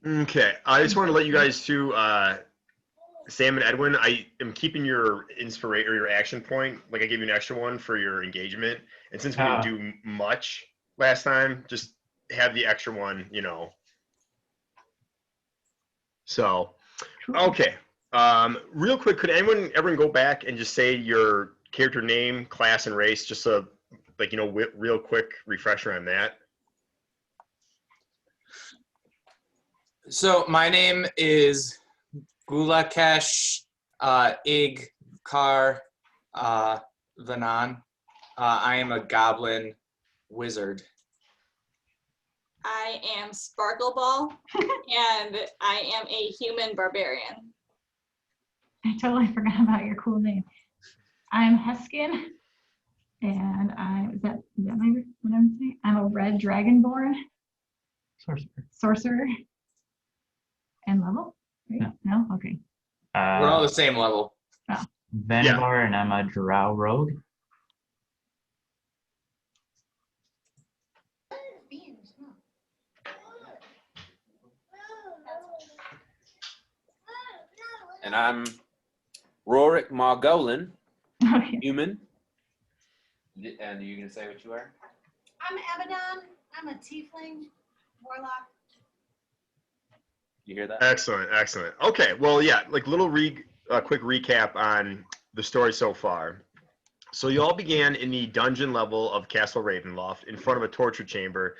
Okay, I just want to let you guys too, Sam and Edwin. I am keeping your inspiration or your action point. Like I gave you an extra one for your engagement, and since we didn't Oh, do much last time, just have the extra one. So, Cool. okay. Real quick, could everyone go back and just say your character name, class, and race, just so like real quick refresher on that. So my name is Gulakesh Ig Kar Vanan. I am a goblin wizard. I am Sparkle Ball, and I am a human barbarian. I totally forgot about your cool name. I'm Heskin, and is that what I'm saying? I'm a red dragonborn sorcerer. And level? Right? No? Okay. We're all the same level. Oh. Vanbar, and I'm a drow rogue. And I'm Rorik Margolin, Okay. human. And are you going to say what you are? I'm Abaddon. I'm a tiefling warlock. You hear that? Excellent, excellent. Okay, well, yeah, like quick recap on the story so far. So you all began in the dungeon level of Castle Ravenloft in front of a torture chamber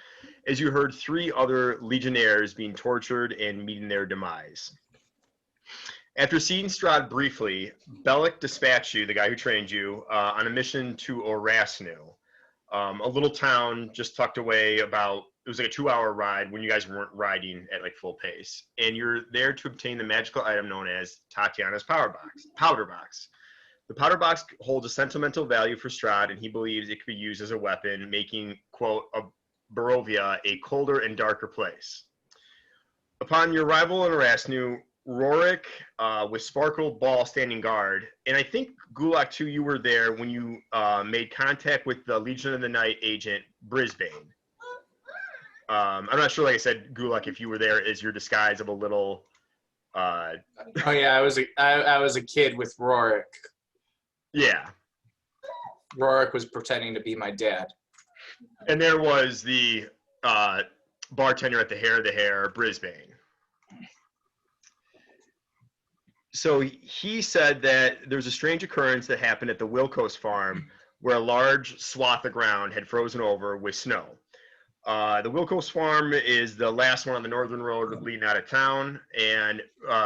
as you heard 3 other legionnaires being tortured and meeting their demise. After seeing Strahd briefly, Bellic dispatched you, the guy who trained you, on a mission to Orasnu, a little town just tucked away it was like a 2-hour ride when you guys weren't riding at like full pace. And you're there to obtain the magical item known as Tatiana's powder box. The powder box holds a sentimental value for Strahd, and he believes it could be used as a weapon, making, quote, Barovia a colder and darker place. Upon your arrival in Orasnu, Rorik, with Sparkle Ball standing guard, and I think Gulak too, you were there when you made contact with the Legion of the Night agent Brisbane. I'm not sure, like I said, Gulak, if you were there as your disguise of a little. Oh yeah, I was a kid with Rorik. Yeah. Rorik was pretending to be my dad. And there was the bartender at the Hair, Brisbane. So he said that there was a strange occurrence that happened at the Wilco's farm where a large swath of ground had frozen over with snow. The Wilco's farm is the last one on the northern road leading out of town, and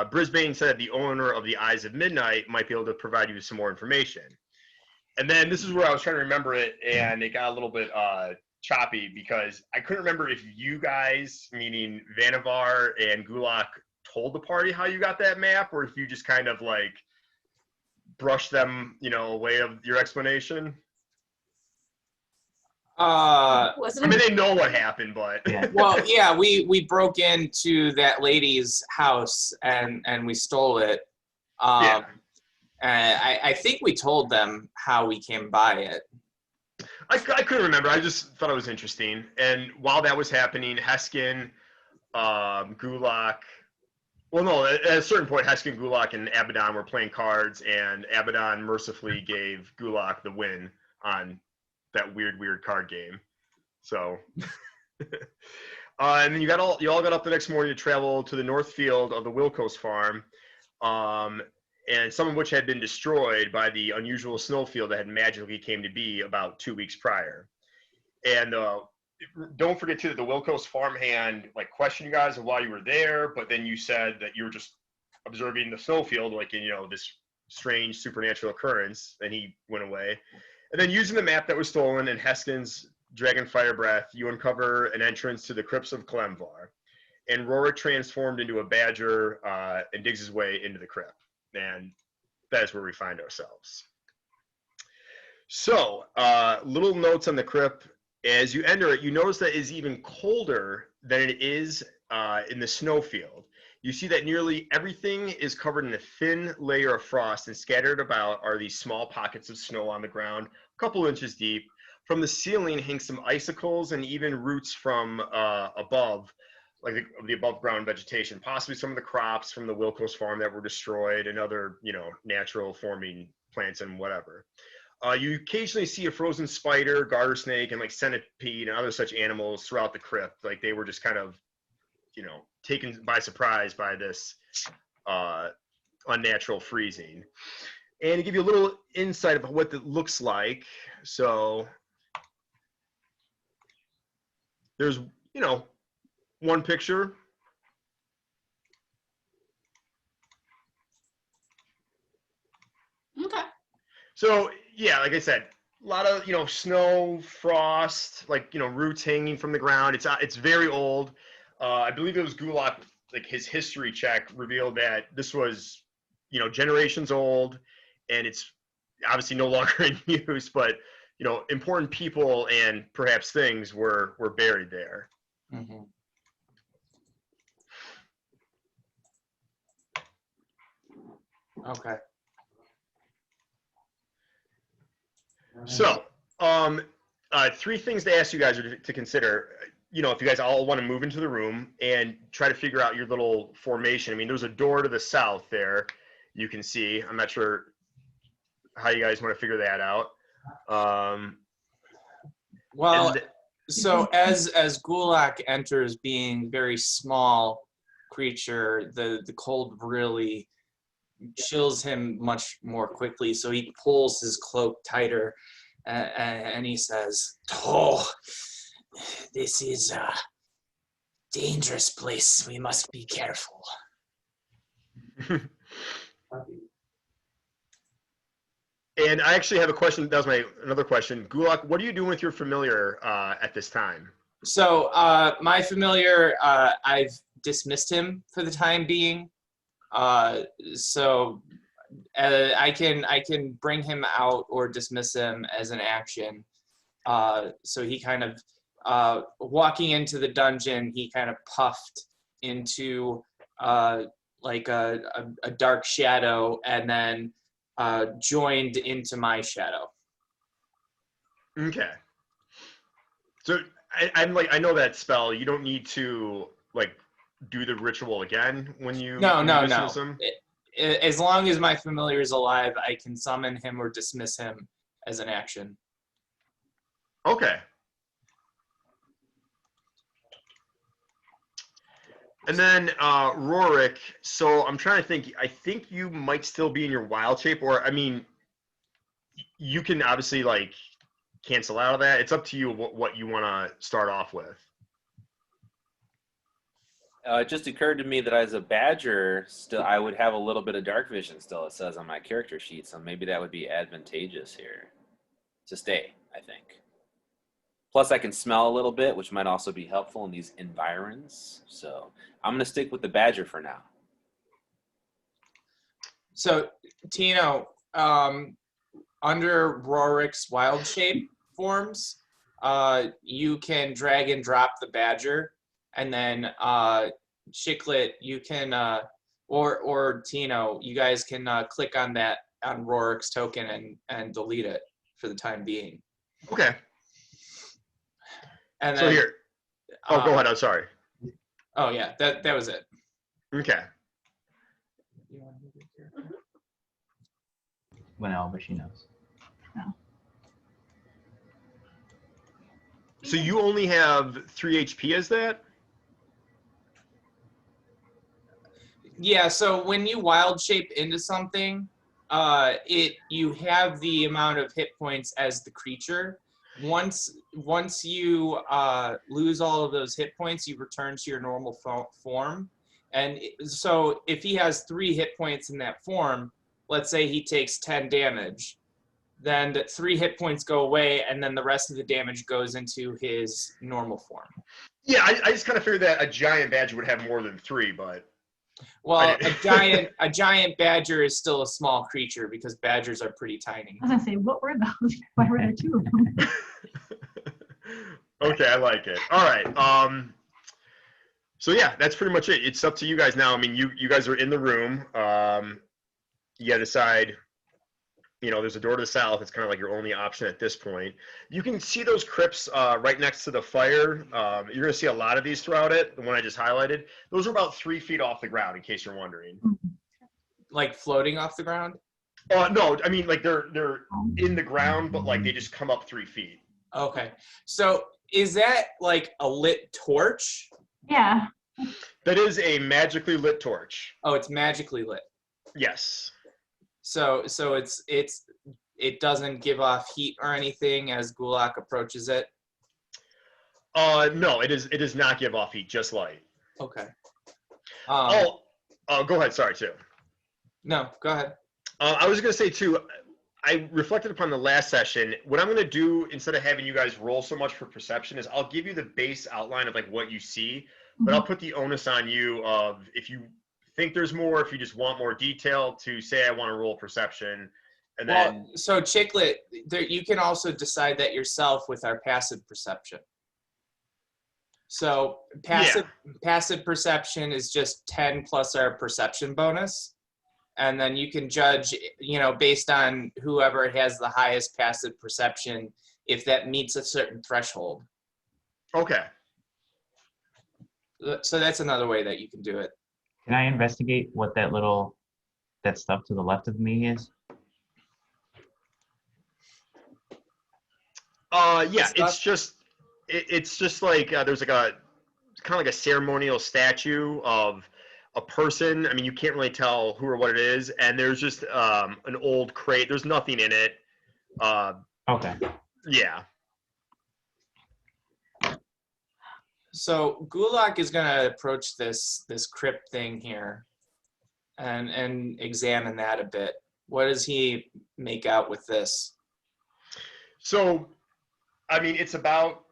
Brisbane said the owner of the Eyes of Midnight might be able to provide you with some more information. And then this is where I was trying to remember it, and it got a little bit choppy because I couldn't remember if you guys, meaning Vanavar and Gulak, told the party how you got that map, or if you just kind of like brushed them, away of your explanation. I mean, they know what happened, but Yeah. Well, yeah, we broke into that lady's house and we stole it. yeah. And I think we told them how we came by it. I couldn't remember. I just thought it was interesting. And while that was happening, Heskin, Gulak. Well, no, at a certain point, Heskin, Gulak, and Abaddon were playing cards, and Abaddon mercifully gave Gulak the win on that weird card game. So, and then you all got up the next morning to travel to the north field of the Wilco's farm, and some of which had been destroyed by the unusual snowfield that had magically came to be about 2 weeks prior. And don't forget too that the Wilco's farmhand questioned you guys of why you were there, but then you said that you were just observing the snowfield, this strange supernatural occurrence, and he went away. And then using the map that was stolen and Heskin's dragon fire breath, you uncover an entrance to the crypts of Kalemvar. And Rorik transformed into a badger and digs his way into the crypt. And that is where we find ourselves. So, little notes on the crypt. As you enter it, you notice that it is even colder than it is in the snowfield. You see that nearly everything is covered in a thin layer of frost, and scattered about are these small pockets of snow on the ground, a couple inches deep. From the ceiling hang some icicles and even roots from above, the above ground vegetation, possibly some of the crops from the Wilco's farm that were destroyed, and other, natural forming plants and whatever. You occasionally see a frozen spider, garter snake, and like centipede and other such animals throughout the crypt. Like they were just kind of, taken by surprise by this unnatural freezing. And to give you a little insight of what it looks like, so there's, one picture. Okay. So yeah, like I said, a lot of snow, frost, like roots hanging from the ground. It's very old. I believe it was Gulak. Like his history check revealed that this was generations old, and it's obviously no longer in use. But important people and perhaps things were buried there. Mm-hmm. Okay. So, three things to ask you guys to consider. If you guys all want to move into the room and try to figure out your little formation. I mean, there's a door to the south there. You can see. I'm not sure how you guys want to figure that out. Well, so as Gulak enters, being very small creature, the cold really chills him much more quickly. So he pulls his cloak tighter, and he says, "Oh, this is a dangerous place. We must be careful." And I actually have a question. That was another question. Gulak, what are you doing with your familiar at this time? So my familiar, I've dismissed him for the time being. So I can bring him out or dismiss him as an action. So he kind of walking into the dungeon, he kind of puffed into like a dark shadow, and then joined into my shadow. Okay. So I know that spell. You don't need to do the ritual again when you dismiss him? As long as my familiar is alive, I can summon him or dismiss him as an action. Okay. And then Rorik, so I'm trying to think. I think you might still be in your wild shape, or I mean, you can obviously cancel out of that. It's up to you what you want to start off with. It just occurred to me that as a badger, still I would have a little bit of dark vision still, it says on my character sheet, so maybe that would be advantageous here to stay, I think. Plus I can smell a little bit, which might also be helpful in these environs. So I'm going to stick with the badger for now. So, Tino, under Rorik's wild shape forms, you can drag and drop the badger, and then Chiclet, you can, or Tino, you guys can click on that on Rorik's token and delete it for the time being. Okay. And so then, here. Oh, go ahead. I'm sorry. Oh yeah, that was it. Okay. Well, but she knows. So you only have 3 HP as that? Yeah, so when you wild shape into something, you have the amount of hit points as the creature. Once you lose all of those hit points, you return to your normal form. And so if he has 3 hit points in that form, let's say he takes 10 damage, then the 3 hit points go away, and then the rest of the damage goes into his normal form. Yeah, I just kind of figured that a giant badger would have more than 3, but... Well, a giant badger is still a small creature because badgers are pretty tiny. I was gonna say, what were those? Why were there 2 of them? Okay, I like it. All right. So yeah, that's pretty much it. It's up to you guys now. I mean, you guys are in the room. You gotta decide there's a door to the south. It's kind of like your only option at this point. You can see those crypts right next to the fire. You're going to see a lot of these throughout it. The one I just highlighted, those are about 3 feet off the ground, in case you're wondering. Like floating off the ground? No, I mean like they're in the ground, but like they just come up 3 feet. Okay. So is that like a lit torch? Yeah. That is a magically lit torch. Oh, it's magically lit. Yes. So it doesn't give off heat or anything as Gulak approaches it. No, it does not give off heat, just light. Okay. Go ahead. Sorry, too. No, go ahead. I was going to say, too, I reflected upon the last session. What I'm going to do, instead of having you guys roll so much for perception, is I'll give you the base outline of like what you see, but I'll put the onus on you of if you think there's more, if you just want more detail, to say I want to roll perception. And then, Well, so Chiclet, you can also decide that yourself with our passive perception. So passive perception is just 10 plus our perception bonus. And then you can judge, based on whoever has the highest passive perception, if that meets a certain threshold. okay. So that's another way that you can do it. Can I investigate what that stuff to the left of me is? Yeah, it's just like there's like a kind of like a ceremonial statue of a person. I mean, you can't really tell who or what it is, and there's just an old crate. There's nothing in it. Okay. Yeah. So Gulak is going to approach this crypt thing here and examine that a bit. What does he make out with this? So, I mean, it's about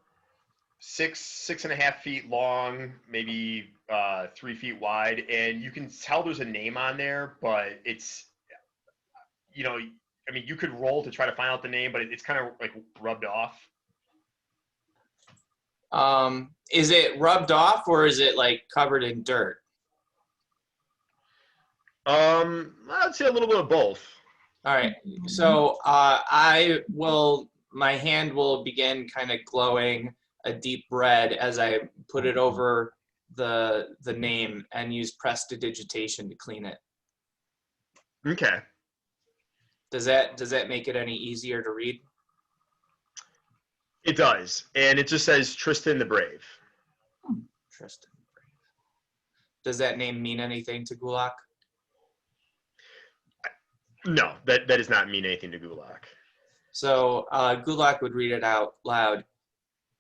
6.5 feet long, maybe 3 feet wide, and you can tell there's a name on there, but it's, I mean, you could roll to try to find out the name, but it's kind of like rubbed off. Is it rubbed off or is it like covered in dirt? I'd say a little bit of both. All right. So my hand will begin kind of glowing a deep red as I put it over the name and use prestidigitation to clean it. Okay. Does that make it any easier to read? It does, and it just says Tristan the Brave. Tristan the Brave. Does that name mean anything to Gulak? No, that does not mean anything to Gulak. So Gulak would read it out loud.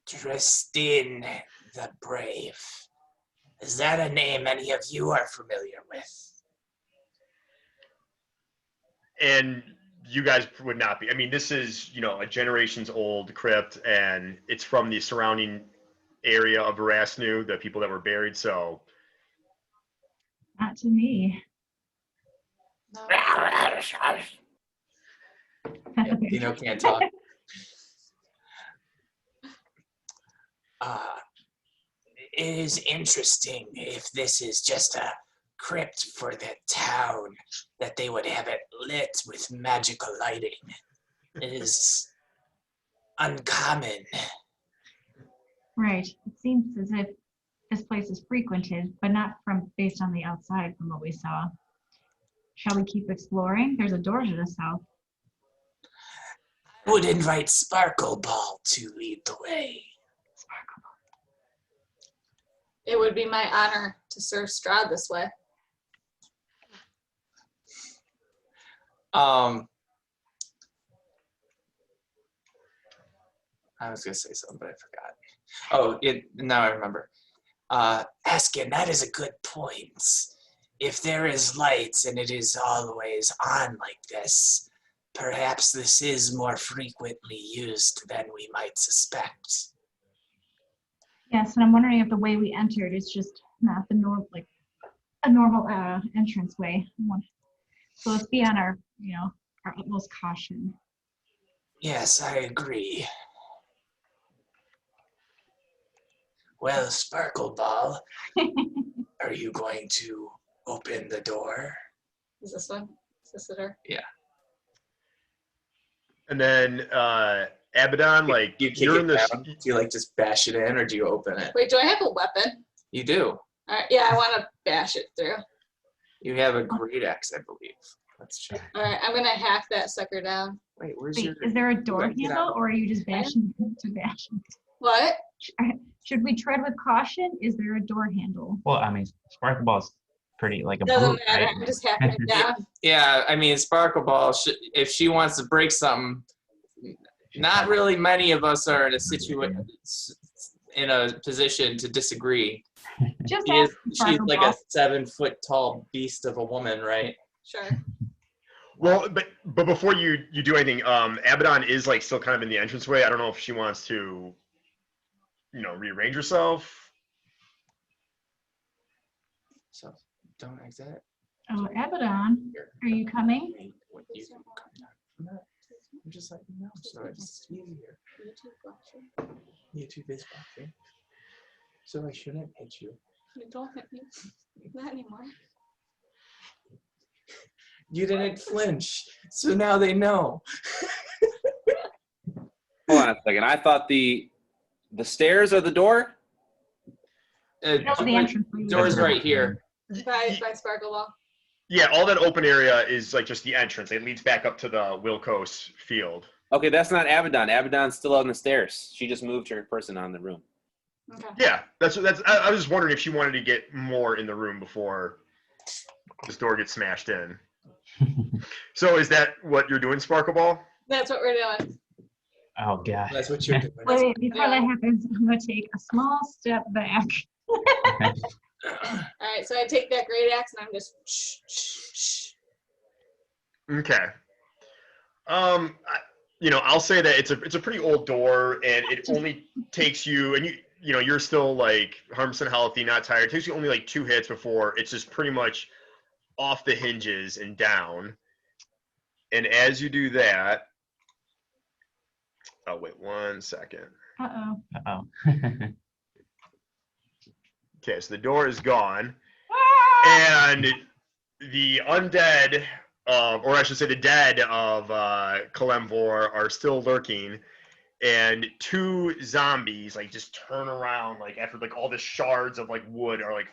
Tristan the Brave. Is that a name any of you are familiar with? And you guys would not be. I mean, this is, a generations old crypt, and it's from the surrounding area of Verasnu, the people that were buried, so. Not to me. No. Can't talk. It is interesting if this is just a crypt for the town, that they would have it lit with magical lighting. It is uncommon. Right. It seems as if this place is frequented, but not based on the outside from what we saw. Shall we keep exploring? There's a door to the south. I would invite Sparkle Ball to lead the way. Sparkle. It would be my honor to serve Strahd this way. I was going to say something, but I forgot. Now I remember. Askin, that is a good point. If there is light and it is always on like this, perhaps this is more frequently used than we might suspect. Yes, and I'm wondering if the way we entered is just not the normal entrance way. So let's be on our utmost caution. Yes, I agree. Well, Sparkle Ball, are you going to open the door? Is this one? Is this the door? Yeah. And then Abaddon, like You kick you're in it this. down. Do you like just bash it in, or do you open it? Wait, do I have a weapon? You do. All right, yeah, I want to bash it through. You have a great axe, I believe. Let's check. All right, I'm gonna hack that sucker down. Wait, where's Wait, your? is there a door Get handle, out. or are you just bashing to bash? What? Should we tread with caution? Is there a door handle? Well, I mean, Sparkle Ball's pretty like a Doesn't brute, matter. right? I'm just hacking it down. Yeah, I mean, Sparkle Ball. If she wants to break something, not really many of us are in a position to disagree. Just She is, ask she's Sparkle like Ball. a 7-foot tall beast of a woman, right? Sure. Well, but before you do anything, Abaddon is like still kind of in the entranceway. I don't know if she wants to, rearrange herself. So don't exit. Oh, Abaddon, Here. are you coming? Wait, what you come down. I'm just letting you know, so it's easier. YouTube is watching. So I shouldn't hit you. You don't hit me. Not anymore. You didn't flinch, so now they know. Hold on a second. I thought the stairs are the door. No, the entrance. Door's right here. By Sparkle Ball. Yeah, all that open area is like just the entrance. It leads back up to the Wilkos field. Okay, that's not Abaddon. Abaddon's still on the stairs. She just moved her person on the room. Okay. Yeah, that's. I was just wondering if she wanted to get more in the room before this door gets smashed in. So is that what you're doing, Sparkle Ball? That's what we're doing. Oh god. That's what you're doing. Wait, before that happens, I'm gonna take a small step back. All right, so I take that great axe and I'm just shh. Okay. I'll say that it's a pretty old door, and it only takes you, and you're still like 100% healthy, not tired. It takes you only like 2 hits before it's just pretty much off the hinges and down. And as you do that, oh wait 1 second. Uh-oh. Uh-oh. Okay, so the door is gone, Ah! and the undead, or I should say the dead of Kalemvor are still lurking, and 2 zombies like just turn around like after like all the shards of like wood are like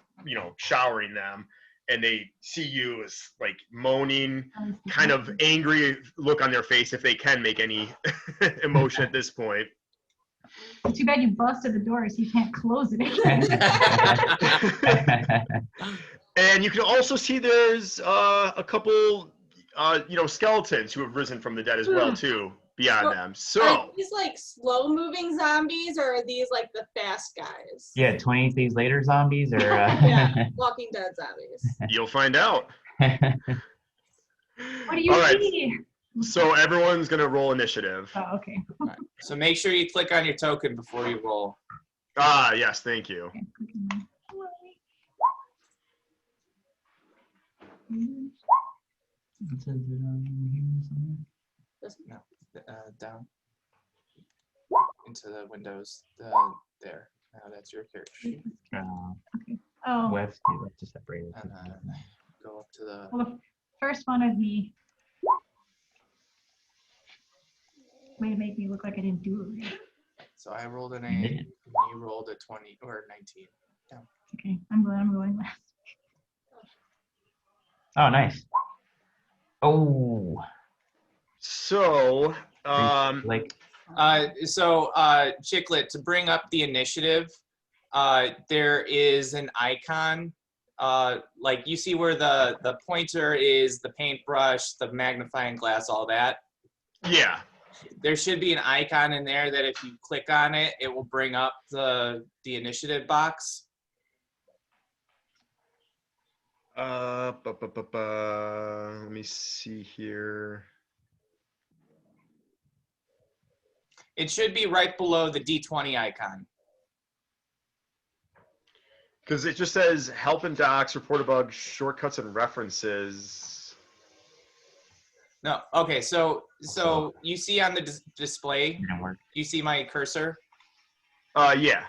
showering them, and they see you as like moaning, kind of angry look on their face if they can make any emotion at this point. It's too bad you busted the door so you can't close it again. And you can also see there's a couple, skeletons who have risen from the dead as well too, beyond them. Are So these like slow moving zombies or are these like the fast guys? Yeah, 28 days later zombies or Yeah, Walking Dead zombies. you'll find out. What do you All right. see? So everyone's gonna roll initiative. Oh, okay. So make sure you click on your token before you roll. Ah, yes, thank you. Okay. Down into the windows. There. Now that's your character sheet. Oh, West, you have to separate it. And then go up to the. well, the first one of me. Way to make me look like I didn't do it right. So I rolled an 8. You And did. you rolled a 20 or 19. Okay, I'm going last. Oh, nice. Oh. So, Like, Chiclet, to bring up the initiative, there is an icon. Like you see where the pointer is, the paintbrush, the magnifying glass, all that. yeah. There should be an icon in there that if you click on it, it will bring up the initiative box. Let me see here. It should be right below the D20 icon. Because it just says help and docs, report a bug, shortcuts and references. No, okay, so you see on the display, didn't work. you see my cursor? Yeah.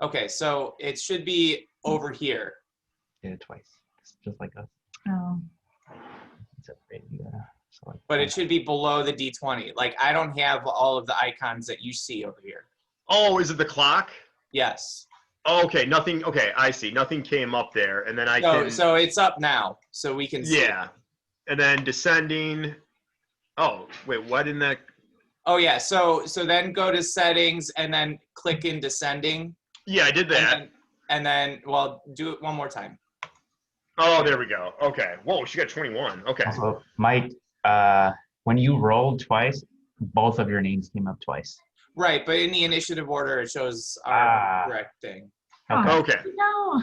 Okay, so it should be over here. Did it twice. Just like us. Oh, Separate. You gotta So like, But it should be below the D20. Like I don't have all of the icons that you see over here. Oh, is it the clock? Yes. Oh, okay, nothing. Okay, I see. Nothing came up there, and then I So can. so it's up now, so we can see it. Yeah, and then descending. Oh, wait. Why didn't that? Oh yeah, so then go to settings and then click in descending. Yeah, I did that. And then well, do it one more time. Oh, there we go. Okay. Whoa, she got 21. Okay. also, Mike, when you rolled twice, both of your names came up twice. Right, but in the initiative order, it shows our correct thing. Okay. Okay. No.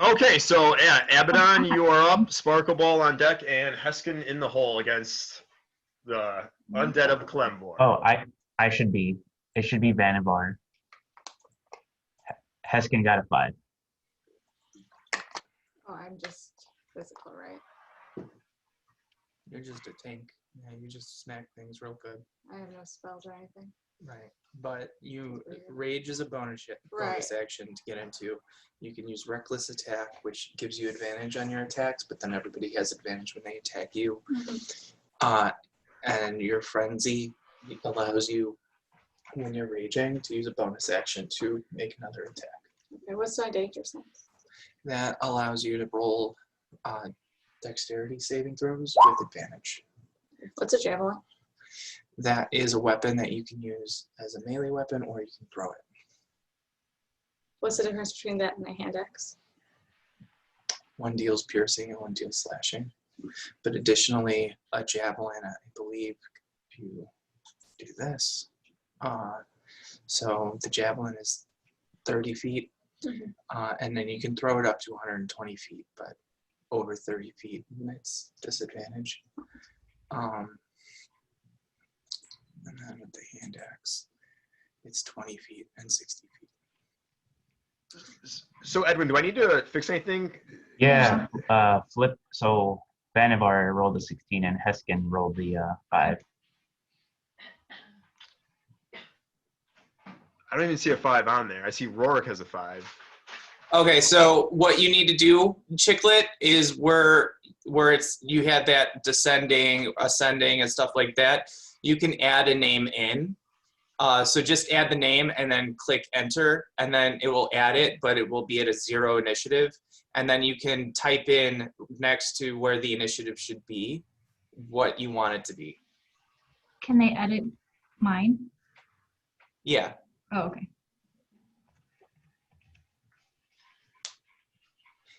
Okay, so yeah, Abaddon, you are up. Sparkle Ball on deck, and Heskin in the hole against the undead of Clembor. Oh, I should be. It should be Vanavar. Heskin got a 5. Oh, I'm just physical, right? You're just a tank. Yeah, you just smack things real good. I have no spells or anything. Right, but rage is a bonus Right. action to get into. You can use reckless attack, which gives you advantage on your attacks, but then everybody has advantage when they attack you. And your frenzy allows you, when you're raging, to use a bonus action to make another attack. Okay, what's my danger sense? That allows you to roll dexterity saving throws with advantage. What's a javelin? That is a weapon that you can use as a melee weapon, or you can throw it. What's the difference between that and a hand axe? One deals piercing and one deals slashing. But additionally, a javelin, I believe, if you do this. So the javelin is 30 feet, and then you can throw it up to 120 feet, but over 30 feet, it's disadvantage. And then with the hand axe, it's 20 feet and 60 feet. So Edwin, do I need to fix anything? Yeah, flip. So Vanavar rolled a 16 and Heskin rolled the 5. I don't even see a 5 on there. I see Rorik has a 5. Okay, so what you need to do, Chicklet, is where it's you had that descending, ascending, and stuff like that. You can add a name in. So just add the name and then click enter, and then it will add it, but it will be at a 0 initiative. And then you can type in next to where the initiative should be what you want it to be. Can they edit mine? Yeah. Oh, okay.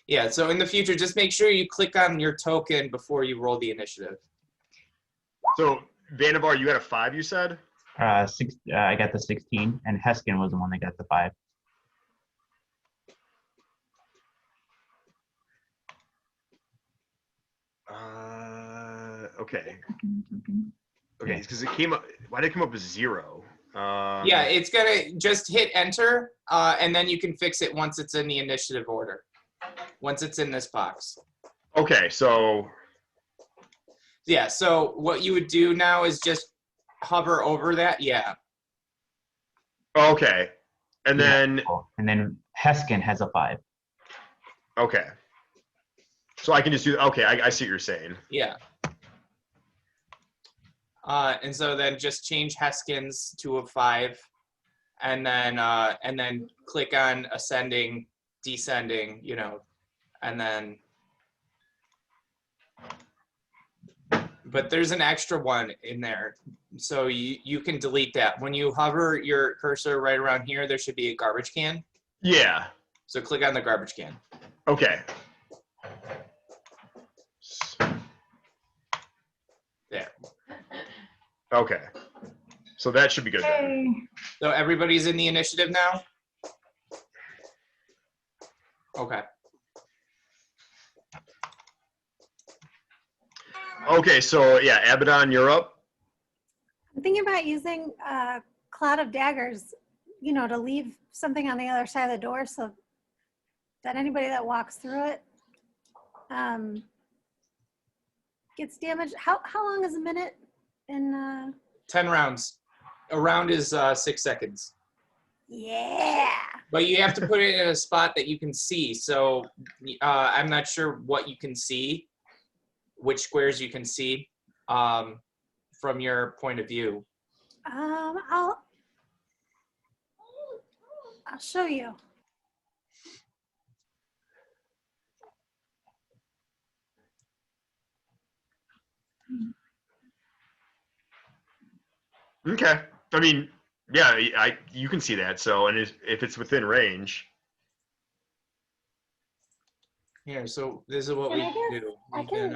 Yeah, so in the future, just make sure you click on your token before you roll the initiative. So Vanavar, you got a 5, you said? I got the 16, and Heskin was the one that got the 5. Okay. Token. Okay, because it came up. Why did it come up as 0? Yeah, it's gonna just hit enter, and then you can fix it once it's in the initiative order. Once it's in this box. Okay, so Yeah, so what you would do now is just hover over that. Yeah. okay, and then And then Heskin has a 5. okay, so I can just do. Okay, I see what you're saying. Yeah. And so then just change Heskin's to a 5, and then click on ascending, descending, and then. But there's an extra one in there, so you can delete that. When you hover your cursor right around here, there should be a garbage can. Yeah. So click on the garbage can. Okay. There. Okay. So that should be good then. Hey. So everybody's in the initiative now? Okay. Okay, so yeah, Abaddon, you're up. I'm thinking about using a cloud of daggers, to leave something on the other side of the door so that anybody that walks through it gets damaged. How long is a minute? In 10 rounds. A round is 6 seconds. yeah. But you have to put it in a spot that you can see. So I'm not sure what you can see. which squares you can see from your point of view. I'll show you. Okay. I mean, yeah, you can see that. So, and if it's within range. Here, so this is what And we I can guess do. I We can,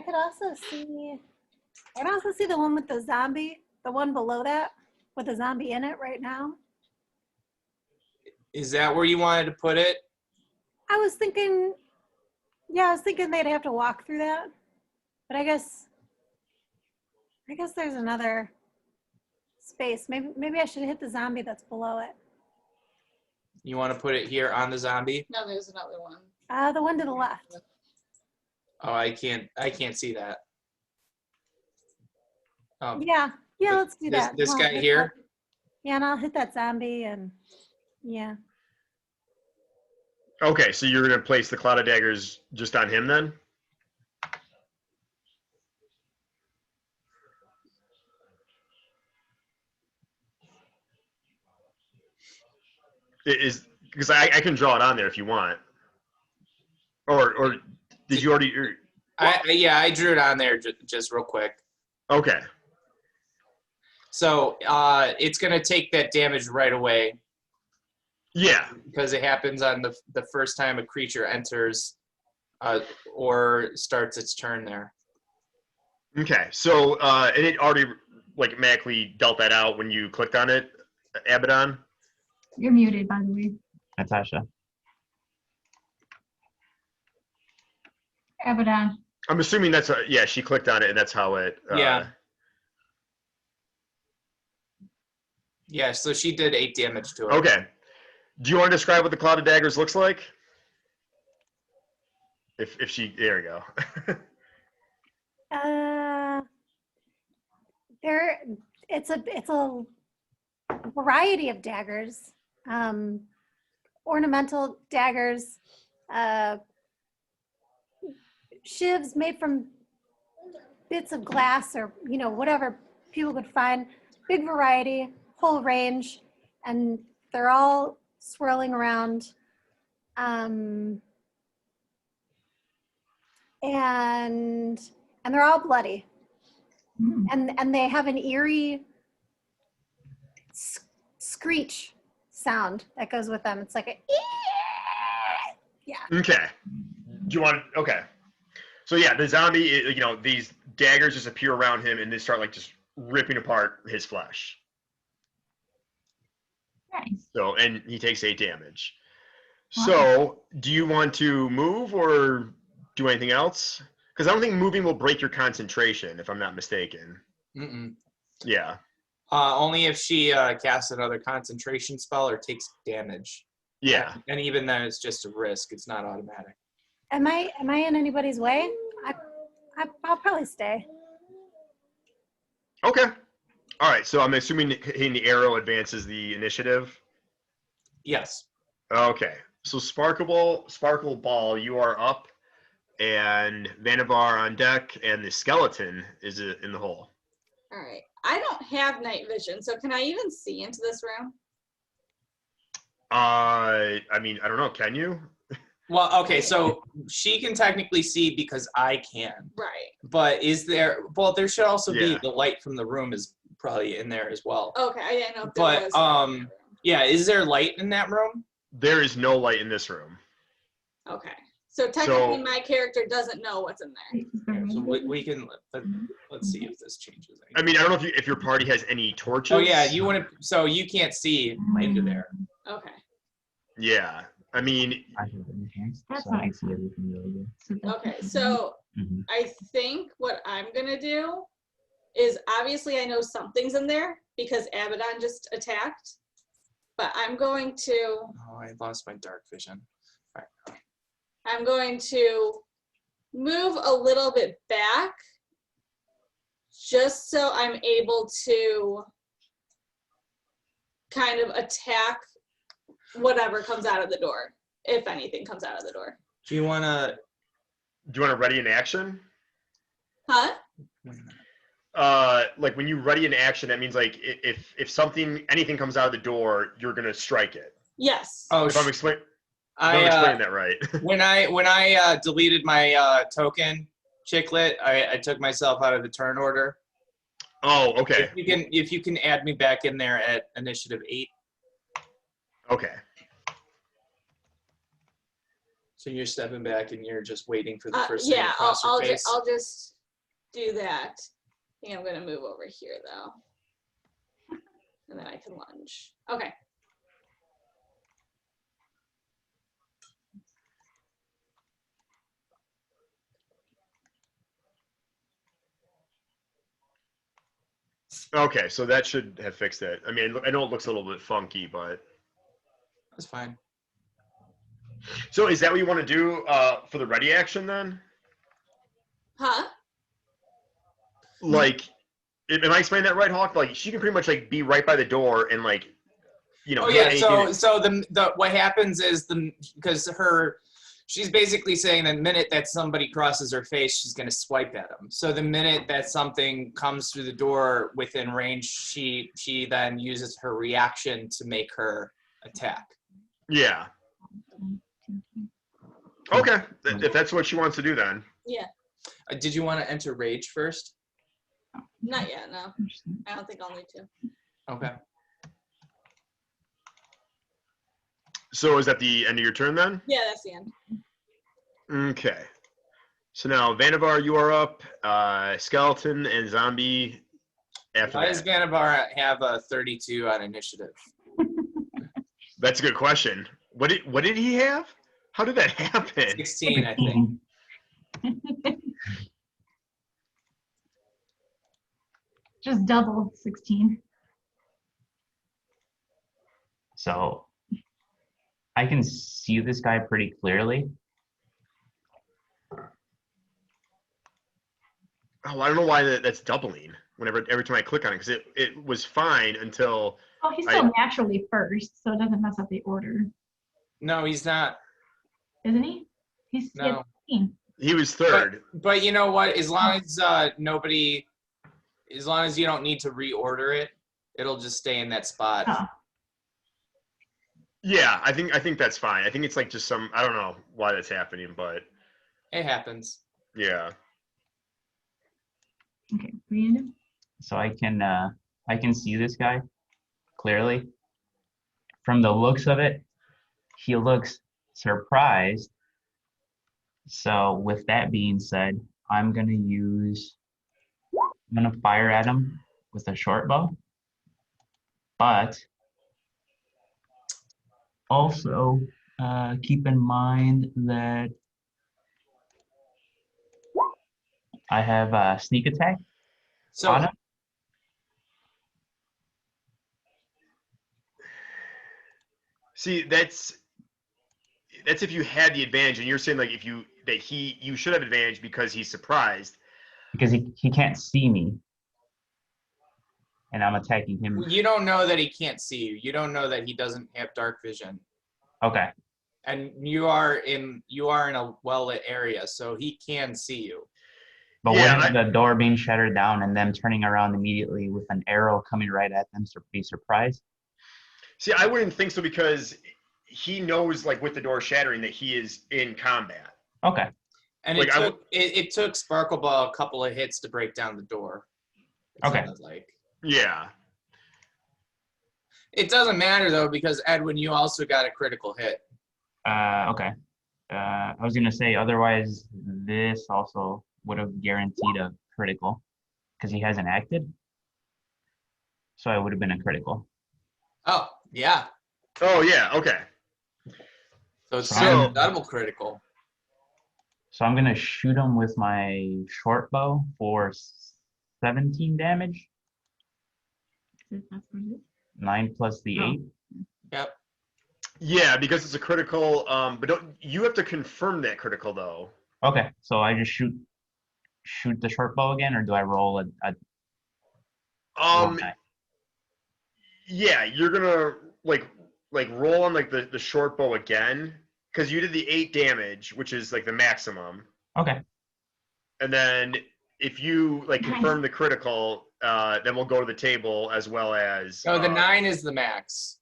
could also see. I can also see the one with the zombie, the one below that with the zombie in it right now. is that where you wanted to put it? I was thinking, yeah, I was thinking they'd have to walk through that, but I guess there's another space. Maybe I should hit the zombie that's below it. You want to put it here on the zombie? No, there's another one. The one to the left. Oh, I can't see that. Yeah, let's do that. This I'll guy hit here? that. Yeah, and I'll hit that zombie and yeah. Okay, so you're gonna place the cloud of daggers just on him then? It is because I can draw it on there if you want. Or did you already? I drew it on there just real quick. Okay. So it's gonna take that damage right away Yeah. because it happens on the first time a creature enters or starts its turn there. Okay. So and it already like magically dealt that out when you clicked on it, Abaddon. You're muted, by the way. Natasha. Abaddon. I'm assuming that's yeah. She clicked on it and that's how it. Yeah. Yeah, so she did 8 damage to it. Okay. Do you want to describe what the cloud of daggers looks like? If she, there we go. It's a variety of daggers, ornamental daggers, shivs made from bits of glass or whatever people could find. Big variety, whole range, and they're all swirling around. And they're all bloody. And they have an eerie screech sound that goes with them. It's like a yeah. Okay. Do you want? Okay. So yeah, the zombie, these daggers just appear around him and they start like just ripping apart his flesh. Nice. So and he takes 8 damage. Wow. So do you want to move or do anything else? Because I don't think moving will break your concentration, if I'm not mistaken. Mm-mm. Yeah. Only if she casts another concentration spell or takes damage. Yeah. And even then, it's just a risk. It's not automatic. Am I in anybody's way? I'll probably stay. Okay. All right. So I'm assuming hitting the arrow advances the initiative. Yes. Okay. So Sparkle Ball, you are up, and Vanavar on deck, and the skeleton is in the hole. All right. I don't have night vision, so can I even see into this room? I mean, I don't know. Can you? Well, okay, so she can technically see because I can. Right. But there should also be Yeah. the light from the room is probably in there as well. Okay, I didn't know if there But, was. light in that room. Yeah, is there light in that room? There is no light in this room. Okay. So technically my character doesn't know what's in there. So we can, let's see if this changes anything. I mean, I don't know if your party has any torches. Oh yeah, so you can't see into there. Okay. Yeah. I mean, I have enhanced, That's so I nice. see everything really good. Okay. So Mhm. I think what I'm gonna do is obviously I know something's in there because Abaddon just attacked. But I'm going to Oh, I lost my dark vision. All right. I'm going to move a little bit back just so I'm able to kind of attack whatever comes out of the door, if anything comes out of the door. Do you want to? do you want to ready an action? Huh? Like when you ready an action, that means like if anything comes out of the door, you're gonna strike it. Yes. Oh, If I'm explaining that right. when I deleted my token chiclet, I took myself out of the turn order. Oh, okay. If you can add me back in there at initiative 8. Okay. So you're stepping back and you're just waiting for the first thing Yeah, to cross your face. I'll just do that. I think I'm gonna move over here though. And then I can lunge. Okay. Okay, so that should have fixed it. I mean, I know it looks a little bit funky, but That's fine. so is that what you want to do for the ready action then? Huh? Like, am I explaining that right, Hawk? Like, she can pretty much like be right by the door and like, you know. Oh do yeah. anything So the what happens is because she's basically saying the minute that somebody crosses her face, she's going to swipe at them. So the minute that something comes through the door within range, she then uses her reaction to make her attack. Yeah. Okay, if that's what she wants to do, then. Yeah. Did you want to enter rage first? Not yet, no. I don't think I'll need to. Okay. So is that the end of your turn then? Yeah, that's the end. Okay. So now Vannevar, you are up. Skeleton and Zombie after Why does that. Vannevar have a 32 on initiative? That's a good question. What did he have? How did that happen? 16, I think. Just double 16. So I can see this guy pretty clearly. Oh, I don't know why that's doubling. Every time I click on it, because it was fine until. Oh, he's still naturally first, so it doesn't mess up the order, No, he's not. isn't he? He's No. 15. He was third. But you know what? As long as as long as you don't need to reorder it, it'll just stay in that spot. Oh. Yeah, I think that's fine. I think it's like just I don't know why that's happening, but It happens. yeah. Okay, random. So I can see this guy clearly. From the looks of it, he looks surprised. So with that being said, I'm gonna fire at him with a short bow. But also keep in mind that I have a sneak attack So on him. See, that's if you had the advantage, and you're saying like you should have advantage because he's surprised. Because he can't see me. And I'm attacking him. you don't know that he can't see you. You don't know that he doesn't have dark vision. Okay. And you are in a well-lit area, so he can see you. But Yeah, what if the door being shattered down and them turning around immediately with an arrow coming right at them to be surprised? See, I wouldn't think so because he knows, like with the door shattering, that he is in combat. Okay. And Like, it took Sparkleball a couple of hits to break down the door. It Okay. sounded like. Yeah. It doesn't matter though, because Edwin, you also got a critical hit. Okay. I was gonna say otherwise this also would have guaranteed a critical because he hasn't acted. So it would have been a critical. Oh, yeah. Oh yeah. Okay. So it's So- double critical. So I'm gonna shoot him with my short bow for 17 damage. That's what it is. 9 plus the Oh. 8. Yep. Yeah, because it's a critical. But you have to confirm that critical though. Okay, so I just shoot the short bow again, or do I roll a roll die? Yeah, you're gonna like roll on like the short bow again because you did the 8 damage, which is like the maximum, Okay. and then if you like confirm the critical, then we'll go to the table as well as. No, the 9 is the max.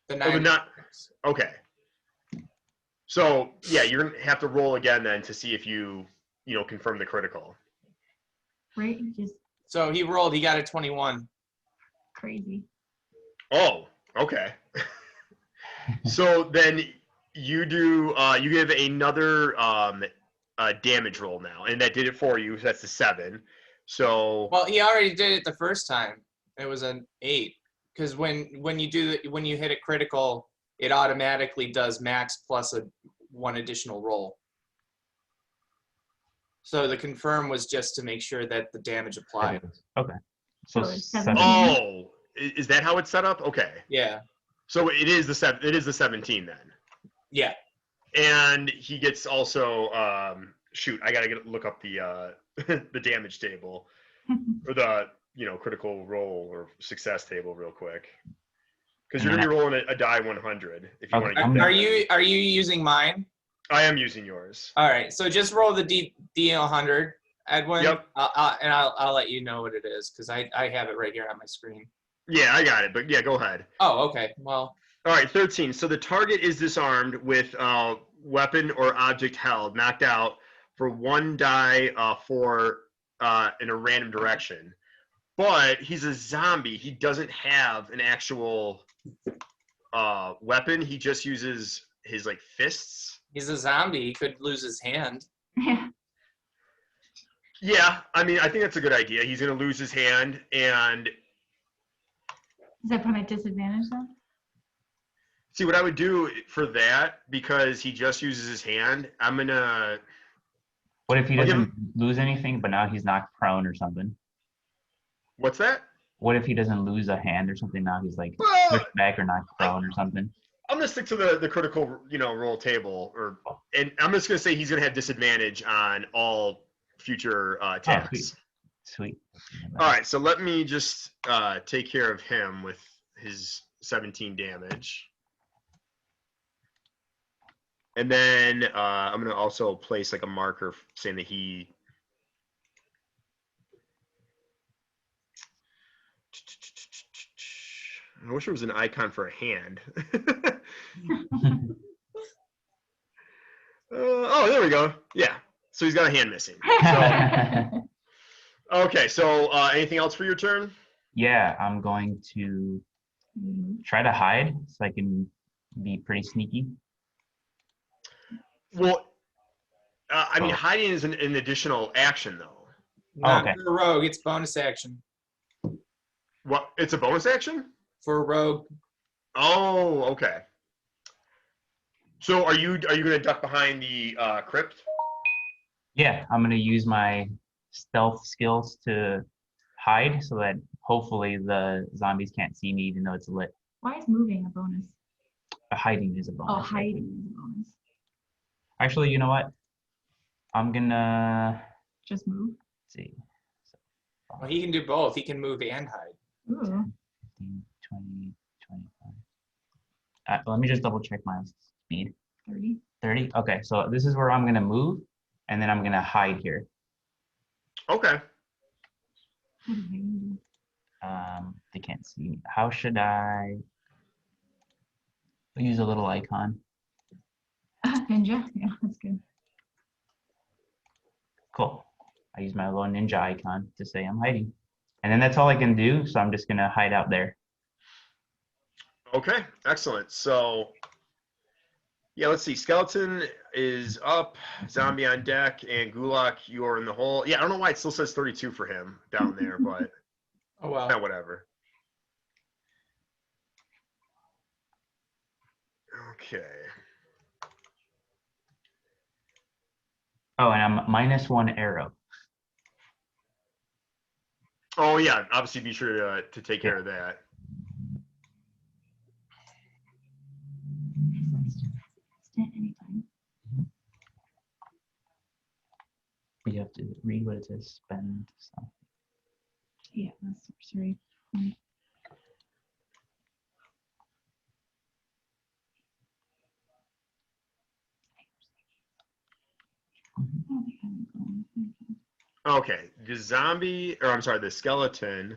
The 9. Oh, the not. Okay. So yeah, you're gonna have to roll again then to see if you confirm the critical. Right? Just So he rolled. He got a 21. crazy. Oh, okay. So then you do you give another damage roll now, and that did it for you. So that's the 7. So Well, he already did it the first time. It was an 8. Because when you hit a critical, it automatically does max plus one additional roll. So the confirm was just to make sure that the damage applied. Okay. So So it's 17. 17. oh, is that how it's set up? Okay. Yeah. So it is the 17 then. Yeah. And he gets also shoot, I gotta look up the the damage table or the critical roll or success table real quick, because you're gonna be rolling a die 100 if you Okay. want to get that. Are you using mine? I am using yours. All right. So just roll the D100, Edwin. Yep. I'll let you know what it is because I have it right here on my screen. Yeah, I got it. But yeah, go ahead. Oh, okay. Well. All right, 13. So the target is disarmed with weapon or object held, knocked out for 1 die in a random direction. But he's a zombie. He doesn't have an actual weapon. He just uses his like fists. He's a zombie. He could lose his hand. Yeah. Yeah, I mean, I think that's a good idea. He's going to lose his hand, and Does that put him at disadvantage then? see what I would do for that, because he just uses his hand. I'm going to. What if he I'll give doesn't lose anything, but now he's knocked prone or something? What's that? What if he doesn't lose a hand or something? Now he's like Well, pushed back or knocked prone or something? I'm gonna stick to the critical roll table, and I'm just gonna say he's gonna have disadvantage on all future attacks. Sweet. All right, so let me just take care of him with his 17 damage, and then I'm gonna also place like a marker saying that he. I wish there was an icon for a hand. Oh, there we go. Yeah. So he's got a hand missing. So, okay. So anything else for your turn? Yeah, I'm going to try to hide so I can be pretty sneaky. Well, I mean, hiding is an additional action, though. Not okay. for a rogue. It's bonus action. What? It's a bonus action? For a rogue. Oh, okay. So are you gonna duck behind the crypt? Yeah, I'm going to use my stealth skills to hide so that hopefully the zombies can't see me even though it's lit. Why is moving a bonus? Hiding is a bonus. Oh, hiding is a bonus. Actually, you know what? I'm going to Just move. see. Well, he can do both. He can move and hide. Ooh. 15, 20, 25. Let me just double check my speed. 30. 30? Okay, so this is where I'm going to move, and then I'm going to hide here. Okay. What am I gonna do? They can't see me. How should I use a little icon? Ninja. Yeah, that's good. Cool. I use my little ninja icon to say I'm hiding. And then that's all I can do, so I'm just going to hide out there. Okay. Excellent. So, yeah, let's see. Skeleton is up, zombie on deck, and Gulak, you're in the hole. Yeah, I don't know why it still says 32 for him down there, but Oh, well. whatever. Okay. Oh, and I'm -1 arrow. Oh yeah, obviously be sure to take care of that. Instant anytime. But you have to read what it says, spend stuff. Yeah, that's sorcery. I don't think I'm going. Okay, the zombie, or I'm sorry, the skeleton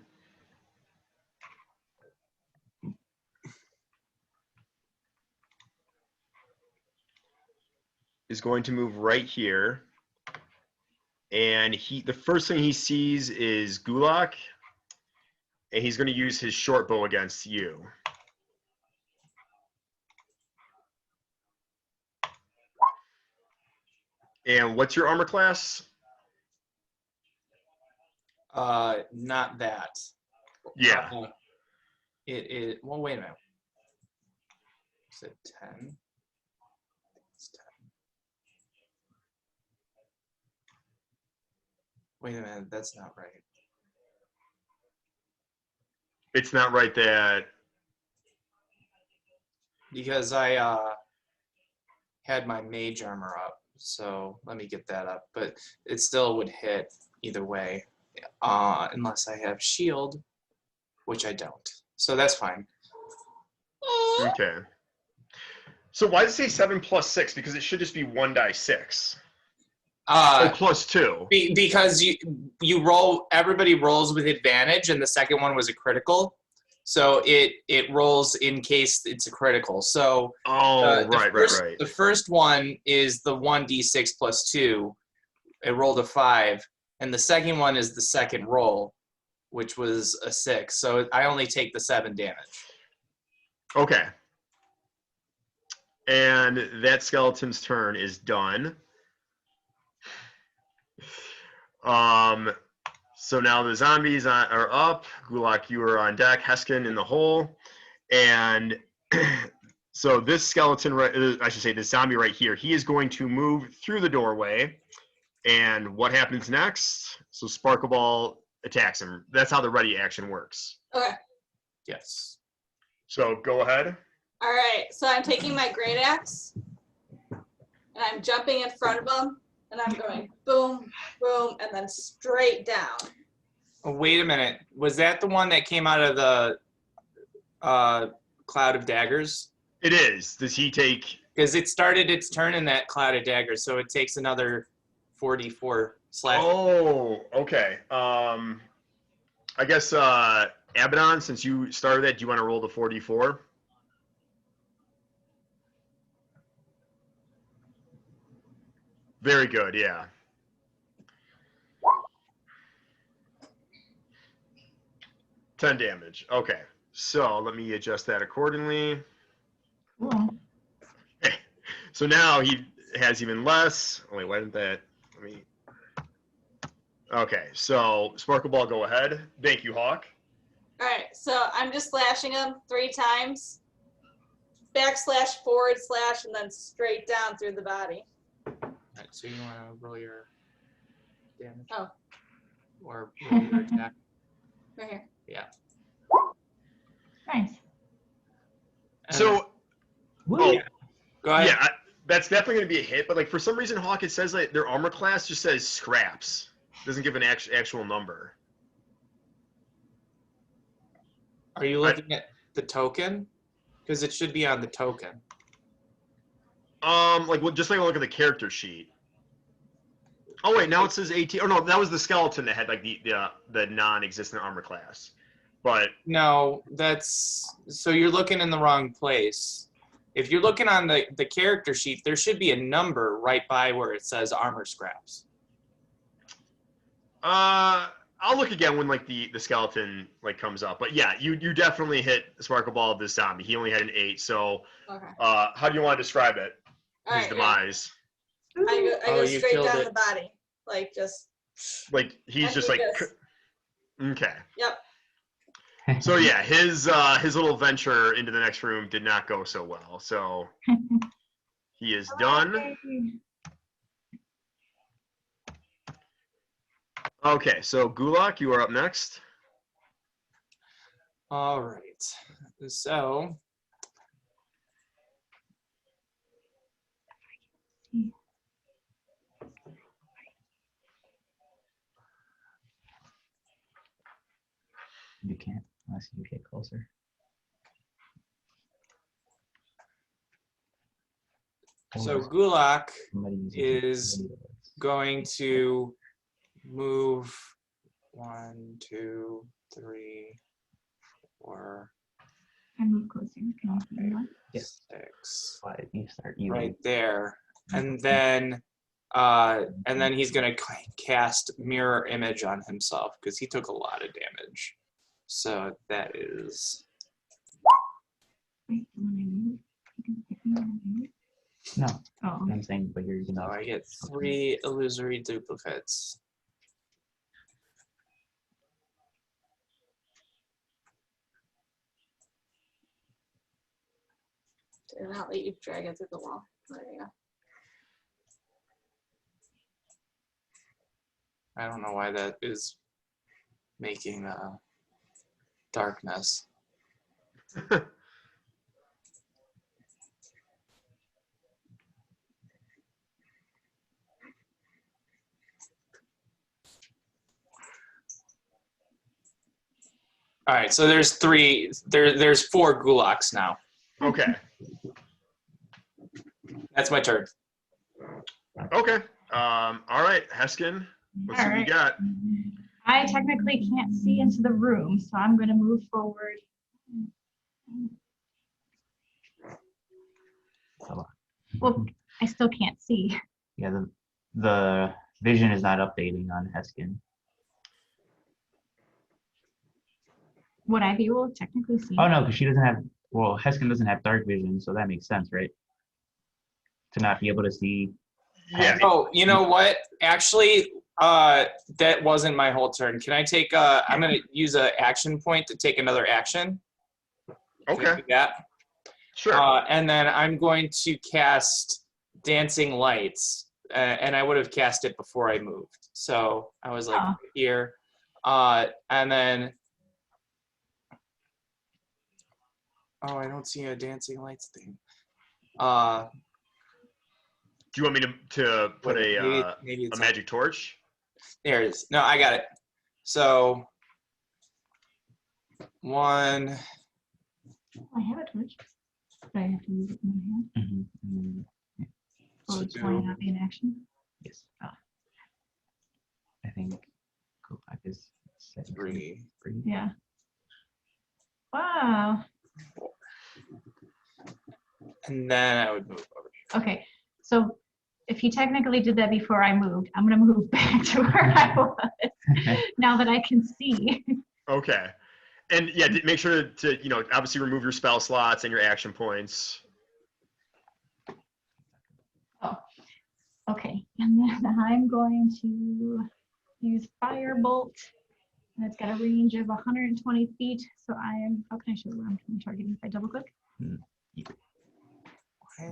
is going to move right here. And the first thing he sees is Gulak, and he's going to use his short bow against you. And what's your armor class? Not that. Yeah. It is. Well, wait a minute. Is it 10? It's 10. Wait a minute. That's not right. It's not right that. Because I had my mage armor up. So let me get that up. But it still would hit either way. Unless I have shield, which I don't. So that's fine. Okay. So why does it say 7 plus 6? Because it should just be 1 die 6. Oh, plus 2. Because you roll, everybody rolls with advantage, and the second one was a critical. So it rolls in case it's a critical. So right. The first one is the 1d6 plus 2. It rolled a 5. And the second one is the second roll, which was a 6. So I only take the 7 damage. Okay. And that skeleton's turn is done. So now the zombies are up. Gulak, you are on deck. Heskin in the hole. And so this skeleton, I should say this zombie right here, he is going to move through the doorway. And what happens next? So Sparkle Ball attacks him. That's how the ready action works. Okay. Yes. So go ahead. All right. So I'm taking my great axe and I'm jumping in front of him and I'm going boom, boom, and then straight down. Oh, wait a minute. Was that the one that came out of the cloud of daggers? It is. Does he take? Because it started its turn in that cloud of daggers, so it takes another 44 slash. Oh, okay. I guess Abaddon, since you started that, do you want to roll the 4d4? Very good, yeah. $10 damage. Okay, so let me adjust that accordingly. Cool. So now he has even less. Oh, wait, why didn't that? Let me. Okay, so Sparkle Ball, go ahead. Thank you, Hawk. All right. So I'm just slashing him 3 times. Backslash, forward slash, and then straight down through the body. All right, so you want to roll your damage? Oh. Or roll your attack? Right here. Yeah. Nice. So, Woo. Yeah. Go ahead. yeah, that's definitely going to be a hit. But like for some reason, Hawk, it says like their armor class just says scraps. Doesn't give an actual number. Are you looking at the token? Because it should be on the token. Like just like look at the character sheet. Oh wait, now it says 18. Oh no, that was the skeleton that had like the non-existent armor class. But No, that's so you're looking in the wrong place. If you're looking on the character sheet, there should be a number right by where it says armor scraps. I'll look again when like the skeleton like comes up. But yeah, you definitely hit Sparkle Ball of this zombie. He only had an 8. So Okay. how do you want to describe it? All His right, demise. I Oh, go you straight killed down it. the body. Like just. Like he's and just do like this. okay. Yep. So yeah, his little venture into the next room did not go so well. So he is done. Okay, so Gulak, you are up next. All right. So You can't unless you get closer. Gulak Somebody use is going to move 1, 2, 3, 4, I move closer. Can you see more? Yes. 6. But you start using Right there. And then he's gonna cast mirror image on himself because he took a lot of damage. So that is Wait, when I move, you can pick me when I move? No, Oh, I'm saying, but you're using so I get 3 illusory duplicates. Did not let you drag it through the wall. There you go. I don't know why that is making darkness. All right, so there's 4 gulags now. Okay. That's my turn. Okay. All right, Heskin, let's see what you Alright. got. I technically can't see into the room, so I'm going to move forward. Well, I still can't see. Yeah, the vision is not updating on Heskin. Would I be able to technically see? Oh no, because she doesn't have. Well, Heskin doesn't have dark vision, so that makes sense, right? To not be able to see. Yeah. Oh, you know what? Actually, that wasn't my whole turn. Can I take? I'm gonna use an action point to take another action. Can I Okay. do that? Sure. And then I'm going to cast Dancing Lights, and I would have cast it before I moved. So I was like Oh. here, and then. Oh, I don't see a Dancing Lights thing. Do you want me to put Wait, a maybe it's magic torch? There it is. No, I got it. So 1. I have a torch, but I have to use it in my hand. Mm-hmm. Oh, it's why not be an action? Yes. I think Kulak is 3. Yeah. Wow. And then I would move over. Okay, so if he technically did that before I moved, I'm gonna move back to where I was now that I can see. Okay. And yeah, make sure to obviously remove your spell slots and your action points. Oh, okay. And then I'm going to use Firebolt. And it's got a range of 120 feet. So how can I show where I'm targeting if I double click? Why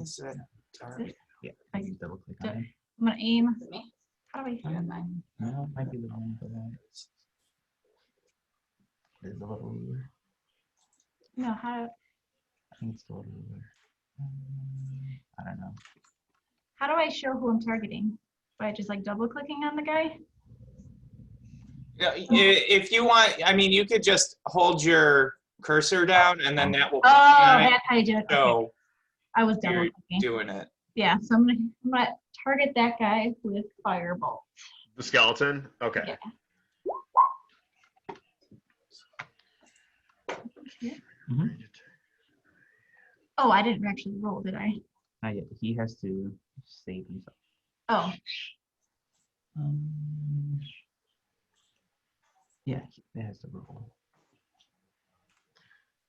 is that dark? Yeah, I you double click on it. I'm gonna aim. Is it me? How do I? No, it might be the one for that. There's a little ruler. No, how I think it's the little ruler. I don't know. do I show who I'm targeting? By just like double clicking on the guy? Yeah, if you want, I mean, you could just hold your cursor down and then that will Oh, on it that's how you do it. Okay. show I was double you're clicking. doing it. Yeah, so I'm gonna target that guy with Firebolt. The skeleton? Okay. Yeah. Mm-hmm. Oh, I didn't actually roll, did I? Not yet. He has to save himself. Oh, Yeah, it has to roll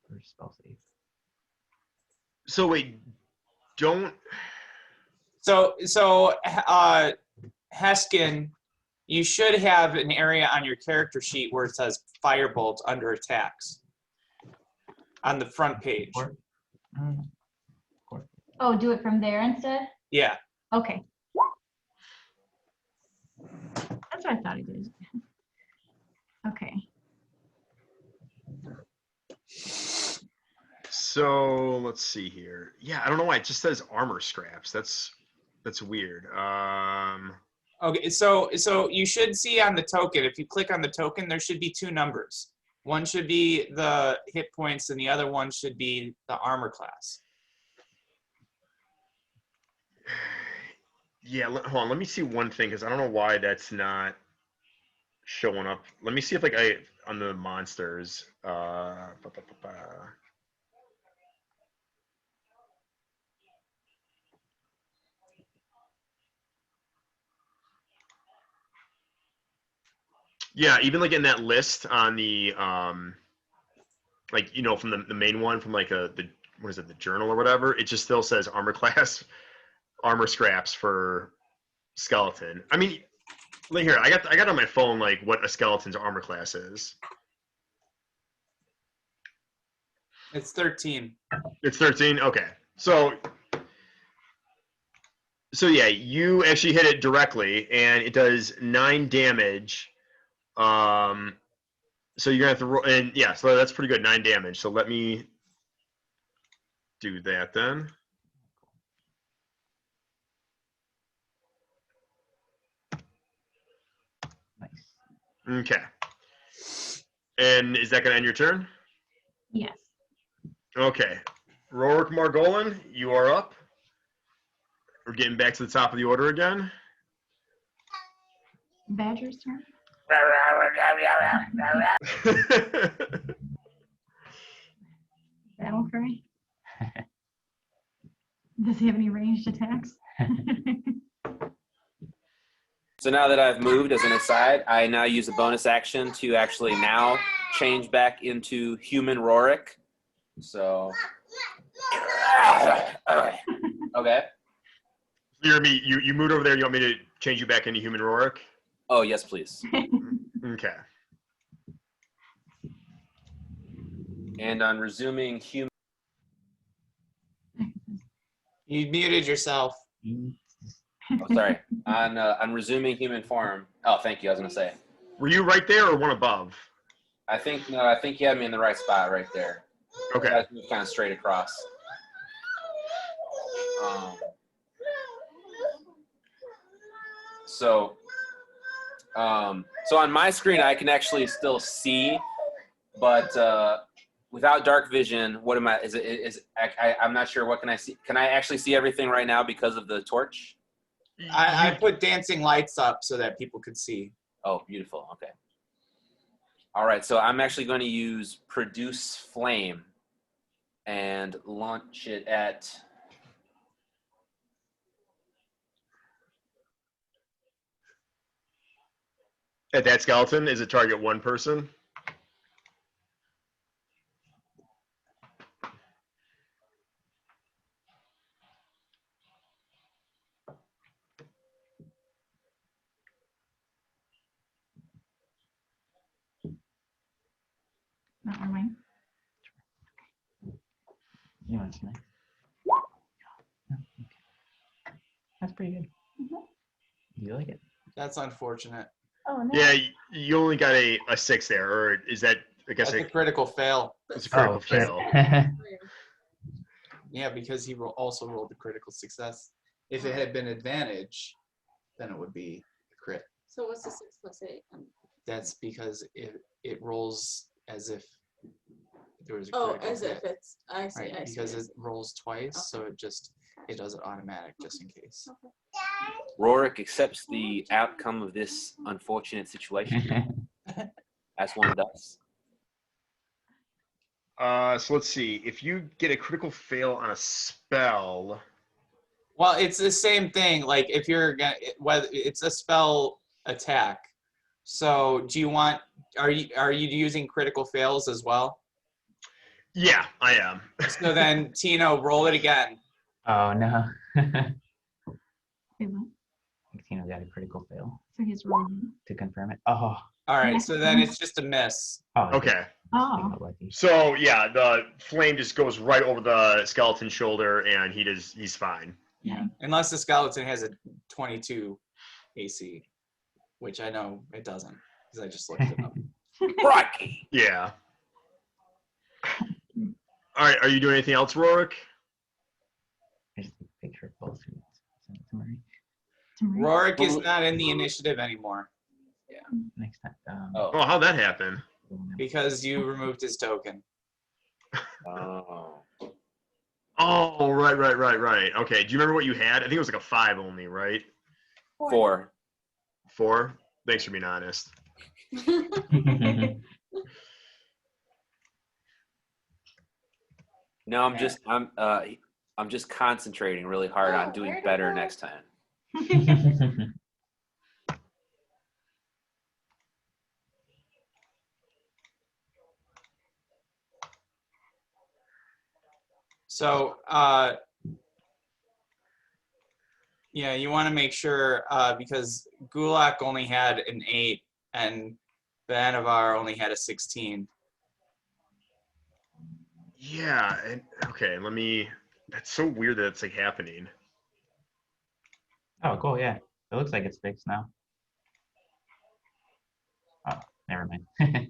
for spell save. So wait, don't. So Heskin, you should have an area on your character sheet where it says Firebolt under attacks on the front page. oh, do it from there instead? Yeah. Okay. That's what I thought he did. Okay. So let's see here. Yeah, I don't know why it just says armor scraps. That's weird. Okay, so you should see on the token, if you click on the token, there should be 2 numbers. One should be the hit points and the other one should be the armor class. Yeah, hold on. Let me see one thing because I don't know why that's not. showing up. Let me see if like on the monsters. Yeah, even like in that list on the like from the main one from like the what is it, the journal or whatever, it just still says armor class, armor scraps for skeleton. I mean, look here, I got on my phone like what a skeleton's armor class is. It's 13. It's 13. Okay, so yeah, you actually hit it directly, and it does 9 damage. So you're gonna have to roll, and yeah, so that's pretty good, 9 damage. So let me do that then. Nice. Okay. And is that gonna end your turn? Yes. Okay. Rorik Margolin, you are up. We're getting back to the top of the order again. Badger's turn. Battle cry. Does he have any ranged attacks? So now that I've moved as an aside, I now use a bonus action to actually now change back into human Rorik. So, okay. You moved over there. You want me to change you back into human Rorik? Oh, yes, please. Okay. And on resuming human. You muted yourself. Oh, sorry. On resuming human form. Oh, thank you. I was gonna say. Were you right there or one above? I think you had me in the right spot right there. Okay. I moved kind of straight across. So on my screen I can actually still see, but without dark vision, what am I? I'm not sure. What can I see? Can I actually see everything right now because of the torch? I put dancing lights up so that people could see. Oh, beautiful. Okay. All right. So I'm actually going to use produce flame and launch it at. At that skeleton, is it target one person? Not mine. You want to see? That's pretty good. Do you like it? That's unfortunate. Oh no. Yeah, you only got a 6 there, or is that? I guess That's a critical fail. it's a critical shit. fail. Yeah, because he also rolled the critical success. If it had been advantage, then it would be a crit. So what's the 6 + 8? That's because it rolls as if there was a Oh, critical as if hit, it's. I see. right? I see. Because I it see. rolls twice, so it does it automatic just in case. Okay. Rorik accepts the outcome of this unfortunate situation, as one does. So let's see. If you get a critical fail on a spell, Well, it's the same thing. Like if you're gonna, whether it's a spell attack. So do you want? Are you using critical fails as well? yeah, I am. So then, Tino, roll it again. Oh no. Wait, what? Tino got a critical fail So he's rolling. to confirm it. Oh. All right. So then it's just a miss. Oh. Okay. Oh. Lucky. So yeah, the flame just goes right over the skeleton's shoulder, and he's fine. Yeah. Unless the skeleton has a 22 AC, which I know it doesn't, because I just looked it up. Right. Yeah. All right. Are you doing anything else, Rorik? I just take a picture of both. Send it to Marie. Rorik is not in the initiative anymore Next time. Oh. Oh, how'd that happen? because you removed his token. Oh. Oh, right. Okay. Do you remember what you had? I think it was like a 5 only, right? 4. 4? Thanks for being honest. No, I'm just concentrating really hard on doing where to better go? next time. So, yeah, you want to make sure because Gulak only had an 8 and Vanavar only had a 16. Yeah, and okay, let me. That's so weird that it's like happening. Oh, cool. Yeah, it looks like it's fixed now. Oh, never mind.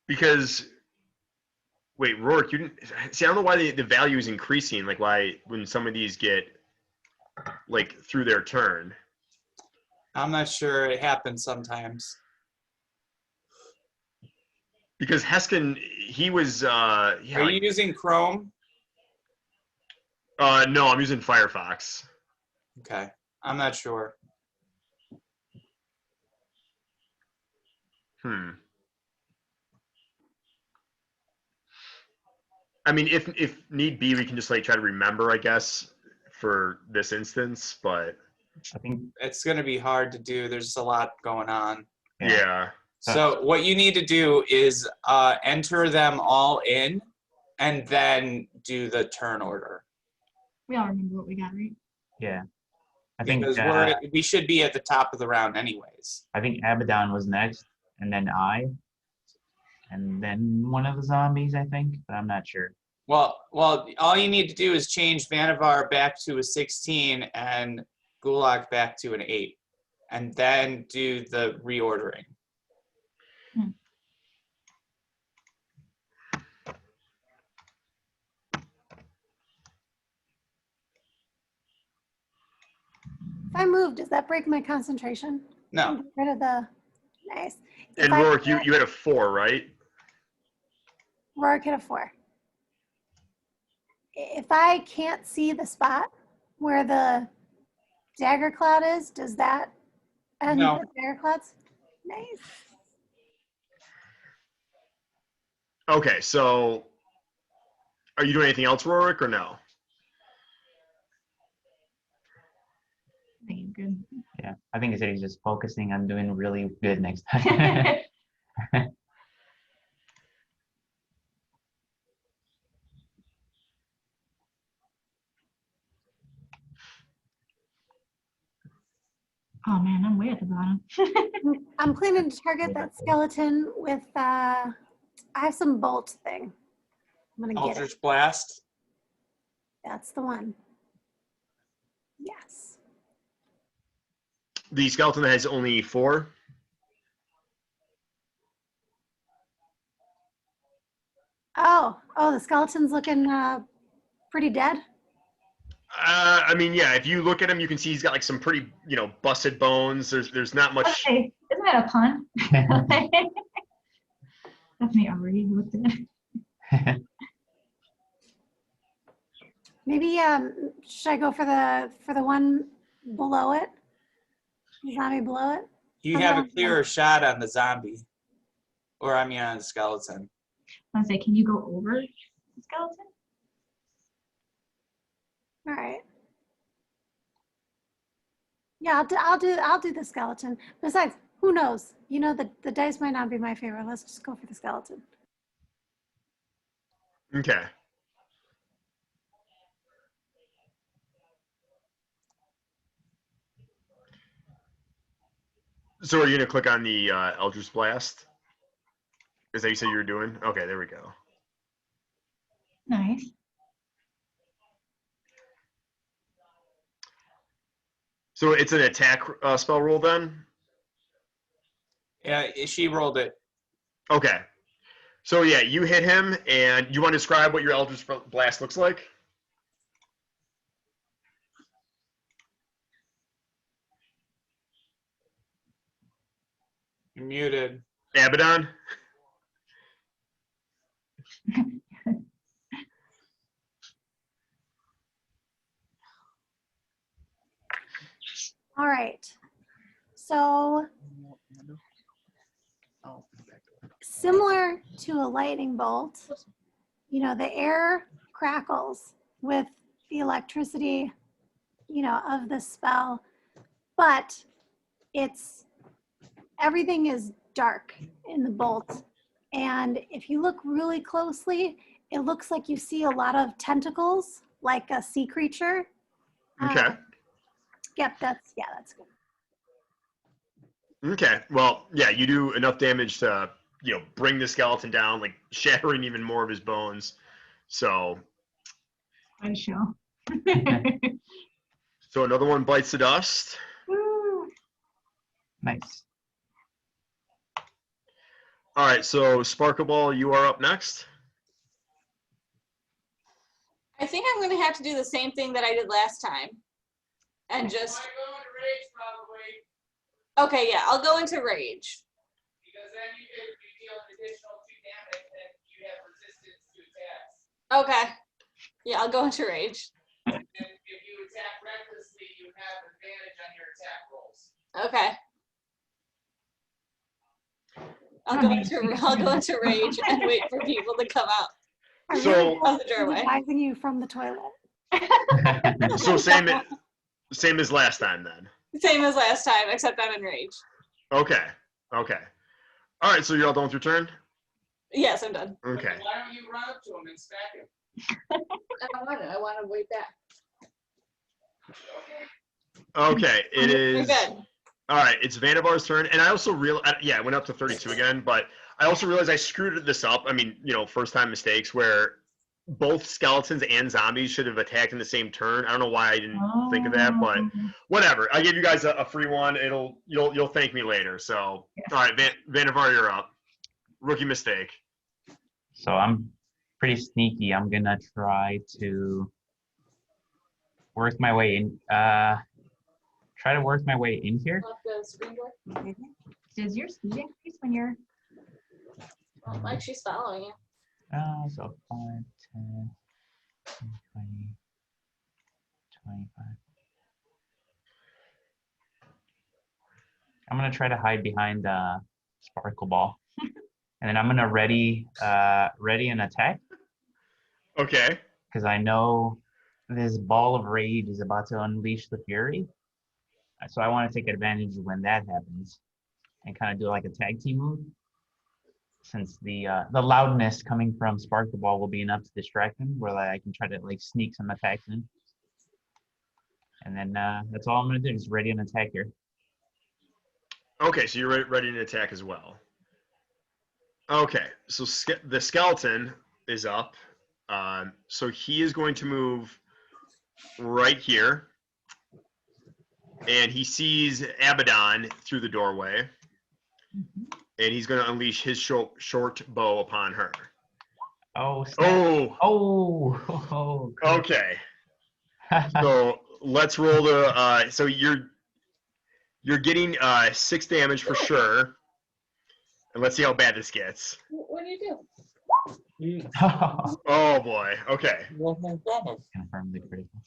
Because wait, Rourke, you didn't see. I don't know why the value is increasing. Like why when some of these get like through their turn. I'm not sure. It happens sometimes. Because Heskin, he was yeah. Are you Like, using Chrome? no, I'm using Firefox. Okay, I'm not sure. I mean, if need be, we can just like try to remember, I guess, for this instance. But I think, It's going to be hard to do. There's a lot going on. yeah. So what you need to do is enter them all in and then do the turn order. We all remember what we got, right? yeah. I think Because we should be at the top of the round anyways. I think Abaddon was next, and then and then one of the zombies, I think, but I'm not sure. Well, all you need to do is change Vanavar back to a 16 and Gulag back to an 8, and then do the reordering. If I move, does that break my concentration? No. Get rid of the, nice. If And I Rourke, you had a 4, right? Rourke hit a 4. If I can't see the spot where the dagger cloud is, does that end No. the dagger clouds? Nice. Okay, so are you doing anything else, Rourke, or no? I think you're good. Yeah, I think he said he's just focusing on doing really good next time. Oh man, I'm way at the bottom. I'm planning to target that skeleton with, I have some bolt thing. I'm gonna get it. Eldritch Blast. That's the one. Yes. The skeleton has only 4. Oh, the skeleton's looking pretty dead. I mean, yeah. If you look at him, you can see he's got like some pretty, busted bones. There's not much. Okay, isn't that a pun? Stephanie already looked at it. Maybe should I go for the one below it? The zombie below it? You have a clearer shot on the zombie. Or, I mean, on the skeleton. I was like, can you go over the skeleton? All right. Yeah, I'll do the skeleton. Besides, who knows? The dice might not be my favorite. Let's just go for the skeleton. Okay. So are you gonna click on the Eldritch Blast? Is that you said you were doing? Okay, there we go. Nice. So it's an attack spell roll then? Yeah, she rolled it. Okay. So yeah, you hit him, and you want to describe what your Eldritch Blast looks like? You're muted. Abaddon? All right. So similar to a lightning bolt, you know, the air crackles with the electricity, you know, of the spell, but everything is dark in the bolt. And if you look really closely, it looks like you see a lot of tentacles, like a sea creature. Okay. Yep, that's good. Okay. Well, yeah, you do enough damage to, bring the skeleton down, like shattering even more of his bones. So, I show. so another one bites the dust. Woo. Nice. All right. So, Sparkle Ball, you are up next. I think I'm going to have to do the same thing that I did last time. And just. Might go into rage probably, Okay, yeah, I'll go into rage. because then you deal an additional 2 damage and you have resistance to attacks. Okay. Yeah, I'll go into rage. And if you attack recklessly, you have advantage on your attack rolls. Okay. I'll go into rage and wait for people to come out I So- really of the doorway. advising you from the toilet. So same as last time then. Same as last time, except I'm in rage. Okay. Okay. All right. So you're all done with your turn. Yes, I'm done. Okay. Why don't you run up to him and smack him? I don't want to. I want to wait back. Okay. It You're is. good. All right, it's Vannevar's turn, and I also I went up to 32 again, but I also realized I screwed this up. I mean, first time mistakes where both skeletons and zombies should have attacked in the same turn. I don't know why I didn't think of that, but whatever. I gave you guys a free one. You'll thank me later. So, all right, Vannevar, you're up. Rookie mistake. So I'm pretty sneaky. I'm gonna try to work my way in. Try to work my way in here. Lock the screen door. Does your speed increase when you're? Oh, like she's following you. So 5, 10, 20, 25. I'm gonna try to hide behind Sparkle Ball, and then I'm gonna ready an attack Okay. because I know this ball of rage is about to unleash the fury. So I want to take advantage of when that happens, and kind of do like a tag team move. Since the loudness coming from Sparkle Ball will be enough to distract him, where I can try to like sneak some attacks in. And then that's all I'm gonna do. Just ready an attack here. Okay, so you're ready to attack as well. Okay, so the skeleton is up. So he is going to move right here. And he sees Abaddon through the doorway. And he's going to unleash his short bow upon her. Oh, snap. Oh. Okay. So let's roll the. So you're getting 6 damage for sure. And let's see how bad this gets. What do you do? Oh boy. Okay. Confirm the critical.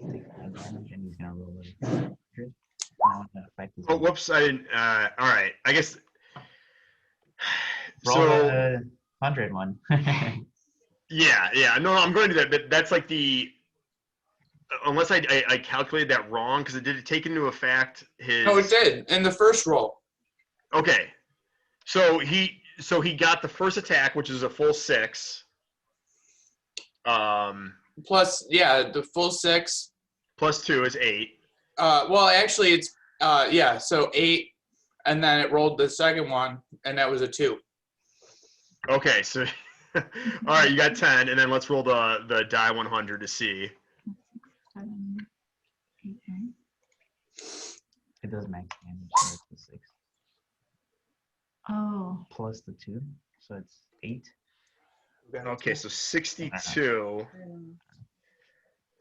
And he's gonna roll it. Now it's gonna affect his Oh, whoops! I didn't. All right. I guess. roll So the 100 one. yeah. No, I'm going to do that. But that's like the. Unless I calculated that wrong, because it did take into effect his. No, it did in the first roll. Okay. So he got the first attack, which is a full 6. Plus, yeah, the full 6. Plus 2 is 8. Well, actually, it's so 8, and then it rolled the second one, and that was a 2. Okay, so all right, you got 10, and then let's roll the die 100 to see. 7, 8, 9. It does max damage, so it's the 6. Oh. Plus the 2, so it's 8. Okay, so 62.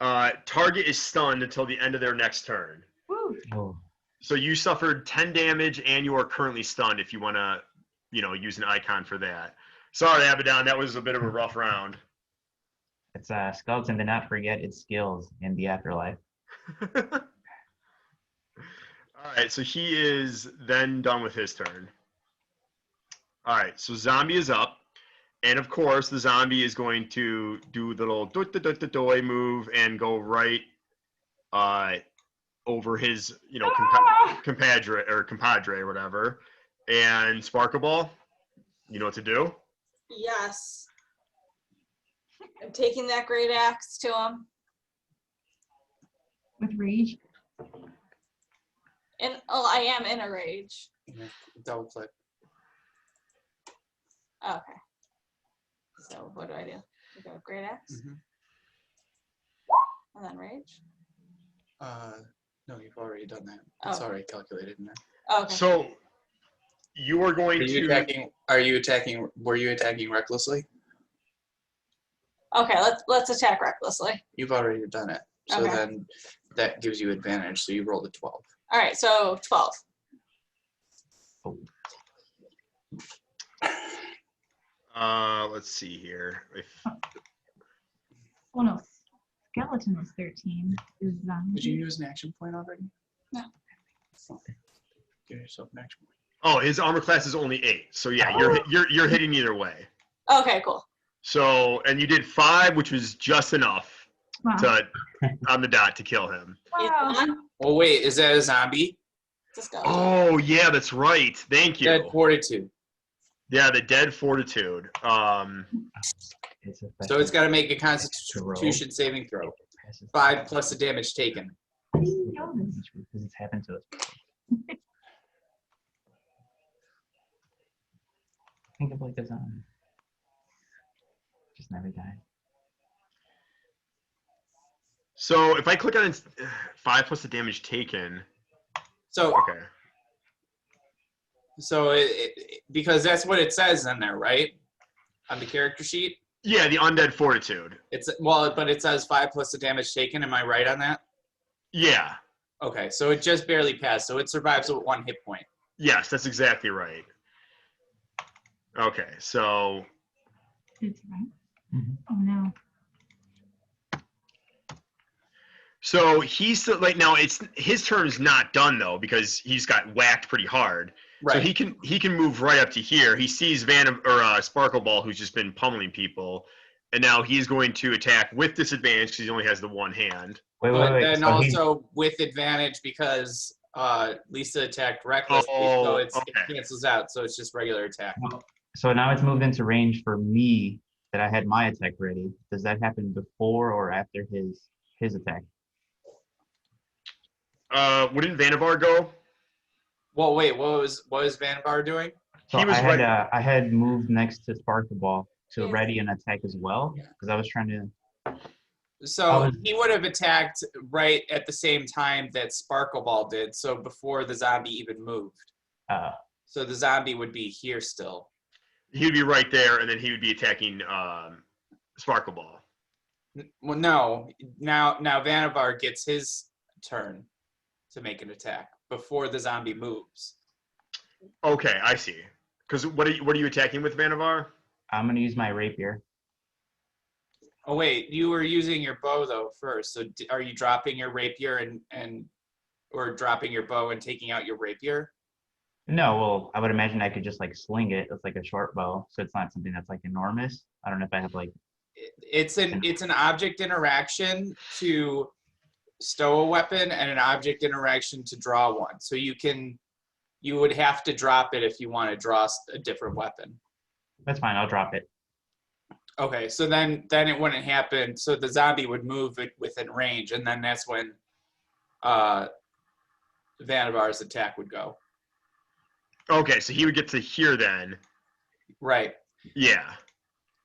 Target is stunned until the end of their next turn. Woo. Oh. So you suffered 10 damage, and you are currently stunned. If you want to, use an icon for that. Sorry, Abaddon, that was a bit of a rough round. It's skeleton did not forget its skills in the afterlife. All right, so he is then done with his turn. All right, so zombie is up. And of course, the zombie is going to do the little doy move and go right over his, compadre or whatever. And Sparkle Ball, you know what to do? Yes. I'm taking that great axe to him. With rage. And I am in a rage. Yeah, double click. Okay. So what do? I go great axe. Mhm. And then rage. No, you've already done that. It's Oh. already calculated in there. Okay. So you are going Are you to attacking? Are you attacking? Were you attacking recklessly? Okay, let's attack recklessly. You've already done it. So Okay. then that gives you advantage. So you rolled a 12. All right, so 12. let's see here. Oh no, skeleton was 13. Is Did you use an action point already? No. Oh. Give yourself an action point. Oh, his armor class is only 8. So yeah, you're hitting either way. Okay, cool. So, and you did 5, which was just enough Wow. on the dot to kill him. Wow. Well, wait. Is that a zombie? Just go. Oh yeah, that's right. Thank you. Dead fortitude. Yeah, the dead fortitude. So it's got to make a Constitution saving throw. 5 plus the damage taken. How do you know this? Because it's happened to us before. Think of like a zombie. Just never died. So if I click on 5 plus the damage taken. So Okay. So because that's what it says in there, right? On the character sheet. Yeah, the undead fortitude. But it says 5 plus the damage taken. Am I right on that? Yeah. Okay, so it just barely passed. So it survives with 1 hit point. Yes, that's exactly right. Okay, so It's right. Mhm. Oh no. so he's still, like, now it's his turn's not done though because he's got whacked pretty hard. Right. So he can move right up to here. He sees Sparkle Ball, who's just been pummeling people, and now he's going to attack with disadvantage because he only has the one hand. Wait. But then So he- also with advantage because Lisa attacked recklessly, so it cancels out. So it's just regular attack. So now it's moved into range for me that I had my attack ready. Does that happen before or after his attack? Wouldn't Vanavar go? Well, wait. What was Vannevar doing? So He was ready. I had moved next to Sparkle Ball to ready an attack as well because I was trying to. So he would have attacked right at the same time that Sparkle Ball did. So before the zombie even moved. So the zombie would be here still. He would be right there, and then he would be attacking Sparkle Ball. Well, no. Now Vannevar gets his turn to make an attack before the zombie moves. Okay, I see. Because what are you attacking with, Vanavar? I'm gonna use my rapier. Oh wait, you were using your bow though first. So are you dropping your rapier or dropping your bow and taking out your rapier? No, well, I would imagine I could just like sling it. It's like a short bow, so it's not something that's like enormous. I don't know if I have like. It's an object interaction to stow a weapon and an object interaction to draw one. So you would have to drop it if you want to draw a different weapon. That's fine. I'll drop it. Okay, so then it wouldn't happen. So the zombie would move it within range, and then that's when Vannevar's attack would go. Okay, so he would get to here then. Right. Yeah.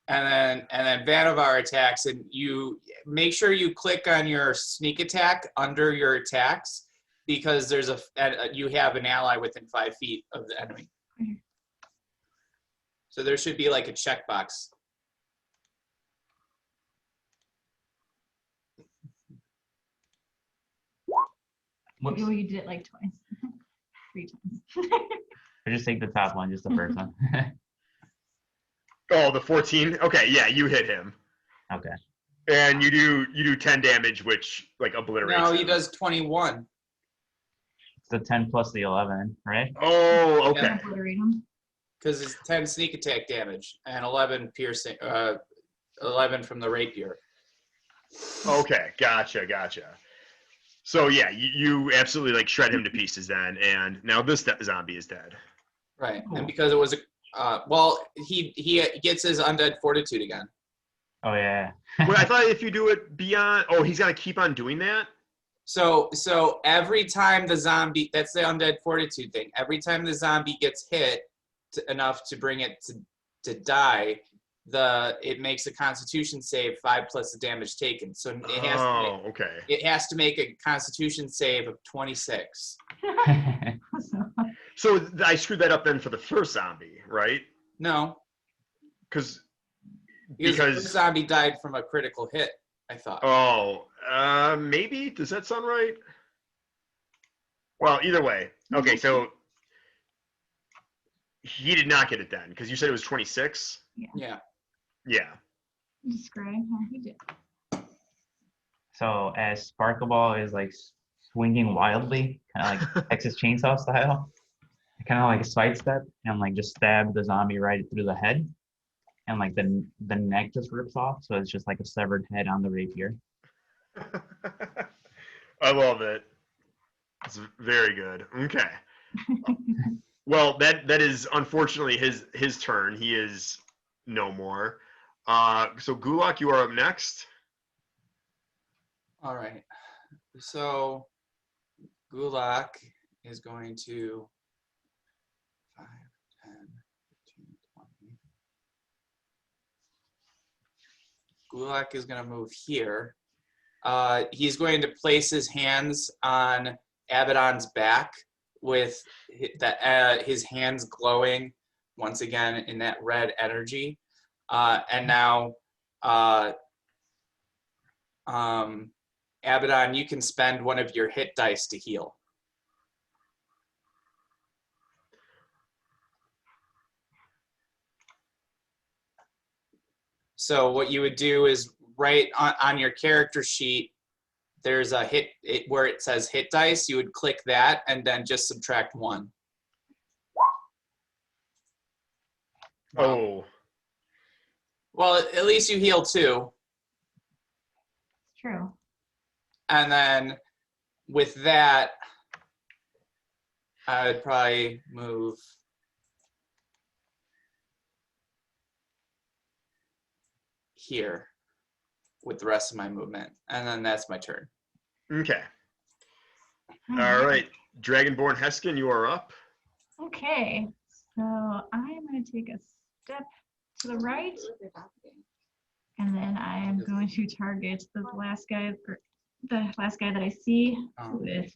And then Vannevar attacks, and you make sure you click on your sneak attack under your attacks because there's you have an ally within 5 feet of the enemy. Mhm. So there should be like a checkbox. Whoops. Well, you did it like twice. 3 times. I just take the top one, just the first one. Oh, the 14. Okay, yeah, you hit him, Okay. and you do 10 damage, which like obliterates. No, he him. does 21. It's the 10 plus the 11, right? Oh, okay. Obliterate him. Because it's 10 sneak attack damage and 11 piercing, 11 from the rapier. Okay, gotcha. So yeah, you absolutely like shred him to pieces then, and now this zombie is dead. Right, Cool. and because it was well, he gets his undead fortitude again. Oh yeah. Wait, I thought if you do it beyond, he's got to keep on doing that. So every time the zombie, that's the undead fortitude thing. Every time the zombie gets hit enough to bring it to die, it makes a Constitution save 5 plus the damage taken. So Okay. it has to make a Constitution save of 26. So I screwed that up then for the first zombie, right? No, Because because the first zombie died from a critical hit. I thought. maybe. Does that sound right? Well, either way. Okay, so he did not get it then, because you said it was 26? Yeah. Yeah. Describe how he did. So as Sparkleball is like swinging wildly, kind of like Texas Chainsaw style, I kind of like sidestep and like just stab the zombie right through the head, and like the neck just rips off, so it's just like a severed head on the rapier. I love it. It's very good. Okay. Well, that is unfortunately his turn. He is no more. So Gulak, you are up next. All right. So Gulak is going to 5, 10, 15, 20. Gulak is going to move here. He's going to place his hands on Abaddon's back with his hands glowing once again in that red energy. And now, Abaddon, you can spend one of your hit dice to heal. So what you would do is right on your character sheet, there's a where it says hit dice. You would click that and then just subtract 1. Oh. Well, at least you heal 2. It's true. And then with that, I would probably move here with the rest of my movement. And then that's my turn. Okay. All right. Dragonborn Heskin, you are up. Okay, so I'm going to take a step to the right, and then I am going to target the last guy that I see with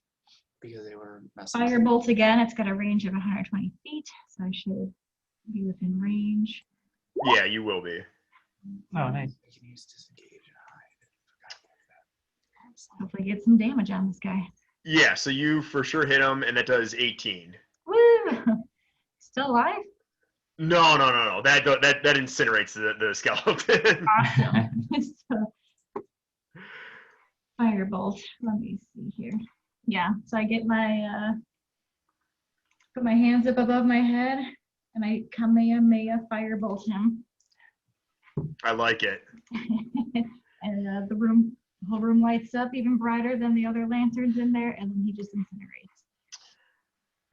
Because they were messing. Firebolt again. It's got a range of 120 feet, so I should be within range. Yeah, you will be. Oh, nice. I can use disengage and hide. Hopefully get some damage on this guy. Yeah, so you for sure hit him, and that does 18. Woo! Still alive? No. That incinerates the skeleton. Awesome. So, Firebolt. Let me see here. Yeah, so I get my put my hands up above my head, and I Kamehameha Firebolt him. I like it. And the whole room lights up even brighter than the other lanterns in there, and then he just incinerates.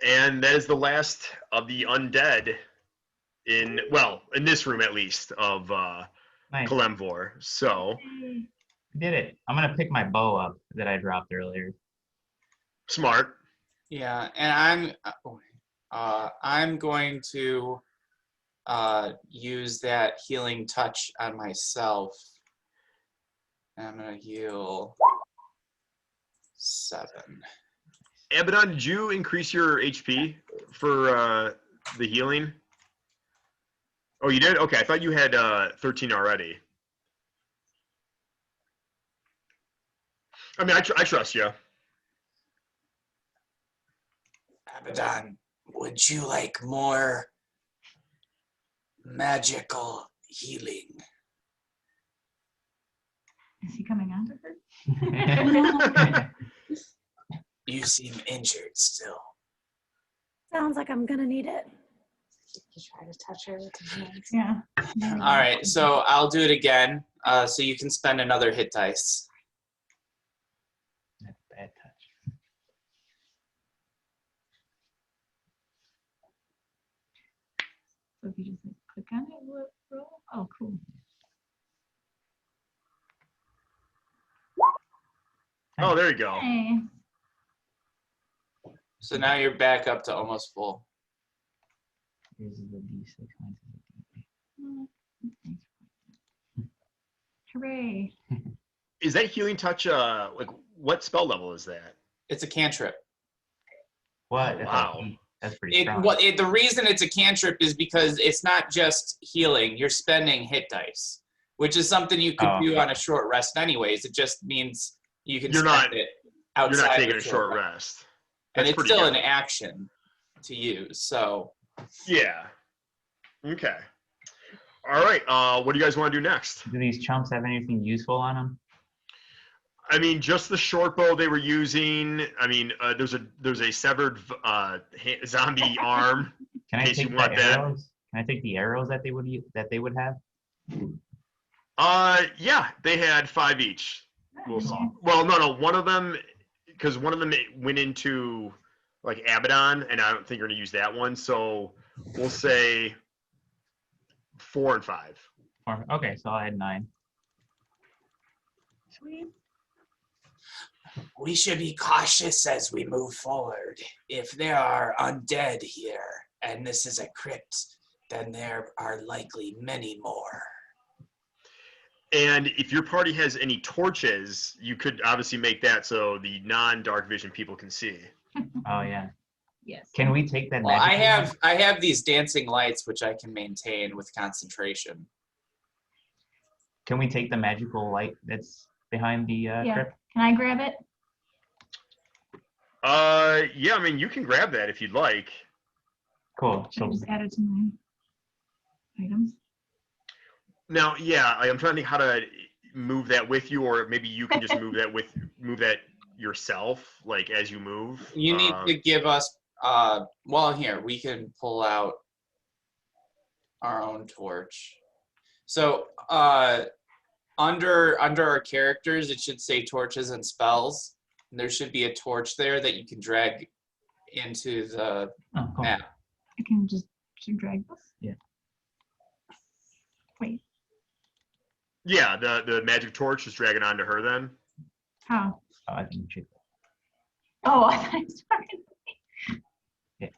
And that is the last of the undead in this room at least of Nice. Kalemvor. So We did it. I'm gonna pick my bow up that I dropped earlier. smart. Yeah, and I'm going to use that healing touch on myself. And I'm gonna heal 7. Abaddon, did you increase your HP for the healing? Oh, you did? Okay, I thought you had 13 already. I mean, I trust you. Abaddon, would you like more magical healing? Is he coming onto her? You seem injured still. Sounds like I'm gonna need it. You try to touch her with your hands. Yeah. All right, so I'll do it again. So you can spend another hit dice. That's a bad touch. So if you just like, click on it, will it roll? Oh, cool. Oh, there you go. Hey. So now you're back up to almost full. Here's the D6 minus the D8. Hooray. Is that healing touch? Like what spell level is that? It's a cantrip. What? Oh, That's wow. like- That's pretty strong. The reason it's a cantrip is because it's not just healing. You're spending hit dice, which is something you could do on a short rest anyways. It just means you can You're spend not- it You're outside not taking of a short rest. And That's it's pretty still good. an action to use. So Yeah. Okay. All right. What do you guys want to do next? Do these chumps have anything useful on them? I mean, just the short bow they were using. I mean, there's a severed zombie arm. Can I In case take you the want that. arrows? Can I take the arrows that they would have? Yeah, they had 5 each. Well, no. One of them, because one of them went into like Abaddon, and I don't think you're gonna use that one. So we'll say 4 and 5. Okay, so I'll add 9. Sweet. we should be cautious as we move forward. If there are undead here, and this is a crypt, then there are likely many more. And if your party has any torches, you could obviously make that so the non-dark vision people can see. Oh yeah. Yes. Can we take that? Well, magical I have these dancing lights which I can maintain with concentration. Can we take the magical light that's behind the crypt? Can I grab it? Yeah, I mean, you can grab that if you'd like. Cool. Should I So just add it to my items? Now, yeah, I'm trying to think how to move that with you, or maybe you can just move that yourself, like as you move. You need to give us, well, here, we can pull out our own torch. So under our characters, it should say torches and spells. And there should be a torch there that you can drag into the oh, cool. map. I can just drag this? Yeah. Wait, Yeah, the magic torch is dragging onto her then. how? Oh, I think we should. Oh, I thought I started.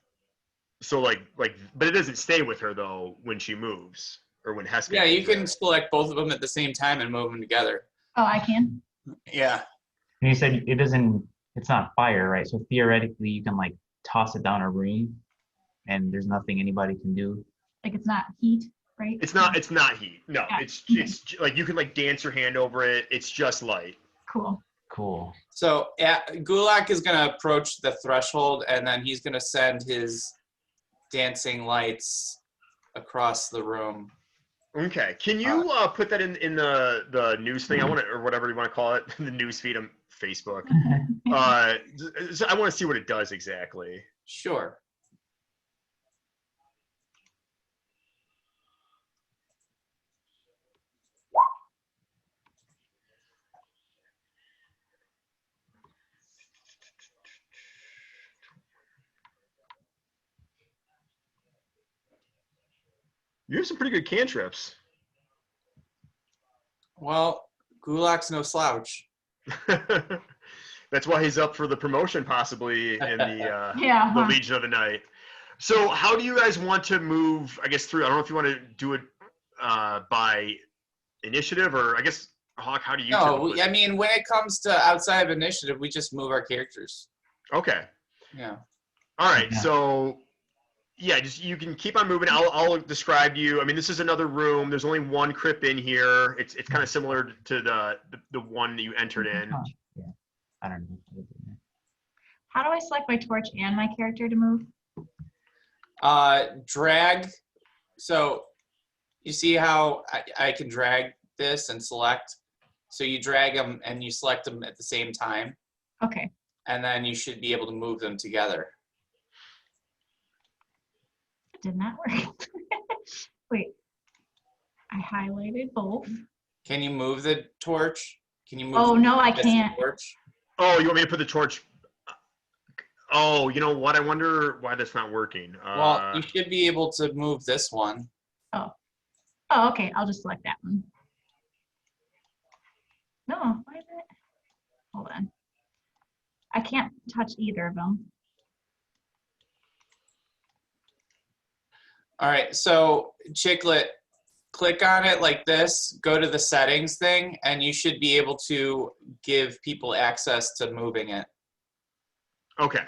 So like, but it doesn't stay with her though when she moves or when Hesper. Yeah, you moves can her. select both of them at the same time and move them together. Oh, I can? Yeah. And you said it doesn't. It's not fire, right? So theoretically, you can like toss it down a room, and there's nothing anybody can do. Like it's not heat, right? It's not heat. No, Yeah. it's like you can like dance your hand over it. It's just light. Cool. Cool. So Gulak is going to approach the threshold, and then he's going to send his dancing lights across the room. Okay. Can you put that in the news thing? I want to, or whatever you want to call it, the news feed on Facebook. I want to see what it does exactly. Sure. You have some pretty good cantrips. Well, Gulak's no slouch. That's why he's up for the promotion possibly in the Yeah. the Legion of the Night. So how do you guys want to move, I guess, through? I don't know if you want to do it by initiative, or I guess, Hawk, how do you No, typically- I mean, when it comes to outside of initiative, we just move our characters. Okay. Yeah. All right. Yeah. So yeah, just you can keep on moving. I'll describe to you. I mean, this is another room. There's only one crypt in here. It's kind of similar to the one that you entered in. Oh, yeah. I don't know. How do I select my torch and my character to move? Drag. So you see how I can drag this and select? So you drag them and you select them at the same time. Okay. and then you should be able to move them together. It did not work. Wait. I highlighted both. Can you move the torch? Can you move? Oh, no, I the can't. torch? Oh, you want me to put the torch? Oh, you know what? I wonder why that's not working. Well, you should be able to move this one. Oh, okay. I'll just select that one. No, why is it? Hold on. I can't touch either of them. All right, so Chicklet, click on it like this, go to the settings thing, and you should be able to give people access to moving it. Okay.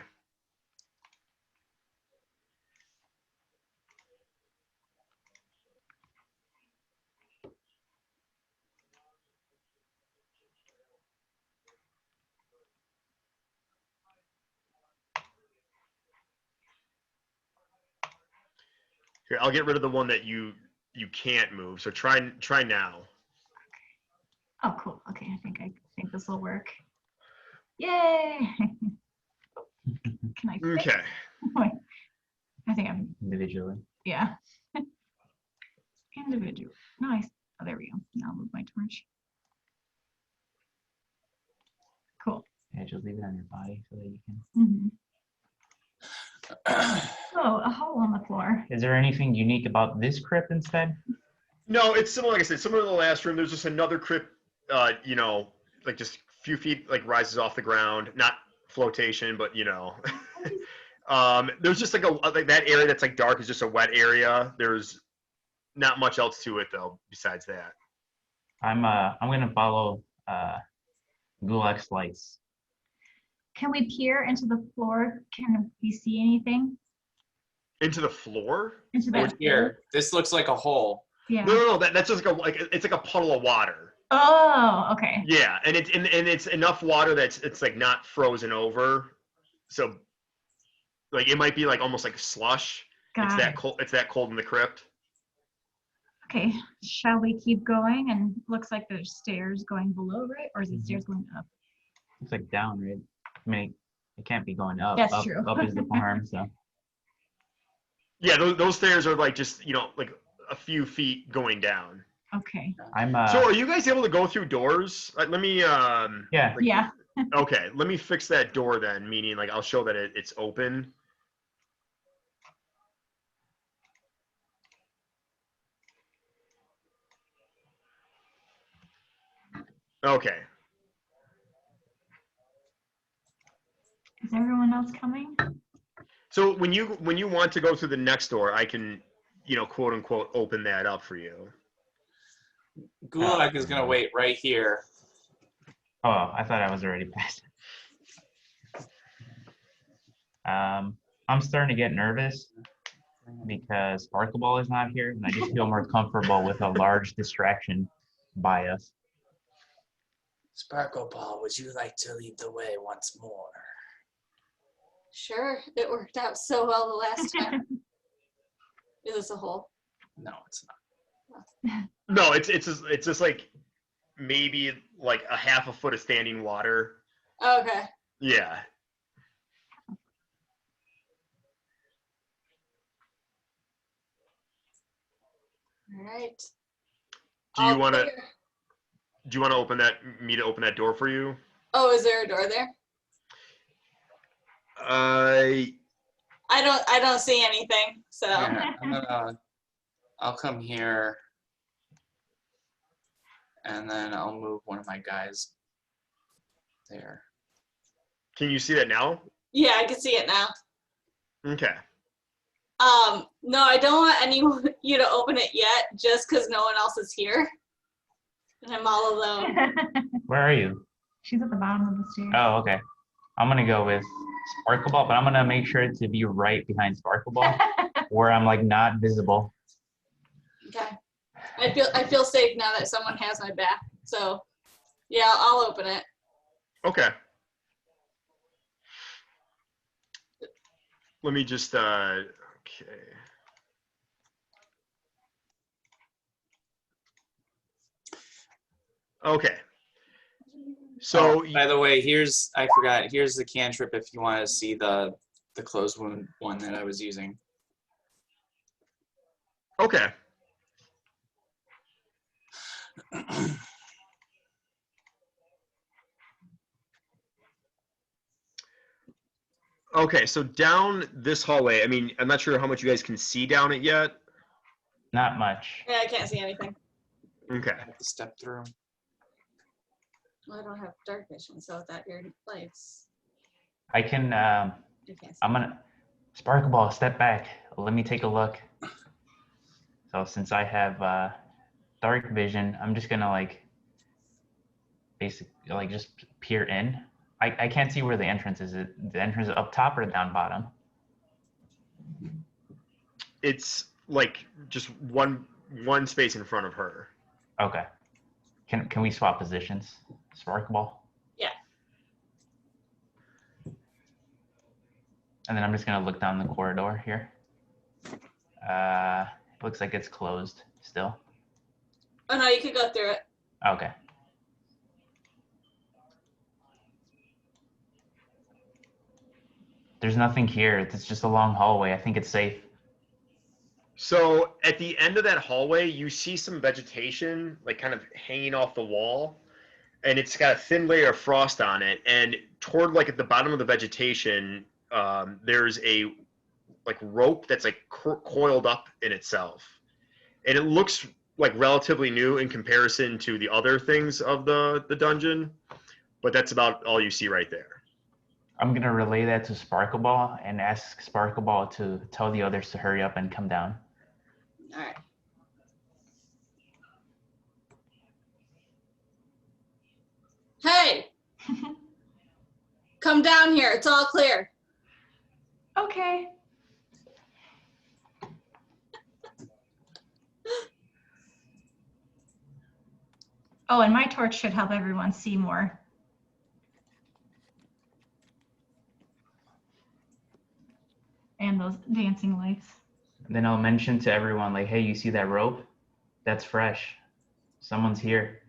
Here, I'll get rid of the one that you can't move. So try now. Oh, cool. Okay, I think this will work. Yay! Can I fix? Okay. Wait, I think I'm, Individually. yeah. Individual. Nice. Oh, there we go. Now I'll move my torch. Cool. Yeah, just leave it on your body so that you can. Mm-hmm. Oh, a hole on the floor. Is there anything unique about this crypt instead? No, it's similar. Like I said, similar to the last room. There's just another crypt. You know, like just a few feet, like rises off the ground. Not flotation, but you know. There's just like that area that's like dark is just a wet area. There's not much else to it though besides that. I'm gonna follow Gulak's lights. Can we peer into the floor? Can we see anything? Into the floor? Into Over that here, this looks like a hole. Yeah. No. That's just like it's like a puddle of water. Oh, okay. Yeah, and it's enough water that it's like not frozen over, so like it might be like almost like slush. It's Got that it. cold. It's that cold in the crypt. Okay. Shall we keep going? And looks like there's stairs going below, right? Or is it stairs going up? It's like down, right? I mean, it can't be going up. That's up, true. Up is the farm, so. Yeah, those stairs are like just like a few feet going down. Okay. I'm So are you guys able to go through doors? Like, let me yeah. like- Yeah. Okay, let me fix that door then. Meaning like I'll show that it's open. Okay. Is everyone else coming? So when you want to go through the next door, I can, quote unquote, open that up for you. Gulak is gonna wait right here. Oh, I thought I was already past it. I'm starting to get nervous because Sparkleball is not here, and I just feel more comfortable with a large distraction by us. Sparkle Ball, would you like to lead the way once more? Sure, it worked out so well the last time. Is this a hole? No, it's not. No, it's just like maybe like a half a foot of standing water. Okay. Yeah. All right. Do you I'll want to clear. open that door for you? Oh, is there a door there? I don't see anything. So Yeah, I'll come here, and then I'll move one of my guys there. Can you see that now? yeah, I can see it now. Okay. No, I don't want you to open it yet, just because no one else is here, and I'm all alone. Where are you? She's at the bottom of the stairs. Oh, okay. I'm gonna go with Sparkleball, but I'm gonna make sure to be right behind Sparkleball, where I'm like not visible. Okay. I feel safe now that someone has my back. So, yeah, I'll open it. Okay. Let me just okay. Okay. So by the way, I forgot. Here's the cantrip if you want to see the closed one that I was using. okay. Okay, so down this hallway, I mean, I'm not sure how much you guys can see down it yet. Not much. Yeah, I can't see anything. Okay. I have to step through. Well, I don't have dark vision, so without your lights, I can, you can't see. I'm gonna, Sparkle Ball, step back. Let me take a look. So since I have dark vision, I'm just gonna like, basically like just peer in. I can't see where the entrance is. The entrance is up top or down bottom? It's like just one space in front of her. Okay. Can we swap positions? Sparkle Ball? Yeah. And then I'm just gonna look down the corridor here. Looks like it's closed still. Oh no, you could go through it. Okay. There's nothing here. It's just a long hallway. I think it's safe. So at the end of that hallway, you see some vegetation like kind of hanging off the wall, and it's got a thin layer of frost on it. And toward like at the bottom of the vegetation, there's a like rope that's like coiled up in itself, and it looks like relatively new in comparison to the other things of the dungeon, but that's about all you see right there. I'm gonna relay that to Sparkle Ball and ask Sparkle Ball to tell the others to hurry up and come down. All right. Hey, come down here. It's all clear. Okay. Oh, and my torch should help everyone see more. And those dancing lights. And then I'll mention to everyone, like, hey, you see that rope? That's fresh. Someone's here.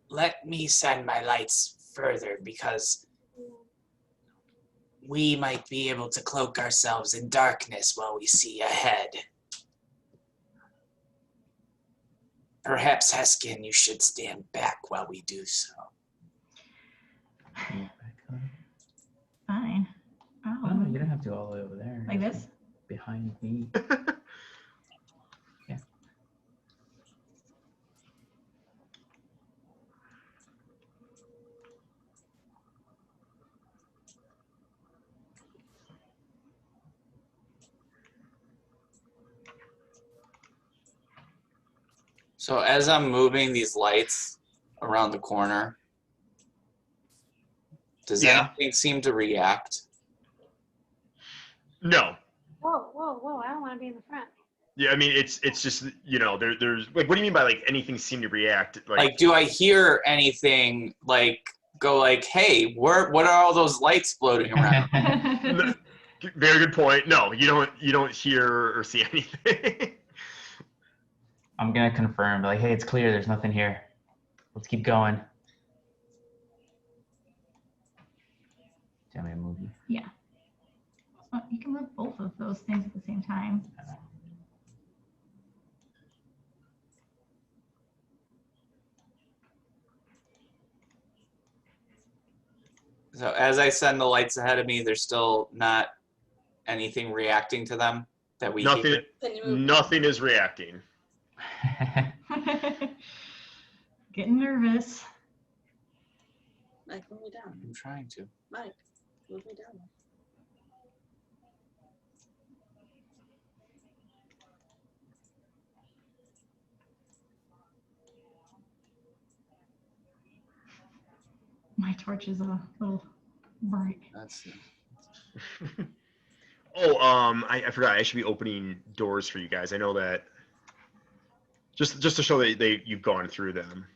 Let me send my lights further because we might be able to cloak ourselves in darkness while we see ahead. Perhaps, Heskin, you should stand back while we do so. Fine. Oh, Oh, you don't have to go all the way over there. like this? Behind me. Yeah. So as I'm moving these lights around the corner, does anything seem to react? No. Whoa, whoa, whoa, I don't want to be in the front. Yeah, I mean it's just there's like, what do you mean by like anything seem to react? Like, do I hear anything like go like, hey, what are all those lights floating around? No, very good point. No, you don't hear or see anything. I'm gonna confirm, like, hey, it's clear, there's nothing here. Let's keep going. Do you want me to move you? Yeah. Well, you can move both of those things at the same time. So as I send the lights ahead of me, there's still not anything reacting to them that we Nothing. hear. Then you move. Nothing is reacting. Getting nervous. Mike, move me down. I'm trying to. Mike, move me down. My torch is a little bright. That's Oh, I forgot. I should be opening doors for you guys. I know that. Just to show that you've gone through them.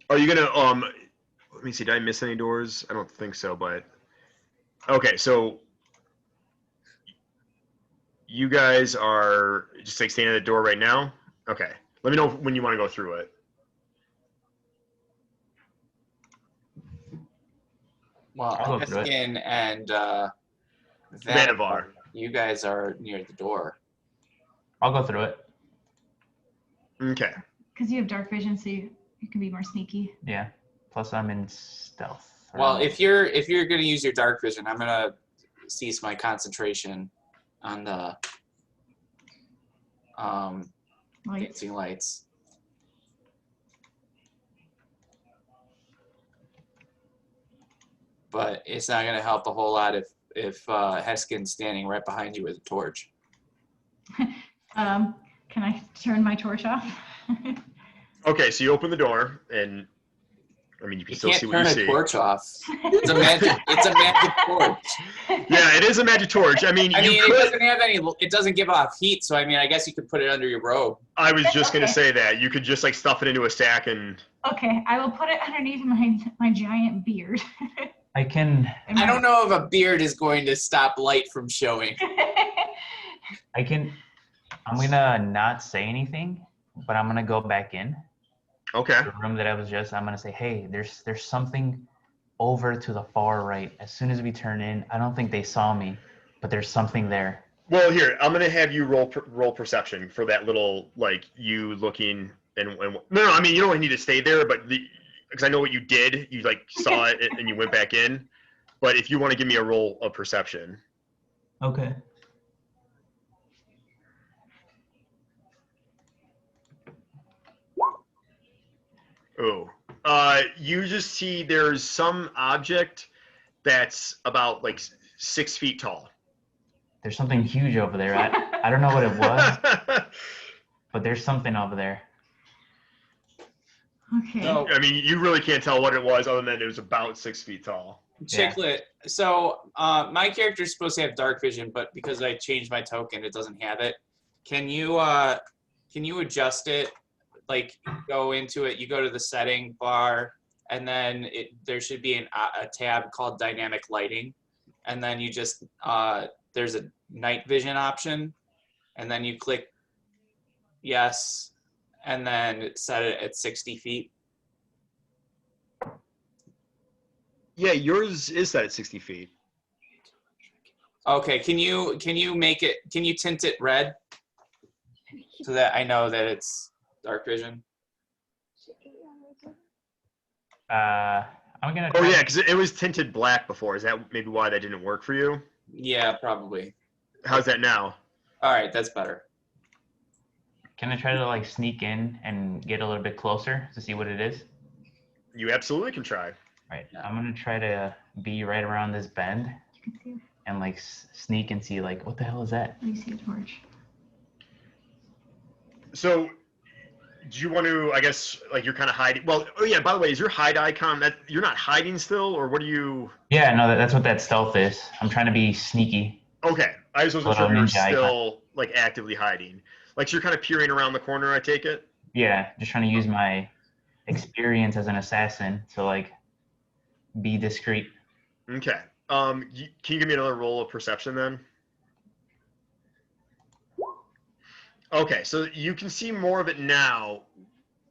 Are you gonna Let me see. Did I miss any doors? I don't think so, but okay. So you guys are just like standing at the door right now. Okay. Let me know when you want to go through it. Well, I'll go through it. Eskin and Vannevar. you guys are near the door. I'll go through it. Okay. Because you have dark vision, so you can be more sneaky. Yeah. Plus, I'm in stealth. Well, if you're gonna use your dark vision, I'm gonna cease my concentration on the Like, dancing lights. But it's not gonna help a whole lot if Heskin's standing right behind you with a torch. can I turn my torch off? Okay. So you open the door, and I mean, you can You still can't see what turn you a see. torch off. It's a magic torch. Yeah, it is a magic torch. I mean, I you mean, could. it doesn't give off heat, so I mean, I guess you could put it under your robe. I was just gonna Okay. say that you could just like stuff it into a sack and. Okay, I will put it underneath my giant beard. I can I don't know if a beard is going to stop light from showing. I'm gonna not say anything, but I'm gonna go back in Okay. the room that I was just. I'm gonna say, hey, there's something over to the far right. As soon as we turn in, I don't think they saw me, but there's something there. Well, here I'm gonna have you roll perception for that little like you looking and no, I mean you don't need to stay there, but because I know what you did, you like saw it and you went back in. But if you want to give me a roll of perception, Okay. oh, you just see there's some object that's about like 6 feet tall. There's something huge over there. I don't know what it was, but there's something over there. Okay. So, I mean, you really can't tell what it was other than it was about 6 feet tall. Chicklet. So, my character is supposed to have dark vision, but because I changed my token, it doesn't have it. Can you adjust it? Like, go into it. You go to the setting bar, and then there should be a tab called dynamic lighting, and then you just there's a night vision option, and then you click yes, and then set it at 60 feet. Yeah, yours is set at 60 feet. Okay, can you tint it red so that I know that it's dark vision? I'm gonna. Oh try yeah, because it was tinted black before. Is that maybe why that didn't work for you? Yeah, probably. How's that now? All right, that's better. Can I try to like sneak in and get a little bit closer to see what it is? You absolutely can try. Right. I'm gonna try to be right around this bend You can see, and like sneak and see like what the hell is that? you see a torch. So, do you want to? I guess like you're kind of hiding. Well, oh yeah. By the way, is your hide icon that you're not hiding still, or what are you? Yeah, no, that's what that stealth is. I'm trying to be sneaky. Okay, I just wasn't Little sure if you're ninja icon. still like actively hiding. Like so you're kind of peering around the corner. I take it. Yeah, just trying to use my experience as an assassin to like be discreet. Okay. Can you give me another roll of perception then? Okay, so you can see more of it now.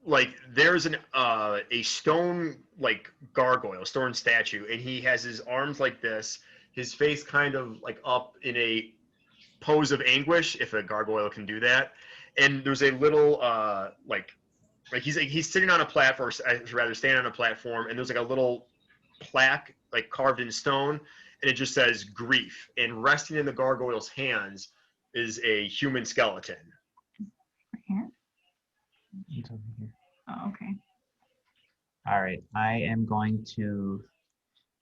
Like there's a stone like gargoyle, stone statue, and he has his arms like this, his face kind of like up in a pose of anguish, if a gargoyle can do that. And there's a little like he's sitting on a platform, rather standing on a platform, and there's like a little plaque like carved in stone, and it just says grief. And resting in the gargoyle's hands is a human skeleton. Right here. It's over here. Oh, okay. All right, I am going to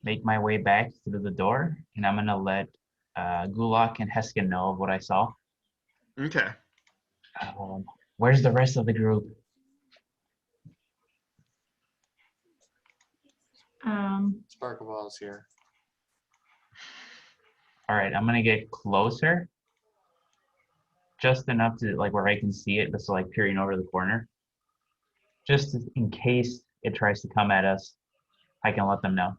make my way back through the door, and I'm gonna let Gulak and Heskin know of what I saw. Okay. Where's the rest of the group? Sparkle ball's here. All right, I'm gonna get closer, just enough to like where I can see it, just like peering over the corner, just in case it tries to come at us. I can let them know.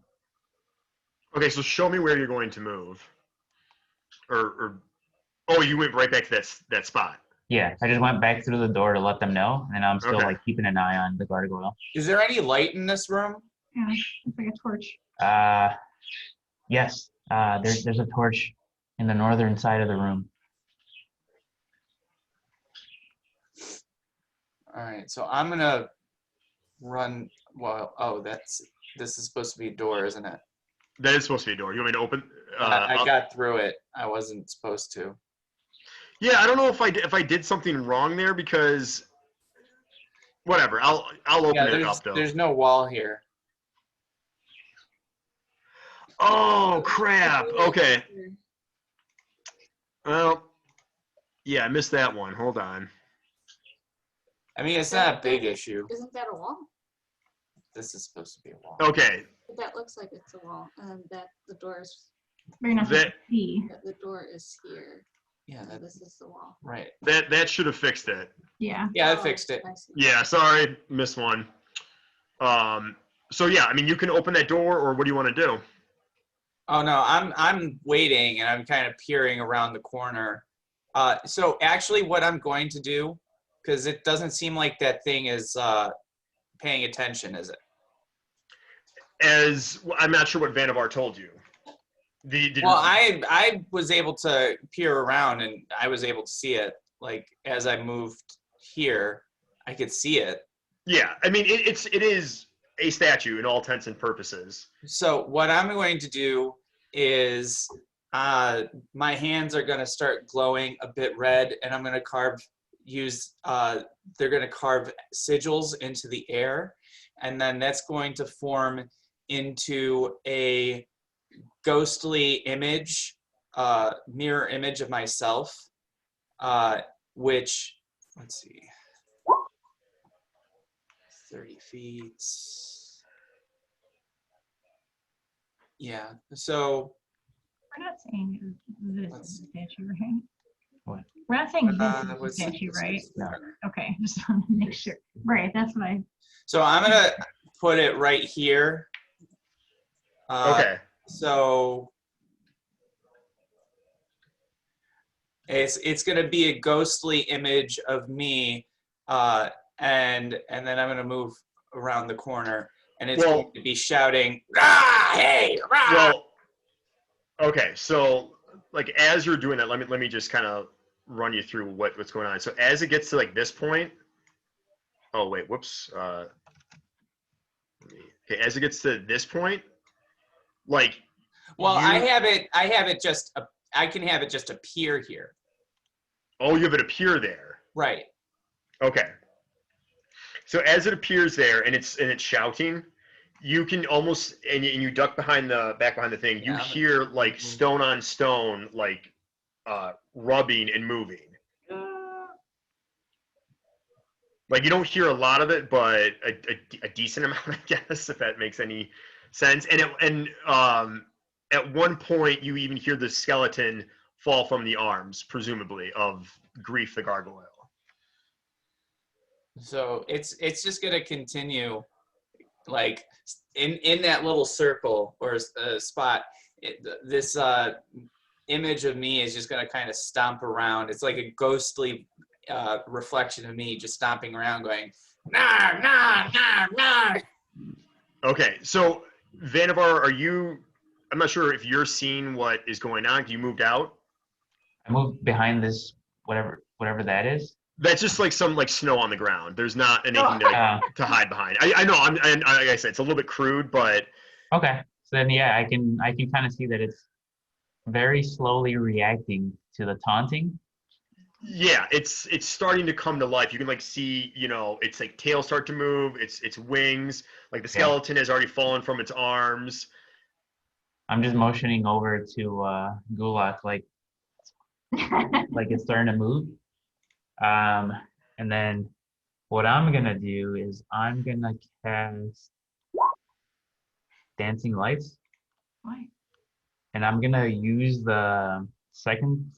Okay, so show me where you're going to move. Or oh, you went right back to that spot. Yeah, I just went back through the door to let them know, and I'm still Okay. like keeping an eye on the gargoyle. Is there any light in this room? Yeah, it's like a torch. Yes, there's a torch in the northern side of the room. All right, so I'm gonna run. Well, oh, this is supposed to be a door, isn't it? That is supposed to be a door. You want me to open? I got through it. I wasn't supposed to. Yeah, I don't know if I did something wrong there because whatever. I'll open Yeah, it up though. there's no wall here. Oh crap. Okay. Well, yeah, I missed that one. Hold on. I mean, it's not a big issue. Isn't that a wall? This is supposed to be a wall. Okay. That looks like it's a wall, and that the door is But you're not supposed That- to see. the door is here. Yeah, And that's this is the wall. right. That should have fixed it. Yeah. Yeah, I Oh, fixed it. I see. Yeah, sorry, missed one. So yeah, I mean, you can open that door, or what do you want to do? Oh no, I'm waiting and I'm kind of peering around the corner. So actually, what I'm going to do, because it doesn't seem like that thing is paying attention, is it? I'm not sure what Vannevar told you. Well, I was able to peer around and I was able to see it. Like as I moved here, I could see it. Yeah, I mean, it is a statue in all intents and purposes. So what I'm going to do is my hands are going to start glowing a bit red, and I'm going to they're going to carve sigils into the air, and then that's going to form into a ghostly image, mirror image of myself, which, let's see, 30 feet. Yeah, so We're not saying this Let's is a statue, right? What? We're not saying this is a let's see, statue, this right? is- No. Okay, just want to make sure. Right, that's what I. So I'm gonna put it right here. Okay. So it's gonna be a ghostly image of me, and then I'm gonna move around the corner, and it's Well- going to be shouting, "Ah, hey, rah!" Well, okay. So, like, as you're doing that, let me just kind of run you through what's going on. So, as it gets to like this point, oh wait, whoops. Okay, as it gets to this point, like, Well, you- I can have it just appear here, oh, you have it appear there. right? Okay. So as it appears there and it's shouting, you can almost and you duck behind the thing. You Yeah. hear like stone on stone, like rubbing and moving. Like you don't hear a lot of it, but a decent amount, I guess, if that makes any sense. And at one point, you even hear the skeleton fall from the arms, presumably of Grief the Gargoyle. So it's just gonna continue, like in that little circle or spot. This image of me is just gonna kind of stomp around. It's like a ghostly reflection of me just stomping around, going nah nah nah nah. Okay, so Vannevar, are you? I'm not sure if you're seeing what is going on. You moved out. I moved behind this whatever that is. That's just like some like snow on the ground. There's not anything to hide behind. I know. Like I said, it's a little bit crude, but Okay, so then yeah, I can kind of see that it's very slowly reacting to the taunting. yeah, it's starting to come to life. You can like see, its like tail start to move. Its wings, like the skeleton has already fallen from its arms. I'm just motioning over to Gulak like it's starting to move. And then what I'm gonna do is I'm gonna cast Dancing Lights, Why? and I'm gonna use the second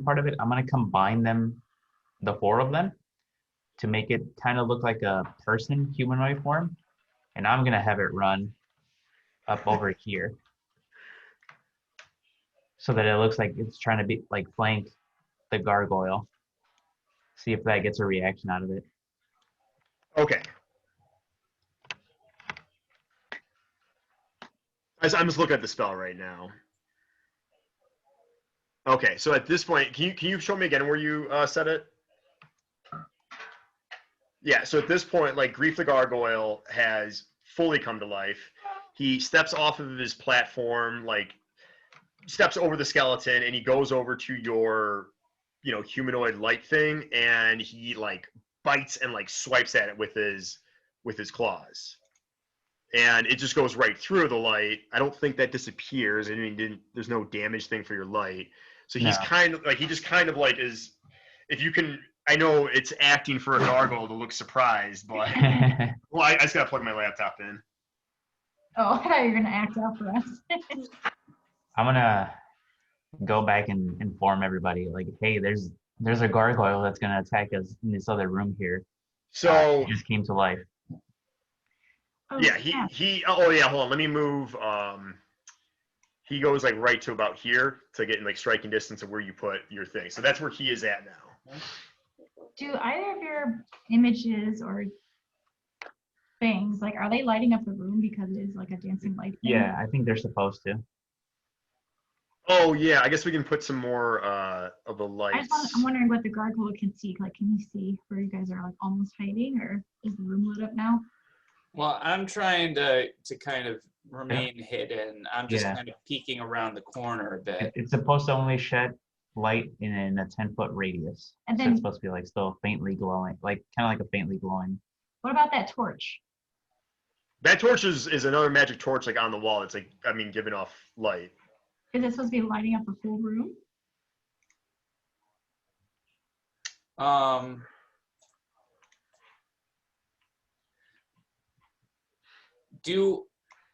part of it. I'm gonna combine them, the four of them, to make it kind of look like a person, humanoid form, and I'm gonna have it run up over here, so that it looks like it's trying to be like flank the gargoyle. See if that gets a reaction out of it. Okay. I'm just looking at the spell right now. Okay, so at this point, can you show me again where you set it? Yeah, so at this point, like Grief the Gargoyle has fully come to life. He steps off of his platform, like steps over the skeleton, and he goes over to your, humanoid light thing, and he like bites and like swipes at it with his claws. And it just goes right through the light. I don't think that disappears. I mean, there's no damage thing for your light. So he's No. kind of like, he just kind of like is, if you can, I know it's acting for a gargoyle to look surprised, but, well, I just gotta plug my laptop in. Oh, I thought you were gonna act out for us. I'm gonna go back and inform everybody, like, hey, there's a gargoyle that's gonna attack us in this other room here. So, It just came to life. Oh, yeah, oh yeah, hold on, let me move, he goes like right to about here to get in like striking distance of where you put your thing. So that's where he is at now. Do either of your images or things, like, are they lighting up the room because it is like a dancing light thing? Yeah, I think they're supposed to. Oh yeah, I guess we can put some more of the lights. I'm wondering what the gargoyle can see. Like, can you see where you guys are like almost hiding, or is the room lit up now? Well, I'm trying to kind of remain hidden. I'm just Yeah. kind of peeking around the corner a bit. It's supposed to only shed light in a 10-foot radius. And So then- it's supposed to be like still faintly glowing, like kind of like a faintly glowing. What about that torch? That torch is another magic torch like on the wall. It's like, I mean, giving off light. Is it supposed to be lighting up the full room?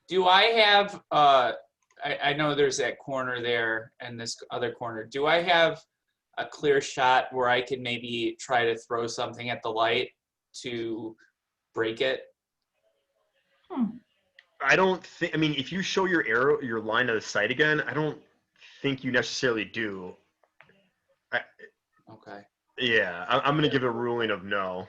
Do I have I know there's that corner there and this other corner. Do I have a clear shot where I can maybe try to throw something at the light to break it? I don't think, I mean, if you show your line of sight again, I don't think you necessarily do. Okay. Yeah, I'm going to give it a ruling of no.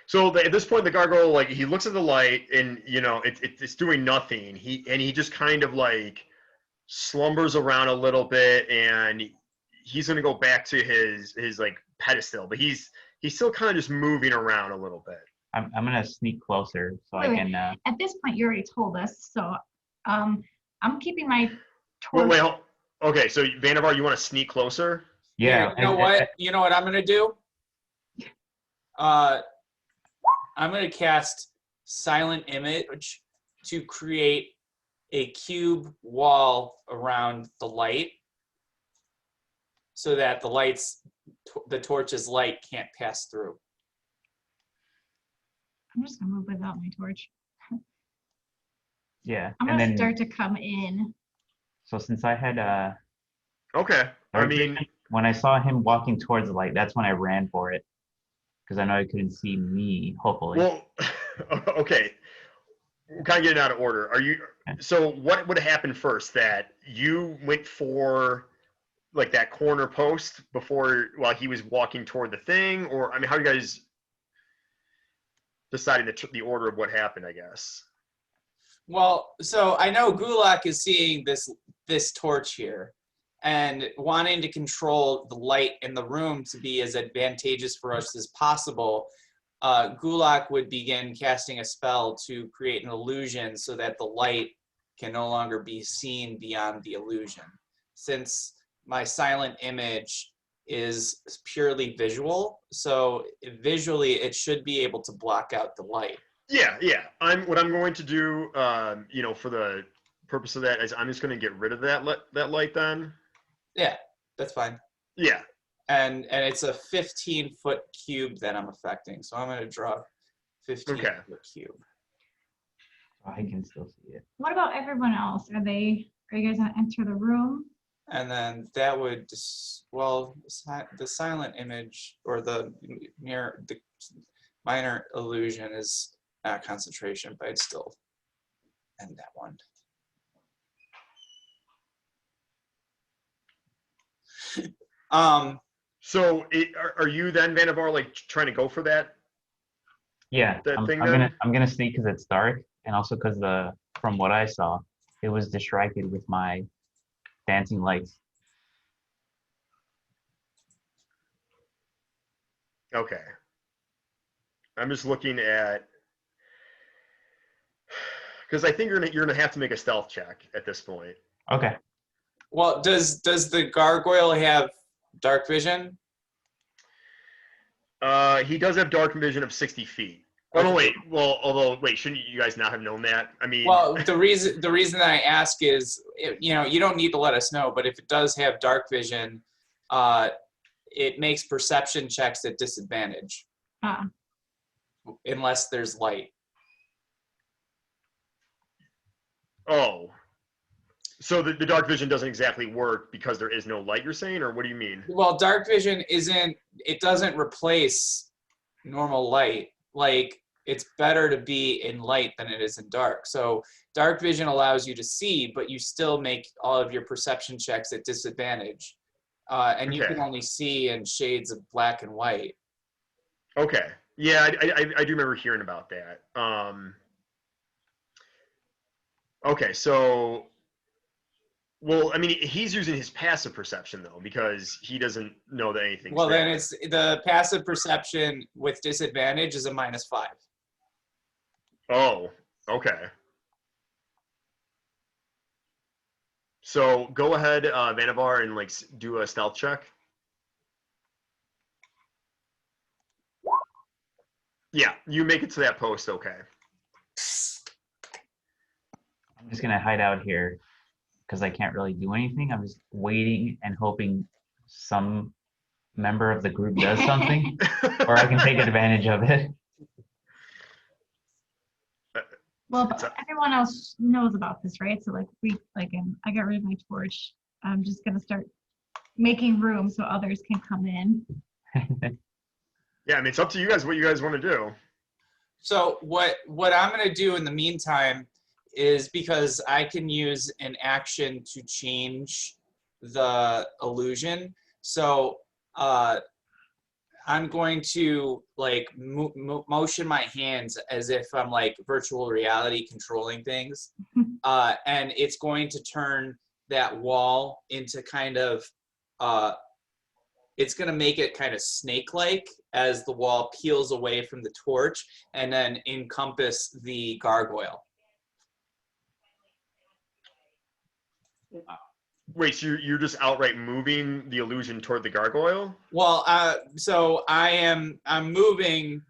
So at this point, the gargoyle, like, he looks at the light and, it's doing nothing. He just kind of like slumbers around a little bit, and he's going to go back to his like pedestal, but he's still kind of just moving around a little bit. I'm gonna sneak closer so Wait, I can. At this point, you already told us, so I'm keeping my torch. Wait, okay, so Vannevar, you want to sneak closer? Yeah. Here, you know what I'm gonna do? I'm gonna cast Silent Image to create a cube wall around the light so that the torch's light can't pass through. I'm just gonna move without my torch. Yeah. I'm and gonna then start to come in. so since I had Okay, I dark mean, vision, when I saw him walking towards the light, that's when I ran for it because I know he couldn't see me. Hopefully. well, okay, we're kind of getting out of order. So what would happen first? That you went for like that corner post while he was walking toward the thing, or I mean, how are you guys deciding the order of what happened, I guess? Well, so I know Gulak is seeing this torch here and wanting to control the light in the room to be as advantageous for us as possible. Gulak would begin casting a spell to create an illusion so that the light can no longer be seen beyond the illusion. Since my silent image is purely visual, so visually it should be able to block out the light. Yeah. What I'm going to do, for the purpose of that, is I'm just going to get rid of that light then. Yeah, that's fine. Yeah. And it's a 15-foot cube that I'm affecting, so I'm going to draw a 15-foot cube. I can still see it. What about everyone else? Are you guys gonna enter the room? And then that would the silent image or the minor illusion is not concentration, but it's still end that one. So are you then, Vannevar, like trying to go for that? Yeah, That I'm, thing I'm then? gonna I'm gonna sneak because it's dark, and also because from what I saw, it was distracted with my dancing lights. Okay. I'm just looking at, because I think you're gonna have to make a stealth check at this point. Okay. Well, does the gargoyle have dark vision? He does have dark vision of 60 feet. Oh no, Okay. wait. Well, although wait, shouldn't you guys not have known that? I mean, Well, the reason that I ask is, you know, you don't need to let us know, but if it does have dark vision, it makes perception checks at disadvantage Ah, unless there's light. oh, so the dark vision doesn't exactly work because there is no light. You're saying, or what do you mean? Well, dark vision doesn't replace normal light. Like, it's better to be in light than it is in dark. So dark vision allows you to see, but you still make all of your perception checks at disadvantage. And you Okay. can only see in shades of black and white. Okay. Yeah, I do remember hearing about that. Okay, so, well, I mean, he's using his passive perception though, because he doesn't know that anything's Well, then there. it's the passive perception with disadvantage is a -5. Oh, okay. So go ahead, Vannevar, and like do a stealth check. Yeah, you make it to that post. Okay. I'm just gonna hide out here because I can't really do anything. I'm just waiting and hoping some member of the group does something, or I can take advantage of it. well, It's but everyone else knows about this, right? So like I got rid of my torch. I'm just gonna start making room so others can come in. Yeah, I mean, it's up to you guys what you guys want to do. So what I'm going to do in the meantime is, because I can use an action to change the illusion. So I'm going to like motion my hands as if I'm like virtual reality controlling things. And it's going to turn that wall into kind of, it's going to make it kind of snake-like as the wall peels away from the torch and then encompass the gargoyle. Wait, so you're just outright moving the illusion toward the gargoyle? Well, so I'm moving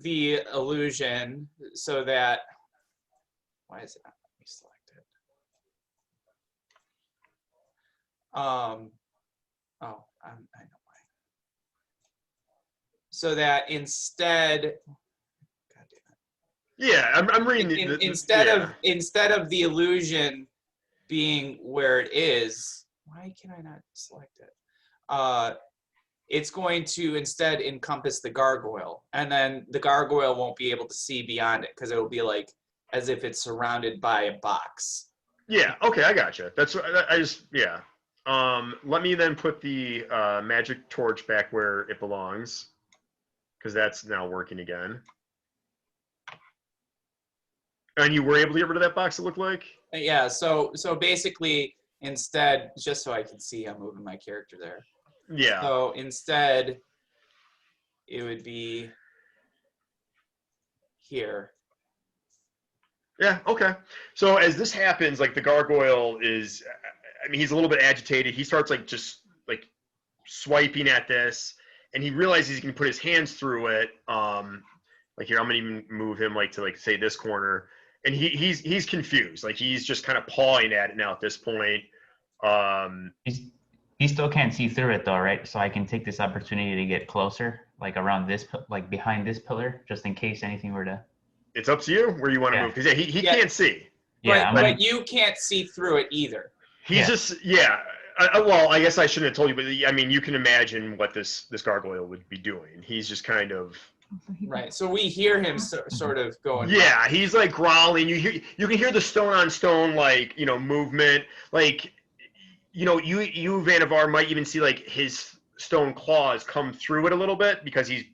the illusion so that, why is it not let me select it? Oh, I know why. So that instead, God damn it. Yeah, I'm reading Instead of the illusion being where it is, why can I not select it? It's going to instead encompass the gargoyle, and then the gargoyle won't be able to see beyond it because it will be like as if it's surrounded by a box. Yeah, okay, I gotcha. That's I just yeah. Let me then put the magic torch back where it belongs, because that's now working again. And you were able to get rid of that box, it looked like? Yeah, so basically instead, just so I can see I'm moving my character there. Yeah. So instead, it would be here. Yeah, okay. So as this happens, like the gargoyle is, I mean, he's a little bit agitated. He starts like just like swiping at this, and he realizes he can put his hands through it. Like here, I'm gonna even move him like to like say this corner, and he's confused. Like he's just kind of pawing at it now at this point. He still can't see through it though, right? So I can take this opportunity to get closer, like around this, like behind this pillar, just in case anything were to. It's up to you where you want to move, because yeah, he can't see. Yeah, but you can't see through it either. He's just well, I guess I shouldn't have told you, but I mean, you can imagine what this gargoyle would be doing. He's just kind of So he- Right. So we hear him sort of going. Yeah, he's like growling. You can hear the stone on stone like movement. Like you Vannevar might even see like his stone claws come through it a little bit because he's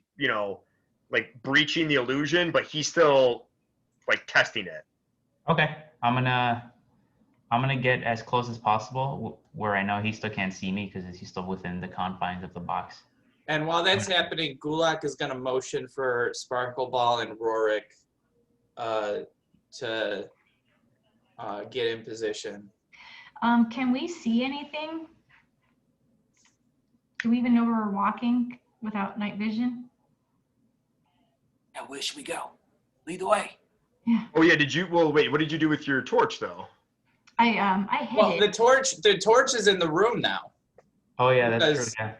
like breaching the illusion, but he's still like testing it. Okay, I'm gonna get as close as possible where I know he still can't see me because he's still within the confines of the box. And while that's happening, Gulak is going to motion for Sparkle Ball and Rorik to get in position. Can we see anything? Do we even know where we're walking without night vision? Now where should we go? Lead the way. Yeah. Oh yeah, well wait, what did you do with your torch though? I hid Well, it. the torch is in the room now. Oh yeah, that's true. Because- Yeah.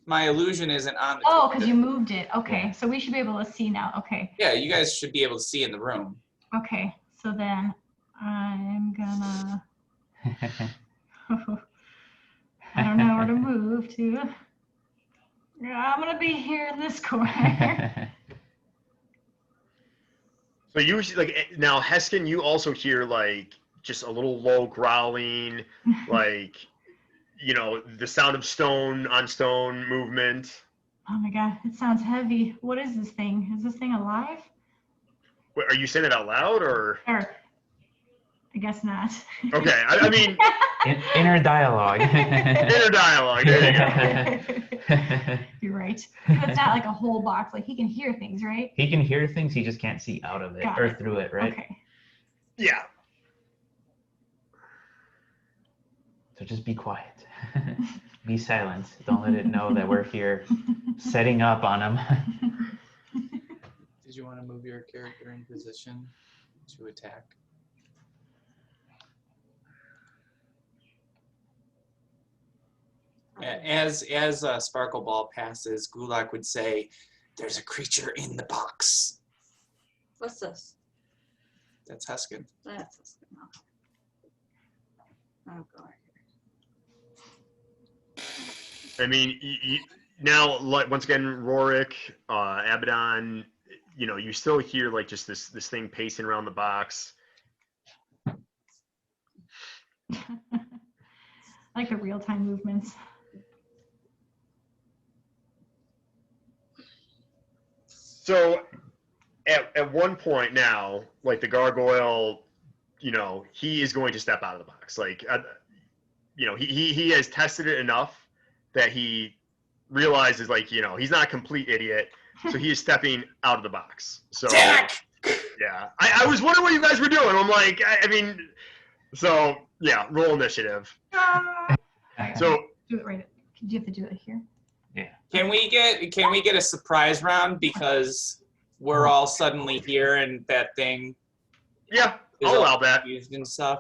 My illusion isn't on the Oh, torch. because you moved it. Okay, Yeah. so we should be able to see now. Okay. Yeah, you guys should be able to see in the room. Okay. So then I'm gonna. I don't know where to move to. Yeah, I'm gonna be here in this corner. So you like now, Heskin, you also hear like just a little low growling, like the sound of stone on stone movement. Oh my god, it sounds heavy. What is this thing? Is this thing alive? Wait, are you saying it out loud or? Or I guess not. Okay, I mean Inner dialogue. inner dialogue. There you go. You're right. It's not like a whole box. Like he can hear things, right? He can hear things, he just can't see out of it Got or it. through it, right? Okay. Yeah. So just be quiet. Be silent. Don't let it know that we're here setting up on him. Did you want to move your character in position to attack? As Sparkle Ball passes, Gulak would say, "There's a creature in the box." What's this? That's Heskin. That's oh god. I mean, now, like once again, Rorik, Abaddon, you still hear like just this thing pacing around the box. Like the real-time movements. So, at one point now, like the gargoyle, he is going to step out of the box. Like, he has tested it enough that he realizes, like, he's not a complete idiot. So he is stepping out of the box. So, yeah. I was wondering what you guys were doing. I'm like, I mean, so, yeah, roll initiative. So, Do it right. Do you have to do it here? Can we get a surprise round because we're all suddenly here and that thing yeah, is I'll all allow that. confused and stuff?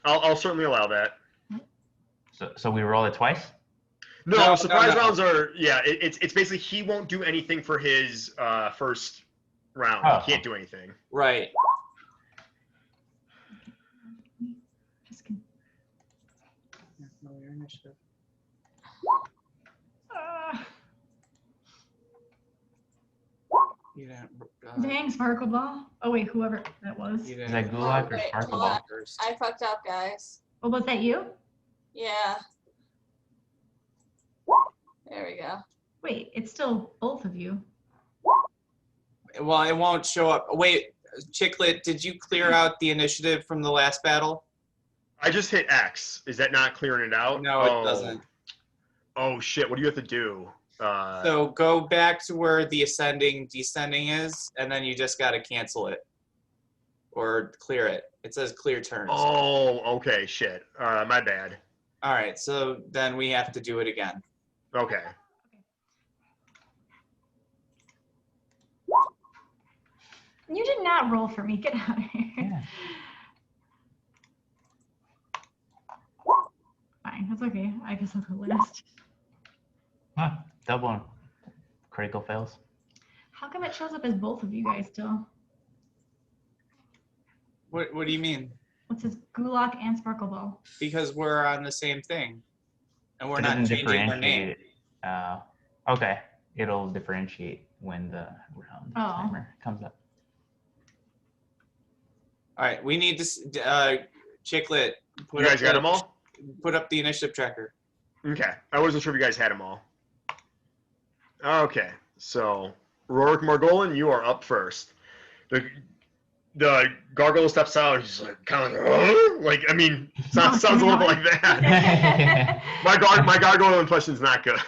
I'll certainly allow that. So we roll it twice? No, No, surprise no. rounds are, yeah, it's basically he won't do anything for his first round. Oh. He can't do anything. Right. Just kidding. You didn't, Dang, Sparkle Ball. Oh wait, whoever that was. you Is didn't that Gulak or Wait, Sparkle hold on. Ball? first. I fucked up, guys. Oh, was that you? Yeah. There we go. Wait, it's still both of you. Well, it won't show up. Wait, Chicklet, did you clear out the initiative from the last battle? I just hit X. Is that not clearing it out? No, it doesn't. Oh shit! What do you have to do? So go back to where the ascending, descending is, and then you just got to cancel it or clear it. It says clear turns. Oh, okay. Shit. My bad. All right, so then we have to do it again. Okay. You did not roll for me. Get out of here. Yeah. Fine, that's okay. I guess I'll go last. Huh, double critical fails. How come it shows up as both of you guys still? What do you mean? What's this Gulak and Sparkle Ball? Because we're on the same thing, and we're It not doesn't changing our name. differentiate it. Okay, it'll differentiate. when the round Oh. timer comes up. All right, we need this. Chiclet, You guys got them all? put up the initiative tracker. Okay. I wasn't sure if you guys had them all. Okay. So, Rorik Margolin, you are up first. The gargoyle steps out. He's like, kind of like, I mean, sounds a little bit like that. My gargoyle impression's not good.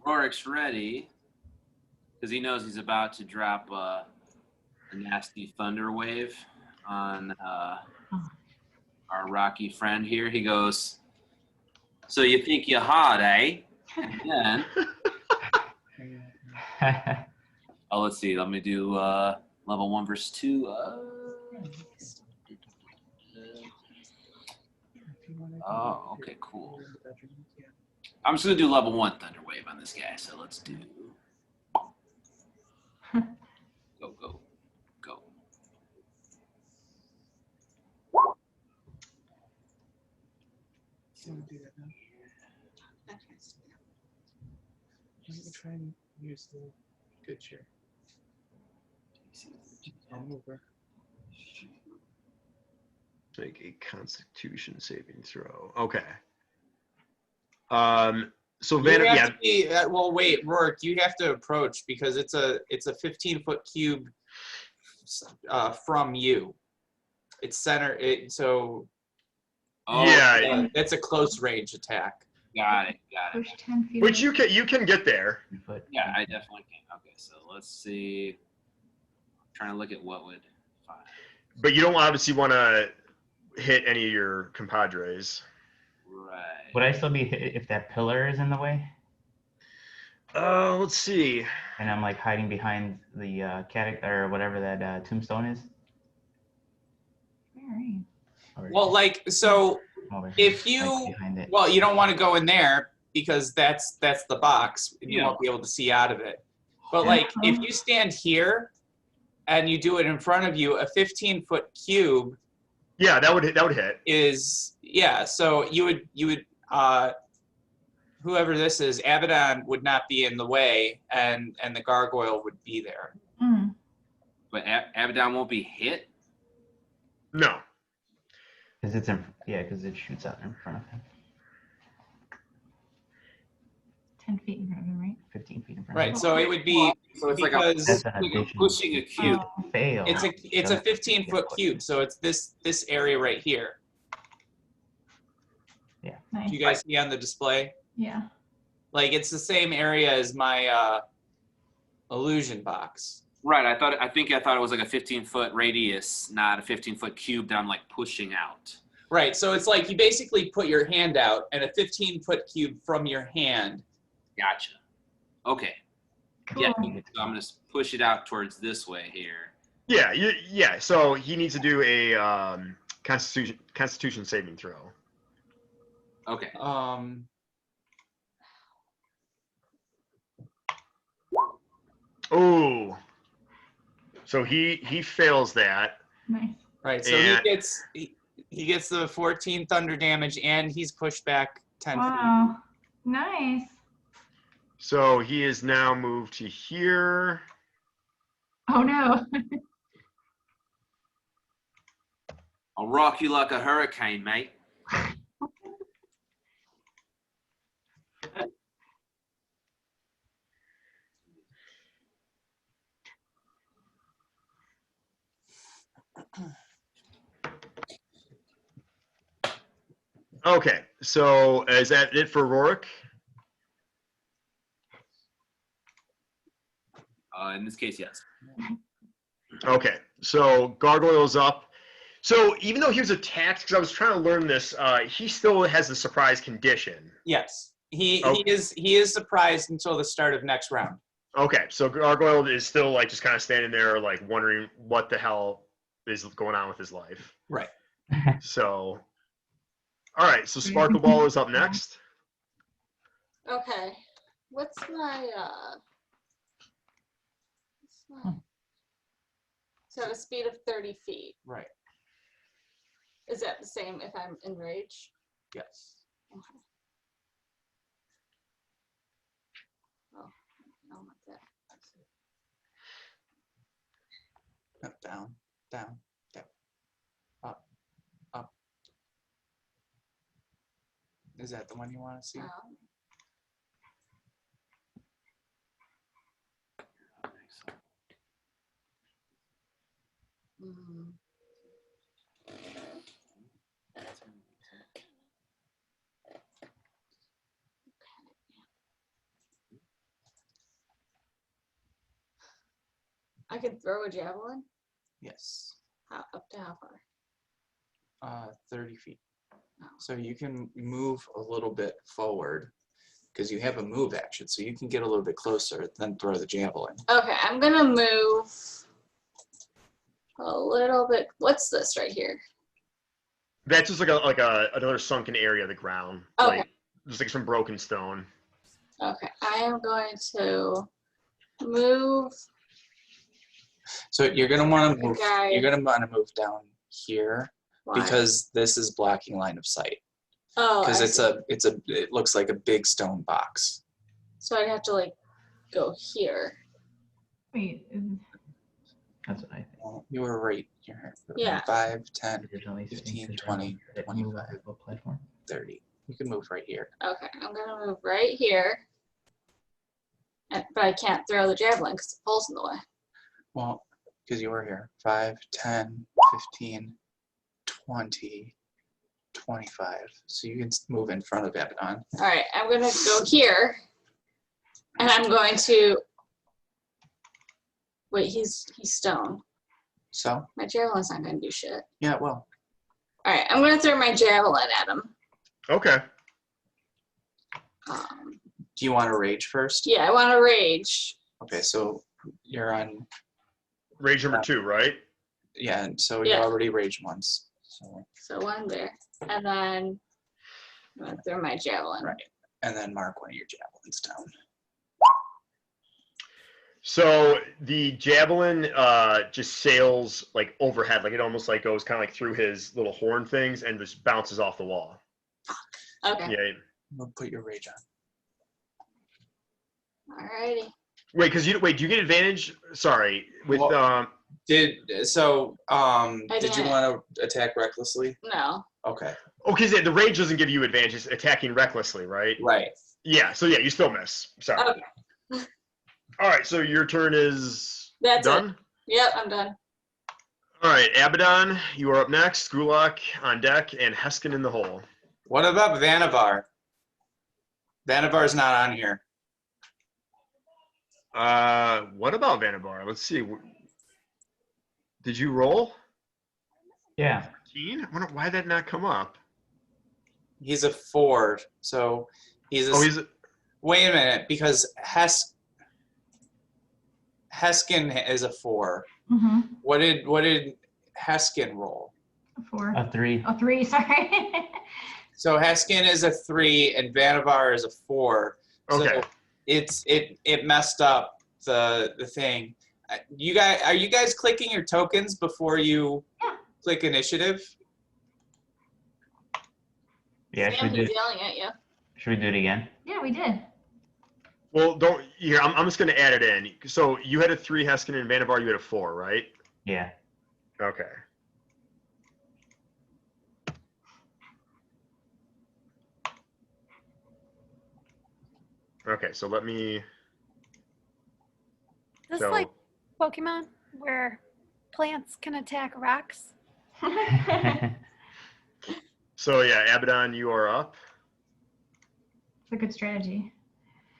Rorik's ready because he knows he's about to drop a nasty thunder wave on our rocky friend here. He goes, "So you think you're hot, eh?" And then, oh, let's see. Let me do level 1 versus 2. Oh, okay, cool. I'm just gonna do level 1 thunder wave on this guy. So let's do. Go, go, go. Try and use the good chair. Over. Make a Constitution saving throw. Okay. So You have yeah. to be, well, wait, Rourke, you have to approach because it's a 15-foot cube from you. It's center. So. Oh, Yeah. That's a close range attack. Got it. Push 10 feet. Which you can get there. Yeah, I definitely can. Okay, so let's see. I'm trying to look at what would. Fine. But you don't obviously want to hit any of your compadres. Right. Would I still be hit if that pillar is in the way? Let's see. And I'm like hiding behind the or whatever that tombstone is? Where are you? Over Well, here. like, so Over here, if like you, behind it. well, you don't want to go in there because that's the box and you Yeah. won't be able to see out of it. But like, if you stand here and you do it in front of you, a 15-foot cube Yeah, that would hit. is, yeah. So you would whoever this is, Abaddon would not be in the way, and the gargoyle would be there. Mm. But Abaddon won't be hit? No. Because because it shoots out in front of him. 10 feet in front of him, right? 15 feet in front Right. of him. So it would be, So it's because That's an like addition. pushing a cube. Oh, Fail. it's a 15-foot cube. So it's this area right here. nice. Do you guys see on the display? Yeah. Like, it's the same area as my illusion box. Right. I thought it was like a 15-foot radius, not a 15-foot cube that I'm like pushing out. Right. So it's like you basically put your hand out and a 15-foot cube from your hand. Gotcha. Okay. Cool. Yeah. So I'm gonna push it out towards this way here. Yeah, yeah. So he needs to do a Constitution saving throw. Okay. Oh. So he fails that. Nice. Right. So And- he gets the 14 thunder damage and he's pushed back 10 feet. Wow. Nice. So he is now moved to here. Oh no. I'll rock you like a hurricane, mate. Okay. So is that it for Rorik? In this case, yes. Okay. So Gargoyle's up. So even though he was attacked, because I was trying to learn this, he still has the surprise condition. Yes. He Oh. is surprised until the start of next round. Okay. So Gargoyle is still like just kind of standing there, like wondering what the hell is going on with his life. Right. So, all right. So Sparkle Ball is up next. Okay. What's my so I have a speed of 30 feet. Right. Is that the same if I'm enraged? Yes. Oh, no, not that. Up, down, down, down, up, up. Is that the one you want to see? Mm. I could throw a javelin. Yes. Up to how far? 30 feet. Oh. So you can move a little bit forward because you have a move action, so you can get a little bit closer, then throw the javelin. Okay, I'm gonna move a little bit. What's this right here? That's just like another sunken area of the ground. Okay. Like just like some broken stone. Okay, I am going to move. So you're gonna want to move. Okay. You're gonna want to move down here Why? because this is blocking line of sight. Oh, Because I it's see. it looks like a big stone box. So I'd have to like go here. Wait, That's what I think. Well, you were right here. Yeah. 5, 10, Originally 15, 15, 20, 25, platform. 30. You can move right here. Okay, I'm gonna move right here. But I can't throw the javelin because the pole's in the way. Well, because you were here. 5, 10, 15, 20, 25. So you can move in front of Abaddon. All right, I'm gonna go here, and I'm going to. Wait, he's stone. So, My javelin's not gonna do shit. yeah, well, All right, I'm gonna throw my javelin at him. Okay. do you want to rage first? Yeah, I want to rage. Okay, so you're on, Rage number 2, right? yeah, and so Yeah. you already raged once. So, So one there, and then I'm gonna throw my javelin. right. And then mark one of your javelins down. So the javelin just sails like overhead, like it almost like goes kind of like through his little horn things and just bounces off the wall. Okay. Yeah. We'll put your rage on. Alrighty. Wait, do you get advantage? Sorry, with Well, Did you didn't. want to attack recklessly? No. Okay. okay, the rage doesn't give you advantage, it's attacking recklessly, right? Right. Yeah. So yeah, you still miss. Sorry. Okay. All right. So your turn is That's done. Yep, I'm done. All right, Abaddon, you are up next. Gulak on deck, and Heskin in the hole. What about Vanavar? Vanavar's not on here. What about Vanavar? Let's see. Did you roll? Yeah. 13? I wonder why did that not come up? He's a 4, so he's a. Oh, he's a, Wait a minute, because Heskin is a 4. Mm-hmm. What did Heskin roll? 4. A 3. Oh, 3, sorry. So Heskin is a 3 and Vanavar is a 4. okay. So it messed up the thing. Are you guys clicking your tokens before you click initiative? Yeah, Sam, he's yelling at you. should we do it again? Yeah, we did. Well, don't. Here, I'm just going to add it in. So you had a 3, Heskin, and Vanavar, you had a 4, right? Yeah. Okay. Okay, so let me. This So like Pokemon where plants can attack rocks. so yeah, Abaddon, you are up. It's a good strategy.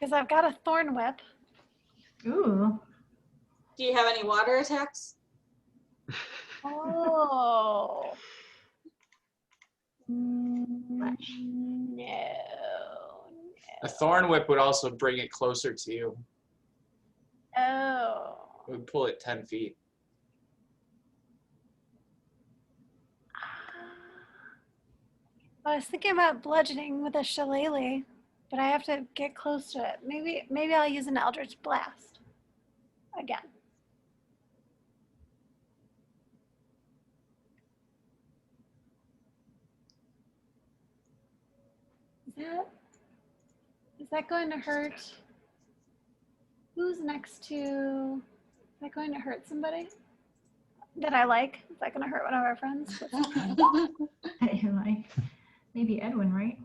Because I've got a thorn whip. Ooh. Do you have any water attacks? Oh. No. A thorn whip would also bring it closer to you. Oh. It would pull it 10 feet. I was thinking about bludgeoning with a shillelagh, but I have to get close to it. Maybe I'll use an Eldritch Blast again. that going to hurt? Who's next to? Is that going to hurt somebody that I like? Is that going to hurt one of our friends? Like, maybe Edwin, right?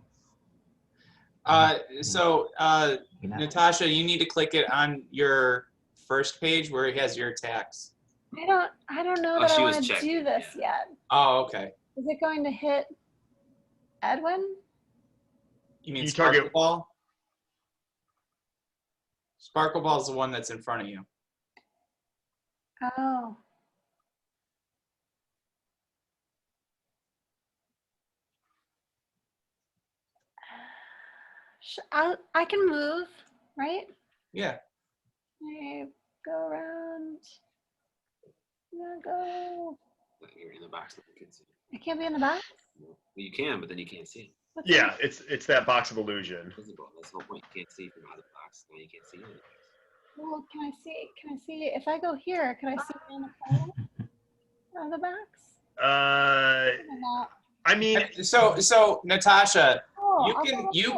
Natasha, you need to click it on your first page where it has your attacks. I don't know Oh, that I she was want to checking, do this yeah. yet. Oh, okay. Is it going to hit Edwin? You mean You Sparkle target- Ball? Sparkle Ball is the one that's in front of you. Oh. I can move, right? Yeah. I go around. Go. You're in the box. You can see. I can't be in the box. Well, you can, but then you can't see. What's in Yeah, it's that box of illusion. Visible. That's the whole point. You can't see from out of the box. Now you can't see anything. Well, can I see? Can I see? If I go here, can I see on the corner of the box? Not. I mean, So Natasha, Oh, I'll go you up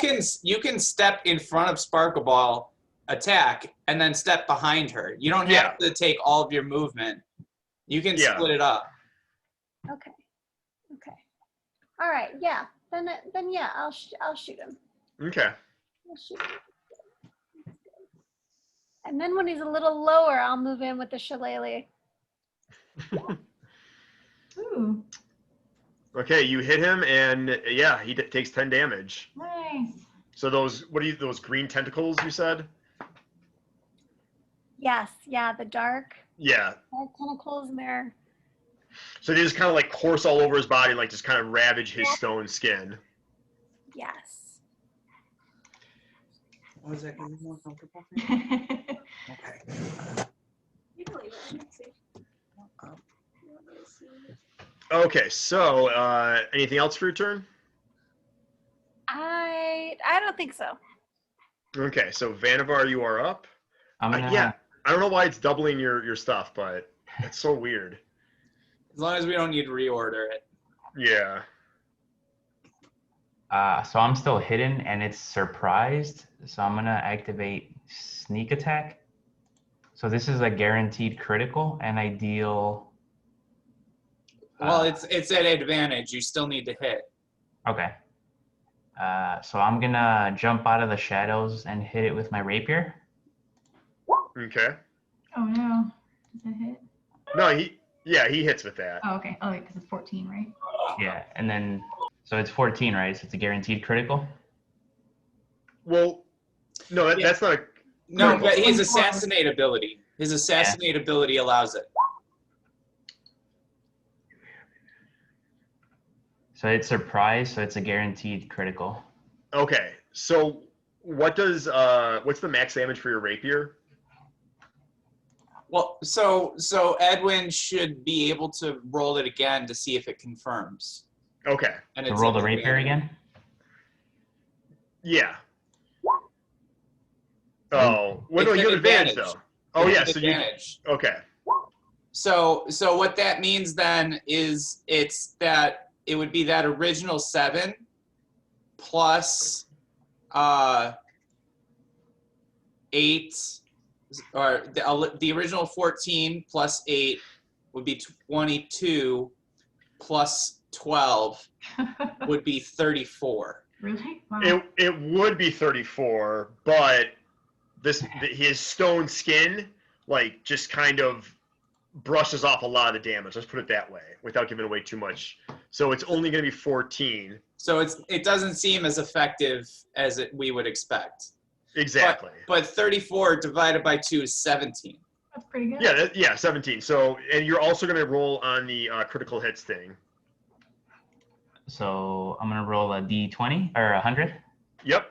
can step in front of Sparkle Ball, attack, and then step behind her. You don't have to take all of your movement. You can split it up. there. Okay. Okay. All right. Yeah. Then yeah, I'll shoot him. okay. I'll shoot him. And then when he's a little lower, I'll move in with the shillelagh. Ooh, Okay, you hit him, and yeah, he takes 10 damage. nice. So those green tentacles you said? Yes. Yeah. The dark Yeah. tentacles in there. So they just kind of like course all over his body, like just kind of ravage his stone skin. Yes. Was that going to be more comfortable for you? Okay. You can leave it. I can see. Okay, so anything else for your turn? I don't think so. Okay, so Vannevar, you are up. I'm gonna Yeah, I don't know why it's doubling your stuff, but it's so weird. As long as we don't need to reorder it. Yeah. so I'm still hidden and it's surprised. So I'm gonna activate sneak attack. So this is a guaranteed critical, and I deal. Well, it's at advantage. You still need to hit. Okay. So I'm gonna jump out of the shadows and hit it with my rapier. Okay. Oh no, does that hit? No, he hits with that. Oh, okay. Oh, because it's 14, right? Yeah, and then so it's 14, right? So it's a guaranteed critical. Well, no, that's not a No, critical. but his assassinate ability. His assassinate ability allows it. So it's surprise, so it's a guaranteed critical. Okay, so what's the max damage for your rapier? Well, so Edwin should be able to roll it again to see if it confirms. Okay. And To it's roll at the rapier advantage. again. Yeah. Oh, well, no, It's you an have advantage advantage. though. Oh It's yeah, an so you advantage. okay. So what that means then is it's that it would be that original 7 plus 8, or the original 14 plus 8 would be 22 plus 12 would be 34. Really? Wow. It would be 34, but his stone skin like just kind of brushes off a lot of the damage. Let's put it that way, without giving away too much. So it's only going to be 14. So it doesn't seem as effective as we would expect. Exactly. But 34 divided by 2 is 17. That's pretty good. Yeah, 17. So, and you're also going to roll on the critical hits thing. So I'm gonna roll a d20 or 100. Yep.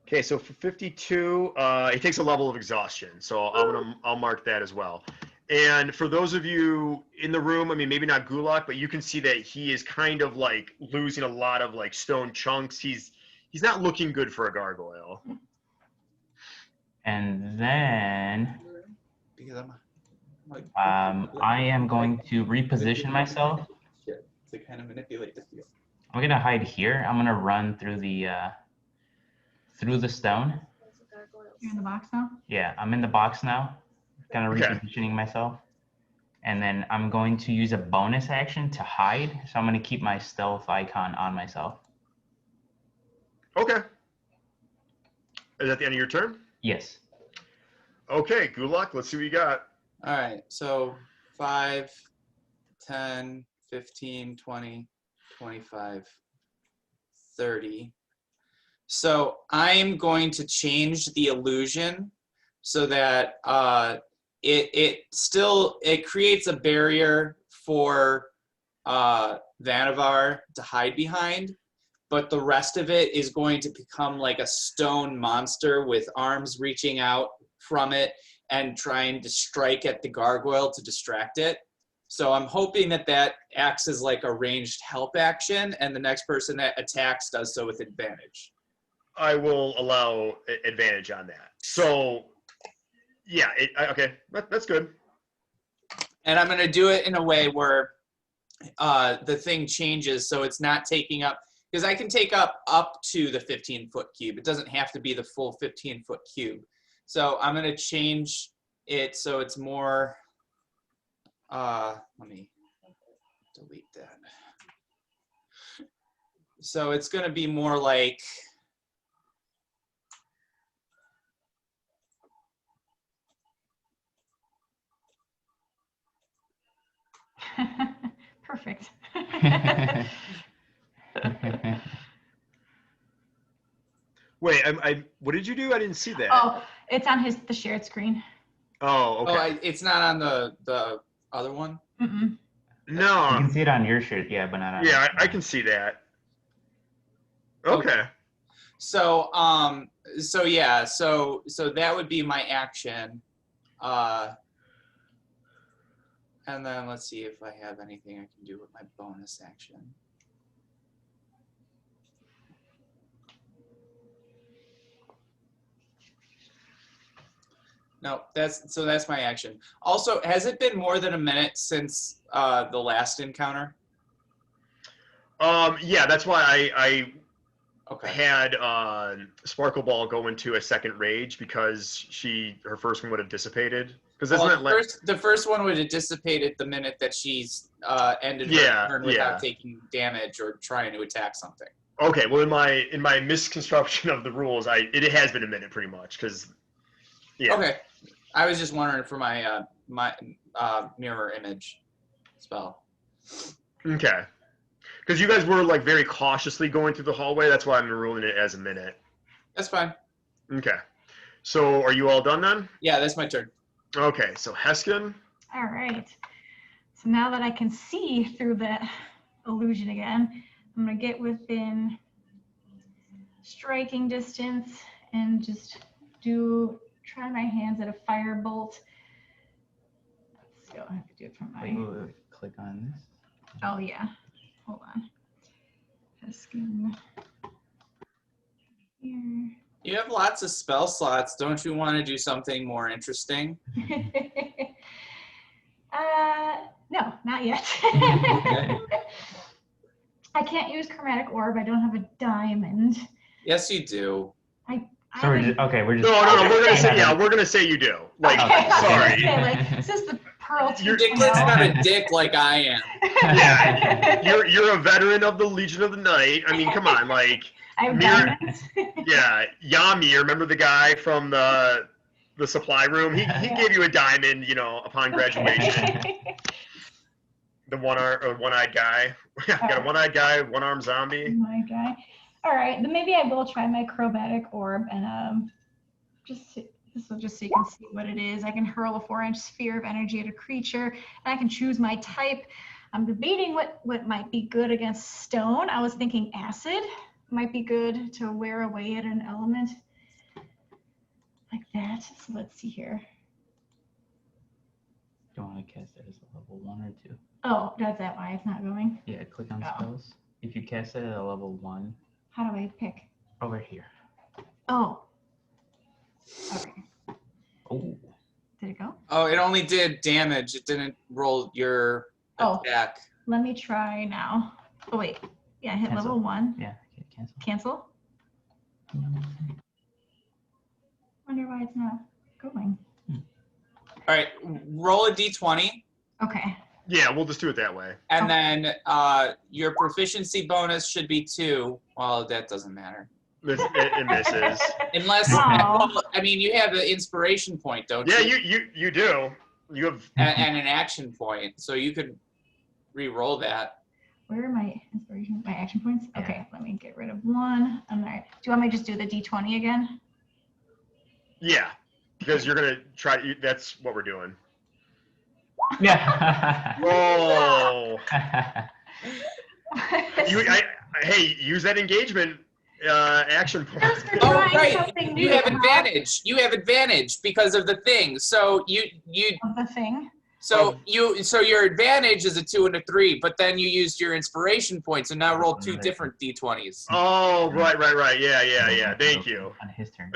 Okay, so for 52, it takes a level of exhaustion. So I'll mark that as well. And for those of you in the room, I mean, maybe not Gulak, but you can see that he is kind of like losing a lot of like stone chunks. He's not looking good for a gargoyle. And then Because I'm like, I am going to reposition myself. Shit, to kind of manipulate the field. I'm gonna hide here. I'm gonna run through the stone. You're in the box now? Yeah, I'm in the box now, kind of Okay. repositioning myself. And then I'm going to use a bonus action to hide. So I'm going to keep my stealth icon on myself. Okay. Is that the end of your turn? Yes. Okay, Gulak, let's see what you got. All right, so 5, 10, 15, 20, 25, 30. So I'm going to change the illusion so that it creates a barrier for Vanavar to hide behind, but the rest of it is going to become like a stone monster with arms reaching out from it and trying to strike at the gargoyle to distract it. So I'm hoping that that acts as like a ranged help action, and the next person that attacks does so with advantage. I will allow advantage on that. So, yeah, okay, that's good. And I'm going to do it in a way where the thing changes so it's not taking up, because I can take up to the 15-foot cube. It doesn't have to be the full 15-foot cube. So I'm going to change it so it's more, let me delete that. So it's going to be more like, Perfect. Wait, what did you do? I didn't see that. Oh, it's on the shared screen. Oh, okay. it's not on the other one? Mm-mm. No. You can see it on your shirt, yeah, but not on Yeah, mine. I can see that. Okay. So yeah, so that would be my action. And then let's see if I have anything I can do with my bonus action. No, that's my action. Also, has it been more than a minute since the last encounter? Yeah, that's why I Okay. had Sparkle Ball go into a second rage because her first one would have dissipated. Because Well, the first one would have dissipated the minute that she's ended her turn without taking damage or trying to attack something. Okay, well in my misconstruction of the rules, it has been a minute pretty much because. Yeah. Okay, I was just wondering for my my mirror image spell. Okay. Because you guys were like very cautiously going through the hallway. That's why I'm ruling it as a minute. That's fine. Okay. So are you all done then? Yeah, that's my turn. Okay. So Heskin. All right. So now that I can see through that illusion again, I'm going to get within striking distance and just try my hands at a firebolt. Let's go. I have to do it from my. Wait. Click on this. Oh, yeah. Hold on. Heskin. Here. You have lots of spell slots. Don't you want to do something more interesting? No, not yet. I can't use chromatic orb. I don't have a diamond. Yes, you do. So we're just, okay, we're just. No. We're gonna say you do. Like, Okay, sorry. Okay, like, this is the Pearl. Dicklet's not a dick like I am. Yeah, you're a veteran of the Legion of the Night. I mean, come on, like. I have diamonds. Yeah, Yami, remember the guy from the supply room? He gave you a diamond, upon graduation. Okay. The one-eyed guy. Got a one-eyed guy, one-armed zombie. My guy. All right, then maybe I will try my chromatic orb and just so you can see what it is. I can hurl a 4-inch sphere of energy at a creature, and I can choose my type. I'm debating what might be good against stone. I was thinking acid might be good to wear away at an element like that. So let's see here. Do you want to cast it as a level 1 or 2? Oh, that's that why it's not going? Yeah, click on Oh. spells. If you cast it at a level 1, How do I pick? over here. Oh. Okay. Oh. Did it go? Oh, it only did damage. It didn't roll your Oh. attack. Let me try now. Oh, wait. Yeah, hit Cancel. level 1. Yeah, okay, cancel. Cancel. Wonder why it's not going. All right, roll a d20, Okay. Yeah, we'll just do it that way. and then your proficiency bonus should be 2. Well, that doesn't matter. It misses. Unless, Aw. well, I mean, you have an inspiration point, don't Yeah, you? you do. You have. And an action point, so you could re-roll that. Where are my inspiration, my action points? Yeah. Okay, let me get rid of 1. All right. Do you want me to just do the d20 again? Yeah, because you're gonna try. That's what we're doing. Yeah. Oh. Hey, use that engagement action point. Just for Oh, trying right. something new. You have huh? advantage. You have advantage because of the thing. So you Of the thing. so your advantage is a 2 and a 3, but then you used your inspiration point, so now roll 2 different d20s. Oh, right. Yeah. Thank you. On his turn,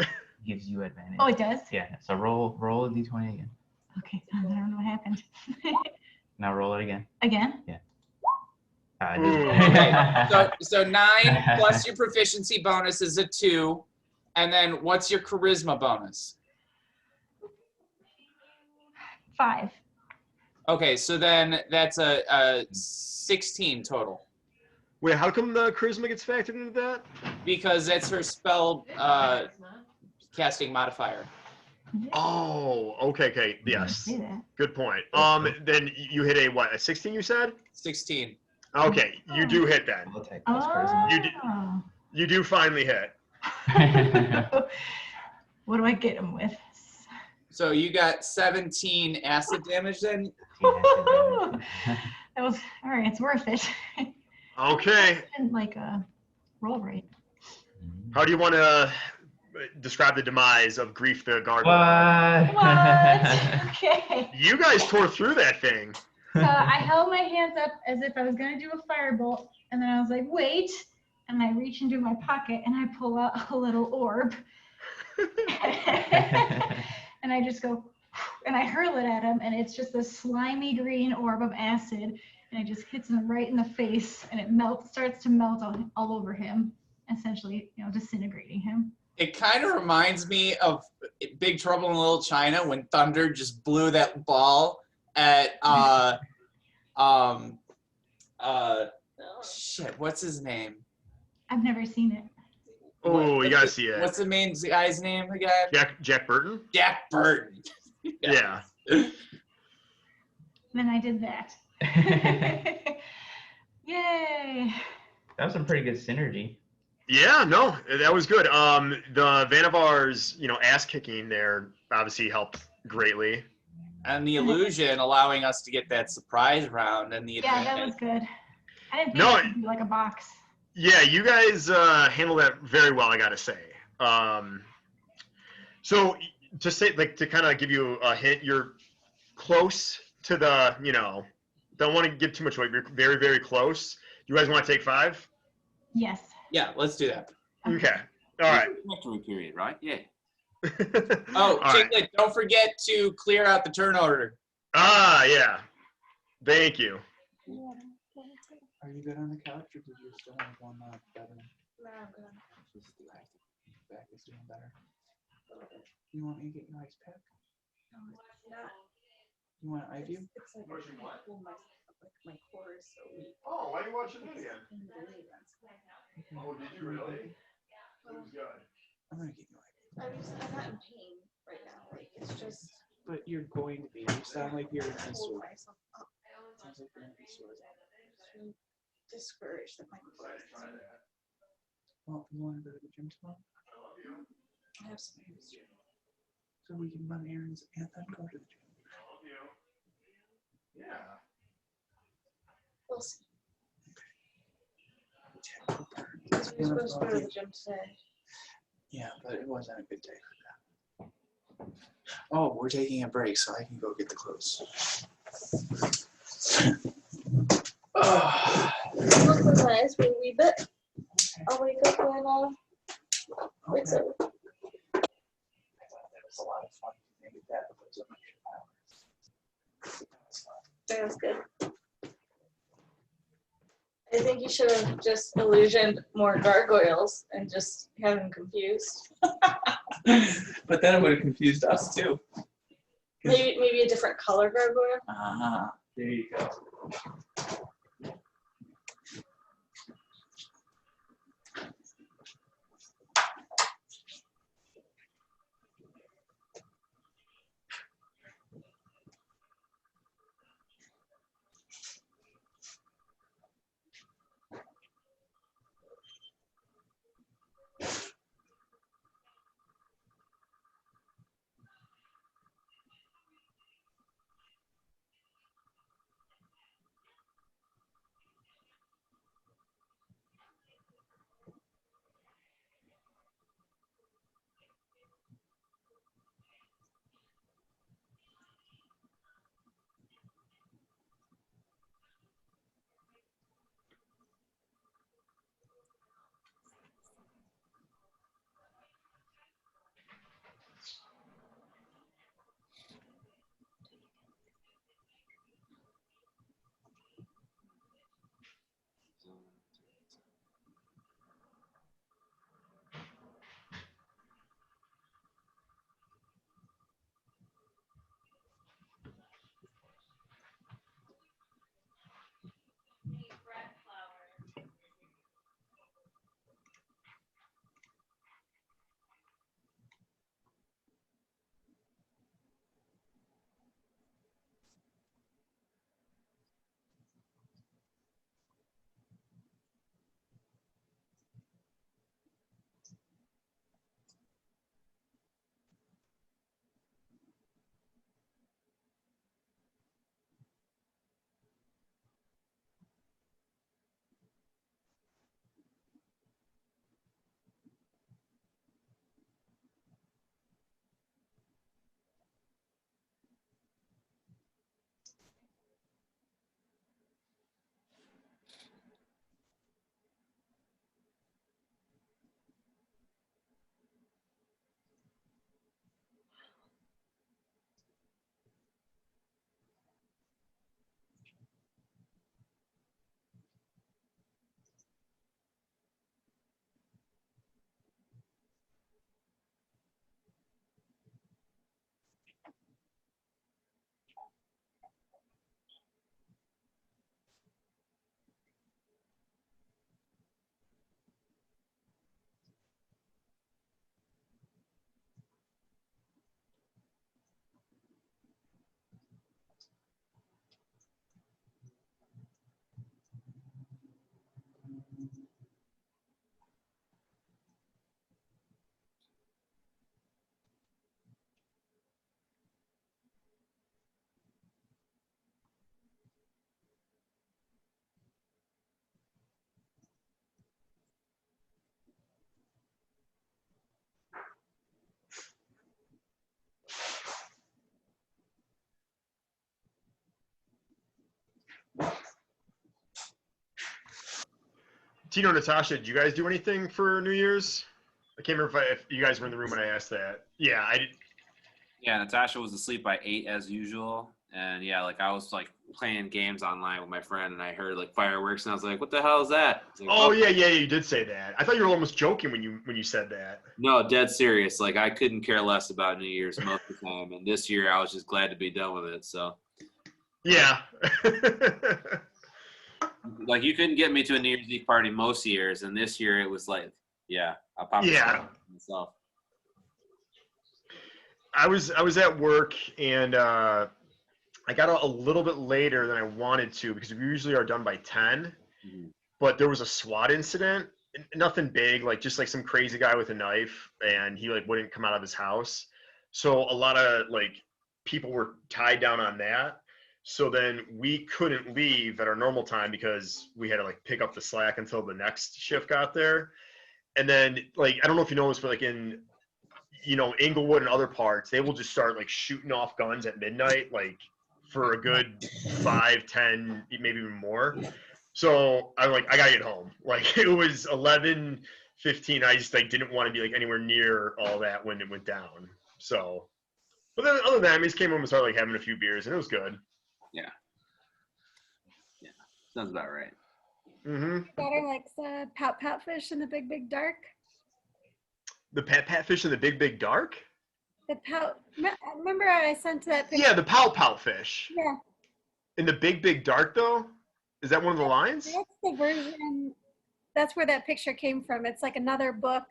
gives you advantage. Oh, it does? Yeah. So roll a d20 again. Okay, I don't know what happened. Now roll it again. Again? Ooh. Okay, so 9 plus your proficiency bonus is a 2, and then what's your charisma bonus? 5. Okay, so then that's a 16 total, Wait, how come the charisma gets factored into that? because that's her spell casting modifier. Oh, okay. Yes. Say that. Good point. Then you hit a what? A 16, you said? 16. Okay, you do hit then. I'll take plus charisma. You do. You do finally hit. What do I get him with? So you got 17 acid damage then? That was, all right, it's worth it. Okay. And like a roll rate. How do you want to describe the demise of Grief the Gargoyle? What? Okay. You guys tore through that thing. So I held my hands up as if I was going to do a firebolt, and then I was like, wait. And I reach into my pocket and I pull out a little orb. And I just go, and I hurl it at him, and it's just a slimy green orb of acid, and it just hits him right in the face, and it starts to melt all over him, essentially, disintegrating him. It kind of reminds me of Big Trouble in Little China when Thunder just blew that ball at shit, what's his name? I've never seen it. Oh, you gotta see it. What's the main guy's name again? Jack Burton? Jack Burton. Yeah. Then I did that. Yay! That was some pretty good synergy. Yeah, no, that was good. The Vanavar's, ass kicking there obviously helped greatly. And the illusion allowing us to get that surprise round and the Yeah, that advantage. was good. I didn't think No, it would be like a box. Yeah, you guys handled that very well, I gotta say. So to kind of give you a hint, you're close to the, don't want to give too much away. You're very, very close. You guys want to take 5? Yes. Yeah, let's do that. Okay. All right. Victory period, right? Yeah. Oh, All right. Chiclet, don't forget to clear out the turn order. Yeah. Thank you. Are you good on the couch, or did you still want to go on the bedroom? No, I'm good. Back is doing better. You want me to get you ice pack? No, it's not. You want an IV? It's like my core is so weak. Oh, why are you watching it again? I can't believe it. Oh, did you really? It was good. I'm gonna get you IV. I'm not in pain right now. Like it's just But you're going to be. You sound like you're in hold sore. myself up. Sounds like you're in sore. I'm discouraged that my core is. Well, you want to go to the gym tomorrow? I have some errands to do. So we can run errands and then go to the gym. Yeah. We'll see. It's We're been supposed to go to about- the gym today. Yeah, but it wasn't a good day for that. Oh, we're taking a break, so I can go get the clothes. Close my eyes for a wee bit. I'll wake up when it's over. I thought that was a lot of fun. Maybe that was a bunch of hours. That was good. I think you should have just illusioned more gargoyles and just have him confused. But then it would have confused us too. Maybe a different color gargoyle. Ah, there you go. Tino, Natasha, did you guys do anything for New Year's? I can't remember if you guys were in the room when I asked that. Yeah, I did. Yeah, Natasha was asleep by 8 as usual, and yeah, like I was like playing games online with my friend, and I heard like fireworks, and I was like, "What the hell is that?" It's like, Oh yeah, you did say that. I thought you were almost joking when you said that. No, dead serious. Like I couldn't care less about New Year's most of the time, and this year I was just glad to be done with it. So, Yeah. like you couldn't get me to a New Year's Eve party most years, and this year it was like, yeah, I'll pop Yeah. myself. I was at work and I got out a little bit later than I wanted to because we usually are done by 10. Mhm. But there was a SWAT incident, nothing big, like just like some crazy guy with a knife, and he like wouldn't come out of his house. So a lot of like people were tied down on that. So then we couldn't leave at our normal time because we had to like pick up the slack until the next shift got there. And then like I don't know if you know this, but like in Inglewood and other parts, they will just start like shooting off guns at midnight, like for a good 5, 10, maybe even more. So I'm like, I gotta get home. Like it was 11:15. I just like didn't want to be like anywhere near all that when it went down. So, but then other than that, I just came home and started like having a few beers, and it was good. Yeah, sounds about right. Mm-hmm. Daughter likes pout fish in the big dark. The pat fish in the big dark? The pout. Remember I sent that picture? Yeah, the pout fish. Yeah. In the big dark though? Is that one of the lines? That's the version. That's where that picture came from. It's like another book.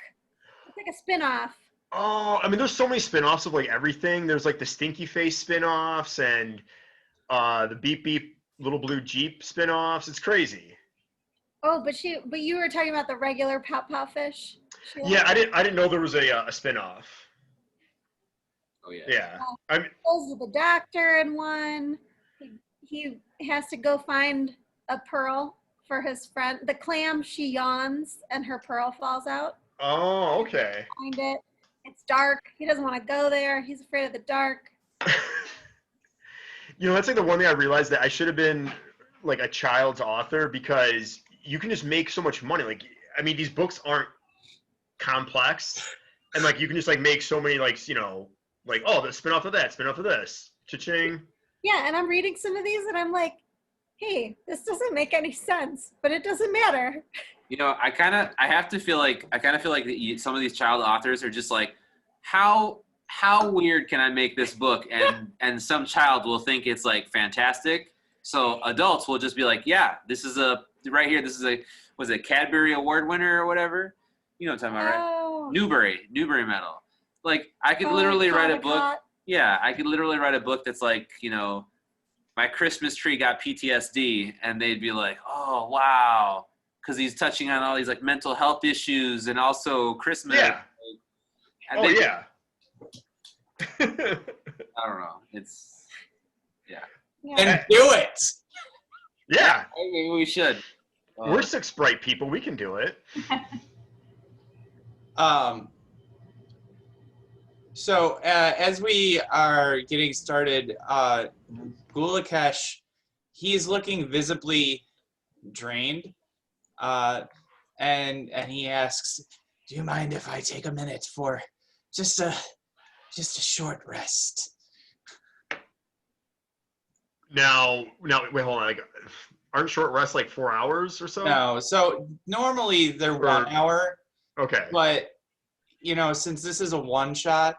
It's like a spin-off. Oh, I mean, there's so many spin-offs of like everything. There's like the Stinky Face spin-offs and the Beep Beep Little Blue Jeep spin-offs. It's crazy. Oh, but you were talking about the regular pout fish. Yeah, I didn't know there was a spin-off. Oh yeah. Yeah. I mean, Goes to the doctor in one. He has to go find a pearl for his friend. The clam, she yawns and her pearl falls out. oh, okay. Find it. It's dark. He doesn't want to go there. He's afraid of the dark. You know, that's like the one thing I realized that I should have been like a child's author because you can just make so much money. Like, I mean, these books aren't complex, and like you can just like make so many like like oh, the spin off of that, spin off of this, cha-ching. Yeah, and I'm reading some of these and I'm like, hey, this doesn't make any sense, but it doesn't matter. You know, I kind of feel like some of these child authors are just like, how weird can I make this book, and some child will think it's like fantastic. So adults will just be like, yeah, this is a was it Cadbury Award winner or whatever? You know what I'm talking about, right? Oh. Newbery medal. Like I could literally write a book. Caldecott. Yeah, I could literally write a book that's like, my Christmas tree got PTSD, and they'd be like, oh wow, because he's touching on all these like mental health issues and also Christmas. Yeah. And Oh yeah. I don't know. It's Yeah. And do it. Yeah. maybe we should. We're six bright people. We can do it. So as we are getting started, Gulakesh, he's looking visibly drained, and he asks, "Do you mind if I take a minute for just a short rest?" Now, wait, hold on. Like, aren't short rests like 4 hours or so? No, so normally they're 1 hour, Okay. but since this is a one shot,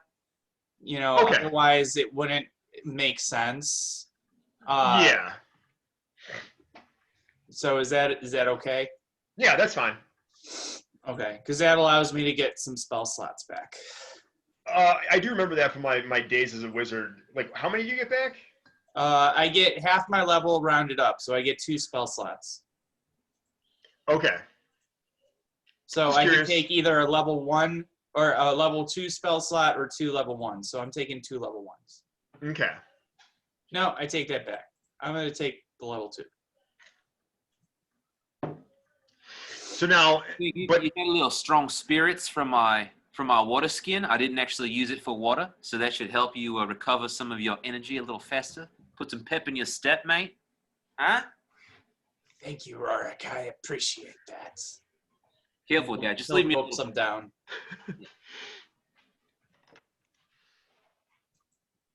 Okay. otherwise it wouldn't make sense. Yeah. So is that okay? Yeah, that's fine. Okay, because that allows me to get some spell slots back. I do remember that from my days as a wizard. Like, how many do you get back? I get half my level rounded up, so I get 2 spell slots. Okay. So Just I can curious. take either a level 1 or a level 2 spell slot or 2 level 1s. So I'm taking 2 level 1s. Okay. No, I take that back. I'm going to take the level 2. So now, You but had a little strong spirits from my water skin. I didn't actually use it for water, so that should help you recover some of your energy a little faster. Put some pep in your step, mate. Huh? Thank you, Rorik. I appreciate that. Careful, Dad. Just He'll leave me. gulp some down.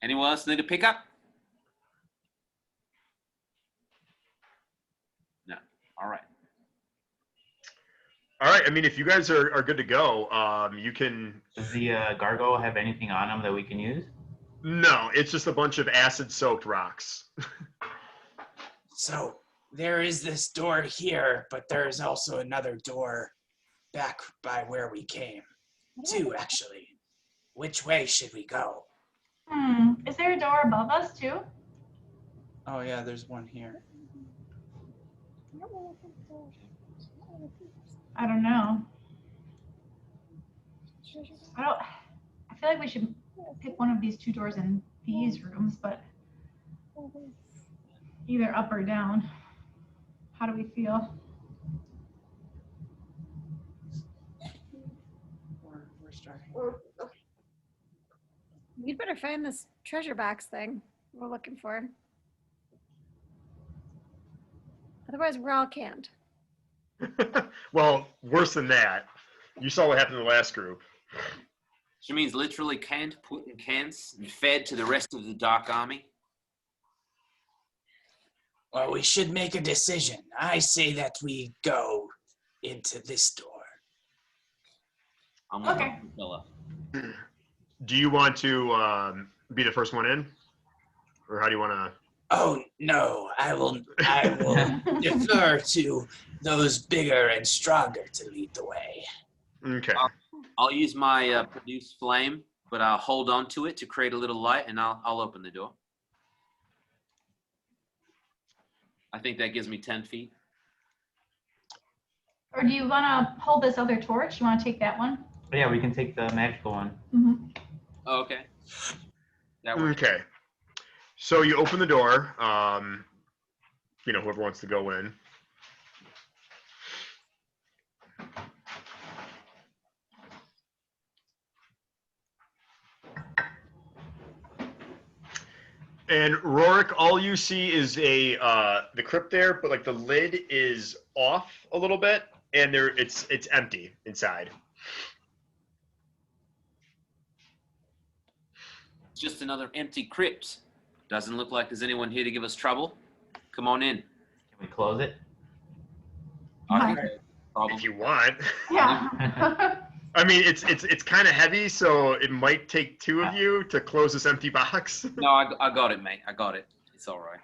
Anyone else need to pick up? No. All right. all right. I mean, if you guys are good to go, you can. Does the gargoyle have anything on him that we can use? No, it's just a bunch of acid-soaked rocks. So there is this door here, but there is also another door back by where we came. 2, actually. Which way should we go? Is there a door above us too? Oh yeah, there's one here. I don't know. I feel like we should pick one of these 2 doors in these rooms, but either up or down. How do we feel? We're starting. We'd better find this treasure box thing we're looking for. Otherwise, we're all canned. Well, worse than that. You saw what happened in the last group. She means literally canned, put in cans, and fed to the rest of the Dark Army. Well, we should make a decision. I say that we go into this door. I'm with Okay. you, fella. Do you want to be the first one in, or how do you want to? Oh no, I will defer to those bigger and stronger to lead the way. Okay. I'll use my produce flame, but I'll hold on to it to create a little light, and I'll open the door. I think that gives me 10 feet. Or do you want to hold this other torch? You want to take that one? Yeah, we can take the magical one. Mm-hmm. Oh, okay. That works. Okay. So you open the door. Whoever wants to go in. And Rorik, all you see is the crypt there, but like the lid is off a little bit, and it's empty inside. It's just another empty crypt. Doesn't look like there's anyone here to give us trouble. Come on in. Can we close it? If Problem. you want. Yeah. I mean, it's kind of heavy, so it might take two of you to close this empty box. No, I got it, mate. I got it. It's all right.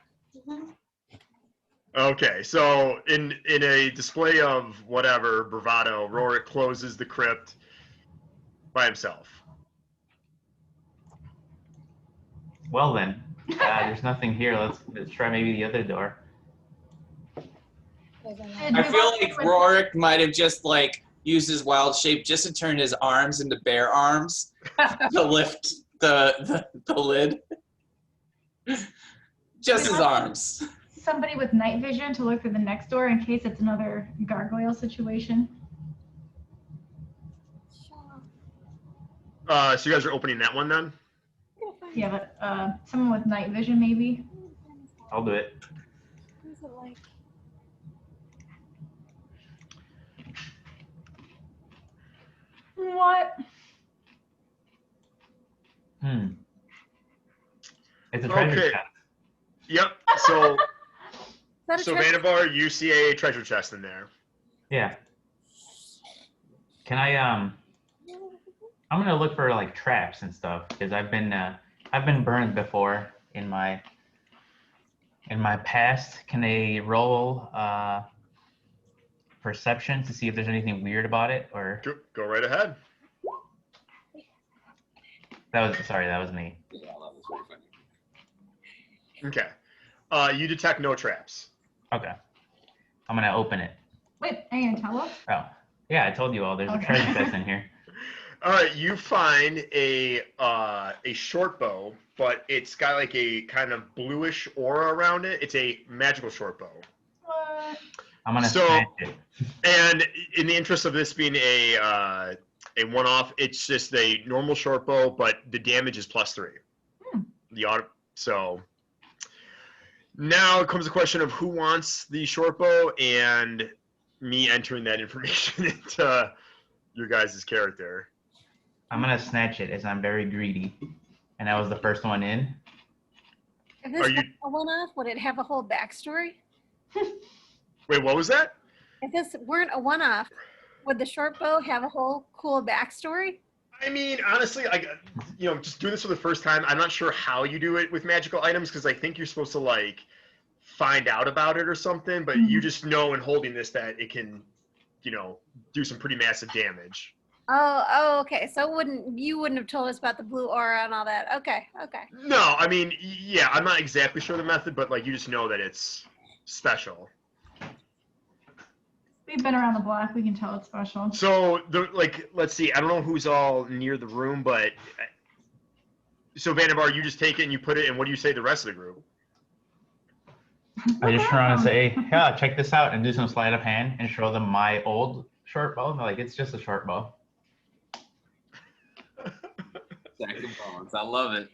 Okay, so in a display of whatever bravado, Rorik closes the crypt by himself. Well then, there's nothing here. Let's try maybe the other door. I feel like Rorik might have just like used his wild shape just to turn his arms into bear arms to lift the lid. Just his arms. Somebody with night vision to look for the next door in case it's another gargoyle situation. So you guys are opening that one then? Yeah, but someone with night vision maybe. I'll do it. What? It's a treasure Okay. chest. Yep. So that a so treasure? Vannevar, you see a treasure chest in there. Yeah. Can I I'm gonna look for like traps and stuff because I've been burned before in my past. Can I roll perception to see if there's anything weird about it, or Go right ahead. that was me. Yeah, that was very funny. Okay. You detect no traps. Okay. I'm gonna open it. Wait, are you gonna tell us? Oh, yeah, I told you all. There's Okay. a treasure chest in here. All right, you find a short bow, but it's got like a kind of bluish aura around it. It's a magical short bow. What? I'm gonna So- snatch it. And in the interest of this being a one-off, it's just a normal short bow, but the damage is +3. So now comes the question of who wants the short bow, and me entering that information into your guys' character. I'm gonna snatch it as I'm very greedy, and I was the first one in. If Are this you- was a one-off, would it have a whole backstory? Wait, what was that? If this weren't a one-off, would the short bow have a whole cool backstory? I mean, honestly, just doing this for the first time, I'm not sure how you do it with magical items because I think you're supposed to like find out about it or something, but you just know in holding this that it can, do some pretty massive damage. Oh, okay. So you wouldn't have told us about the blue aura and all that. Okay. No, I mean, yeah, I'm not exactly sure the method, but like you just know that it's special. We've been around the block. We can tell it's special. So let's see. I don't know who's all near the room, but so Vannevar, you just take it and you put it, and what do you say to the rest of the group? I just want to say, yeah, check this out, and do some sleight of hand and show them my old short bow. Like, it's just a short bow. Stack of bones. I love it.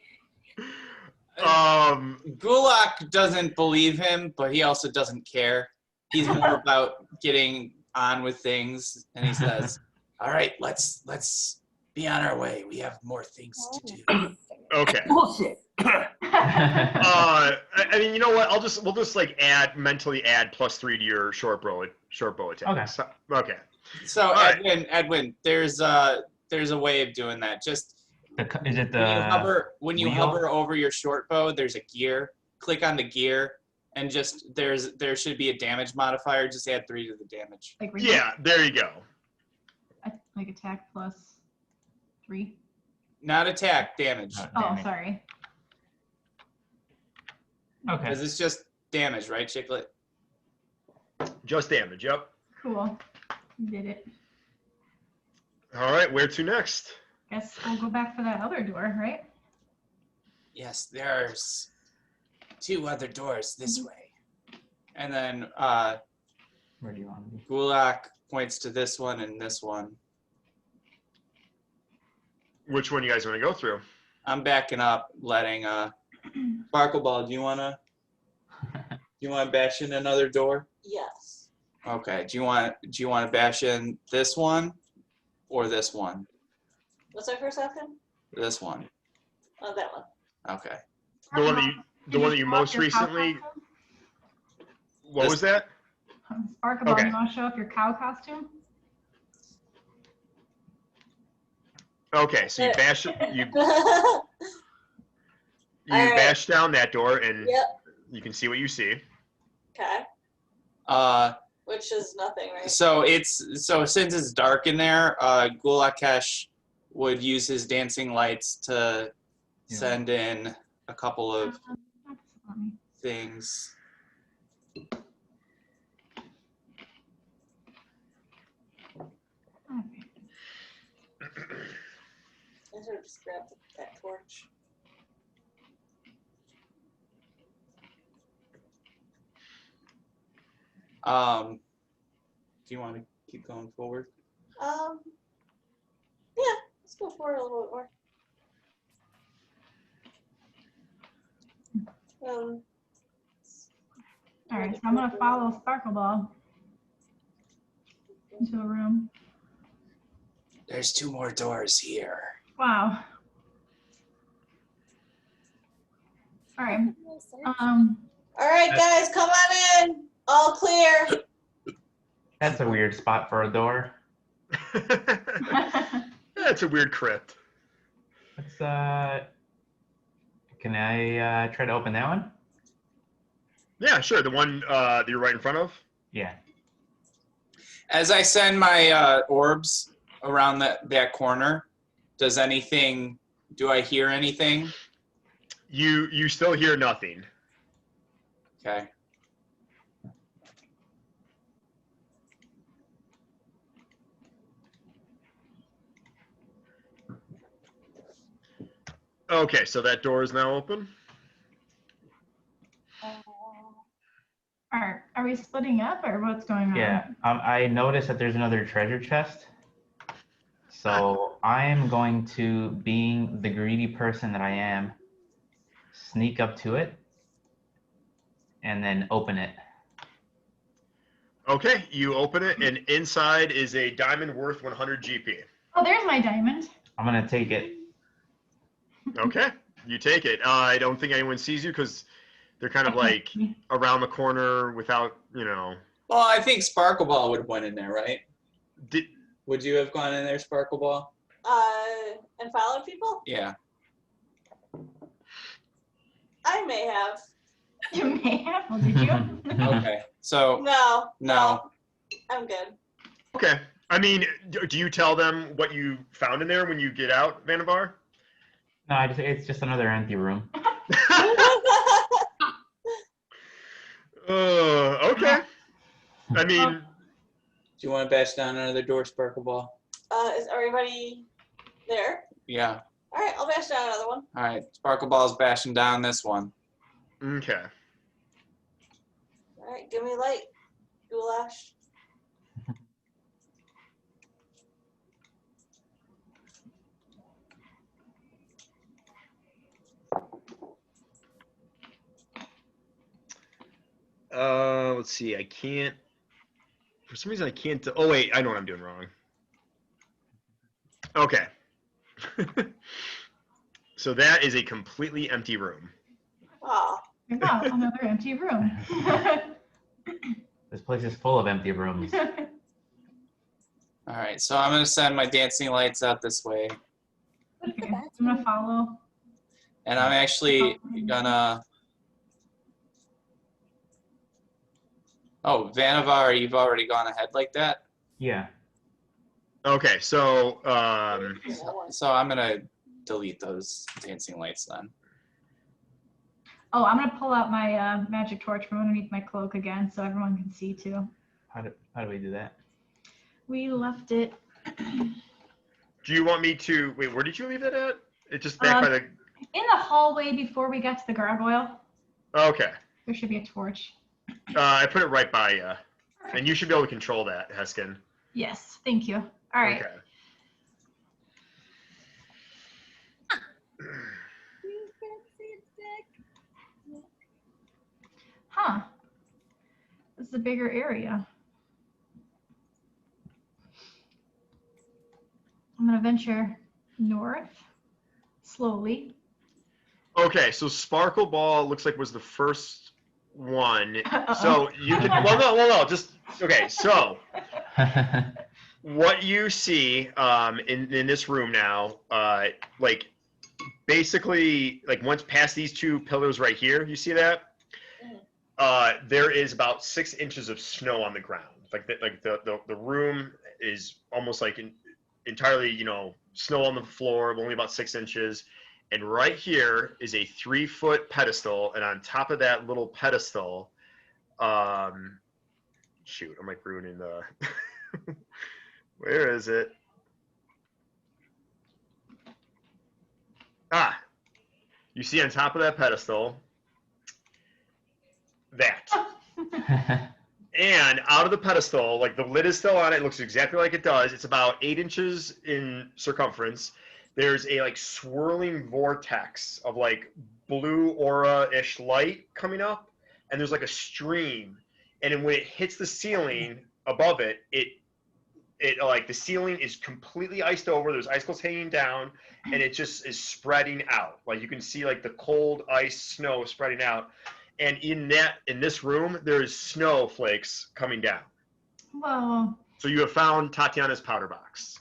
Gulak doesn't believe him, but he also doesn't care. He's more about getting on with things, and he says, "All right, let's be on our way. We have more things to do." Okay. Bullshit. I mean, you know what? We'll just like mentally add +3 to your short bow attack. Okay. So, okay. So All right. Edwin, there's a way of doing that. Just Is it when you wheel? hover over your short bow, there's a gear. Click on the gear, and just there should be a damage modifier. Just add 3 to the damage. Like right Yeah, there you go. like attack +3. Not attack, damage. Oh, damage. sorry. Okay. Because it's just damage, right, Chiclet? Just damage. Yep. Cool. You did it. All right. Where to next? Guess we'll go back for that other door, right? Yes, there's 2 other doors this way. And then Where do you want to be? Gulak points to this one and this one. Which one you guys want to go through? I'm backing up, letting Sparkle Ball, do you wanna bash in another door? Yes. Okay. Do you want to bash in this one or this one? What's our first option? This one. Oh, that one. Okay. The one that Did you show off most your cow recently. costume? What was that? Sparkle, Okay. you want to show off your cow costume? Okay, so you bash you All right. bash down that door and Yep. you can see what you see. Okay. Uh, Which is nothing, right? so since it's dark in there, Gulakesh would use his dancing lights to send in a couple of That's funny. things. Okay. I should have just grabbed that torch. Do you want to keep going forward? Yeah, let's go forward a little bit more. All right, so I'm gonna follow Sparkle Ball into the room. There's 2 more doors here. Wow. All right. All right, guys, come on in. All clear. That's a weird spot for a door. That's a weird crypt. Let's can I try to open that one? Yeah, sure. The one that you're right in front of. Yeah. As I send my orbs around that corner, do I hear anything? You still hear nothing. Okay. Okay, so that door is now open. Are we splitting up or what's going on? Yeah. I noticed that there's another treasure chest. So I am going to, being the greedy person that I am, sneak up to it and then open it. Okay, you open it, and inside is a diamond worth 100 GP. Oh, there's my diamond. I'm gonna take it. Okay, you take it. I don't think anyone sees you because they're kind of like around the corner without, Well, I think Sparkle Ball would have went in there, right? Would you have gone in there, Sparkle Ball? And followed people? Yeah. I may have. You may have. Well, did you? Okay. So No. I'm good. Okay. I mean, do you tell them what you found in there when you get out, Vannevar? No, it's just another empty room. Okay. I mean, do you want to bash down another door, Sparkle Ball? Is everybody there? Yeah. All right, I'll bash down another one. All right. Sparkle Ball's bashing down this one. okay. All right, give me light, goulash. Let's see. I can't. For some reason, I can't. Oh wait, I know what I'm doing wrong. Okay. So that is a completely empty room. Oh, another empty room. This place is full of empty rooms. All right, so I'm gonna send my dancing lights out this way, Okay, I'm gonna follow. and I'm actually gonna. Oh, Vanavar, you've already gone ahead like that. Yeah. Okay, so So I'm gonna delete those dancing lights then. Oh, I'm gonna pull out my magic torch from underneath my cloak again, so everyone can see too. How do we do that? We left it. do you want me to wait? Where did you leave it at? It's just back by the. In the hallway before we got to the gargoyle. Okay, There should be a torch. I put it right by you, and you should be able to control that, Heskin. Yes, thank you. All right. Okay. Huh. This is a bigger area. I'm gonna venture north slowly. Okay, so Sparkle Ball looks like was the first one. Uh-oh. So you can no, just okay. So what you see in this room now, like basically like once past these two pillars right here, you see that? There is about 6 inches of snow on the ground. Like the room is almost like entirely, snow on the floor, only about 6 inches. And right here is a 3-foot pedestal, and on top of that little pedestal, shoot, I'm like ruining the. Where is it? You see on top of that pedestal, that. And out of the pedestal, like the lid is still on it, looks exactly like it does. It's about 8 inches in circumference. There's a like swirling vortex of like blue aura-ish light coming up, and there's like a stream. And then when it hits the ceiling above it, it like the ceiling is completely iced over. There's icicles hanging down, and it just is spreading out. Like you can see like the cold ice snow spreading out. And in this room, there's snowflakes coming down. Whoa. So you have found Tatiana's powder box.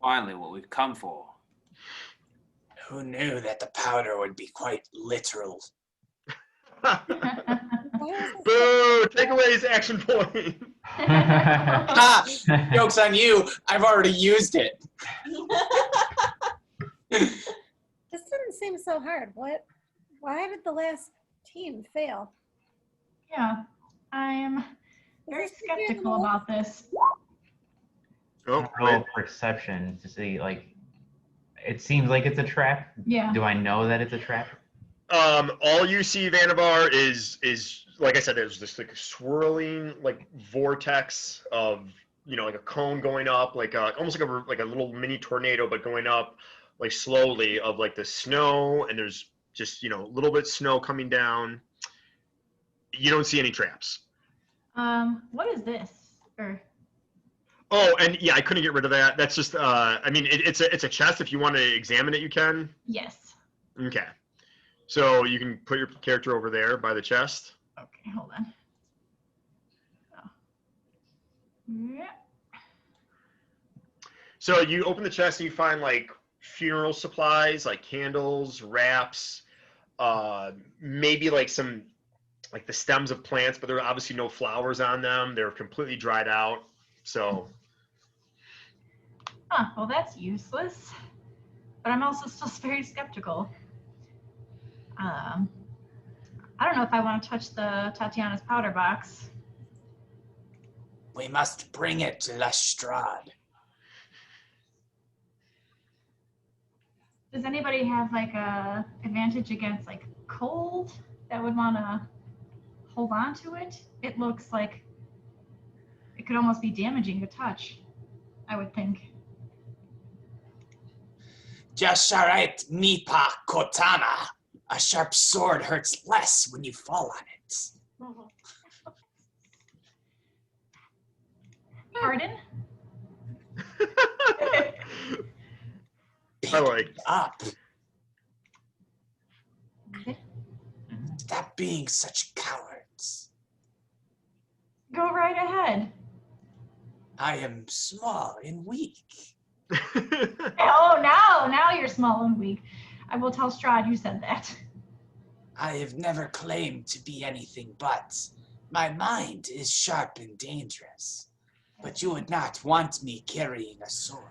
Finally, what we've come for. Who knew that the powder would be quite literal? Boo! Take away his action point. Ah, joke's on you. I've already used it. This didn't seem so hard. Why did the last team fail? Yeah, I'm very skeptical about this. Oh, Roll perception to see, like, it seems like it's a trap. Yeah. Do I know that it's a trap? all you see, Vanavar, is like I said, there's this like swirling like vortex of like a cone going up, like almost like a little mini tornado, but going up like slowly of like the snow, and there's just a little bit snow coming down. You don't see any traps. What is this? Oh, and yeah, I couldn't get rid of that. That's just I mean it's a chest. If you want to examine it, you can. Yes. Okay. So you can put your character over there by the chest. Okay, hold on. Oh. Yeah. So you open the chest and you find like funeral supplies, like candles, wraps, maybe like some like the stems of plants, but there are obviously no flowers on them. They're completely dried out. So. Well, that's useless. But I'm also still very skeptical. I don't know if I want to touch the Tatiana's powder box. We must bring it to Lestrade. Does anybody have like a advantage against like cold that would want to hold on to it? It looks like it could almost be damaging to touch, I would think. Jasharet Nipa Kotana. A sharp sword hurts less when you fall on it. Pardon? I like. Up. Stop being such cowards. Go right ahead. I am small and weak. Oh, now you're small and weak. I will tell Strahd you said that. I have never claimed to be anything but. My mind is sharp and dangerous. But you would not want me carrying a sword.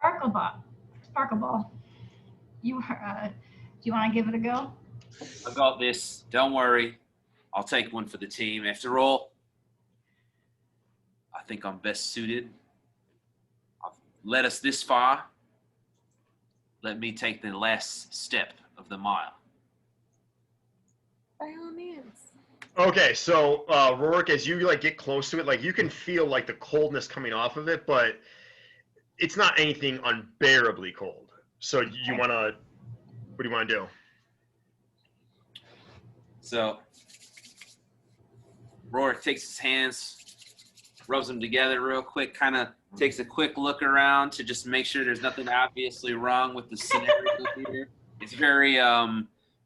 Sparkleball. Do you want to give it a go? I got this. Don't worry. I'll take one for the team. After all, I think I'm best suited. I've led us this far. Let me take the last step of the mile. By all means. Okay, so Rourke, as you like get close to it, like you can feel like the coldness coming off of it, but it's not anything unbearably cold. So you want to, what do you want to do? So Rourke takes his hands, rubs them together real quick, kind of takes a quick look around to just make sure there's nothing obviously wrong with the scenario here. It's very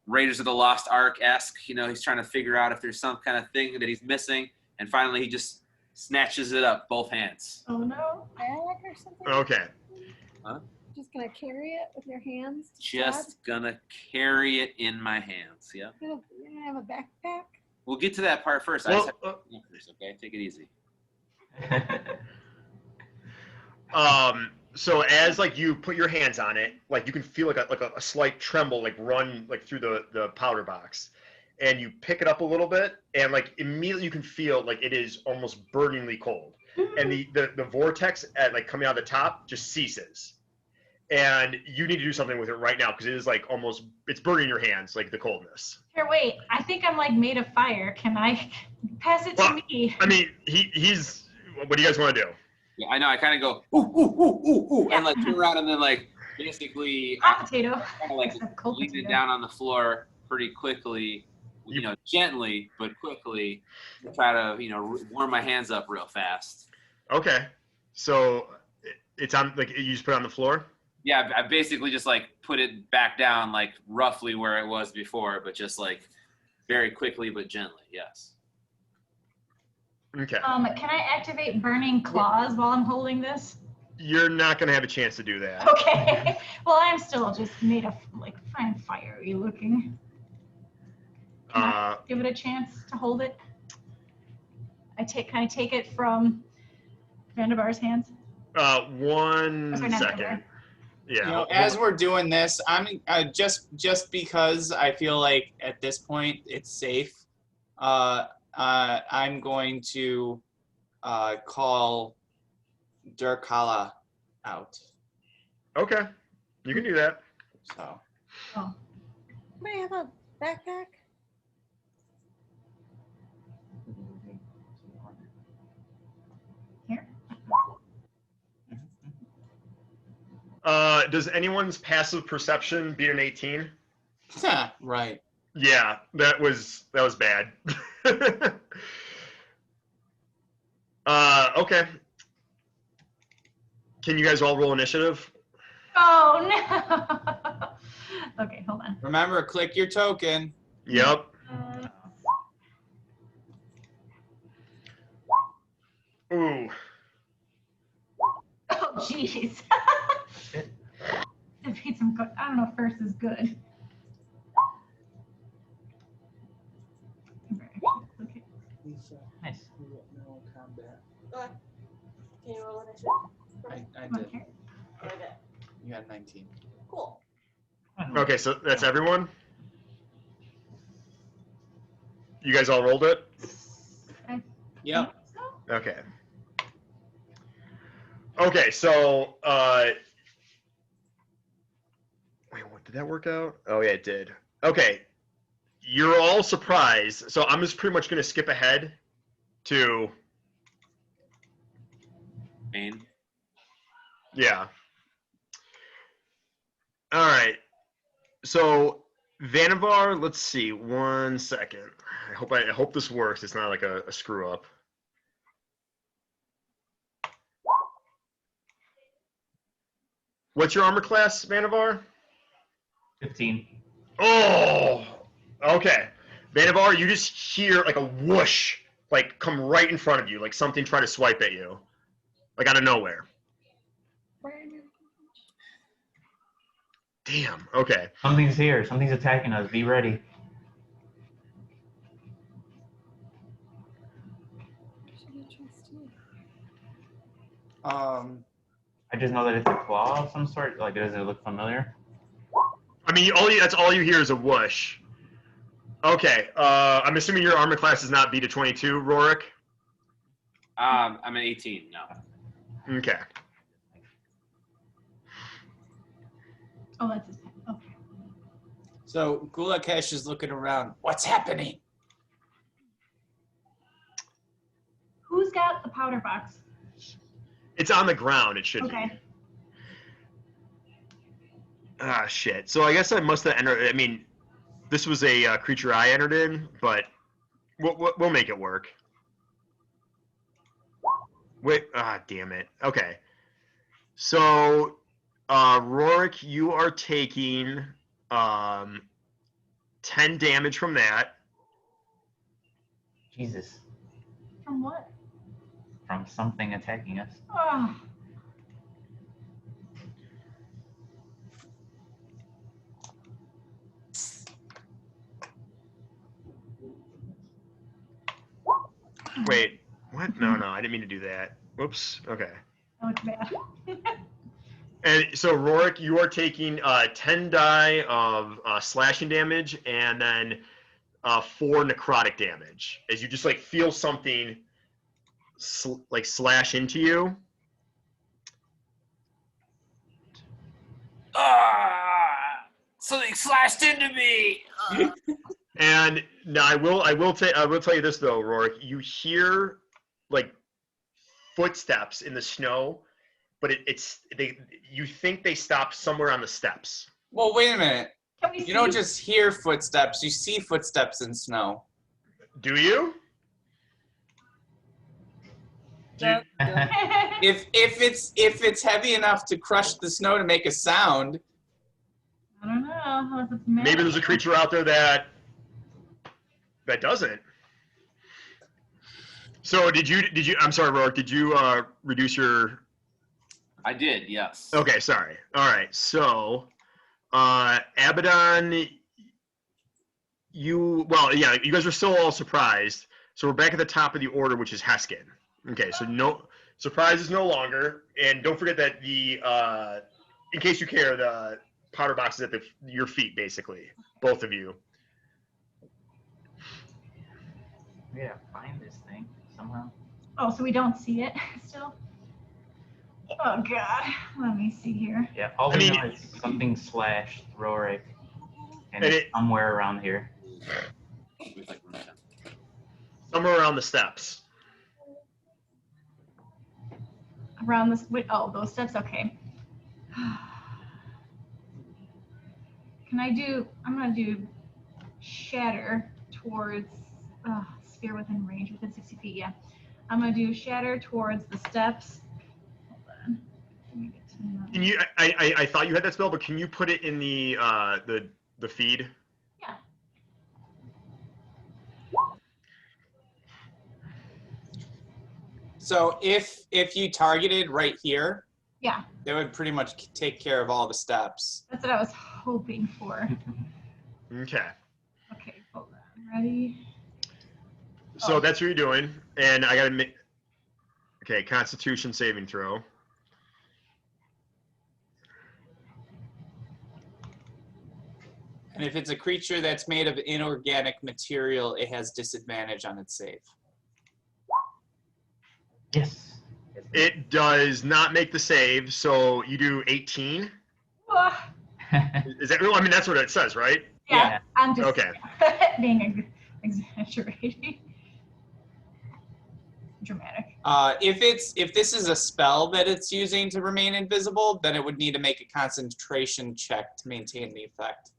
Raiders of the Lost Ark-esque. You know, he's trying to figure out if there's some kind of thing that he's missing, and finally he just snatches it up, both hands. Oh no. Kayak or something? Okay. Just gonna carry it with your hands? Just gonna carry it in my hands, yeah? You're gonna have a backpack? We'll get to that part first. Well, Okay? Take it easy. So as like you put your hands on it, like you can feel like a slight tremble like run like through the powder box, and you pick it up a little bit, and like immediately you can feel like it is almost burningly cold, and the vortex at like coming out of the top just ceases, and you need to do something with it right now because it is like almost it's burning your hands like the coldness. Here, wait. I think I'm like made of fire. Can I pass it to me? I mean, he's. What do you guys want to do? Yeah, I know. I kind of go, ooh, ooh, ooh, ooh, ooh, and like turn around and then like basically Hot potato. kind of like Cold lean it potato. down on the floor pretty quickly, you know, gently but quickly, to try to, you know, warm my hands up real fast. Okay, so it's on like you just put it on the floor. Yeah, I basically just like put it back down like roughly where it was before, but just like very quickly but gently. Yes. Okay. Can I activate burning claws while I'm holding this? You're not gonna have a chance to do that. Okay. Well, I'm still just made of like fine fiery looking. Can I give it a chance to hold it? Can I take it from Vandebar's hands? 1 Sorry, not second. Vandebar. Yeah. You know, as we're doing this, I'm just because I feel like at this point it's safe. I'm going to call Durkala out. Okay, you can do that. So Oh. May I have a backpack? Here. Does anyone's passive perception beat an 18? right. Yeah, that was bad. Okay. Can you guys all roll initiative? Oh no. Okay, hold on. Remember, click your token. Yep. Ooh. Oh jeez. It beats some good. I don't know if first is good. Okay. Nice. Go ahead. Can you roll initiative? I did. Okay. Okay. You got 19. Cool. Okay, so that's everyone? You guys all rolled it? Yep. Okay. Okay, so wait, what did that work out? Oh yeah, it did. Okay. You're all surprised. So I'm just pretty much gonna skip ahead to Main. yeah. All right. So Vanavar, let's see. 1 second. I hope this works. It's not like a screw up. What's your armor class, Vanavar? 15. Oh, Okay. Vannevar, you just hear like a whoosh, like come right in front of you, like something try to swipe at you, like out of nowhere. Damn. Okay. Something's here. Something's attacking us. Be ready. I just know that it's a claw of some sort. Like, does it look familiar? I mean, that's all you hear is a whoosh. Okay. I'm assuming your armor class is not B to 22, Rorik. I'm an 18. No. Okay. Oh, that's his pen. Okay. So Gulakesh is looking around. What's happening? Who's got the powder box? It's on the ground. It should Okay. be. Ah, shit. So I guess I must have entered. I mean, this was a creature I entered in, but we'll make it work. Wait. Ah, damn it. Okay. So, Rorik, you are taking 10 damage from that. Jesus. From what? From something attacking us. Oh. Wait. What? No, I didn't mean to do that. Whoops. Okay. That looks bad. And so, Rorik, you are taking 10 die of slashing damage and then 4 necrotic damage as you just like feel something like slash into you. Something slashed into me. And now I will tell you this though, Rorik. You hear like footsteps in the snow, but you think they stopped somewhere on the steps. Well, wait a minute. Can we see? You don't just hear footsteps. You see footsteps in snow. Do you? If it's heavy enough to crush the snow to make a sound, I don't know. If it's Maybe there's a creature out there that doesn't. So did you? I'm sorry, Rorik. Did you reduce your? I did, yes. Okay, sorry. All right. So, Abaddon, you guys are still all surprised. So we're back at the top of the order, which is Heskin. Okay, so no surprise is no longer, and don't forget that the in case you care, the powder box is at your feet, basically, both of you. We gotta find this thing somehow. Oh, so we don't see it still? Oh God. Let me see here. Yeah, all we know is something slashed Rorik, and it's somewhere around here. Somewhere around the steps. Around this. Wait, oh, those steps. Okay. Can I do? I'm gonna do shatter towards sphere within range, within 60 feet. Yeah, I'm gonna do shatter towards the steps. Hold on. Let me get to my... Can you? I thought you had that spell, but can you put it in the feed? Yeah. so if you targeted right here, Yeah. that would pretty much take care of all the steps. That's what I was hoping for. Okay. Okay, hold on. Ready? So that's what you're doing, and I gotta make. Okay, Constitution saving throw. And if it's a creature that's made of inorganic material, it has disadvantage on its save. Yes. It does not make the save, so you do 18. Ah, Is that real? I mean, that's what it says, right? yeah, I'm just Okay. being exaggerating. Dramatic. If this is a spell that it's using to remain invisible, then it would need to make a concentration check to maintain the effect.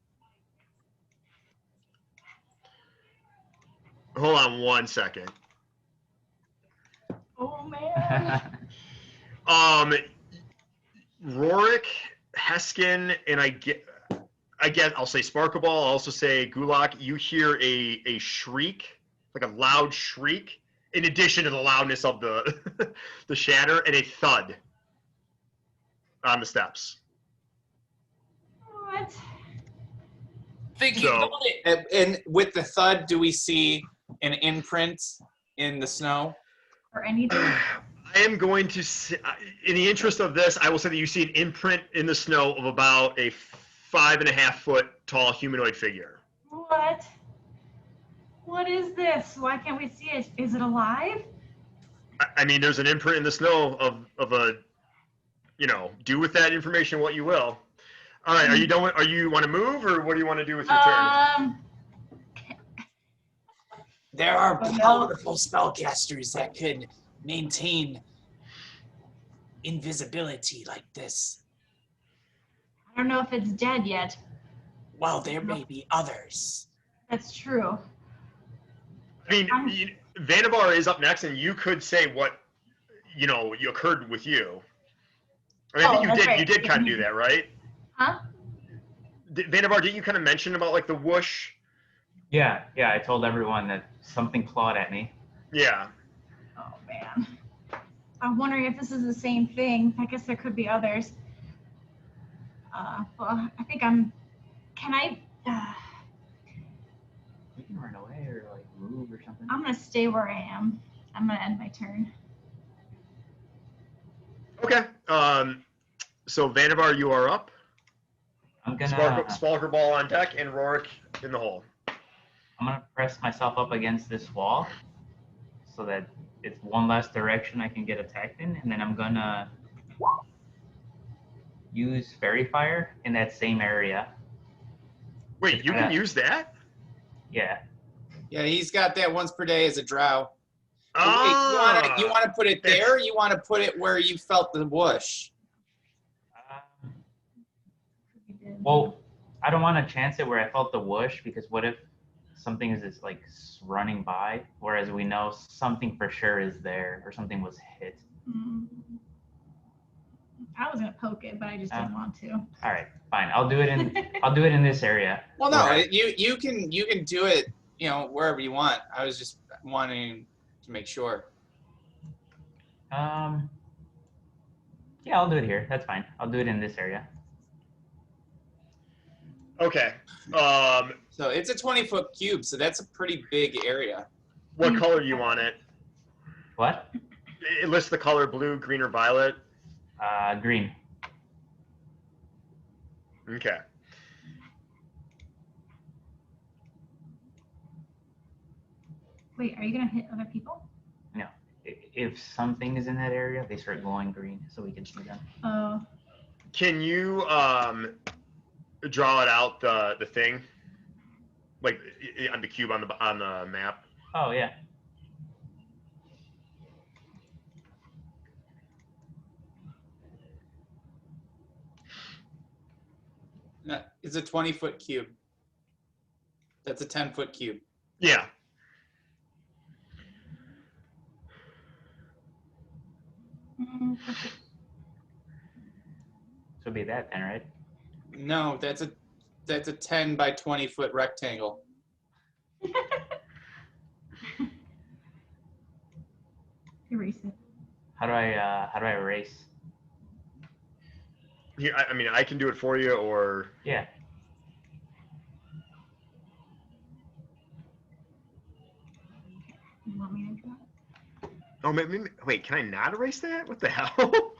Hold on 1 second. Oh man. Rorik, Heskin, and again, I'll say Sparkle Ball. I'll also say Gulak. You hear a shriek, like a loud shriek, in addition to the loudness of the the shatter, and a thud on the steps. What? Think you So- got it. And with the thud, do we see an imprint in the snow? Or anything? I am going to say, in the interest of this, I will say that you see an imprint in the snow of about a 5.5 foot tall humanoid figure. What? What is this? Why can't we see it? Is it alive? I mean, there's an imprint in the snow of a, you know, do with that information what you will. All right, are you done? Are you want to move, or what do you want to do with your turn? There are Oh, no. powerful spellcasters that could maintain invisibility like this. I don't know if it's dead yet. Well, there may be others. That's true. I mean, Vannevar is up next, and you could say what, you know, occurred with you. I mean, I think you that's did. right. You did kind of do that, right? Huh? Vannevar, didn't you kind of mention about like the whoosh? Yeah, I told everyone that something clawed at me. Yeah. Oh man. I'm wondering if this is the same thing. I guess there could be others. Well, I think I'm. Can I? You can run away or like move or something. I'm gonna stay where I am. I'm gonna end my turn. Okay. So Vannevar, you are up. I'm gonna Sparkle Ball on deck, and Rorik in the hole. I'm gonna press myself up against this wall so that it's one less direction I can get attacked in, and then I'm gonna use Fairy Fire in that same area. Wait, you can use that? Yeah. Yeah, he's got that once per day as a drow. Ah, Wait, you want to put it there? Or you want to put it where you felt the whoosh? Well, I don't want to chance it where I felt the whoosh, because what if something is just like running by, whereas we know something for sure is there or something was hit. I was gonna poke it, but I just didn't want to. All right, fine. I'll do it in this area. Well, no, you can do it, you know, wherever you want. I was just wanting to make sure. Yeah, I'll do it here. That's fine. I'll do it in this area. Okay. So it's a 20-foot cube, so that's a pretty big area. What color do you want it? What? It lists the color blue, green, or violet. Green. Okay. Wait, are you gonna hit other people? No. If something is in that area, they start glowing green, so we can see them. Oh. Can you draw it out the thing, like on the cube on the map? Oh yeah. No, it's a 20-foot cube. That's a 10-foot cube. Yeah. So be that then, right? No, that's a 10 by 20-foot rectangle. Erase it. How do I erase? Here, I mean, I can do it for you, or Yeah. You want me to do it? oh, maybe, wait, can I not erase that? What the hell?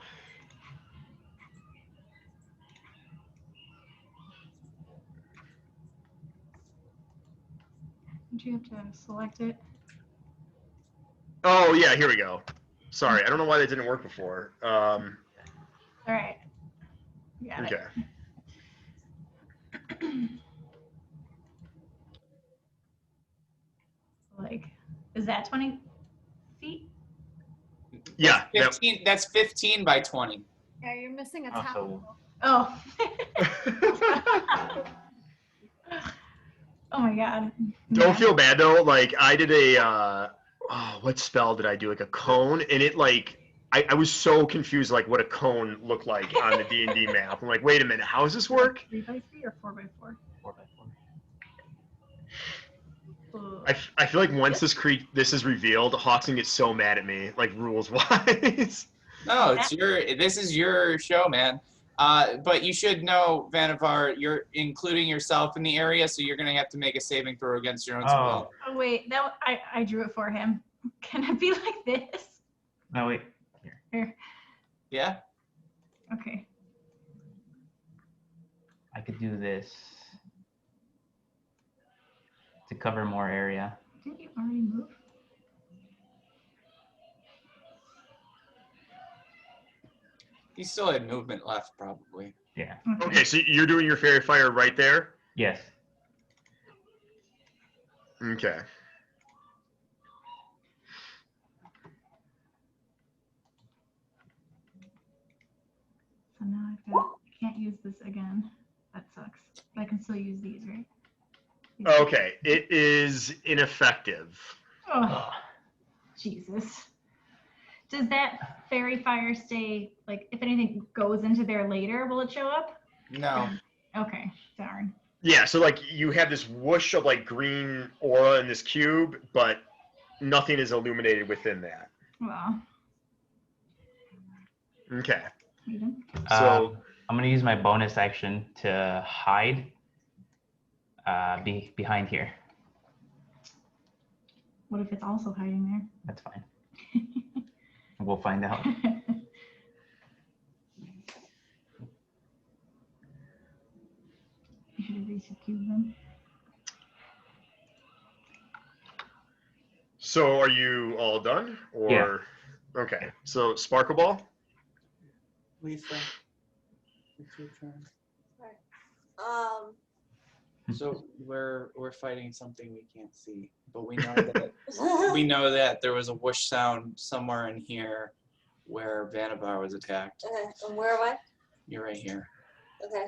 Don't you have to select it? Oh yeah, here we go. Sorry, I don't know why that didn't work before. All right. Got Okay. Like, is that 20 feet? Yeah. That's 15, that's 15 by 20. Yeah, you're missing a Oh, top. so Oh. Oh my god. Don't feel bad though. Like I did a what spell did I do? Like a cone, and it like I was so confused, like what a cone looked like on the D&D map. I'm like, wait a minute, how does this work? 3x3 or 4x4? 4x4. I feel like once this is revealed, Hawkson gets so mad at me, like rules wise. No, this is your show, man. But you should know, Vanavar, you're including yourself in the area, so you're gonna have to make a saving throw against your own spell. Oh wait, that I drew it for him. Can it be like this? No, wait. Here. Yeah? Okay. I could do this to cover more area. Didn't you already move? He still had movement left, probably. Yeah. Okay, so you're doing your fairy fire right there? Yes. Okay. So now I've got, I can't use this again. That sucks. But I can still use these, right? These. Okay, it is ineffective. Oh, Jesus. Does that fairy fire stay, like, if anything goes into there later, will it show up? No. Okay, darn. Yeah, so like you have this whoosh of like green aura in this cube, but nothing is illuminated within that. Well, Okay. even. So I'm gonna use my bonus action to hide behind here. What if it's also hiding That's fine. We'll find out. there? You should erase your cube then. So are you all done? Or Yeah. Okay. So Sparkle Ball? Lisa, it's your turn. So we're fighting something we can't see, but we know that there was a whoosh sound somewhere in here where Vanavar was attacked. Okay, and where am I? You're right here. Okay.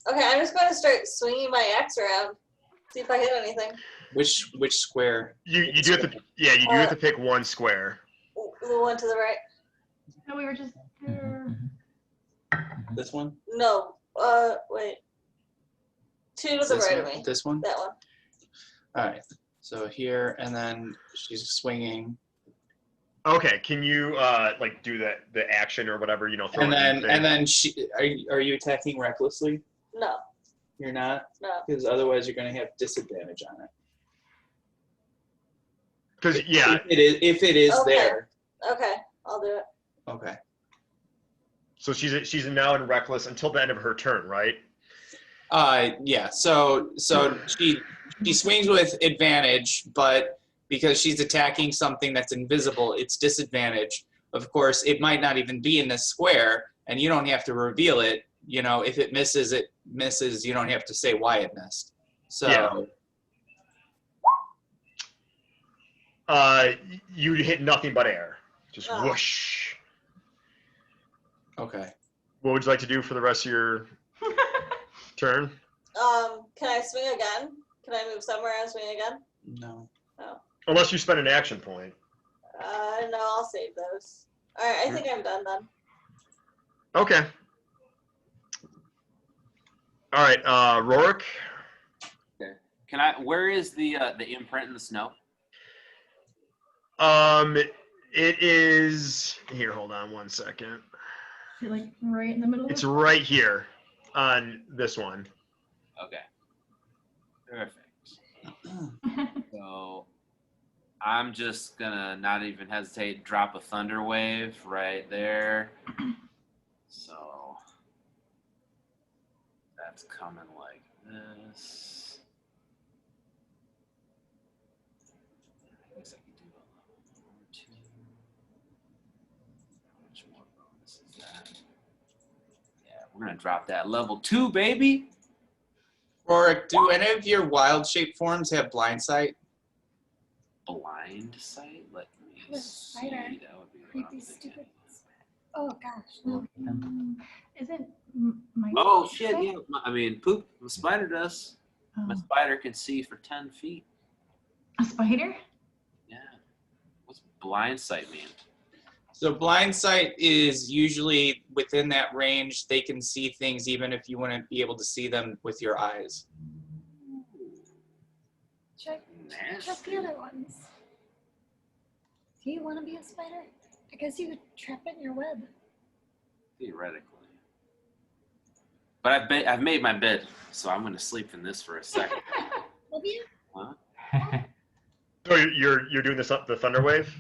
Okay, I'm just going to start swinging my axe around. See if I hit anything. Which square? You do have to you do have to pick one square. The one to the right? No, we were just there. This one? No. Wait. Two to the right of me. This one? That one. All right. So here, and then she's swinging, Okay, can you like do the action or whatever, you know, throw and it in the thing? then she. Are you attacking recklessly? No. You're not, No. because otherwise you're going to have disadvantage on it. Because yeah, If it is Okay. there. Okay, I'll do it. Okay. so she's now in reckless until the end of her turn, right? Yeah. So she swings with advantage, but because she's attacking something that's invisible, it's disadvantage. Of course, it might not even be in this square, and you don't have to reveal it. You know, if it misses, it misses. You don't have to say why it missed. So. Yeah. You hit nothing but air. Just Oh. whoosh. Okay. What would you like to do for the rest of your turn? Can I swing again? Can I move somewhere and swing again? No. Unless you spend an action point. No, I'll save those. All right, I think I'm done then. Okay. All right, Rorik. Can I? Where is the imprint in the snow? It is here. Hold on one second. Is it like right in the middle of It's it? right here on this one. Okay. Perfect. So I'm just gonna not even hesitate, drop a thunder wave right there. So that's coming like this. I guess I can do a level 2. How much more bonus is that? Yeah, we're gonna drop that level 2, baby. Rorik, do any of your wild shape forms have blind sight? Blind sight? Let me The see. spider. That would be what Creepy, I'm thinking. stupid. Oh gosh. Isn't my Oh shit! Yeah, I mean, poop. My spider does. My Oh, spider can see for 10 feet. a spider? Yeah. What's blind sight mean? So blind sight is usually within that range. They can see things even if you wouldn't be able to see them with your eyes. Check the other ones. Do you want to be a spider? I guess you could trap it in your web. Theoretically. But I've made my bed, so I'm gonna sleep in this for a second. Will you? Huh? So you're doing this up the thunder wave?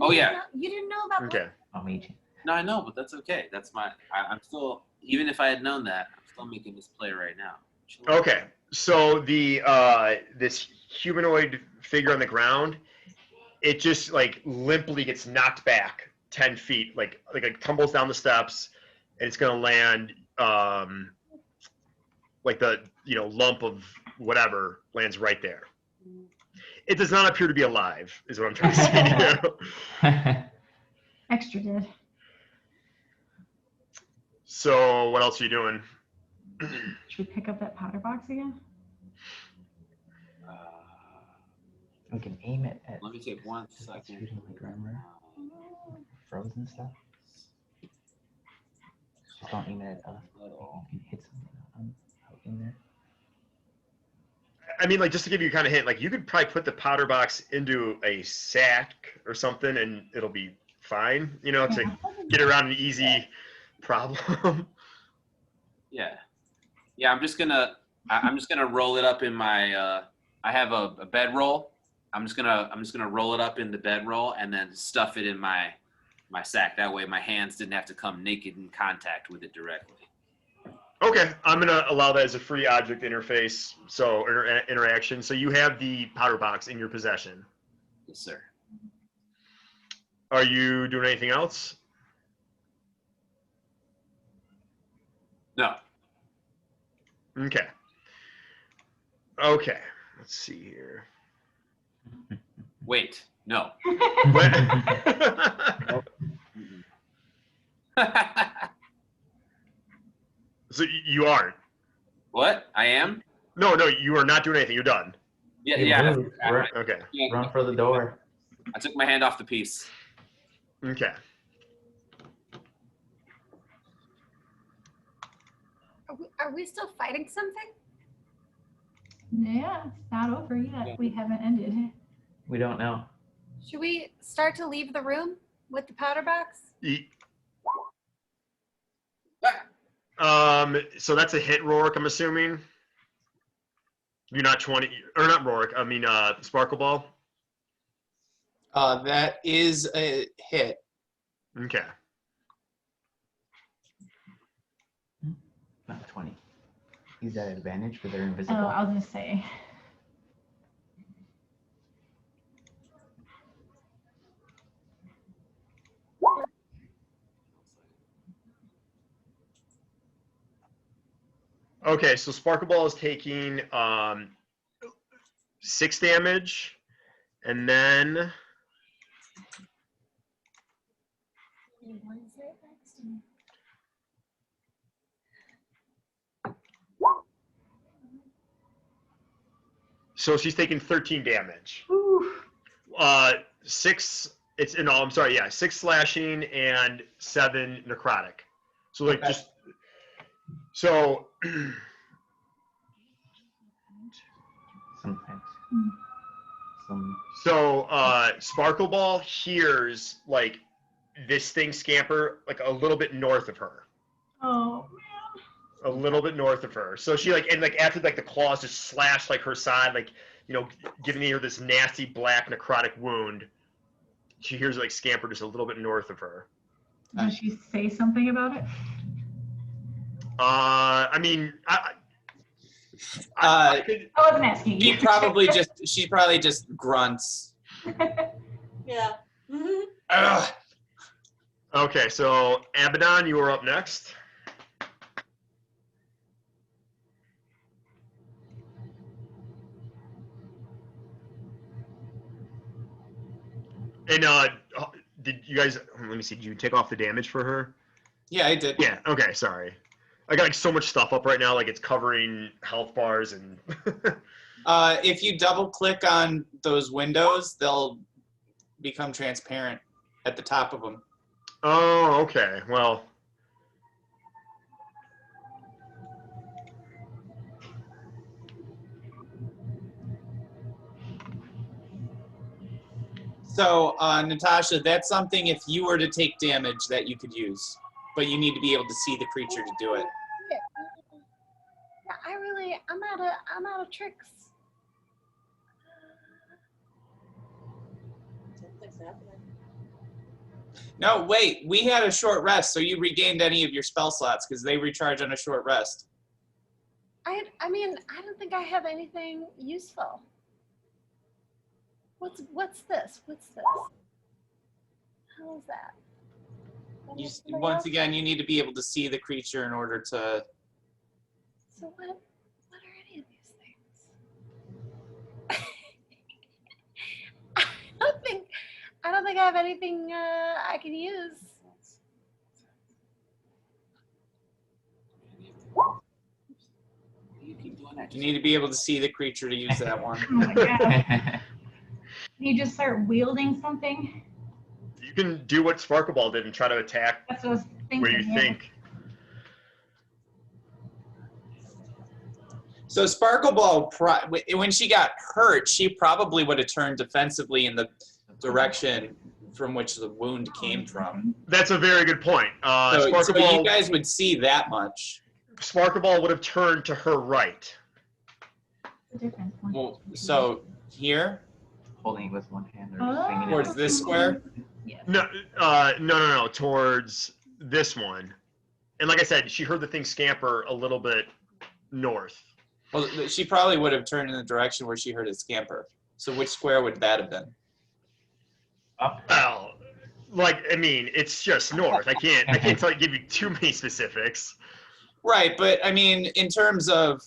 Oh, yeah. You didn't know about Okay. I'll meet you. No, I know, but that's okay. That's I'm still, even if I had known that, I'm still making this play right now. Chill out. Okay. So the this humanoid figure on the ground, it just like limply gets knocked back 10 feet, like it tumbles down the steps, and it's gonna land like the lump of whatever lands right there. It does not appear to be alive, is what I'm trying to say to you. Extra did. So what else are you doing? Should we pick up that powder box again? We can aim it at. Let me take 1 It's second. shooting like armor, frozen stuff. Just don't aim it at us. You can hit something out in there. I mean, like, just to give you kind of hint, like, you could probably put the powder box into a sack or something, and it'll be fine, to get around an easy problem. Yeah. Yeah, I'm just gonna roll it up in my I have a bedroll. I'm just gonna roll it up in the bedroll and then stuff it in my sack. That way my hands didn't have to come naked in contact with it directly. Okay, I'm gonna allow that as a free object interface, so interaction. So you have the powder box in your possession. Yes, sir. Are you doing anything else? No. Okay. Okay, let's see here. Wait. No. What? So you aren't? What? I am? No, you are not doing anything. You're done. Yeah, Hey, yeah. Lou, run, Okay. run for the door. I took my hand off the piece. Okay. Are we still fighting something? Yeah, it's not over yet. We haven't ended. We don't know. Should we start to leave the room with the powder box? So that's a hit, Rourke, I'm assuming. You're not 20, or not Rourke, I mean, Sparkle Ball. That is a hit. Okay. Not 20. Use that advantage for their invisible. Oh, I was gonna say. Okay, so Sparkle Ball is taking 6 damage, and then so she's taking 13 damage. Ooh. 6. It's no, I'm sorry. Yeah, 6 slashing and 7 necrotic. So like Okay. just so. Sometimes. Mm. So Sparkle Ball hears like this thing scamper like a little bit north of her. Oh A little bit north of her. So she like after like the claws just slash like her side, like giving her this nasty black necrotic wound. She hears it like scamper just a little bit north of her. man. Does she say something about it? I mean, I could. I wasn't asking you. She probably just grunts. Yeah. Mm-hmm. Ugh. Okay, so Abaddon, you are up next. And did you guys? Let me see. Did you take off the damage for her? Yeah, I did. Yeah. Okay. Sorry. I got like so much stuff up right now. Like it's covering health bars and. If you double click on those windows, become transparent at the top of them. Oh, okay. Well, So, Natasha, that's something if you were to take damage that you could use, but you need to be able to see the creature to do it. Yeah, I'm out of tricks. Something's happening. No, wait, we had a short rest, so you regained any of your spell slots because they recharge on a short rest. I mean, I don't think I have anything useful. What's this? What's this? How is that? Once again, you need to be able to see the creature in order to. So what are any of these things? I don't think I have anything I can use. You keep doing that. You need to be able to see the creature to use that one. Oh my god. Can you just start wielding something? you can do what Sparkleball did and try to attack That's what I was thinking. where you yeah. think. So Sparkleball, when she got hurt, she probably would have turned defensively in the direction from which the wound came from. That's a very good point. So you Sparkleball, guys would see that much. Sparkleball would have turned to her right. The difference. One, Well, two, so here, Holding it with one hand or Oh. swinging it. towards this square. yes. No, towards this one. And like I said, she heard the thing scamper a little bit north. Well, she probably would have turned in the direction where she heard it scamper. So which square would that have been? Up. Well, I mean, it's just north. I can't give you too many specifics. Right, but I mean, in terms of,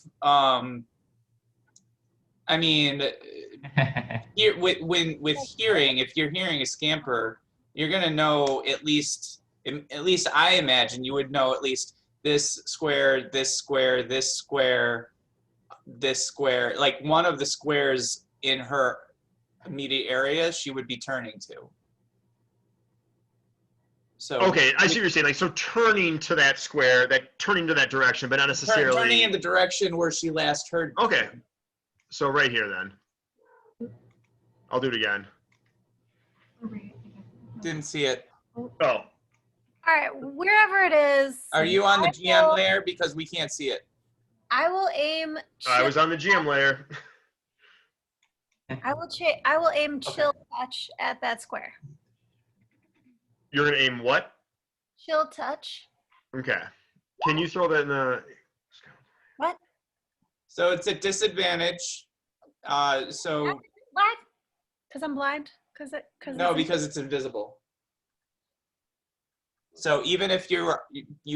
here with hearing, if you're hearing a scamper, you're gonna know at least I imagine you would know at least this square, this square, this square, this square. Like one of the squares in her immediate area, she would be turning to. So Okay, I see what you're saying. Like, so turning to that square, turning to that direction, but not necessarily. turning in the direction where she last heard. Okay, so right here then. I'll do it again. Didn't see it. Oh, All right, wherever it is. Are you on the I GM will- layer? Because we can't see it. I will aim. I was on the GM layer. I will aim chill touch at that square. You're gonna aim what? Chill touch. Okay. Can you throw that in the? What? So it's at disadvantage. So What? Because I'm blind. Because no, because it's invisible. So even if you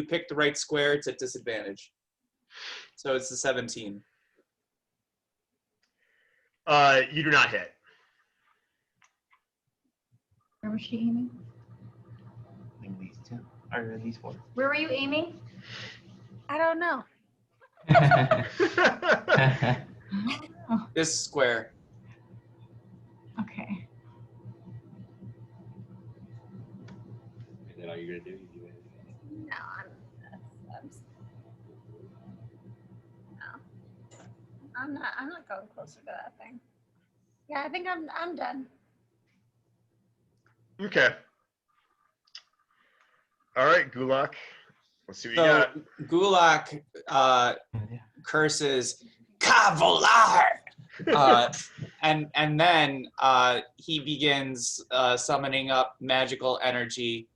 pick the right square, it's at disadvantage. So it's the 17. You do not hit. Where was she aiming? I think these two or these four. Where were you aiming? I don't know. This square. Okay. Is that all you're gonna do? No, I'm not going closer to that thing. Yeah, I think I'm done. Okay. All right, Gulak. Let's see what you So got. Gulak curses Kavalar, and then he begins summoning up magical energy,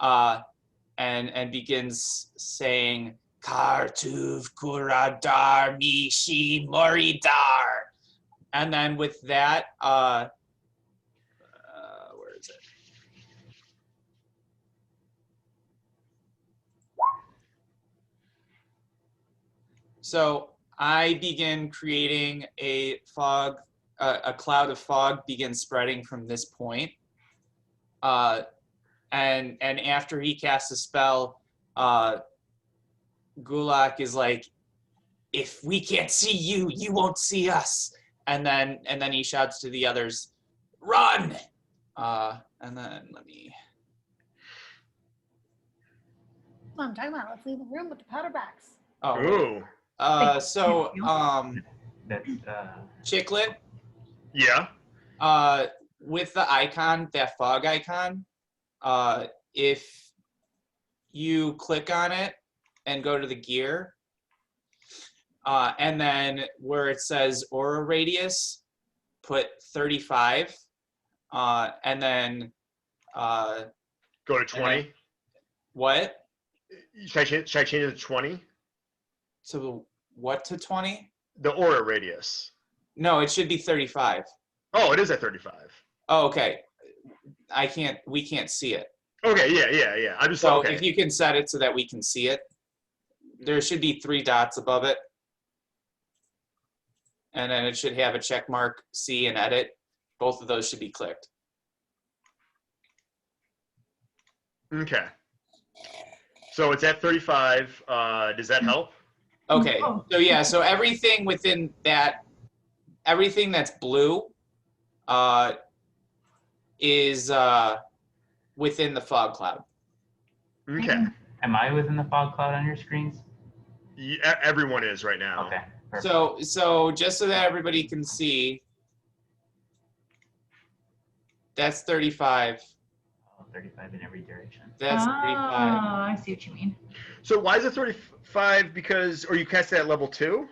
and begins saying Kartuv Kuradar Mishi Moridar, and then with that, where is it? So I begin creating a fog, a cloud of fog begins spreading from this point. And after he casts a spell, Gulak is like, if we can't see you, you won't see us. And then he shouts to the others, run! And then let me. That's what I'm talking about. Let's leave the room with the powder box. Oh, wait. Ooh. So That's Chiclet, Yeah. with the icon, that fog icon, if you click on it and go to the gear, and then where it says aura radius, put 35, and then Go to 20. what? Should I change it to 20? So what to 20? The aura radius. No, it should be 35. Oh, it is at 35. Oh, okay. We can't see it. Okay, yeah. I just So okay. if you can set it so that we can see it, there should be 3 dots above it. And then it should have a check mark, see and edit. Both of those should be clicked. Okay. So it's at 35. Does that help? Okay, so yeah, so everything within that, everything that's blue is within the fog cloud. Okay. Am I within the fog cloud on your screens? Yeah, everyone is right now. Okay. Perfect. So just so that everybody can see, that's 35. 35 in every direction. That's 35. I see what you mean. So why is it 35? Because, or you cast it at level 2?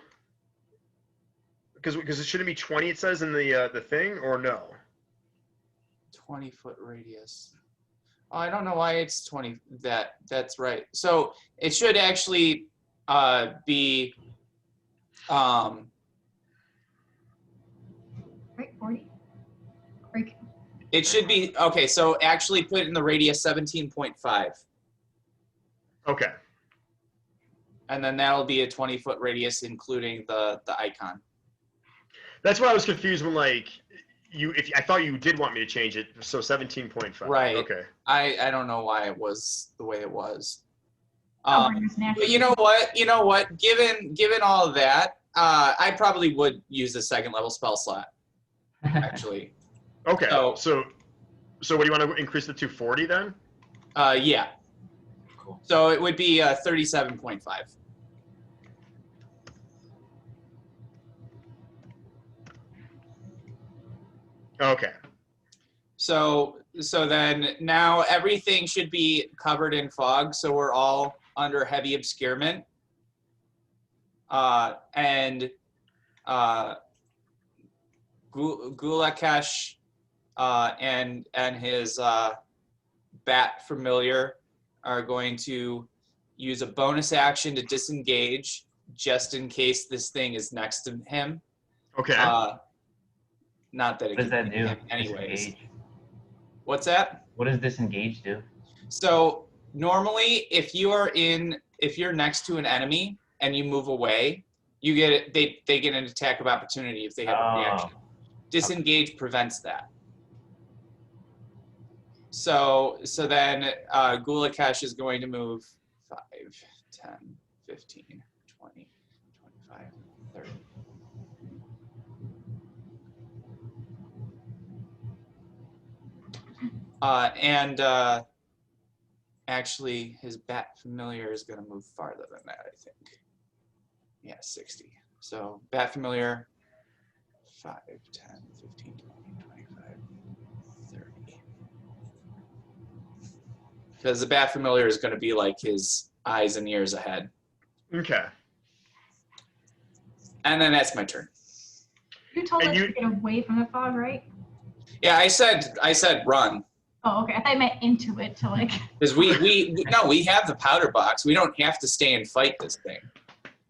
Because it shouldn't be 20. It says in the thing, or no? 20-foot radius. Oh, I don't know why it's 20. That's right. So it should actually be Right, 40. Right. it should be okay. So actually put in the radius 17.5, Okay. and then that'll be a 20-foot radius, including the icon. That's why I was confused when like I thought you did want me to change it. So 17.5. Right. Okay. I don't know why it was the way it was. Burners But naturally. you know what? Given all of that, I probably would use a 2nd level spell slot. Actually, Okay. So- So what do you want to increase it to 40 then? yeah. Cool. So it would be 37.5. Okay. So then now everything should be covered in fog. So we're all under heavy obscurement. And Gulakesh and his bat familiar are going to use a bonus action to disengage, just in case this thing is next to him. Okay. Not that it What does can that be do? him anyways. Disengage. What's that? What does disengage do? So normally, if you're next to an enemy and you move away, you get they get an attack of opportunity if they have a reaction. Disengage prevents that. So then Gulakesh is going to move 5, 10, 15, 20, 25, 30. And actually, his bat familiar is going to move farther than that, I think. Yeah, 60. So bat familiar, 5, 10, 15, 20, 25, 30. Because the bat familiar is going to be like his eyes and ears ahead. Okay. And then that's my turn. You told And us you- to get away from the fog, right? Yeah, I said run. Oh, okay. I thought I meant into it to like. Because we have the powder box. We don't have to stay and fight this thing.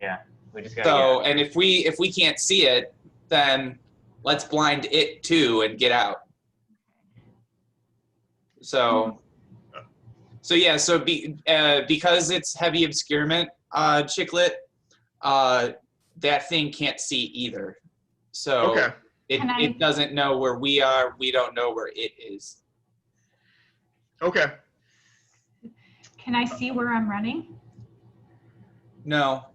Yeah, we just gotta So, and if we can't see it, then let's blind it too and get out. So yeah, so because it's heavy obscurement, Chiclet, that thing can't see either. So Okay. it doesn't know where we are. We don't know where it is. Okay. Can I see where I'm running? No.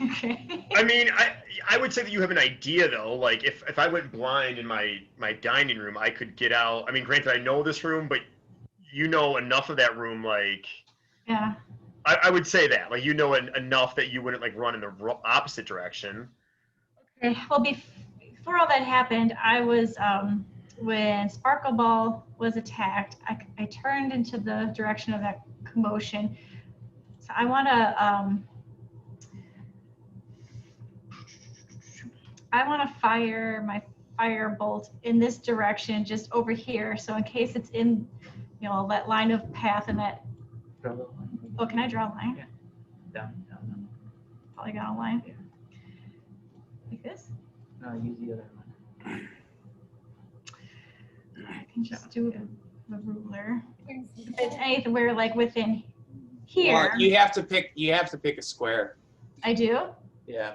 Okay. I mean, I would say that you have an idea though. Like if I went blind in my dining room, I could get out. I mean, granted, I know this room, but you know enough of that room. Like Yeah. I would say that. Like you know enough that you wouldn't like run in the opposite direction. Okay. Well, before all that happened, I was when Sparkle Ball was attacked, I turned into the direction of that commotion. So I want to fire my fire bolt in this direction, just over here. So in case it's in, that line of path and that. Draw the line. Oh, can I draw a line? Yeah. Down. Probably got a line. Yeah. Like this? No, use the other one. I can just do the ruler. If it's anywhere like within here. Well, you have to pick a square. I do. Yeah.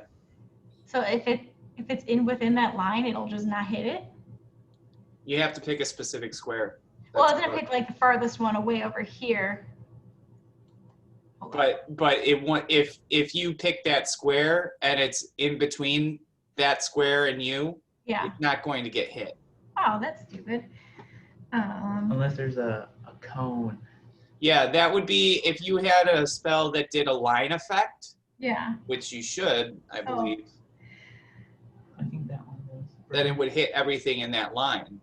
So if it's within that line, it'll just not hit it. You have to pick a specific square. Well, I was That's gonna pick like the farthest one away over here. but it won't, if you pick that square and it's in between that square and you, Yeah. it's not going to get hit. Oh, that's stupid. Unless there's a cone. Yeah, that would be if you had a spell that did a line effect, Yeah. which you should, I Oh. believe, I think that one was. then it would hit everything in that line,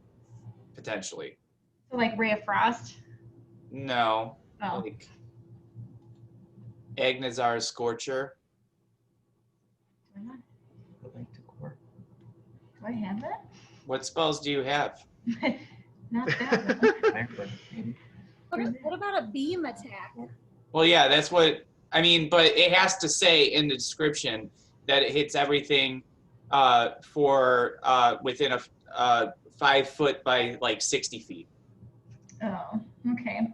potentially. So like Ray of Frost. No, Oh. like Agnazar's Scorcher. Do Go back to core. I have that? What spells do you have? Not that one. Backward, maybe. What about a beam attack? Well, yeah, that's what I mean, but it has to say in the description that it hits everything for within a 5 foot by like 60 feet. Oh, okay.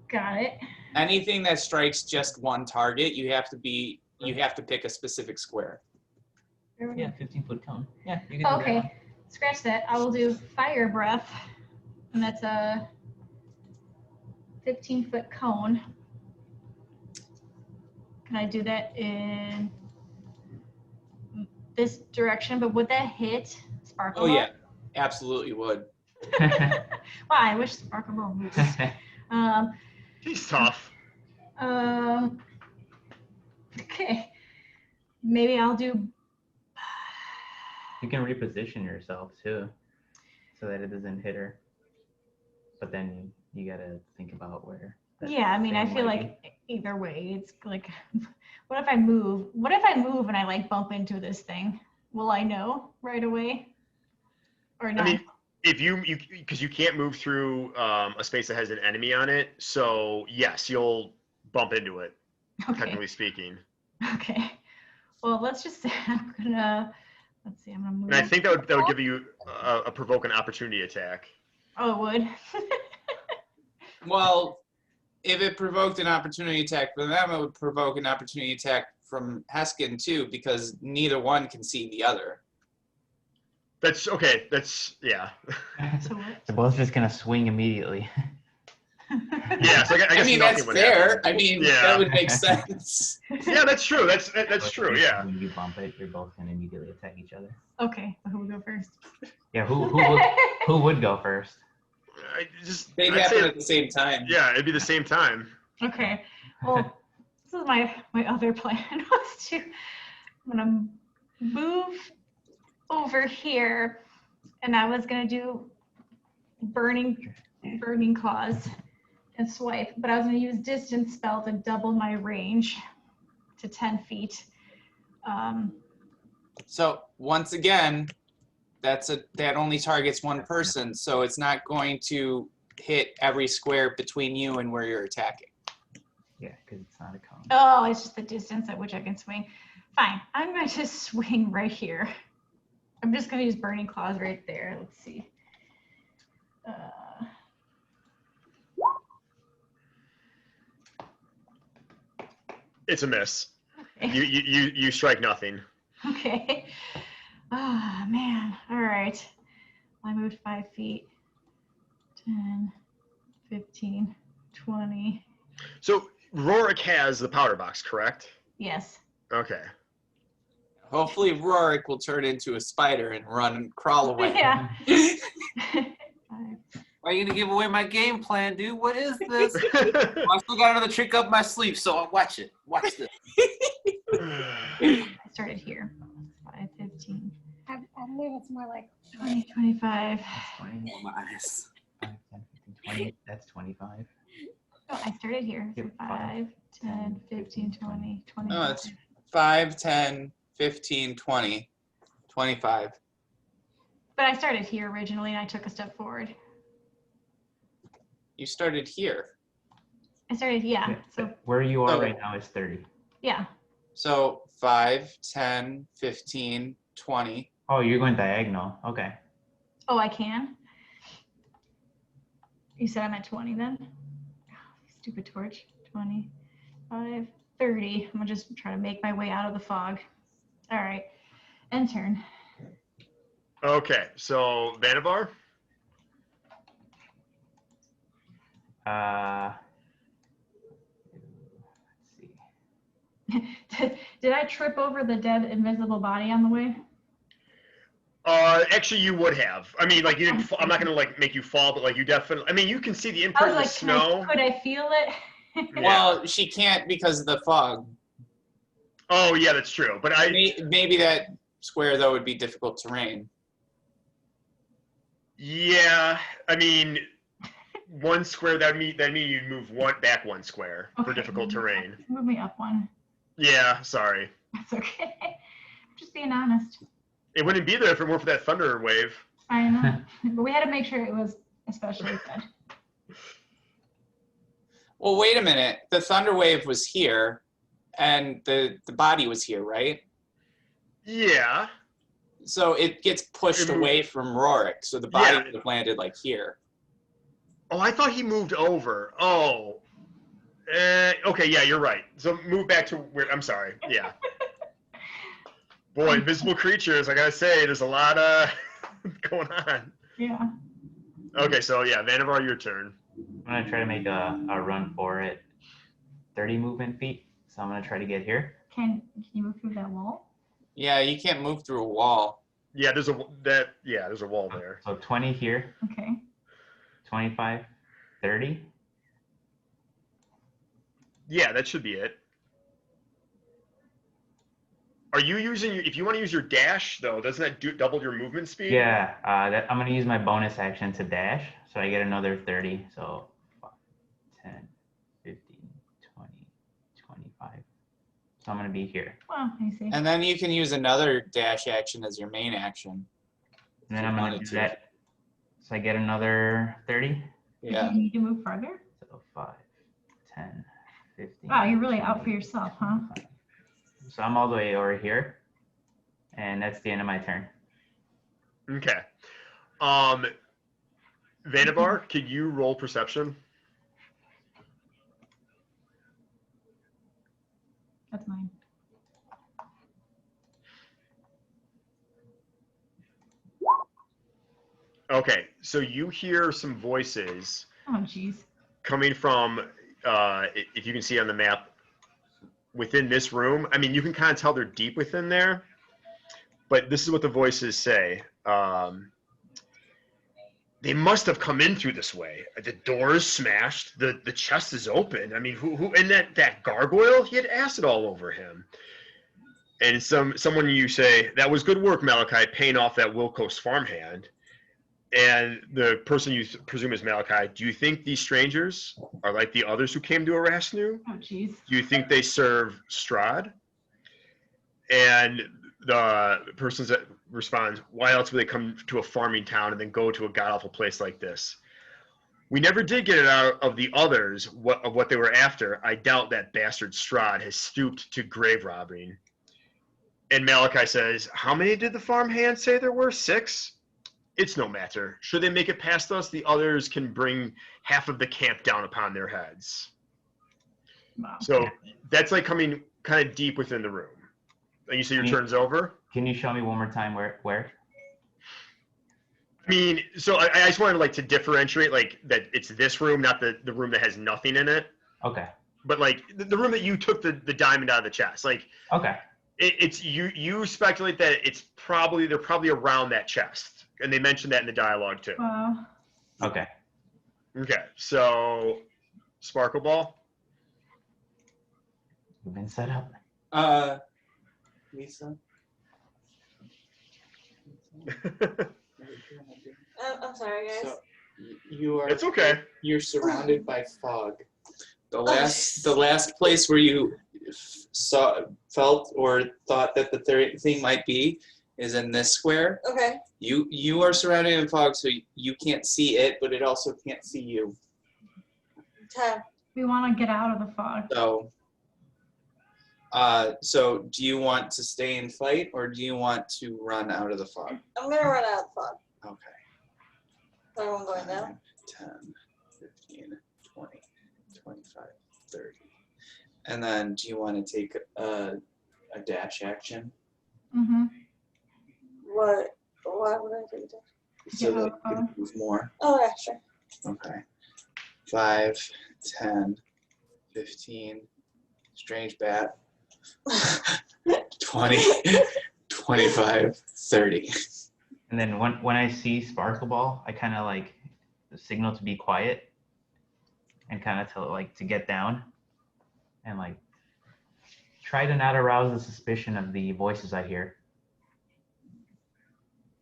Got it. Anything that strikes just one target, you have to pick a specific square. Yeah, 15-foot cone. Yeah, you can do that one. Okay. Scratch that. I will do fire breath. And that's a 15-foot cone. Can I do that in this direction? But would that hit Sparkle? Oh Ball? yeah, absolutely would. Wow, I wish Sparkle Ball moves. He's tough. Okay. Maybe I'll do. You can reposition yourself too, so that it doesn't hit her. But then you gotta think about where. that Yeah, I mean, I thing feel might like either way, it's like, what if I move? What if I move and I like bump into this thing? Will I know right away? Or not? I mean, if because you can't move through a space that has an enemy on it, so yes, you'll bump into it. Okay. Technically speaking. Okay. Well, let's just say I'm gonna. Let's see. I'm gonna move. And I think that would give you a provoke an opportunity attack. Oh, it would. Well, if it provoked an opportunity attack for them, it would provoke an opportunity attack from Heskin too, because neither one can see the other. That's okay. That's yeah. So what? They're both just gonna swing immediately. Yeah. So I guess I mean, nothing that's would fair. happen. I mean, Yeah. that would make sense. Yeah, that's true. That's true. Yeah. When you bump it, you're both gonna immediately attack each other. Okay. So who will go first? Yeah, who would go first? They'd I'd happen say- at the same time. Yeah, it'd be the same time. Okay. Well, this is my other plan was to. I'm gonna move over here, and I was gonna do burning claws and swipe, but I was gonna use distance spell to double my range to 10 feet. So once again, that only targets one person, so it's not going to hit every square between you and where you're attacking. Yeah, because it's not a cone. Oh, it's just the distance at which I can swing. Fine, I'm going to just swing right here. I'm just going to use burning claws right there. Let's see. It's a miss. Okay. You strike nothing. Okay. Ah, man. All right. I moved 5 feet. 10, 15, 20. So Rorik has the powder box, correct? Yes. Okay. Hopefully Rorik will turn into a spider and crawl away. Yeah. 5. Why are you gonna give away my game plan, dude? What is this? I still got another trick up my sleeve, so I'll watch it. Watch this. I started here. 5, 15, I believe it's more like 20, 25. That's 20. Oh, my eyes. 5, 10, 15, 20. That's 25. Oh, I started here. So Yep, 5, 10, 15, 20, 25. No, it's 5, 10, 15, 20, 25. But I started here originally and I took a step forward. You started here. I started, yeah. So, Where you are Okay. right now is 30. yeah. So 5, 10, 15, 20. Oh, you're going diagonal. Okay. Oh, I can? You said I'm at 20 then? Stupid torch. 25, 30. I'm gonna just try to make my way out of the fog. All right. End turn. Okay, so Vanavar? Let's see. Did I trip over the dead invisible body on the way? Actually, you would have. I mean, like, you didn't. I'm not gonna like make you fall, but like, you definitely. I mean, you can see the I imprint was of the like, snow. could I feel it? Yeah. Well, she can't because of the fog. Oh, yeah, that's true. But Maybe that square, though, would be difficult terrain. yeah, I mean, one square that mean you'd move back one square for Okay, difficult terrain. Move me up one. Yeah, sorry. That's okay. I'm just being honest. It wouldn't be there if it weren't for that thunder wave. I know. But we had to make sure it was especially good. Well, wait a minute. The thunder wave was here, and the body was here, right? Yeah. So it gets pushed away from Rorik, so the body would have landed like here. Oh, I thought he moved over. Oh. Okay, yeah, you're right. So move back to where. I'm sorry. Yeah. Boy, invisible creatures. I gotta say, there's a lot going on. Yeah. Okay, so yeah, Vanavar, your turn. I'm gonna try to make a run for it. 30 movement feet. So I'm gonna try to get here. Can you move through that wall? Yeah, you can't move through a wall. Yeah, there's a wall there. So 20 here. Okay. 25, 30. Yeah, that should be it. Are you using? If you want to use your dash, though, doesn't that double your movement speed? Yeah, I'm gonna use my bonus action to dash, so I get another 30. So 5, 10, 15, 20, 25. So I'm gonna be here. Well, I see. And then you can use another dash action as your main action. And then If I'm you gonna wanted do to. that. So I get another 30. Yeah. Do you need to move further? So 5, 10, 15. Wow, you're really out for yourself, huh? So I'm all the way over here. And that's the end of my turn. Okay. Vanavar, could you roll perception? That's mine. Okay, so you hear some voices Oh, jeez. coming from, if you can see on the map, within this room. I mean, you can kind of tell they're deep within there, but this is what the voices say. They must have come in through this way. The door is smashed. The chest is open. I mean, who? And that gargoyle, he had acid all over him. And someone you say, that was good work, Malachi, paying off that Wilco's farmhand. And the person you presume is Malachi, do you think these strangers are like the others who came to Erasnu? Oh, jeez. Do you think they serve Strahd? And the person that responds, why else would they come to a farming town and then go to a god-awful place like this? We never did get it out of the others of what they were after. I doubt that bastard Strahd has stooped to grave robbing. And Malachi says, how many did the farmhand say there were? 6? It's no matter. Should they make it past us, the others can bring half of the camp down upon their heads. Wow. So that's like coming kind of deep within the room. And you say your turn's over? Can you show me one more time where? I mean, so I just wanted to differentiate, like, that it's this room, not the room that has nothing in it. Okay. but like the room that you took the diamond out of the chest. Like Okay. it's you speculate that they're probably around that chest, and they mentioned that in the dialogue too. Okay. Okay, so Sparkle Ball. We've been set up. Lisa. I'm sorry, guys. So you are. It's okay. You're surrounded by fog. The last place where you felt or thought that the third thing might be is in this square. Okay. You are surrounded in fog, so you can't see it, but it also can't see you. Okay. We want to get out of the fog. So do you want to stay and fight, or do you want to run out of the fog? I'm gonna run out of the fog. Okay. Everyone going down? 10, 15, 20, 25, 30. And then do you want to take a dash action? Mm-hmm. What? Why would I do that? So that you can move more? Oh, yeah, sure. Okay. 5, 10, 15, strange bat, 20, 25, 30. And then when I see Sparkle Ball, I kind of like signal to be quiet and kind of tell it like to get down and like try to not arouse the suspicion of the voices I hear.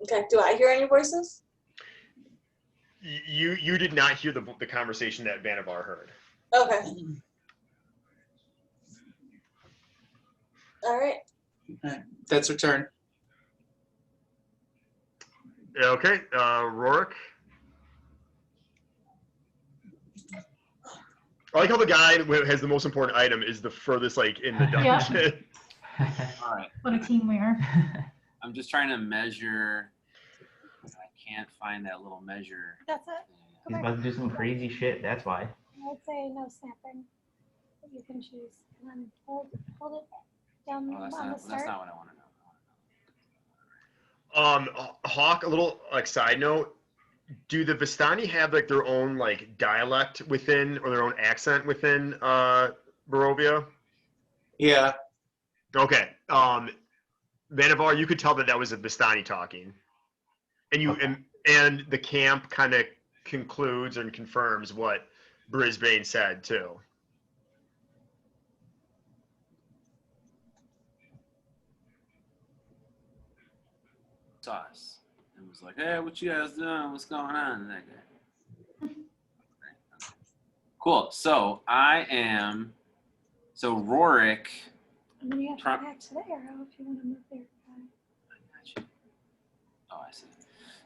Okay. Do I hear any voices? You did not hear the conversation that Vannevar heard. Okay. All right. That's her turn. Okay, Rorik. I like how the guy who has the most important item is the furthest like in the Yeah. dungeon. All right. What a team we are. I'm just trying to measure. I can't find that little measure. That's it. He's about to do some crazy shit, that's why. I would say no snapping. But you can choose. And then hold it down Oh, that's on the not start. what I want to know. Hawk, a little like side note, do the Vistani have like their own like dialect within or their own accent within Barovia? Yeah. Okay. Vannevar, you could tell that was a Vistani talking. And you and the camp kind of concludes and confirms what Brisbane said too. Sauce. And was like, hey, what you guys doing? What's going on? And that guy. Cool. So Rorik. And then you have to go back to the arrow if you want to move there. Oh, I see.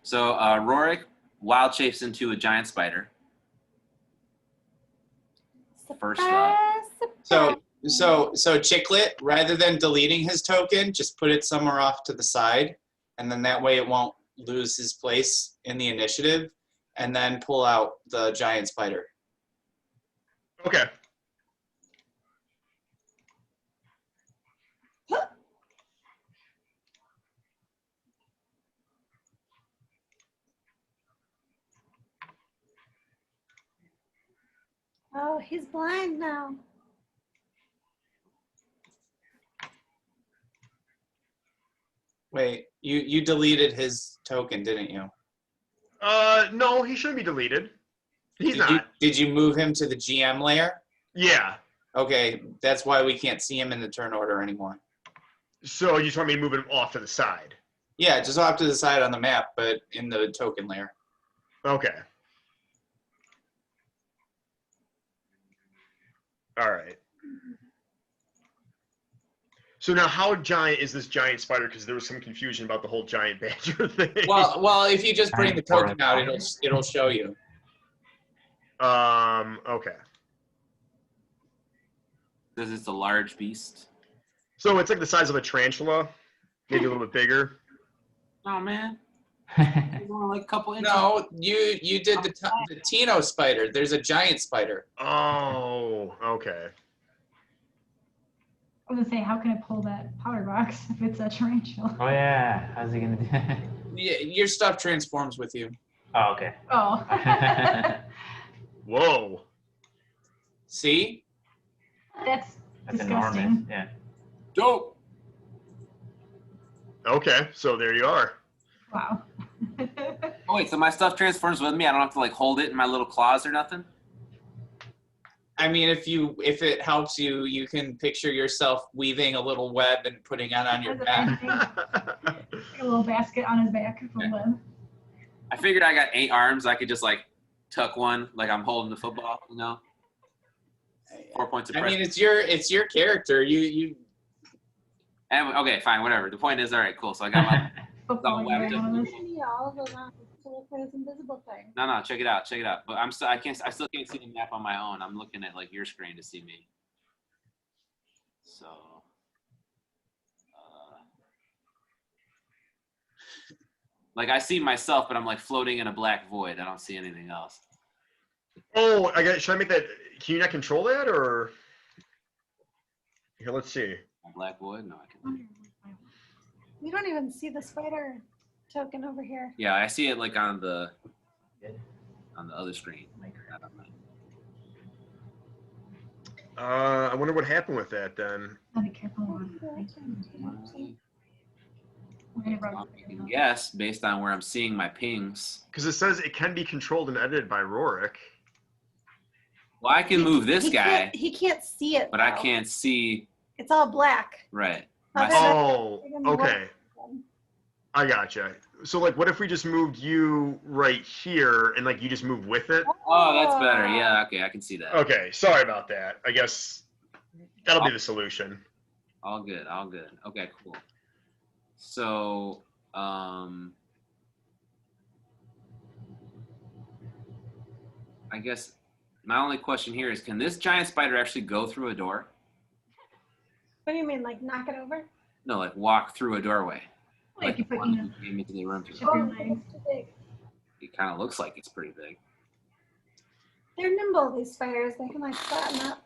So Rorik wild shapes into a giant spider. First up. Surprise, So Chicklet, rather than deleting his token, just put it somewhere off to the side, and then that way it won't lose his place in the initiative, and then pull out the giant spider. Okay. Oh, he's blind now. Wait, you deleted his token, didn't you? No, he shouldn't be deleted. He's Did not. did you move him to the GM layer? Yeah. Okay, that's why we can't see him in the turn order anymore. So you just want me to move him off to the side? Yeah, just off to the side on the map, but in the token layer. Okay. All right. So now, how giant is this giant spider? Because there was some confusion about the whole giant badger thing. Well, if you just bring the Giant token out, it'll show you. Okay. Because it's a large beast. So it's like the size of a tarantula, maybe a little bit bigger. Oh man. It's only like a couple inches. No, you did the Tino spider. There's a giant spider. Oh, okay. I was gonna say, how can it pull that powder box if it's a tarantula? Oh yeah, how's he gonna do? Yeah, your stuff transforms with you. Oh, okay. Oh. Whoa. See? That's That's enormous. disgusting. Yeah. Dope. Okay, so there you are. Wow. Oh wait, so my stuff transforms with me. I don't have to like hold it in my little claws or nothing. I mean, if it helps you, you can picture yourself weaving a little web and putting it on your As a back. basket, a little basket on his back for Yeah. web. I figured I got 8 arms. I could just like tuck one like I'm holding the football. 4 points of I pressure. mean, it's your character. You And, okay, fine, whatever. The point is, all right, cool. So I got my. Football, So, you're wearing one of those. all of them for this invisible thing. No, check it out. But I still can't see the map on my own. I'm looking at like your screen to see me. So, like I see myself, but I'm like floating in a black void. I don't see anything else. Oh, should I make that? Can you not control that, or here? Let's see. A black void? No, I can. You don't even see the spider token over here. Yeah, I see it like on the other screen. Not on mine. I wonder what happened with that then. Be careful. Yes, based on where I'm seeing my pings. Because it says it can be controlled and edited by Rorik. Well, I can move this guy, He can't see it. but I though. can't see. It's all black. Right. Other My- than- Oh, You're gonna okay. I gotcha. So like, what if we just moved you right here and like you just move with it? Oh, that's better. Yeah, okay, I can see that. Okay, sorry about that. I guess that'll be the solution. All good, all good. Okay, cool. So, I guess my only question here is, can this giant spider actually go through a door? What do you mean, like knock it over? No, like walk through a doorway. Like you put one in who came into the room through. Shift your Oh, legs. it's too big. It kind of looks like it's pretty big. They're nimble, these spiders. They can like flatten up.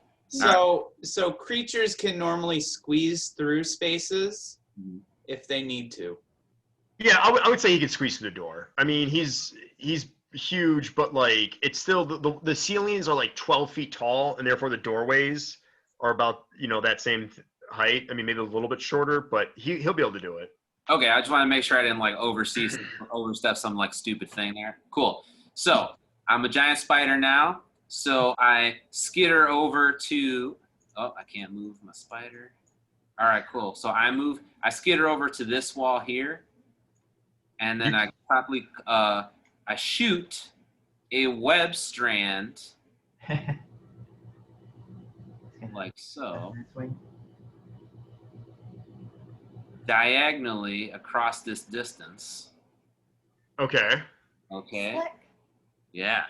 so creatures can normally squeeze through spaces Mhm. if they need to. Yeah, I would say he could squeeze through the door. I mean, he's huge, but like it's still the ceilings are like 12 feet tall, and therefore the doorways are about that same height. I mean, maybe a little bit shorter, but he'll be able to do it. Okay, I just want to make sure I didn't like overstep some like stupid thing there. Cool. So I'm a giant spider now. So I skitter over to. Oh, I can't move my spider. All right, cool. So I skitter over to this wall here, and then I probably I shoot a web strand like so, diagonally across this distance. Okay. Okay. Slick. Yeah.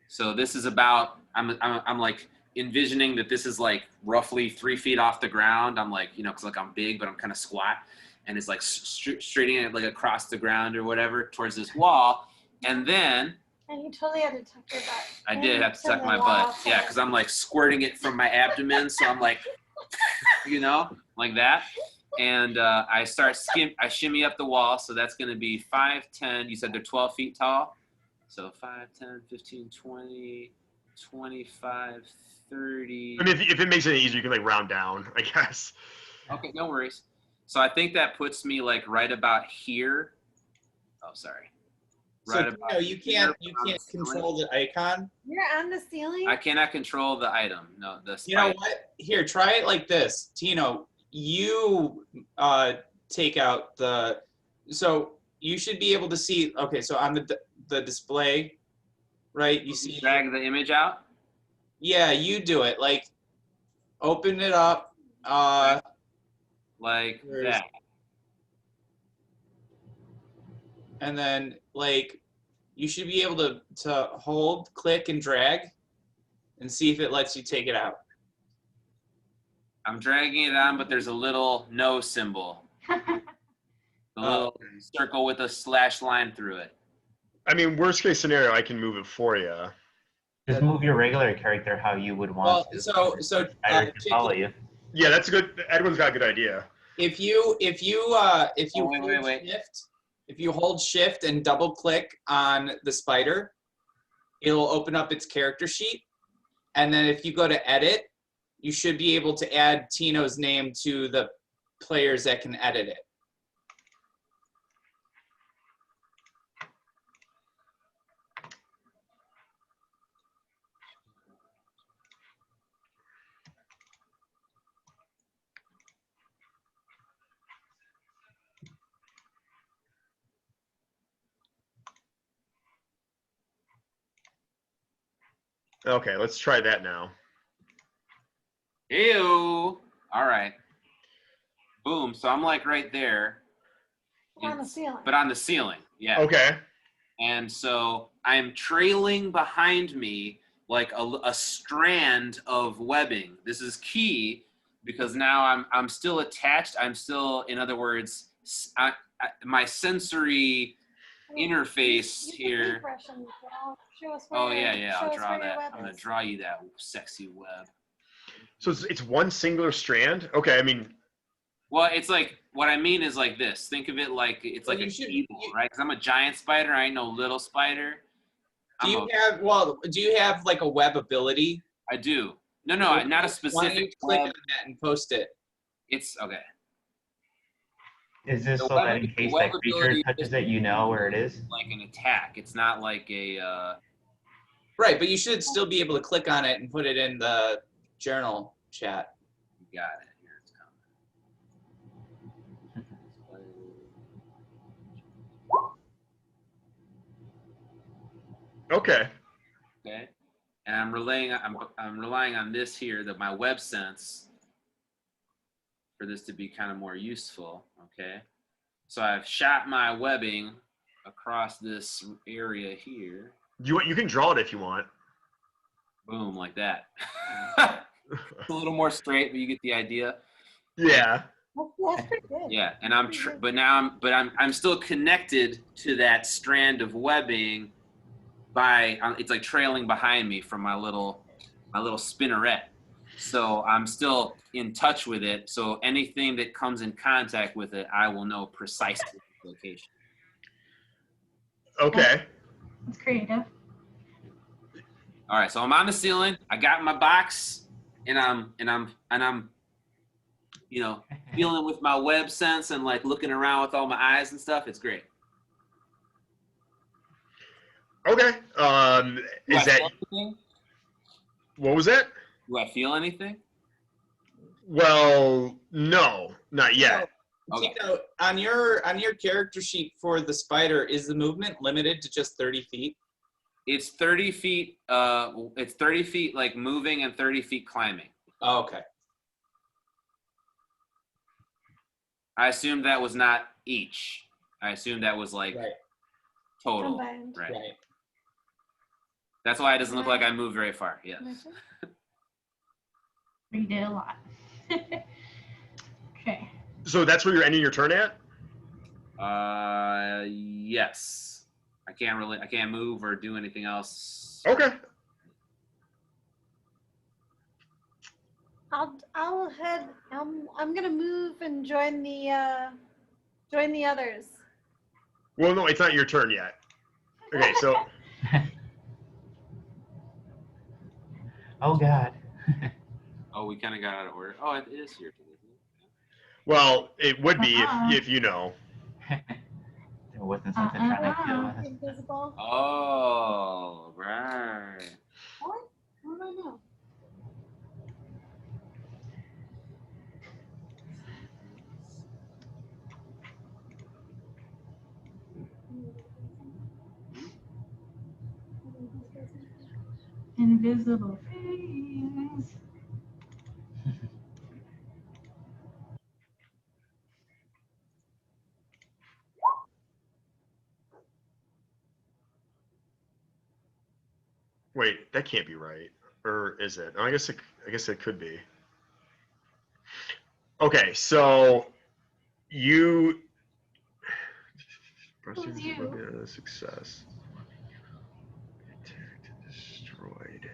So this is about. I'm like envisioning that this is like roughly 3 feet off the ground. I'm like, because like I'm big, but I'm kind of squat, and it's like straightening it like across the ground or whatever towards this wall, and then And you totally had to tuck your butt. I did have to tuck my butt. Yeah, because I'm like squirting it from my abdomen, so I'm like, like that. And I shimmy up the wall, so that's going to be 5, 10. You said they're 12 feet tall. So 5, 10, 15, 20, 25, 30. I mean, if it makes it easier, you can like round down, I guess. Okay, no worries. So I think that puts me like right about here. Oh, sorry. Right So about you here can't on the ceiling. control the icon. You're on the ceiling? I cannot control the item. No, the You know spider. what? Here, try it like this. Tino, you take out the. So you should be able to see. Okay, so on the display, right? You see. Drag the image out. Yeah, you do it. Like, open it up. Like Where is that. And then like you should be able to hold, click, and drag, and see if it lets you take it out. I'm dragging it on, but there's a little no symbol. A little circle with a slash line through it. I mean, worst case scenario, I can move it for you. Just move your regular character how you would want Well, to. so I can follow you. Yeah, that's a good. Edwin's got a good idea. if you Oh, wait, hold wait. shift, if you hold shift and double click on the spider, it'll open up its character sheet. And then if you go to edit, you should be able to add Tino's name to the players that can edit it. Okay, let's try that now. Ew. All right. Boom. So I'm like right there. On the ceiling. But on the ceiling. Yeah. Okay. And so I'm trailing behind me like a strand of webbing. This is key because now I'm still attached. I'm still, in other words, my sensory interface here. Oh yeah, I'll draw that. I'm gonna draw you that sexy web. So it's one singular strand? Okay, I mean. Well, it's like, what I mean is like this. Think of it like it's like a cable, right? Because I'm a giant spider. I ain't no little spider. Do you have like a web ability? I do. No, not a specific. Why don't you click on that and post it? It's okay. Is this so that in case that creature touches it, you know where it is? Like an attack. It's not like a. Right, but you should still be able to click on it and put it in the journal chat. You got it. Here it's coming. Okay. Okay. And I'm relying on this here, my web sense, for this to be kind of more useful. Okay. So I've shot my webbing across this area here. You can draw it if you want. Boom, like that. A little more straight, but you get the idea. Yeah. That's pretty good. Yeah, and I'm still connected to that strand of webbing by it's like trailing behind me from my little spinneret. So I'm still in touch with it. So anything that comes in contact with it, I will know precisely the location. Okay. That's creative. All right, so I'm on the ceiling. I got my box, and I'm feeling with my web sense and like looking around with all my eyes and stuff. It's great. Okay. Is that anything? What was that? Do I feel anything? Well, no, not yet. Okay. Tino, on your character sheet for the spider, is the movement limited to just 30 feet? It's 30 feet. It's 30 feet like moving and 30 feet climbing. Oh, okay. I assumed that was not each. I assumed that was like total. Combined. Right. Right. That's why it doesn't look like I moved very far. Yes. You did a lot. Okay. So that's where you're ending your turn at? Yes. I can't move or do anything else. Okay. I'll head. I'm gonna move and join the others. Well, no, it's not your turn yet. Okay, so Oh God. Oh, we kind of got out of order. Oh, it is your turn. well, it would be if you know. There wasn't something trying to kill us. Invisible. Oh, right. What? What do I know? Invisible things. Wait, that can't be right. Or is it? I guess it could be. Okay, so you Who's you? Success. Attacked and destroyed.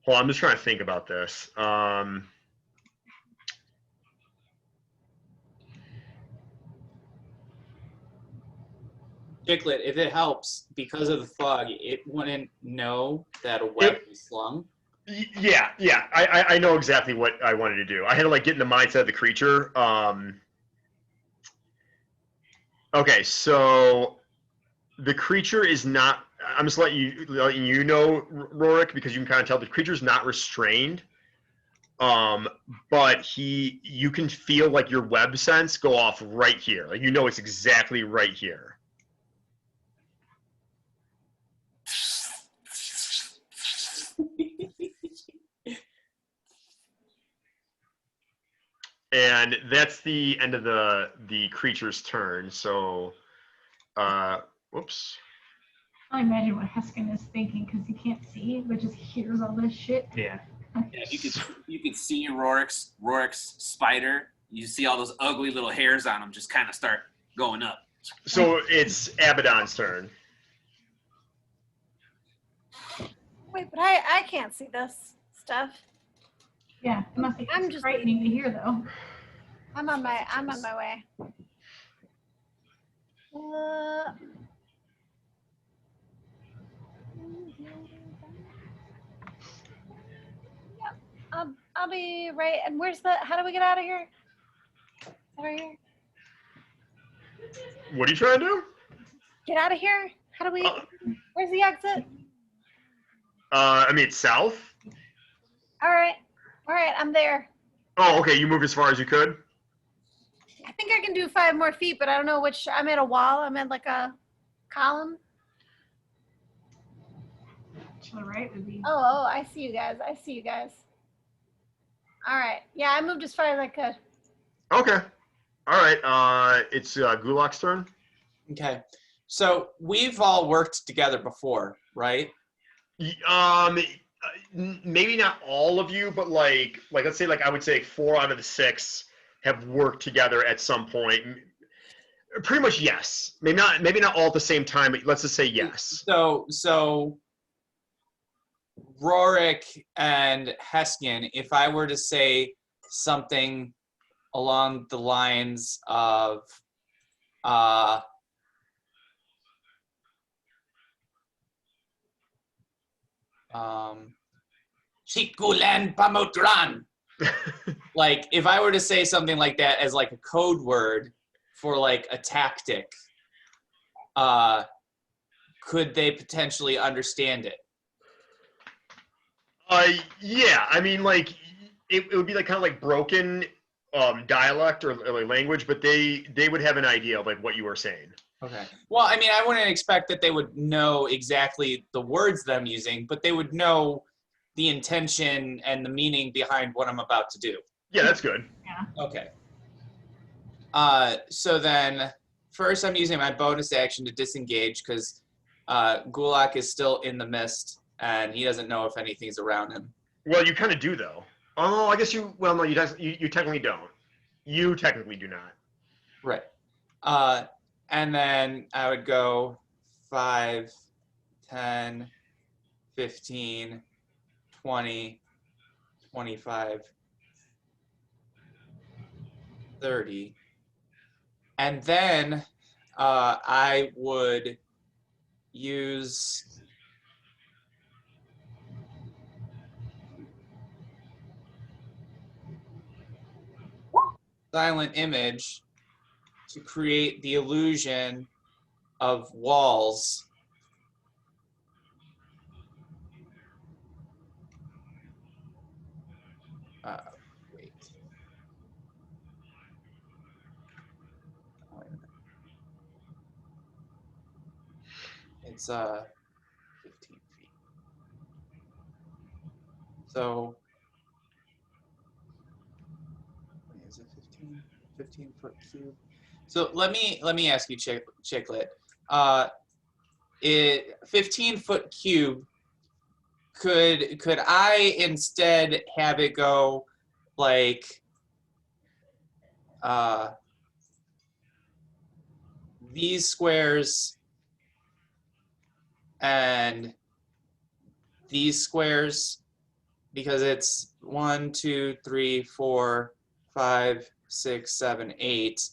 Hold on, I'm just trying to think about this. Dicklet, if it helps, because of the fog, it wouldn't know that a web was slung. Yeah. I know exactly what I wanted to do. I had to like get in the mindset of the creature. Okay, so the creature is not. I'm just letting you know, Rorik, because you can kind of tell the creature's not restrained. But you can feel like your web sense go off right here. Like you know it's exactly right here. And that's the end of the creature's turn. So, whoops. I imagine what Heskin is thinking because he can't see, but just hears all this shit. Yeah. Yeah, you could see Rorik's spider. You see all those ugly little hairs on him just kind of start going up. So it's Abaddon's turn. Wait, but I can't see this stuff. Yeah, it must be I'm just- frightening to hear though. I'm on my way. Yeah, I'll be right. And how do we get out of here? Right here. What are you trying to do? Get out of here? How do we? Where's the exit? I mean, it's south. All right, I'm there. Oh, okay. You moved as far as you could. I think I can do 5 more feet, but I don't know which. I'm at a wall. I'm at like a column. To the right would be. Oh, I see you guys. All right. Yeah, I moved as far as I could. Okay. All right. It's Gulak's turn. Okay. So we've all worked together before, right? Maybe not all of you, but like let's say I would say 4 out of the 6 have worked together at some point. Pretty much yes. Maybe not all at the same time, but let's just say yes. So Rorik and Heskin, if I were to say something along the lines of Chikulen Pamutran. Like if I were to say something like that as like a code word for like a tactic, could they potentially understand it? Yeah. I mean, like it would be like kind of like broken dialect or like language, but they would have an idea of like what you were saying. Okay. Well, I mean, I wouldn't expect that they would know exactly the words that I'm using, but they would know the intention and the meaning behind what I'm about to do. Yeah, that's good. Yeah. Okay. So then first I'm using my bonus action to disengage because Gulak is still in the mist and he doesn't know if anything's around him. Well, you kind of do though. Oh, I guess you. Well, no, you technically don't. You technically do not. Right. And then I would go 5, 10, 15, 20, 25, 30. And then I would use silent image to create the illusion of walls. Wait. It's 15 feet. So is it 15 foot cube? So let me ask you, Chicklet. 15 foot cube. Could I instead have it go like these squares and these squares, because it's 1, 2, 3, 4, 5, 6, 7, 8,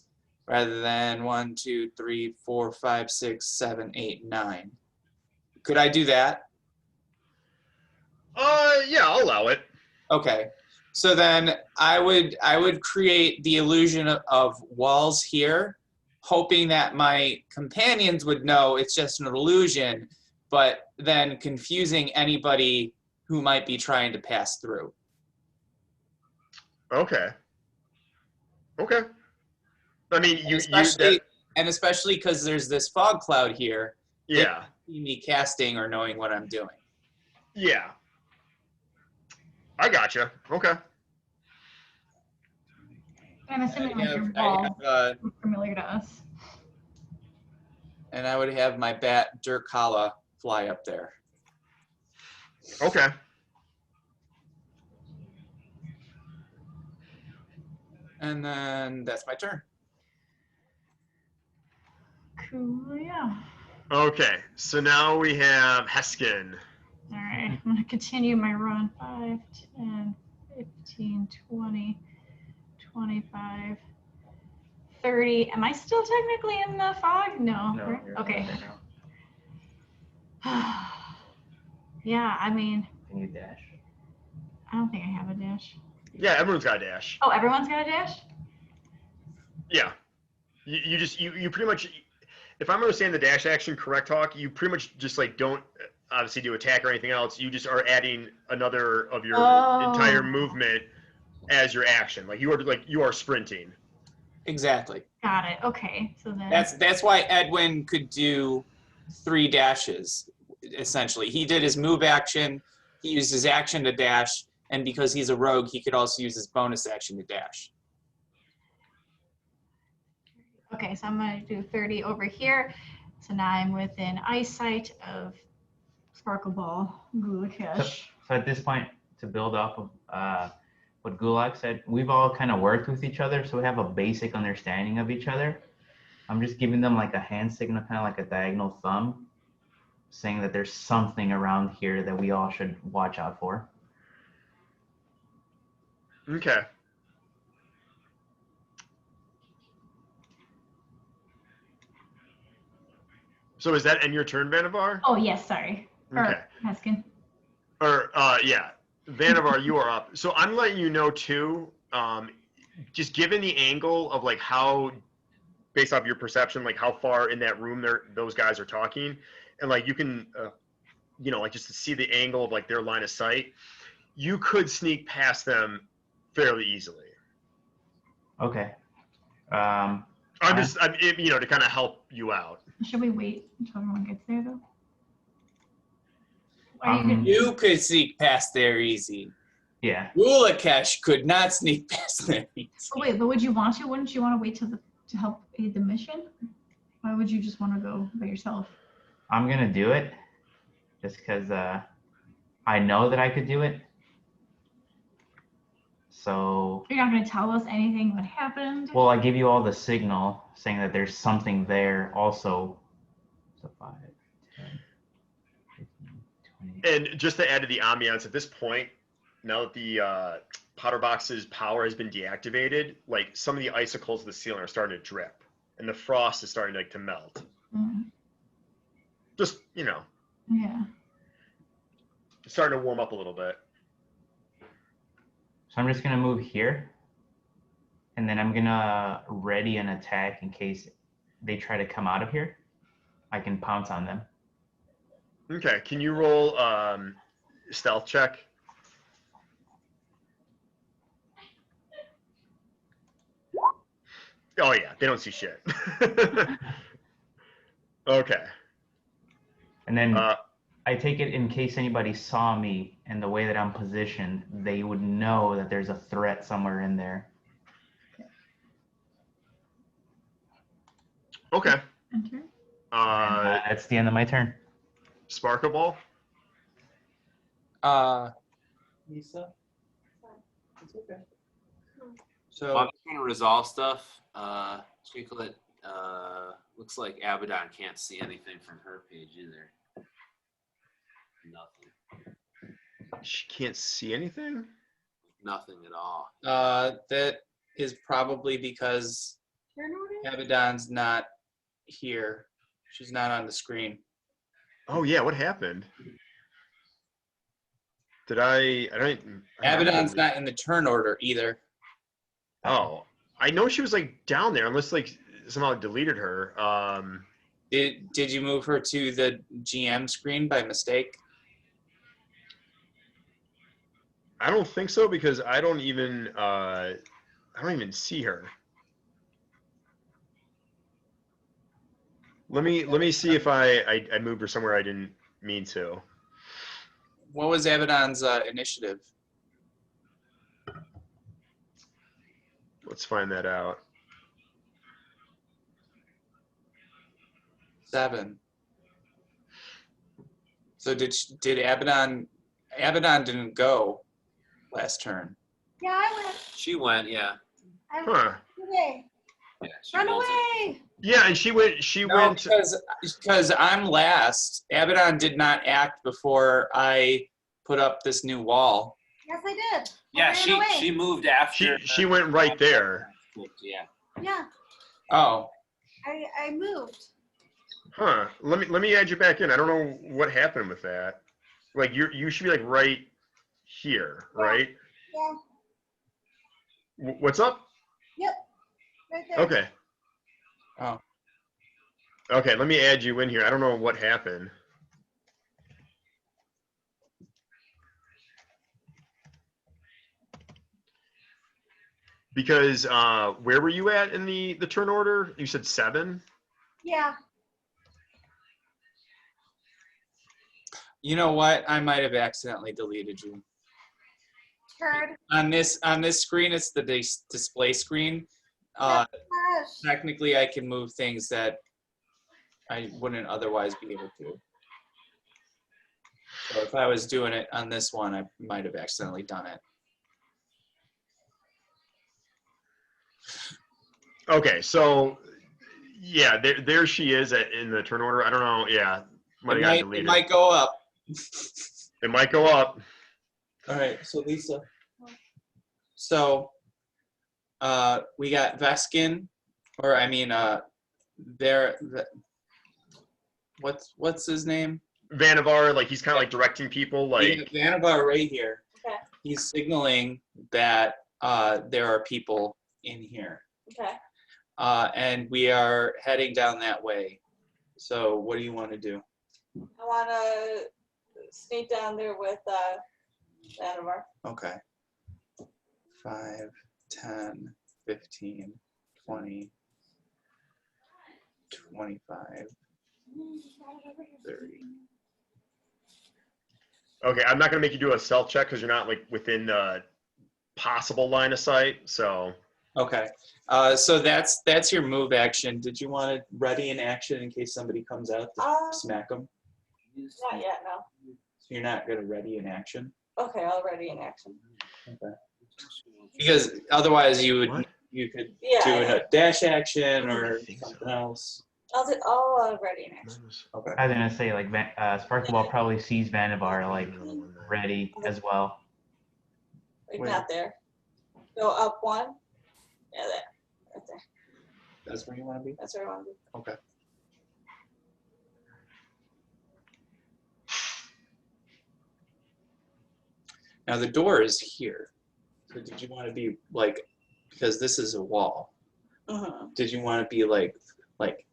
rather than 1, 2, 3, 4, 5, 6, 7, 8, 9. Could I do that? Yeah, I'll allow it. Okay. So then I would create the illusion of walls here, hoping that my companions would know it's just an illusion, but then confusing anybody who might be trying to pass through. Okay. Okay. I mean, Especially because there's this fog cloud here. Yeah. They see me casting or knowing what I'm doing. Yeah. I gotcha. Okay. I'm assuming like your I walls have, are familiar to us. and I would have my bat Dirk Kala fly up there. Okay. And then that's my turn. Cool, yeah. Okay. So now we have Heskin. All right, I'm gonna continue my run. 5, 10, 15, 20, 25, 30. Am I still technically in the fog? No. No, right? you're Okay. not there now. Yeah, I mean, Can you dash? I don't think I have a dash. Yeah, everyone's got a dash. Oh, everyone's got a dash? Yeah. You pretty much, if I'm understanding the dash action correct, Hawk, you pretty much just like don't obviously do attack or anything else. You just are adding another of your entire movement as your action. Like you are sprinting. Exactly. Got it. Okay. So then That's why Edwin could do 3 dashes, essentially. He did his move action, he used his action to dash, and because he's a rogue, he could also use his bonus action to dash. okay, so I'm gonna do 30 over here. So now I'm within eyesight of Sparkle Ball, Gulakesh. So at this point, to build off of what Gulak said, we've all kind of worked with each other, so we have a basic understanding of each other. I'm just giving them like a hand signal, kind of like a diagonal thumb, saying that there's something around here that we all should watch out for. Okay. So is that end your turn, Vanavar? Oh yes, sorry. Okay. Or Heskin. Or yeah, Vanavar, you are up. So I'm letting you know too. Just given the angle of like how, based off your perception, like how far in that room those guys are talking, and like you can, like just to see the angle of like their line of sight, you could sneak past them fairly easily. Okay. I'm to kind of help you out. Should we wait until everyone gets there though? You could sneak past there easy. Yeah. Gulakesh could not sneak past there easy. Oh, wait, but would you want to? Wouldn't you want to wait to help aid the mission? Why would you just want to go by yourself? I'm going to do it just because I know that I could do it. So. You're not going to tell us anything that happened? Well, I give you all the signal saying that there's something there also. So 5, 10, 15, 20. And just to add to the ambiance at this point, now that the Potter Box's power has been deactivated, like some of the icicles of the ceiling are starting to drip, and the frost is starting to melt. Mm. Just Yeah. It's starting to warm up a little bit. So I'm just going to move here, and then I'm going to ready an attack in case they try to come out of here. I can pounce on them. Okay, can you roll stealth check? Oh yeah, they don't see shit. Okay. And then I take it in case anybody saw me and the way that I'm positioned, they would know that there's a threat somewhere in there. Okay. Enter. That's the end of my turn. Sparkle Ball. Lisa? It's okay. Well, So I'm trying to resolve stuff. Chicklet, looks like Abaddon can't see anything from her page either. Nothing. She can't see anything? Nothing at all. that is probably because Turn order? Abaddon's not here. She's not on the screen. Oh yeah, what happened? Did I don't. Abaddon's not in the turn order either. Oh, I know she was like down there, unless like somehow deleted her. Did you move her to the GM screen by mistake? I don't think so because I don't even see her. Let me see if I moved her somewhere I didn't mean to. What was Abaddon's initiative? Let's find that out. 7. So did Abaddon didn't go last turn. Yeah, I went. She went, yeah. I Huh. went away. Yeah, she Run bolted. away. Yeah, and she went. No, because I'm last. Abaddon did not act before I put up this new wall. Yes, I did. I Yeah, ran away. she moved after. She went right there. Yeah. Yeah, Oh, I moved. Huh. Let me add you back in. I don't know what happened with that. Like you should be like right here, right? Yeah. What's up? Yep. Right there. Okay. Oh. Okay, let me add you in here. I don't know what happened. Because where were you at in the turn order? You said 7? Yeah. You know what? I might have accidentally deleted you. Turd. On this screen, it's the display screen. Gosh. Technically, I can move things that I wouldn't otherwise be able to. So if I was doing it on this one, I might have accidentally done it. Okay, so yeah, there she is in the turn order. I don't know. Yeah, It might go up. It might go up. All right, so Lisa. So we got Veskin, or I mean, what's his name? Vannevar, like he's kind of like directing people. Like Vannevar right here. Okay. He's signaling that there are people in here. Okay. And we are heading down that way. So what do you want to do? I want to sneak down there with Vannevar. Okay. 5, 10, 15, 20, 25, 30. okay, I'm not gonna make you do a stealth check because you're not like within the possible line of sight. So Okay. So that's your move action. Did you want to ready an action in case somebody comes out to smack them? Not yet, no. So you're not going to ready an action? Okay, already in action. Okay. Because otherwise you What? could Yeah, do yeah. a dash action I or don't think so. something else. I'll ready in action. Okay. I was gonna say like Sparkle Ball probably sees Vannevar like ready as well. Like Wait. not there. Go up 1. Yeah, there. Right there. That's where you want to be? That's where I want to be. Okay. Now the door is here. So did you want to be like, because this is a wall, did you want to be like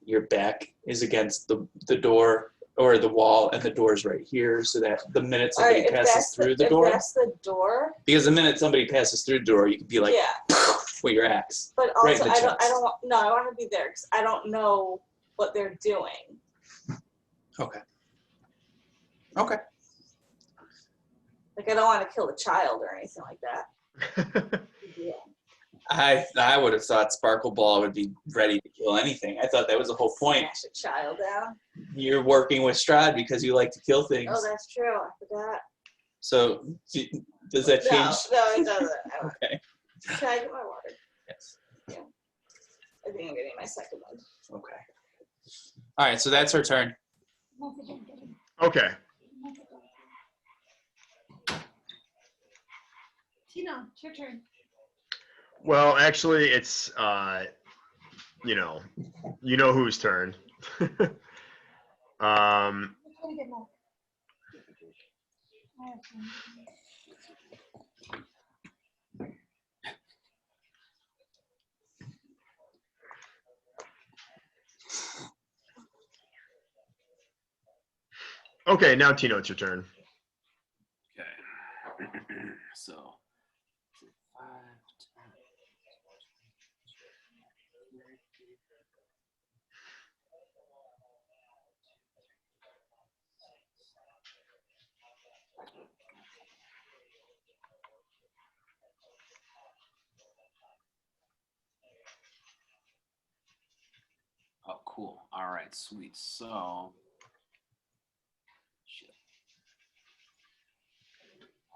your back is against the door or the wall and the door's right here so that the minute somebody Alright, if passes through the door, that's the door. because the minute somebody passes through the door, you can be like, Yeah. with your axe. But right also, in the I don't chest. want, no, I want to be there because I don't know what they're doing. Okay. Okay. Like, I don't want to kill a child or anything like that. Yeah. I would have thought Sparkle Ball would be ready to kill anything. I thought that was the whole point. Smash a child down. You're working with Strahd because you like to kill things. Oh, that's true. I forgot. So does that change? No, it doesn't. I don't. Okay. Can I get my water? Yes. I think I'm getting my second one. Okay. All right. So that's her turn. okay. Tina, it's your turn. Well, actually, it's you know whose turn. Okay, now Tino, it's your turn. Okay. So 5, 10. Oh, cool. All right, sweet. So, shit.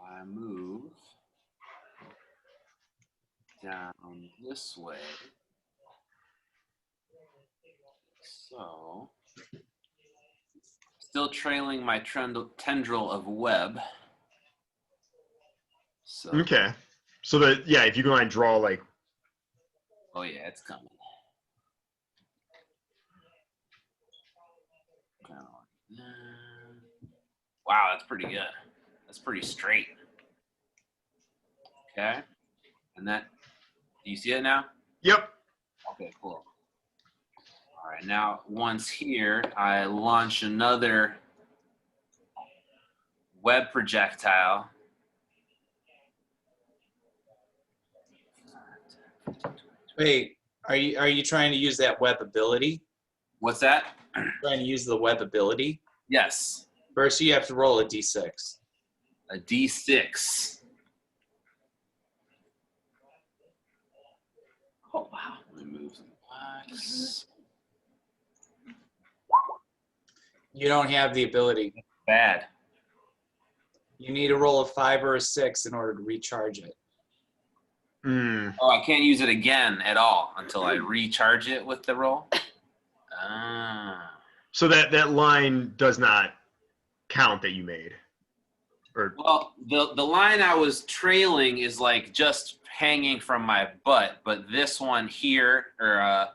I move down this way. So, still trailing my tendril of web. So, Okay. So that, yeah, if you go and draw like, oh yeah, it's coming. Kind of like that. Wow, that's pretty good. That's pretty straight. Okay. And that, do you see it now? yep. Okay, cool. All right, now once here, I launch another web projectile. Wait, are you trying to use that web ability? What's that? Trying to use the web ability? Yes, First, you have to roll a d6. a D6. Oh, wow. Let me move some blocks. You don't have the ability. Bad. You need to roll a 5 or a 6 in order to recharge it. Mm. Oh, I can't use it again at all until I recharge it with the roll? Ah. So that line does not count that you made. Or Well, the line I was trailing is like just hanging from my butt, but this one here, or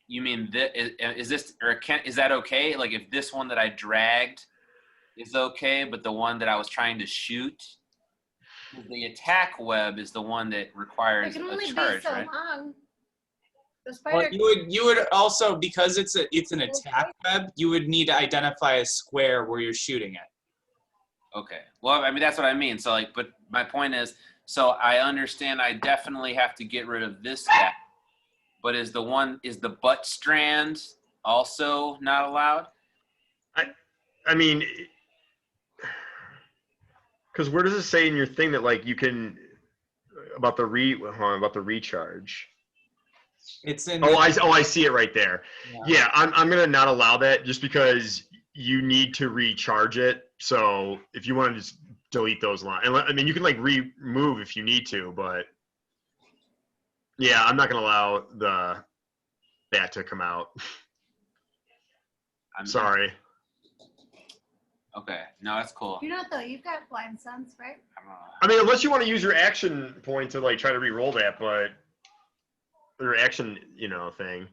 you mean is this, or is that okay? Like if this one that I dragged is okay, but the one that I was trying to shoot, the attack web is the one that It requires can a only be charge, so right? long. The Well, spider. you would also, because it's an attack web, you would need to identify a square where you're shooting it. Okay. Well, I mean, that's what I mean. So, like, but my point is, so I understand I definitely have to get rid of this guy, but is the butt strand also not allowed? I mean, because where does it say in your thing that like you can about the recharge? It's in. Oh, I see it right there. Yeah. Yeah, I'm gonna not allow that just because you need to recharge it. So if you want to just delete those lines, and I mean you can like remove if you need to, but yeah, I'm not gonna allow that to come out. I'm Sorry. Okay. No, that's cool. You're not though. You've got blind sense, right? I mean, unless you want to use your action point to like try to re-roll that, but your action, thing.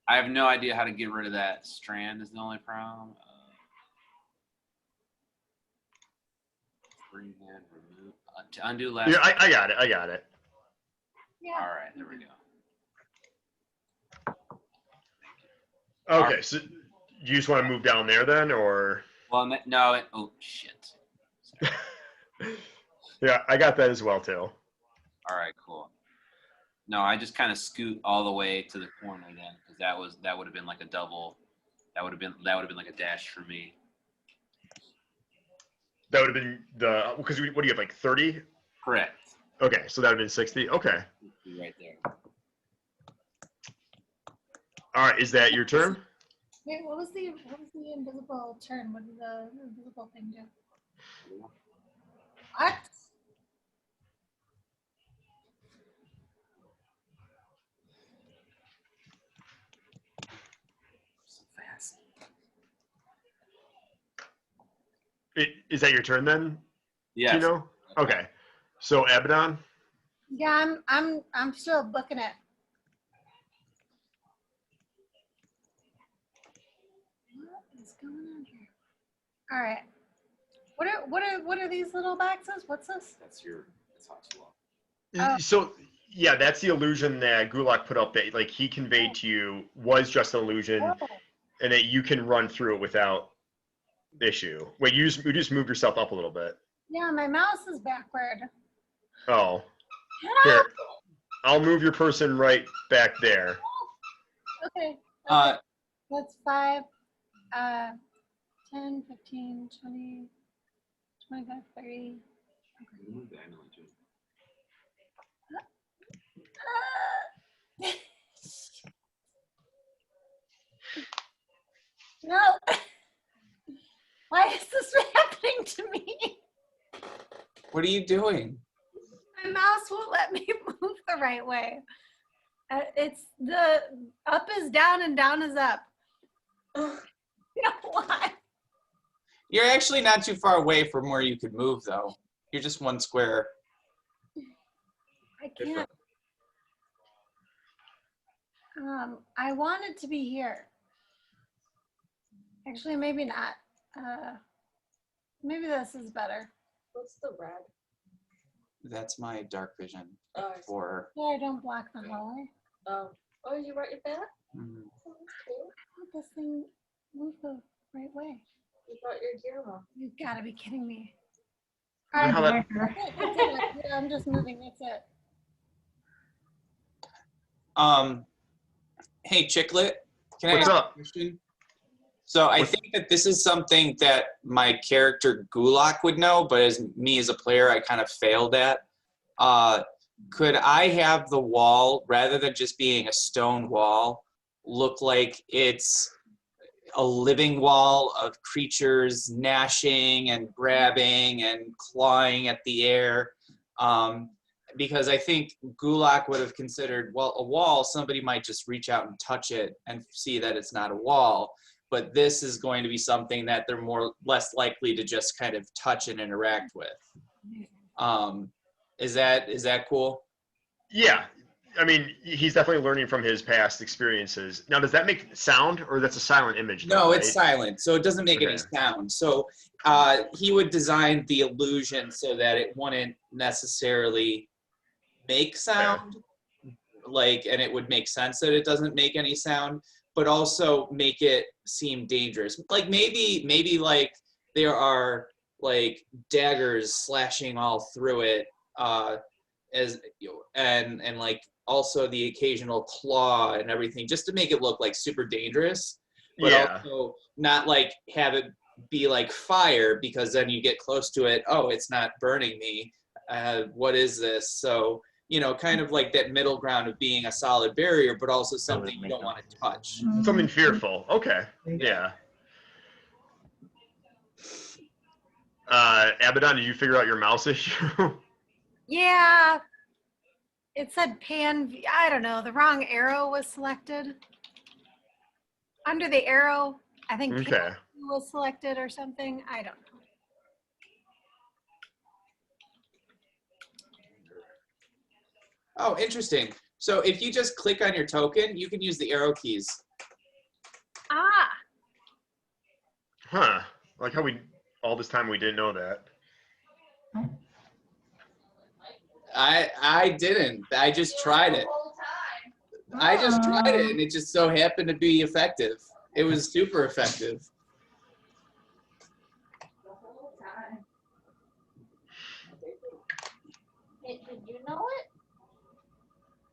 I have no idea how to get rid of that strand is the only problem. Freehand remove. To undo last. Yeah, I got it. Yeah. All right, there we go. Okay, so you just want to move down there then, or? Well, no. Oh shit. Sorry. Yeah, I got that as well too. All right, cool. No, I just kind of scoot all the way to the corner then, because that would have been like a double. That would have been like a dash for me. That would have been because what do you have, like 30? Correct. Okay, so that would have been 60. Okay. Right there. All right, is that your turn? Wait, what was the invisible turn? What did the invisible thing do? What? So fast. Is that your turn then? Yes. Tino? Okay. So Abaddon? Yeah, I'm still booking it. All right. What are these little boxes? What's this? That's hot too long. Oh. So yeah, that's the illusion that Gulak put up that like he conveyed to you was just an illusion, Oh. and that you can run through it without issue. Wait, you just moved yourself up a little bit. Yeah, my mouse is backward. Oh, here, I'll move your person right back there. Okay. Uh, That's 5, 10, 15, 20, 25, 30. Move diagonally too. No. Why is this happening to me? what are you doing? My mouse won't let me move the right way. It's the up is down and down is up. No, why? You're actually not too far away from where you could move, though. You're just one square. I can't. I want it to be here. Actually, maybe not. Maybe this is better. What's the red? That's my dark vision Oh, I see. for. So I don't block the hallway. Oh, you brought your back? Mhm. Oh, that's cool. Let this thing move the right way. You brought your gear home. You've got to be kidding me. I don't know how that- That's it. Yeah, I'm just moving. That's it. Hey, Chicklet, can What's I ask up? a question? So I think that this is something that my character Gulak would know, but as me as a player, I kind of failed at. Could I have the wall, rather than just being a stone wall, look like it's a living wall of creatures gnashing and grabbing and clawing at the air? Because I think Gulak would have considered, well, a wall, somebody might just reach out and touch it and see that it's not a wall. But this is going to be something that they're less likely to just kind of touch and interact with. Is that cool? Yeah, I mean, he's definitely learning from his past experiences. Now, does that make sound, or that's a silent image? No, though, it's right? silent, so it doesn't make any Okay. sound. So he would design the illusion so that it wouldn't necessarily make sound, and it would make sense that it doesn't make any sound, but also make it seem dangerous. Like maybe like there are like daggers slashing all through it, and like also the occasional claw and everything, just to make it look like super dangerous, but Yeah. also not like have it be like fire, because then you get close to it, oh, it's not burning me. What is this? So, kind of like that middle ground of being a solid barrier, but also something you don't want to touch. Something fearful. Okay. Yeah. Abaddon, did you figure out your mouse issue? Yeah. It said pan. I don't know. The wrong arrow was selected. Under the arrow, I think Okay. pan was selected or something. I don't know. Oh, interesting. So if you just click on your token, you can use the arrow keys. Ah. Huh. Like how all this time we didn't know that. I didn't. I just tried it. I just tried it, and it just so happened to be effective. It was super effective. The whole time. Hey, did you know it?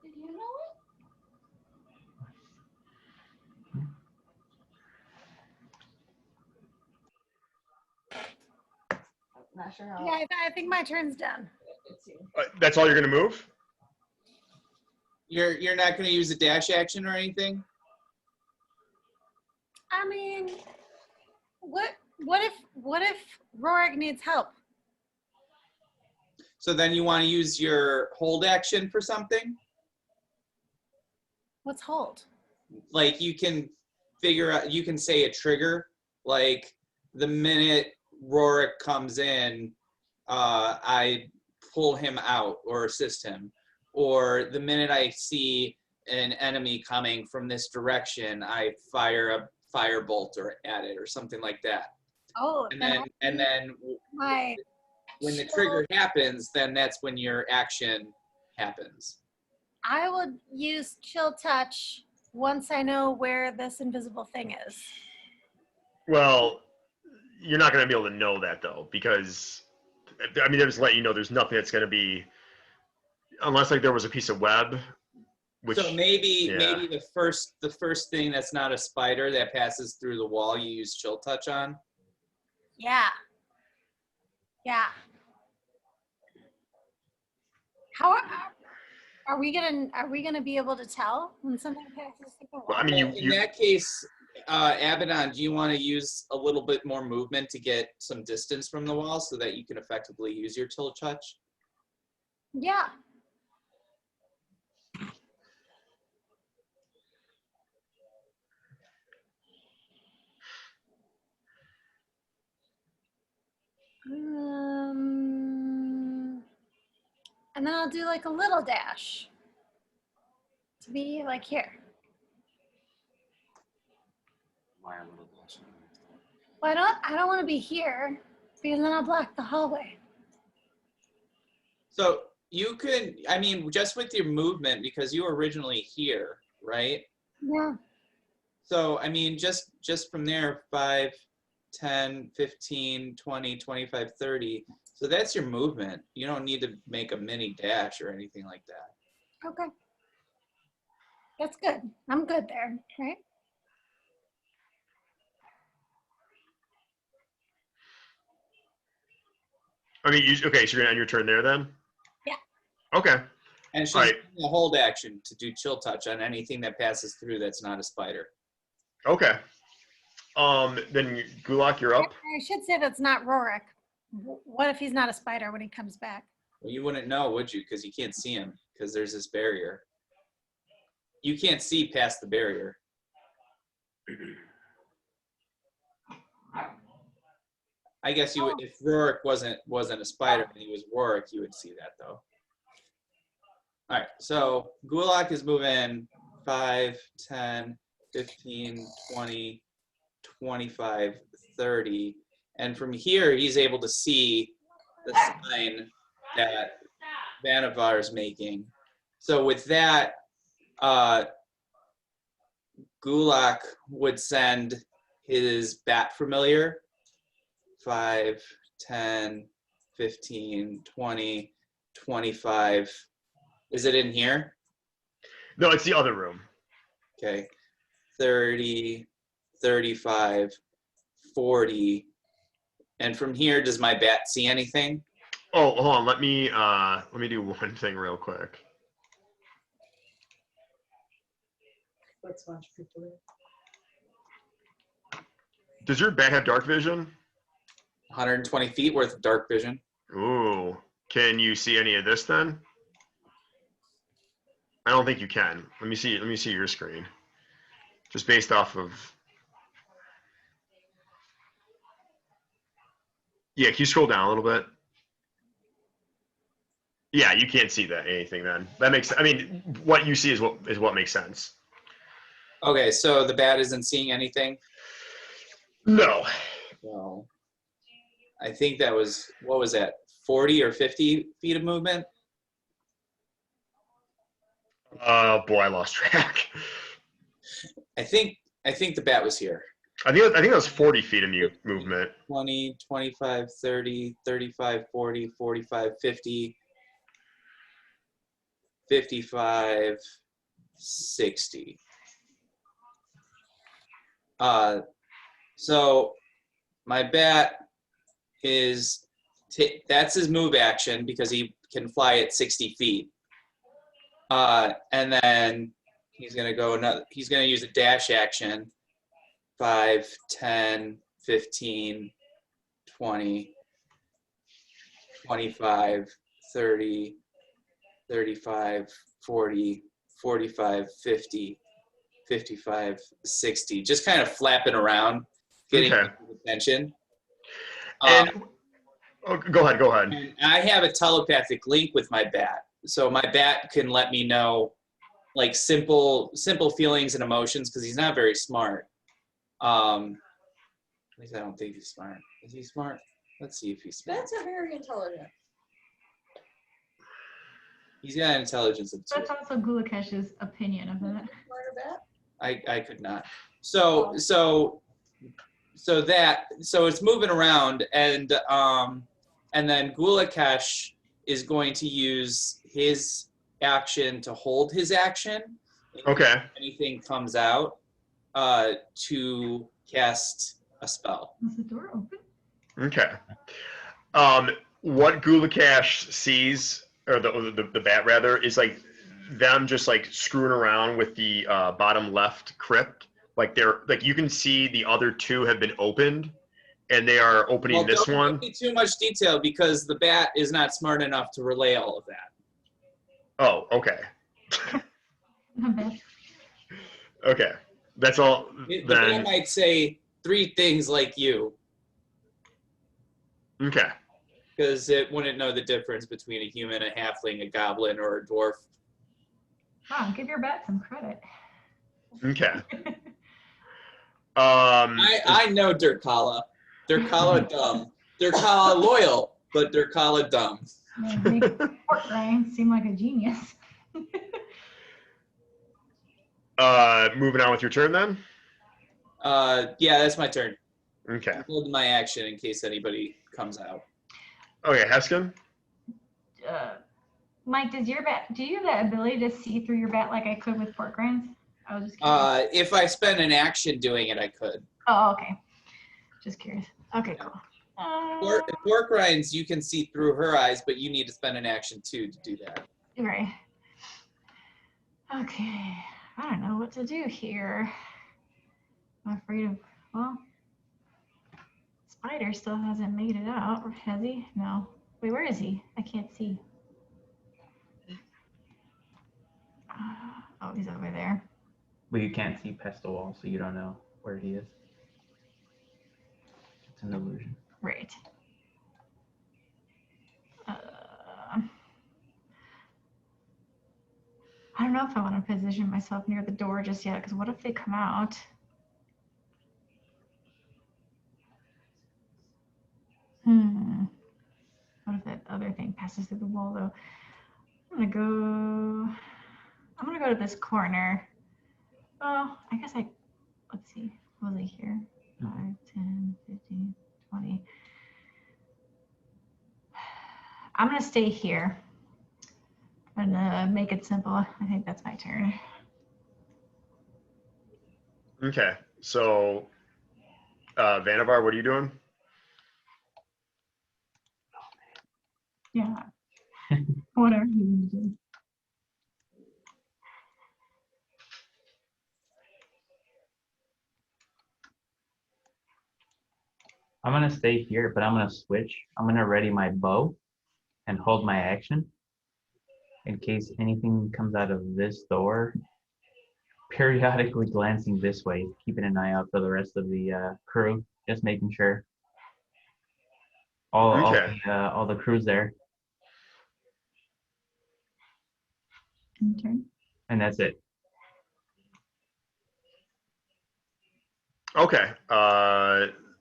Did you know it? Not sure how. Yeah, I think my turn's done. That's all you're gonna move? You're not going to use a dash action or anything? I mean, what if Rorik needs help? So then you want to use your hold action for something? What's hold? Like you can figure out, you can say a trigger, like the minute Rorik comes in, I pull him out or assist him. Or the minute I see an enemy coming from this direction, I fire a firebolt at it or something like that. Oh, And then then my when the trigger happens, then that's when your action happens. I would use chill touch once I know where this invisible thing is. Well, you're not going to be able to know that though, because I mean, they're just letting you know there's nothing that's going to be, unless like there was a piece of web, which So maybe yeah. the first thing that's not a spider that passes through the wall you use chill touch on. Yeah. Yeah. How are we gonna be able to tell when something passes through the wall? I mean, In that case, Abaddon, do you want to use a little bit more movement to get some distance from the wall so that you can effectively use your chill touch? Yeah. And then I'll do like a little dash to be like here. Why a little blush? Well, I don't want to be here because then I'll block the hallway. So you could, I mean, just with your movement, because you were originally here, right? Yeah. So, I mean, just from there, 5, 10, 15, 20, 25, 30. So that's your movement. You don't need to make a mini dash or anything like that. Okay. That's good. I'm good there, right? I mean, okay, so you're gonna end your turn there then? Yeah. Okay. And she's All right. using a hold action to do chill touch on anything that passes through that's not a spider. Okay. Then Gulak, you're up. I should say that's not Rorik. What if he's not a spider when he comes back? Well, you wouldn't know, would you? Because you can't see him because there's this barrier. You can't see past the barrier. I guess you would, if Rorik wasn't a spider and he was Rorik, you would see that though. All right, so Gulak is moving 5, 10, 15, 20, 25, 30. And from here, he's able to see the sign that Vanavar is making. So with that, Gulak would send his bat familiar 5, 10, 15, 20, 25. Is it in here? No, it's the other room. Okay. 30, 35, 40. And from here, does my bat see anything? Oh, hold on. Let me do one thing real quick. Let's watch people. Does your bat have dark vision? 120 feet worth of dark vision. Ooh. Can you see any of this then? I don't think you can. Let me see your screen. Just based off of. Yeah, can you scroll down a little bit? Yeah, you can't see anything then. That makes, I mean, what you see is what makes sense. Okay, so the bat isn't seeing anything? No. Well, I think that was, what was that, 40 or 50 feet of movement? Boy, I lost track. I think the bat was here. I think that was 40 feet of movement. 20, 25, 30, 35, 40, 45, 50, 55, 60. So my bat is, that's his move action because he can fly at 60 feet. And then he's going to use a dash action, 5, 10, 15, 20, 25, 30, 35, 40, 45, 50, 55, 60. Just kind of flapping around, getting attention. And go ahead. And I have a telepathic link with my bat. So my bat can let me know like simple feelings and emotions because he's not very smart. At least I don't think he's smart. Is he smart? Let's see if he's smart. Bats are very intelligent. He's got an intelligence of 2. That's also Gulakesh's opinion of it. Smarter bat? I could not. So it's moving around, and then Gulakesh is going to use his action to hold his action. Okay. If anything comes out, to cast a spell. Is the door open? Okay. What Gulakash sees, or the bat rather, is like them just like screwing around with the bottom left crypt. Like they're like you can see the other 2 have been opened, and they are opening this don't one. give me too much detail because the bat is not smart enough to relay all of that. Oh, okay. Not bad. Okay. That's all. The bat Then might say 3 things like you, okay. because it wouldn't know the difference between a human, a halfling, a goblin, or a dwarf. Wow, give your bat some credit. Okay. I know Dirkala. Dirkala dumb. Dirkala loyal, but Dirkala dumb. Yeah, make Pork Rind seem like a genius. Moving on with your turn then. Yeah, that's my turn. Okay. I'm holding my action in case anybody comes out. Okay, Heskin. Mike, do you have the ability to see through your bat like I could with pork rinds? I was just curious. If I spend an action doing it, I could. Oh, okay. Just curious. Okay, cool. Pork rinds, you can see through her eyes, but you need to spend an action too to do that. Right. Okay. I don't know what to do here. I'm afraid of, well, Spider still hasn't made it out, has he? No. Wait, where is he? I can't see. Oh, he's over there. But you can't see past the wall, so you don't know where he is. It's an illusion. Right. I don't know if I want to position myself near the door just yet, because what if they come out? What if that other thing passes through the wall, though? I'm gonna go to this corner. Oh, I guess let's see. What was I here? 5, 10, 15, 20. I'm gonna stay here. I'm gonna make it simple. I think that's my turn. Okay. So, Vanavar, what are you doing? Yeah. Whatever you want to do. I'm gonna stay here, but I'm gonna switch. I'm gonna ready my bow and hold my action in case anything comes out of this door. Periodically glancing this way, keeping an eye out for the rest of the crew, just making sure all the crew's there, Okay. and that's it. Okay.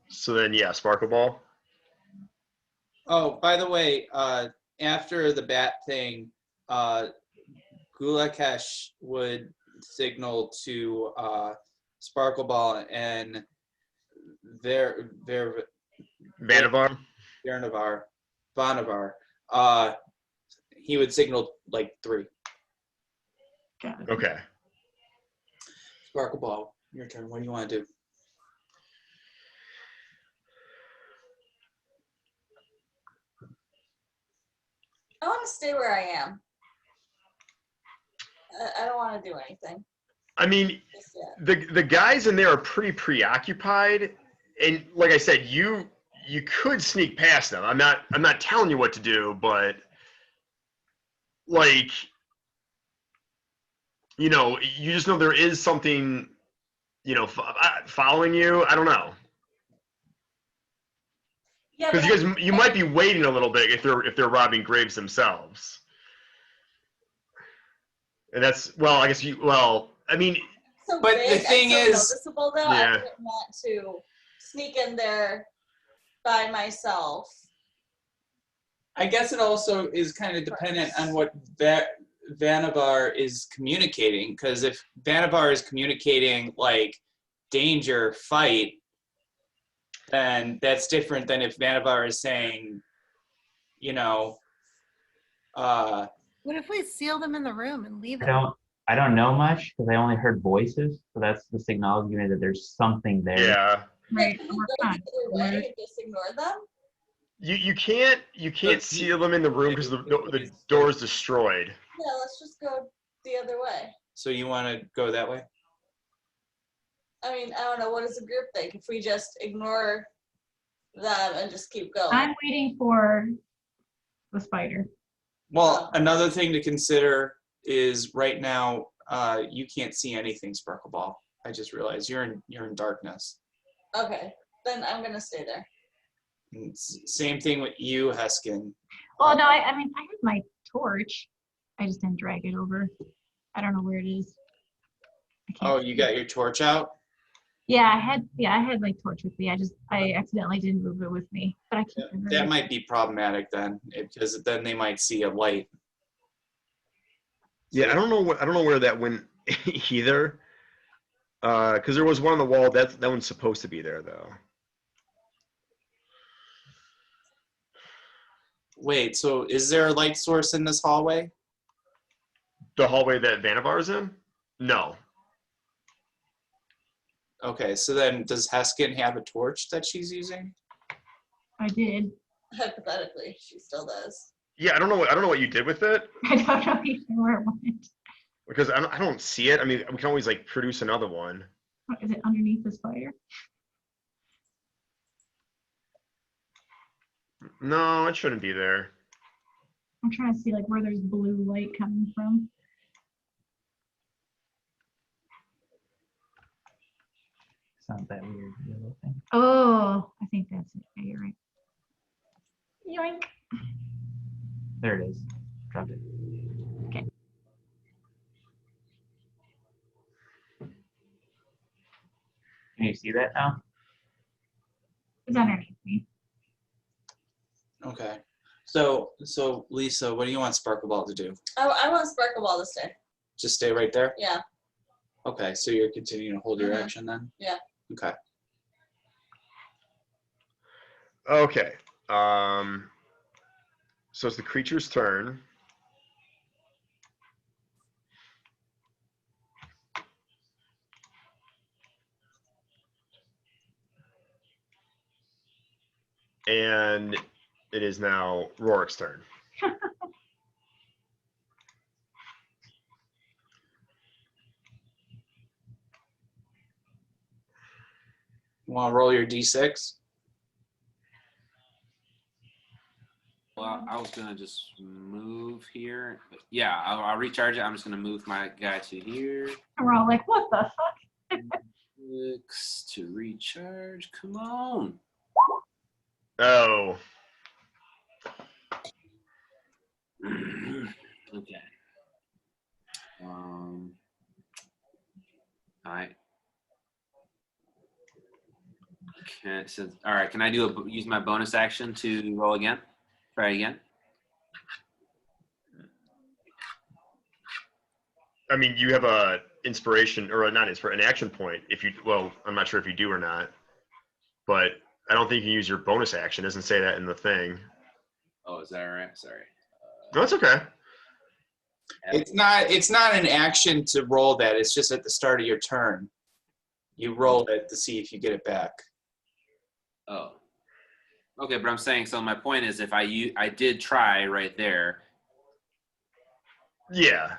So then, yeah, Sparkle Ball. Oh, by the way, after the bat thing, Gulakesh would signal to Sparkle Ball and Vanavar. Vanavar. He would signal like 3. Got it. Okay. Sparkle Ball, your turn. What do you want to do? I want to stay where I am. I don't want to do anything. I mean, Just yet. the guys in there are pretty preoccupied, and like I said, you could sneak past them. I'm not telling you what to do, but like, you know, you just know there is something, you know, following you. I don't know. Yeah, Because but you might be waiting a little bit if they're robbing graves themselves. And that's, well, I guess I mean, so But big, the thing I'm so is- noticeable though. Yeah. I wouldn't want to sneak in there by myself. I guess it also is kind of dependent on what Vanavar is communicating, because if Vanavar is communicating like danger, fight, then that's different than if Vanavar is saying, you know, What if we seal them in the room and leave them? I don't know much because I only heard voices, so that's the signal giving me that there's something there. Yeah. Right. Can we We're go fine. the other way and just ignore them? You can't seal them in the room because the door is destroyed. Yeah, let's just go the other way. so you want to go that way? I mean, I don't know. What does the group think? If we just ignore them and just keep going. I'm waiting for the spider. Well, another thing to consider is right now you can't see anything, Sparkle Ball. I just realized you're in darkness. Okay, then I'm gonna stay there. And same thing with you, Heskin. Oh no, I mean I have my torch. I just didn't drag it over. I don't know where it is. I can't Oh, see you it. got your torch out? Yeah, I had my torch with me. I accidentally didn't move it with me. But I can't remember. That might be problematic then, because then they might see a light. Yeah, I don't know where that went either. Because there was one on the wall. That one's supposed to be there though. Wait, so is there a light source in this hallway? The hallway that Vanavar's in? No. Okay, so then does Heskin have a torch that she's using? I did. Hypothetically, she still does. Yeah, I don't know what you did with it I don't know even where it went. because I don't see it. I mean, we can always like produce another one. What, is it underneath the spider? No, it shouldn't be there. I'm trying to see like where there's blue light coming from. It's not that weird yellow thing. Oh, I think that's it. Yeah, you're right. Yoink. There it is. Dropped it. Okay. Can you see that now? It's underneath me. Okay. So Lisa, what do you want Sparkle Ball to do? I want Sparkle Ball to stay. Just stay right there? Yeah. Okay, so you're continuing to hold your Mhm. action then? Yeah. Okay. Okay. So it's the creature's turn. And it is now Rorik's turn. You want to roll your d6? Well, I was gonna just move here. But yeah, I'll recharge it. I'm just gonna move my guy to here. And we're all like, what the fuck? 6 to recharge. Come on. Oh. Okay. All right. All right. Can I use my bonus action to roll again? Try again. I mean, you have a inspiration or not inspiration, an action point. Well, I'm not sure if you do or not, but I don't think you can use your bonus action. It doesn't say that in the thing. Oh, is that all right? Sorry. No, it's okay. It's not an action to roll that. It's just at the start of your turn. You roll it to see if you get it back. Oh. Okay, but I'm saying, so my point is, if I did try right there. Yeah.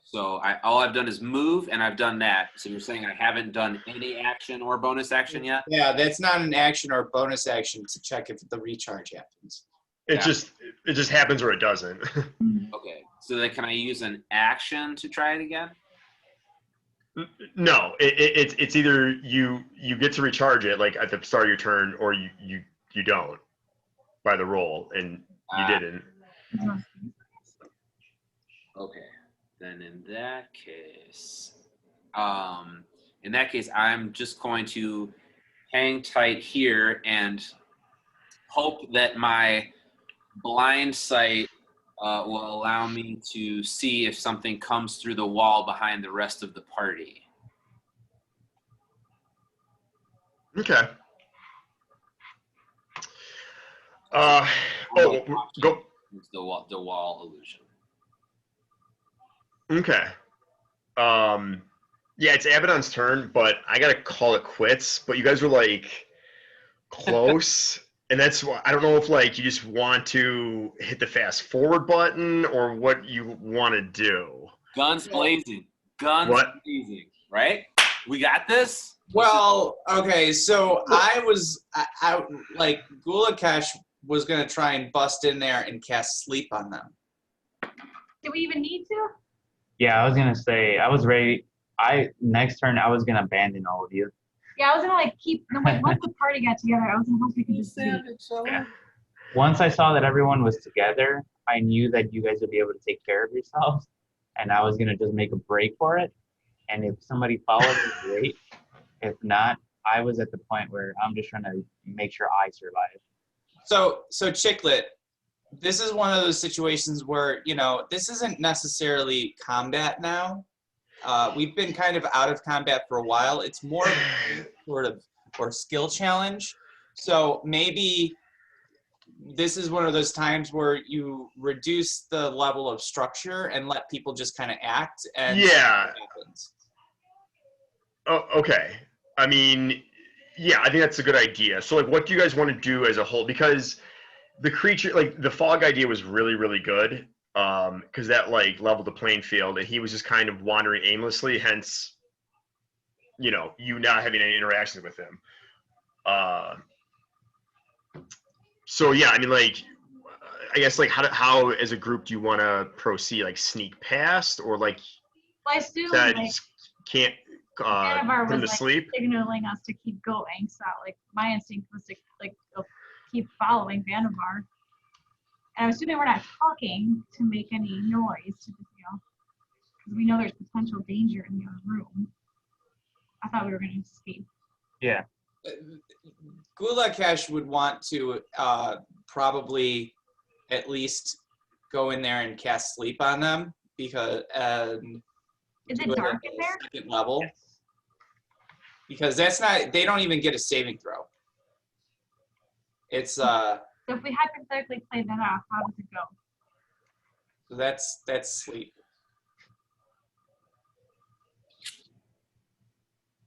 So all I've done is move, and I've done that. So you're saying I haven't done any action or bonus action yet? Yeah, that's not an action or bonus action to check if the recharge happens. It just happens or it doesn't. Okay. So then can I use an action to try it again? No, it's either you get to recharge it like at the start of your turn, or you don't by the roll, and you didn't. Okay. Then in that case, I'm just going to hang tight here and hope that my blind sight will allow me to see if something comes through the wall behind the rest of the party. Okay. Go. It's the wall illusion. Okay. Yeah, it's Abaddon's turn, but I gotta call it quits. But you guys were like close, and that's why I don't know if like you just want to hit the fast forward button or what you want to do. Guns blazing. Guns What? blazing. Right? We got this? Well, okay, so I was out like Gulakesh was gonna try and bust in there and cast sleep on them. Do we even need to? Yeah, I was gonna say I was ready. Next turn I was gonna abandon all of you. Yeah, I was gonna like keep. No, wait, once the party got together, I was gonna hope we could just leave. Yeah. Once I saw that everyone was together, I knew that you guys would be able to take care of yourselves, and I was gonna just make a break for it. And if somebody followed me, great. If not, I was at the point where I'm just trying to make sure I survive. So Chicklet, this is one of those situations where, you know, this isn't necessarily combat now. We've been kind of out of combat for a while. It's more of a sort of or skill challenge. So maybe this is one of those times where you reduce the level of structure and let people just kind of act and see Yeah. what happens. Oh, okay. I mean, yeah, I think that's a good idea. So, like, what do you guys want to do as a whole? Because the creature, like, the fog idea was really, really good. Because that, like, leveled the playing field, and he was just kind of wandering aimlessly, hence, you know, you not having any interactions with him. So, yeah, I mean, like, I guess, like, how as a group do you want to proceed? Like, sneak past, or, like, Well, I assume that like can't Vannevar put him was to like sleep? signaling us to keep going. So like my instinct was to like go keep following Vannevar. And I'm assuming we're not talking to make any noise to just, you know, because we know there's potential danger in the other room. I thought we were going to escape. Yeah. Gulakesh would want to probably at least go in there and cast sleep on them because Is do it at dark the in there? second level. Because that's not, they don't even get a saving throw. It's So if we hypothetically play that off, how does it go? so that's sleep.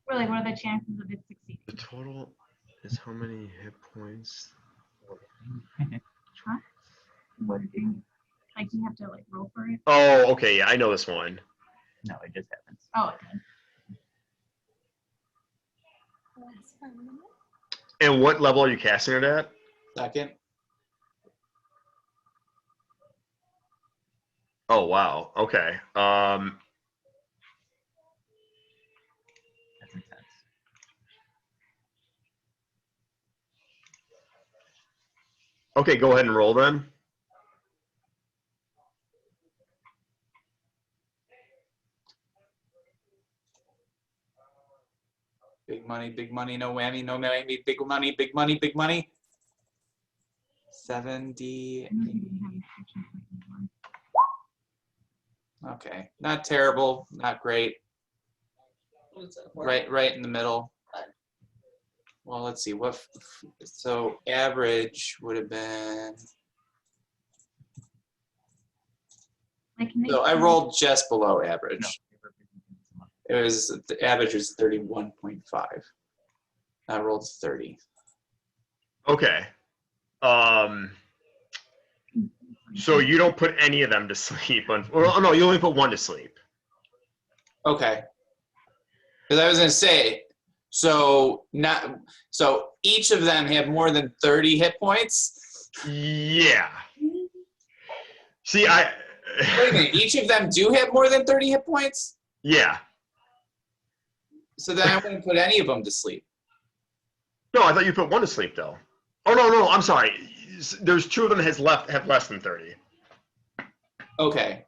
Really, what are the chances of it succeeding? The total is how many hit points? Huh? What do you, like, do you have to like roll for it? Oh, okay, yeah, I know this one. No, it just happens. Oh, okay. Last 5 minutes. And what level are you casting it at? Second. Oh, wow. Okay. That's intense. Okay, go ahead and roll then. Big money, no whammy, no whammy, big money, big money, big money. 70. Okay, not terrible, not great. Right in the middle. Well, let's see what. So average would have been. Like, can they So I see- rolled just below average. No. It was the average was 31.5. I rolled 30. Okay. So you don't put any of them to sleep. Well, no, you only put one to sleep. Okay. Because I was gonna say, so each of them have more than 30 hit points. Yeah. See, Wait a minute, each of them do have more than 30 hit points? Yeah. So then I wouldn't put any of them to sleep. No, I thought you put one to sleep though. Oh no, I'm sorry. There's two of them have less than 30. Okay.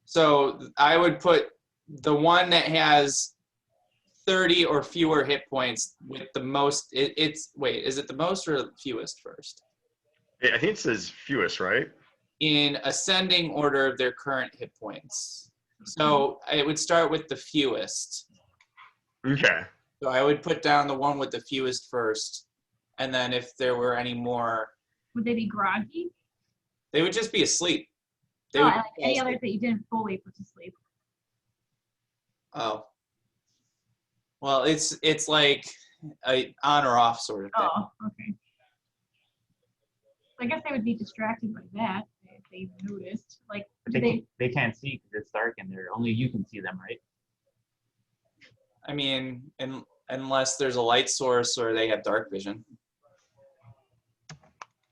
So I would put the one that has 30 or fewer hit points with the most. Wait, is it the most or the fewest first? I think it says fewest, right? In ascending order of their current hit points. So it would start with the fewest. Okay. So I would put down the one with the fewest first, and then if there were any more, Would they be groggy? they would just be asleep. They No, would like any others that you didn't fully put to sleep. Oh. Well, it's like a on or off sort of thing. Oh, okay. I guess they would be distracted by that if they noticed. Like, do They can't see because it's dark in there. Only you can see them, right? I mean, unless there's a light source or they have dark vision.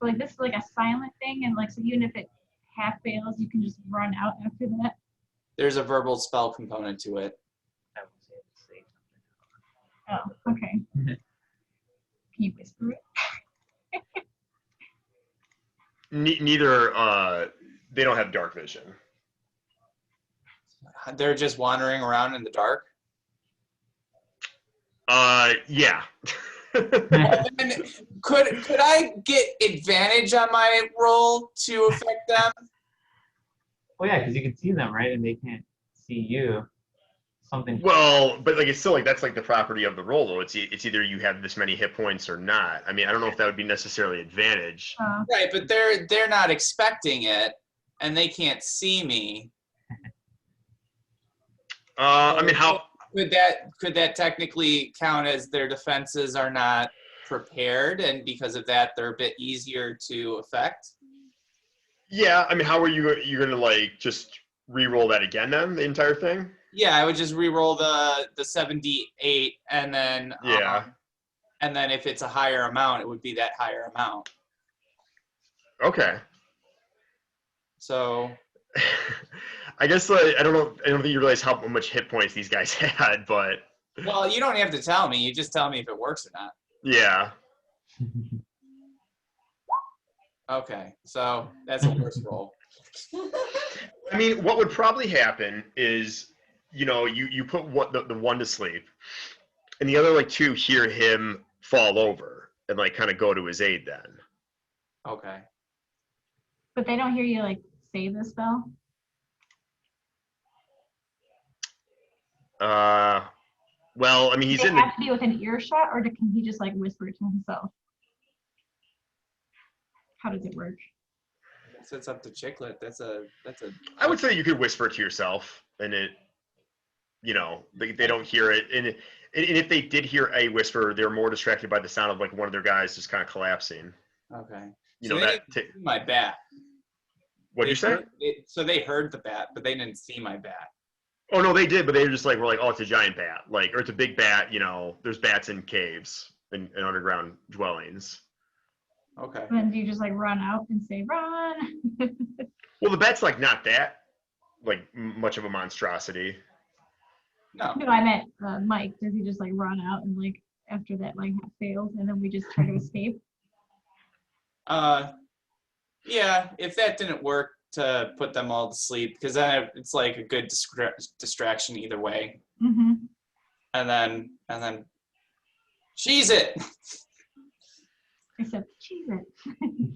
like this is like a silent thing, and like so even if it half fails, you can just run out after that. There's a verbal spell component to it. I would say to say something. Oh, okay. Can you whisper it? Neither, they don't have dark vision. They're just wandering around in the dark. Yeah. And could I get advantage on my roll to affect them? Oh yeah, because you can see them, right? And they can't see you. Something. Well, but like it's still like that's like the property of the roll, though. It's either you have this many hit points or not. I mean, I don't know if that would be necessarily advantage. Right, but they're not expecting it, and they can't see me. I mean, how? Could that technically count as their defenses are not prepared, and because of that, they're a bit easier to affect? Yeah, I mean, how are you gonna like just re-roll that again then, the entire thing? Yeah, I would just re-roll the 7d8, and then Yeah. And then if it's a higher amount, it would be that higher amount. Okay. So I guess I don't know. I don't think you realize how much hit points these guys had, but well, you don't have to tell me. You just tell me if it works or not. yeah. Okay, so that's a worse roll. I mean, what would probably happen is, you put the one to sleep, and the other like two hear him fall over and like kind of go to his aid then. Okay. But they don't hear you like say the spell. Well, I mean, he's They in the. have to be within earshot, or can he just like whisper to himself? How does it work? So it's up to Chicklet. That's a. I would say you could whisper it to yourself, and it, they don't hear it, and if they did hear a whisper, they're more distracted by the sound of like one of their guys just kind of collapsing. Okay. You So know they that. didn't see my bat. What'd you say? So they heard the bat, but they didn't see my bat. Oh no, they did, but they were just like, oh, it's a giant bat, like, or it's a big bat. There's bats in caves and underground dwellings. Okay. And then do you just like run out and say run? Well, the bat's like not that like much of a monstrosity. No. No, I meant Mike. Does he just like run out and like after that like fails, and then we just try to escape? Yeah, if that didn't work, to put them all to sleep, because then it's like a good distraction either way. Mm-hmm. And then cheese it. Except cheese it.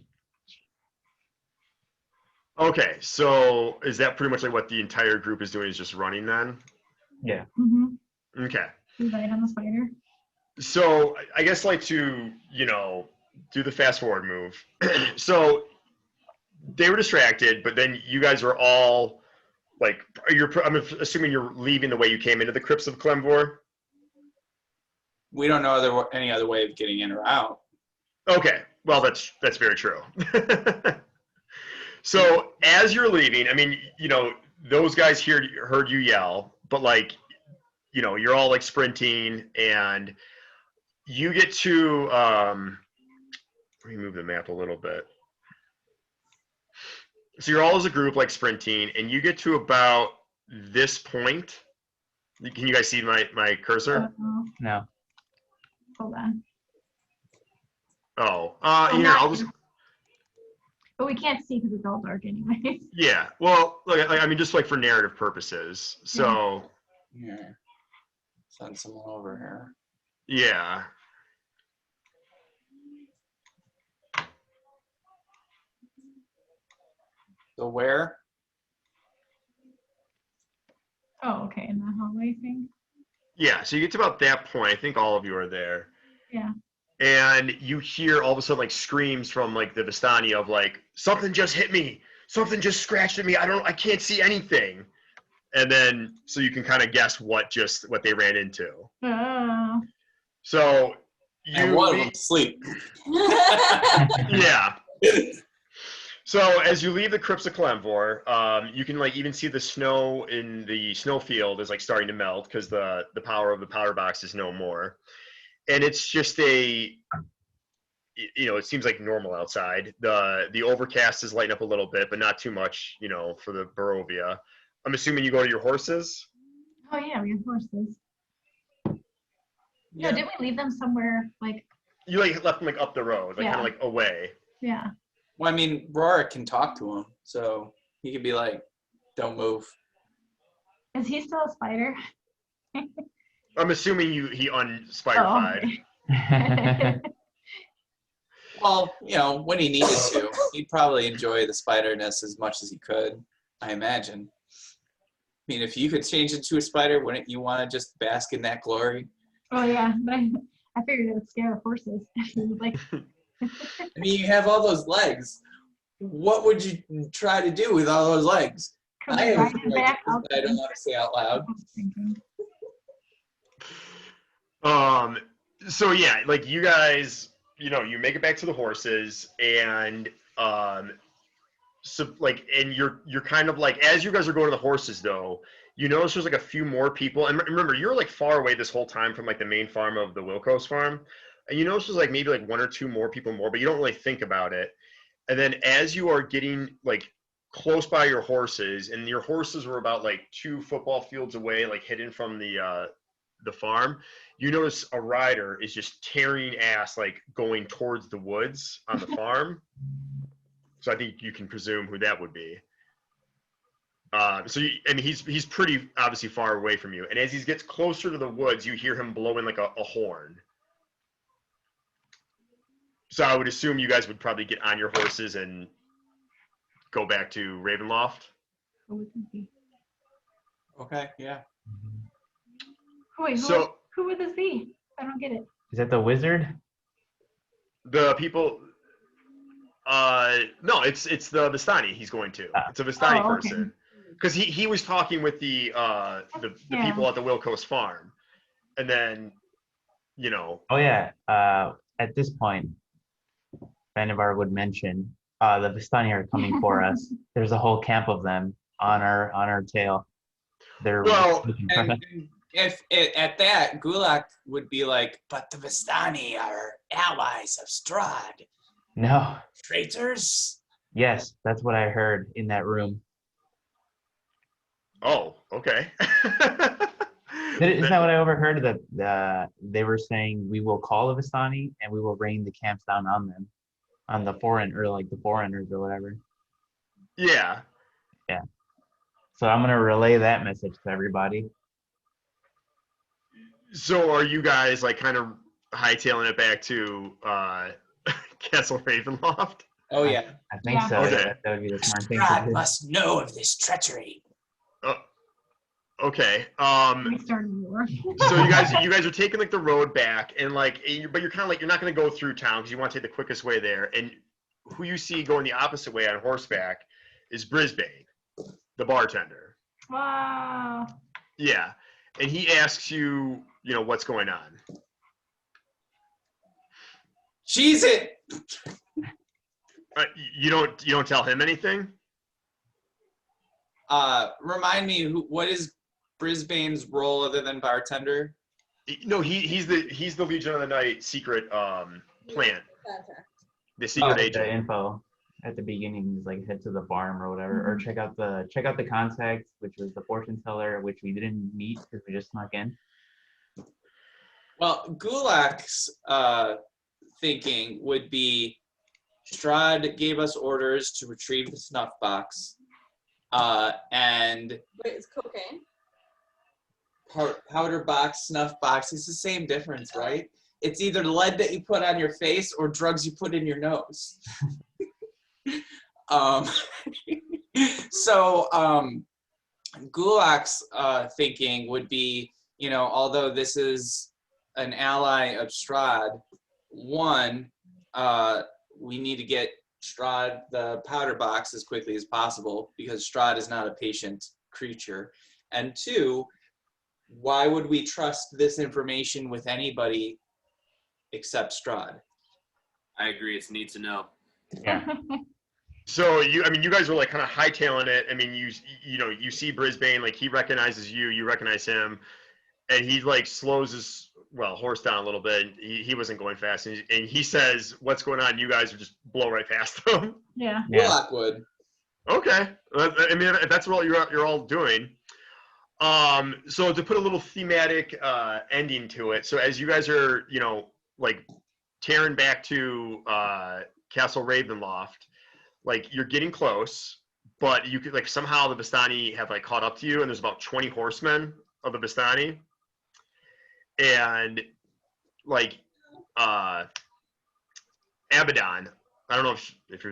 Okay, so is that pretty much like what the entire group is doing? Is just running then? Yeah. Mm-hmm. Okay. You bite on the spider. So I guess like to do the fast forward move. So they were distracted, but then you guys are all like, I'm assuming you're leaving the way you came into the crypts of Clemvor. We don't know any other way of getting in or out. Okay, well that's very true. So as you're leaving, I mean, those guys heard you yell, but like, you're all like sprinting, and you get to let me move the map a little bit. So you're all as a group like sprinting, and you get to about this point. Can you guys see my cursor? No. Hold on. Oh, Oh, here, I'll just. But we can't see because it's all dark anyway. Yeah, well, look, I mean, just like for narrative purposes. So, Yeah. Send someone over here. Yeah. So where? Oh, okay, in the hallway thing. Yeah, so you get to about that point. I think all of you are there. Yeah. And you hear all of a sudden like screams from like the Vistani of like, something just hit me. Something just scratched at me. I can't see anything. And then so you can kind of guess what they ran into. Oh. So And one of them sleep. yeah. So as you leave the Crypts of Clemvor, you can like even see the snow in the snowfield is like starting to melt because the power of the powder box is no more. And it's just it seems like normal outside. The overcast is lighting up a little bit, but not too much, for the Barovia. I'm assuming you go to your horses? Oh yeah, we have horses. Yeah. No, did we leave them somewhere like? You like left them like up the road, like kind of like away. Yeah. Well, I mean, Rorik can talk to him, so he could be like, "Don't move." Is he still a spider? I'm assuming he unspiderfied. Okay. Well, when he needed to, he'd probably enjoy the spiderness as much as he could, I imagine. I mean, if you could change into a spider, wouldn't you want to just bask in that glory? Oh yeah, but I figured it would scare horses. Like, I mean, you have all those legs. What would you try to do with all those legs? could I we have ride him some back ideas out that I don't want to say out loud. I was thinking. So yeah, like you guys, you make it back to the horses, and so like, and you're kind of like, as you guys are going to the horses though, you notice there's like a few more people, and remember you're like far away this whole time from like the main farm of the Wilco's farm, and you notice there's like maybe like one or two more people more, but you don't really think about it. And then as you are getting like close by your horses, and your horses were about like 2 football fields away, like hidden from the farm, you notice a rider is just tearing ass, like going towards the woods on the farm. So I think you can presume who that would be. And he's pretty obviously far away from you. And as he gets closer to the woods, you hear him blowing like a horn. So I would assume you guys would probably get on your horses and go back to Ravenloft. Who would it be? Okay, yeah. Oh, wait, who would this be? I don't get it. Is that the wizard? The people. No, it's the Vistani he's going to. It's a Vistani Oh, okay. person. Because he was talking with the Yeah. people at the Wilco's farm, and then, Oh yeah. At this point, Vannevar would mention the Vistani are coming for us. There's a whole camp of them on our tail. They're Well, looking for us. And if at that, Gulak would be like, "But the Vistani are allies of Strahd. No. Traitors." Yes, that's what I heard in that room. oh, okay. Isn't that what I overheard? That they were saying we will call the Vistani and we will rain the camps down on them, on the foreigners or whatever. Yeah. So I'm gonna relay that message to everybody. So are you guys like kind of hightailing it back to Castle Ravenloft? Oh yeah. I think Yeah. so. Okay. That would be the smart thing to Strahd do. must know of this treachery. Okay. We started a war. So you guys are taking like the road back, and like, but you're kind of like, you're not going to go through town because you want to take the quickest way there. And who you see going the opposite way on horseback is Brisbane, the bartender. Wow. Yeah, and he asks you, what's going on. Cheese it. You don't tell him anything. Remind me, what is Brisbane's role other than bartender? No, he's the Legion of the Night secret plant, Contact. the secret The agent. info at the beginning is like head to the farm or whatever, or check out the contact, which was the fortune teller, which we didn't meet because we just snuck in. Well, Gulak's thinking would be Strahd gave us orders to retrieve the snuff box, and Wait, it's cocaine? powder box, snuff box. It's the same difference, right? It's either lead that you put on your face or drugs you put in your nose. So Gulak's thinking would be, you know, although this is an ally of Strahd, one, we need to get Strahd the powder box as quickly as possible because Strahd is not a patient creature. And two, why would we trust this information with anybody except Strahd? I agree. It's need to know. Yeah. So you guys were like kind of hightailing it. I mean, you see Brisbane, like he recognizes you, you recognize him, and he like slows his horse down a little bit. He wasn't going fast, and he says, "What's going on?" You guys would just blow right past him. Yeah. Yeah. Gulak would. Okay, I mean, if that's what you're all doing. So to put a little thematic ending to it, so as you guys are, like tearing back to Castle Ravenloft, like you're getting close, but you could like somehow the Vistani have like caught up to you, and there's about 20 horsemen of the Vistani, and like Abaddon. I don't know if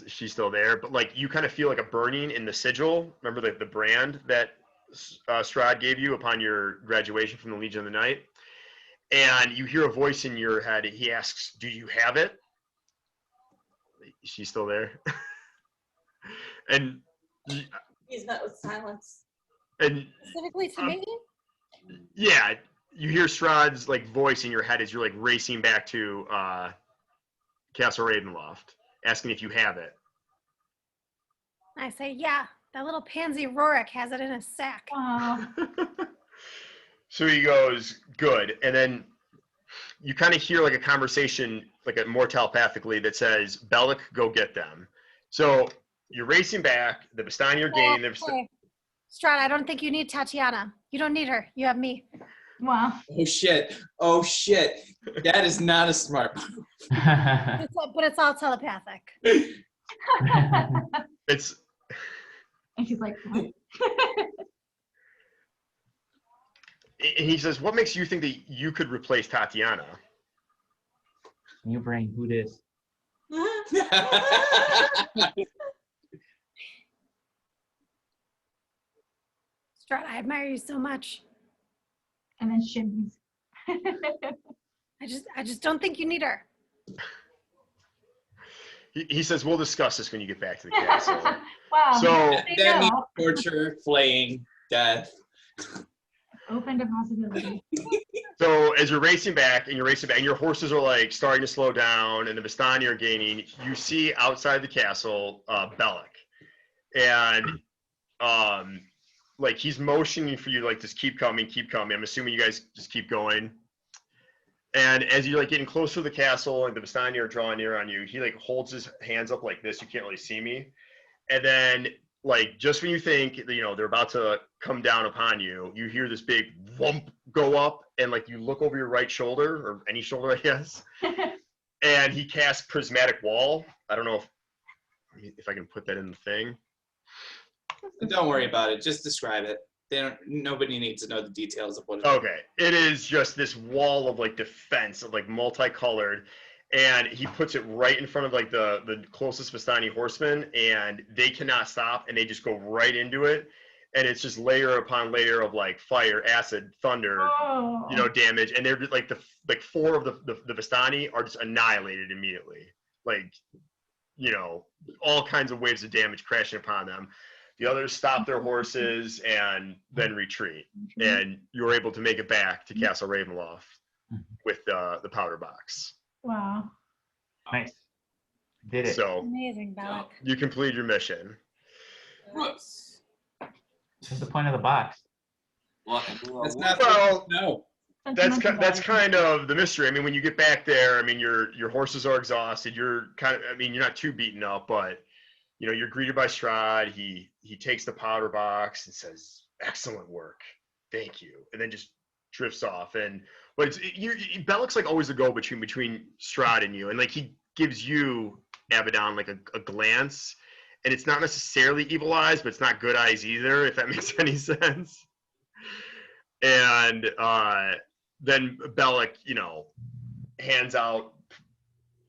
she's still there, but like you kind of feel like a burning in the sigil. Remember the brand that Strahd gave you upon your graduation from the Legion of the Night, and you hear a voice in your head. He asks, "Do you have it?" She's still there, and He's met with silence. and Specifically to me? yeah, you hear Strahd's like voice in your head as you're like racing back to Castle Ravenloft, asking if you have it. I say, yeah, that little pansy Rorik has it in his sack. Wow. So he goes, "Good," and then you kind of hear like a conversation, like a more telepathically, that says, "Bellic, go get them." So you're racing back. The Vistani are gaining. Hey, Strahd, I don't think you need Tatiana. You don't need her. You have me. Wow. Oh shit. Oh shit. That is not a smart move. But it's all telepathic. It's And she's like, what? and he says, "What makes you think that you could replace Tatiana?" New brain, who this? Strahd, I admire you so much. And then shimmies. I just don't think you need her. He says, "We'll discuss this when you get back to the castle." Wow. So That means torture, flaying, death. Open to possibility. So as you're racing back, and your horses are like starting to slow down, and the Vistani are gaining, you see outside the castle Bellic, and like he's motioning for you to like just keep coming. I'm assuming you guys just keep going. And as you're like getting closer to the castle, and the Vistani are drawing near on you, he like holds his hands up like this. You can't really see me. And then like just when you think they're about to come down upon you, you hear this big whump go up, and like you look over your right shoulder, or any shoulder, I guess, and he casts Prismatic Wall. I don't know if I can put that in the thing. Don't worry about it. Just describe it. Nobody needs to know the details of what it is. Okay, it is just this wall of like defense, of like multicolored, and he puts it right in front of like the closest Vistani horsemen, and they cannot stop, and they just go right into it, and it's just layer upon layer of like fire, acid, thunder, Oh. damage, and they're just like four of the Vistani are just annihilated immediately, like all kinds of waves of damage crashing upon them. The others stop their horses and then retreat, and you're able to make it back to Castle Ravenloft with the powder box. Wow. Nice. Did it. So Amazing, Bellic. you completed your mission. Whoops. What's the point of the box? That's not Well, no. that's kind of the mystery. I mean, when you get back there, I mean, your horses are exhausted. You're not too beaten up, but you're greeted by Strahd. He takes the powder box and says, "Excellent work, thank you," and then just drifts off. But Bellic's like always the go between Strahd and you, and like he gives you, Abaddon, like a glance, and it's not necessarily evil eyes, but it's not good eyes either, if that makes any sense. And then Bellic, hands out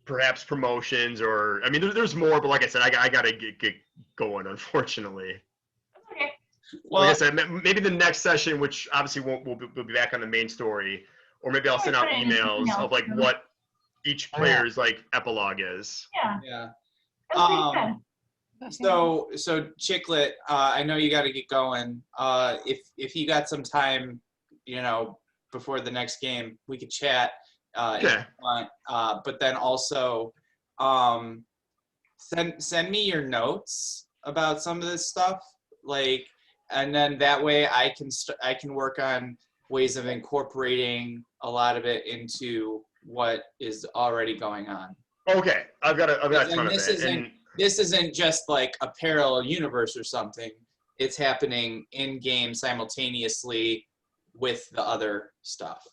perhaps promotions, or I mean, there's more, but like I said, I gotta get going, unfortunately. Okay. Well, Like I said, maybe the next session, which obviously we'll be back on the main story, or maybe I'll send out Put it in emails emails of like too. what each Oh, yeah. player's like epilogue is. Yeah, yeah. that's pretty good. So Chicklet, I know you got to get going. If you got some time, before the next game, we could chat. If Okay. you want. But then also, send me your notes about some of this stuff, and then that way I can work on ways of incorporating a lot of it into what is already going on. Okay, I've got a ton And of it. this isn't just like a parallel universe or something. It's happening in game simultaneously with the other stuff.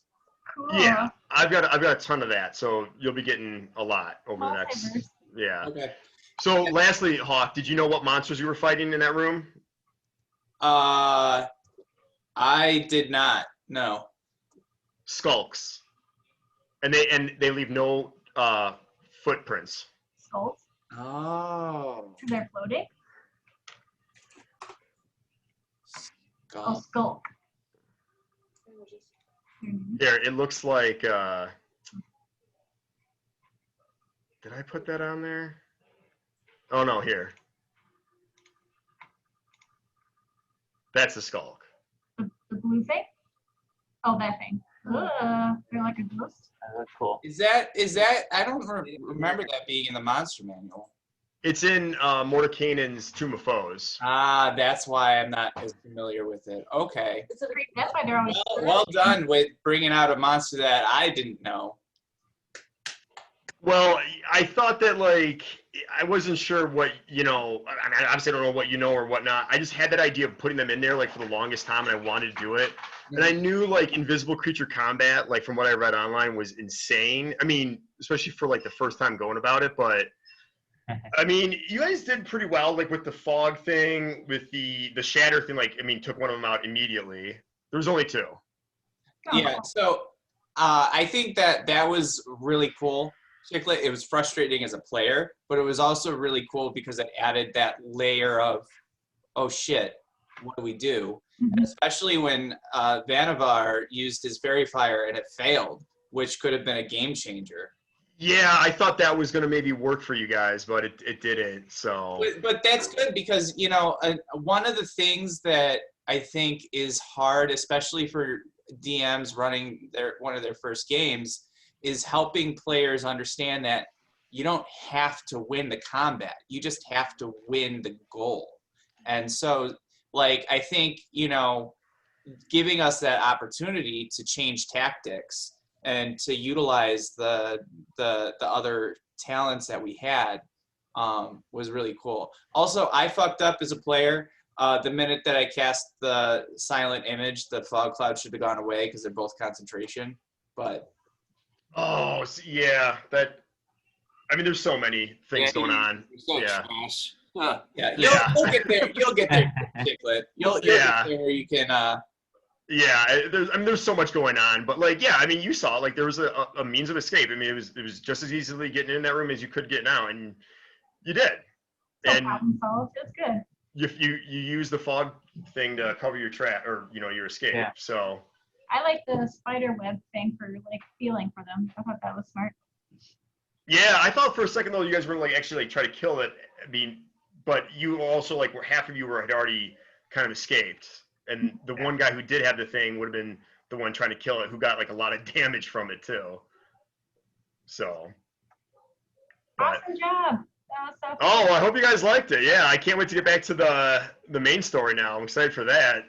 Cool. Yeah, I've got a ton of that, so you'll be getting a lot over the next. Multiverse. Yeah. Okay. So lastly, Hawk, did you know what monsters you were fighting in that room? I did not. No. Skulks, and they leave no footprints. Skulls. Oh. So they're floating. Oh, Skull. skull. Here, it looks like. Did I put that on there? Oh no, here. That's the skulk. The blue thing. Oh, that thing. They're like a ghost. That's cool. Is that? I don't remember that being in the monster manual. It's in Mordekainen's Tomb of Foes. Ah, that's why I'm not as familiar with it. Okay. It's a That's why they're always. Well done with bringing out a monster that I didn't know. Well, I thought that I wasn't sure what I mean, obviously I don't know what you know or whatnot. I just had that idea of putting them in there for the longest time, and I wanted to do it. And I knew invisible creature combat, from what I read online, was insane. I mean, especially for the first time going about it. But I mean, you guys did pretty well, with the fog thing, with the shatter thing. Took one of them out immediately. There was only two. Yeah. So I think that was really cool. Chicklet, it was frustrating as a player, but it was also really cool because it added that layer of, oh shit, what do we do? Mhm. Especially when Vanavar used his Fairy Fire and it failed, which could have been a game changer. Yeah, I thought that was going to maybe work for you guys, but it didn't. So. But that's good because, one of the things that I think is hard, especially for DMs running one of their first games, is helping players understand that you don't have to win the combat. You just have to win the goal. And so, I think, giving us that opportunity to change tactics and to utilize the other talents that we had was really cool. Also, I fucked up as a player. The minute that I cast the silent image, the fog cloud should have gone away because they're both concentration. But Oh, yeah. There's so many things going on. So Yeah. trash. Huh. yeah, Yeah. you'll get there. You'll get there, Chicklet. You'll Yeah. get there where you can. Yeah, there's so much going on, but you saw there was a means of escape. It was just as easily getting in that room as you could getting out, and you did. So And problem solved. It's good. you use the fog thing to cover your trap or your escape. Yeah. So I like the spider web thing for feeling for them. I thought that was smart. yeah, I thought for a second though you guys were actually try to kill it. But you also half of you had already kind of escaped, and the one guy who did have the thing would have been the one trying to kill it, who got a lot of damage from it too. So. But, Awesome job. That was so oh, I hope you guys liked it. Yeah, I can't wait to get back to the main story now. I'm excited for that.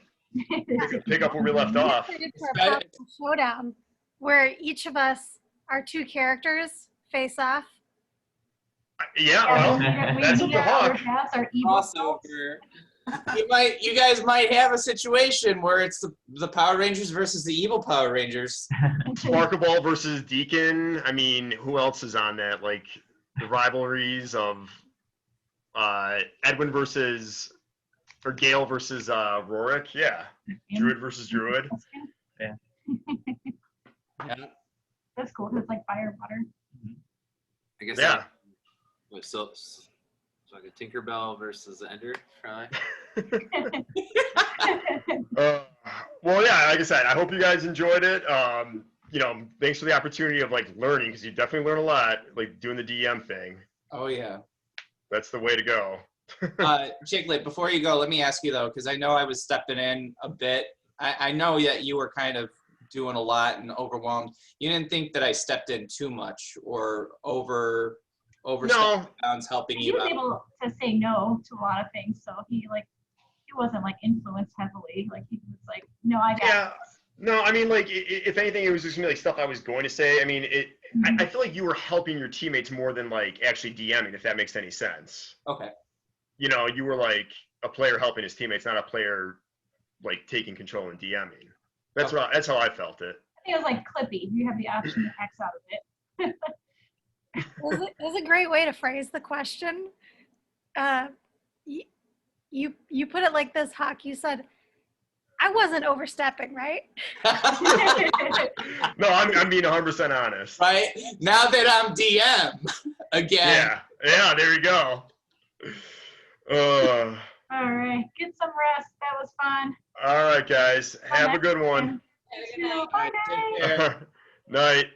Pick up where we left off. Excited for a powerful showdown where each of us, our two characters, face off. Yeah, well, that's up to Hawk. Our evil selves. Crossover. You guys might have a situation where it's the Power Rangers versus the evil Power Rangers. Sparkaball versus Deacon. I mean, who else is on that? The rivalries of Edwin versus or Gale versus Rorik. Yeah, Druid versus Druid. Yeah. Yeah. That's cool. It's like fire water. I guess. Yeah. So like a Tinkerbell versus Ender, probably. Well, yeah, like I said, I hope you guys enjoyed it. Thanks for the opportunity of like learning, because you definitely learn a lot, like doing the DM thing. Oh yeah. That's the way to go. Jiglet, before you go, let me ask you though, because I know I was stepping in a bit. I know that you were kind of doing a lot and overwhelmed. You didn't think that I stepped in too much or overstepped bounds helping He you was out? able to say no to a lot of things, so he wasn't like influenced heavily. Like he was like, no, I got Yeah. this. No, I mean, like, if anything, it was just gonna be like stuff I was going to say. I mean, I feel like you were helping your teammates more than like actually DMing, if that makes any sense. Okay. You were like a player helping his teammates, not a player like taking control and DMing. That's that's how I felt it. I think it was like Clippy. You have the option to X out of it. It was a great way to phrase the question. You put it like this, Hawk. You said, I wasn't overstepping, right? No, I'm being 100% honest. Right? Now that I'm DM again. Yeah, there you go. All right, get some rest. That was fun. All right, guys. Have a good one. Have a good night. Bye, Take care. Night.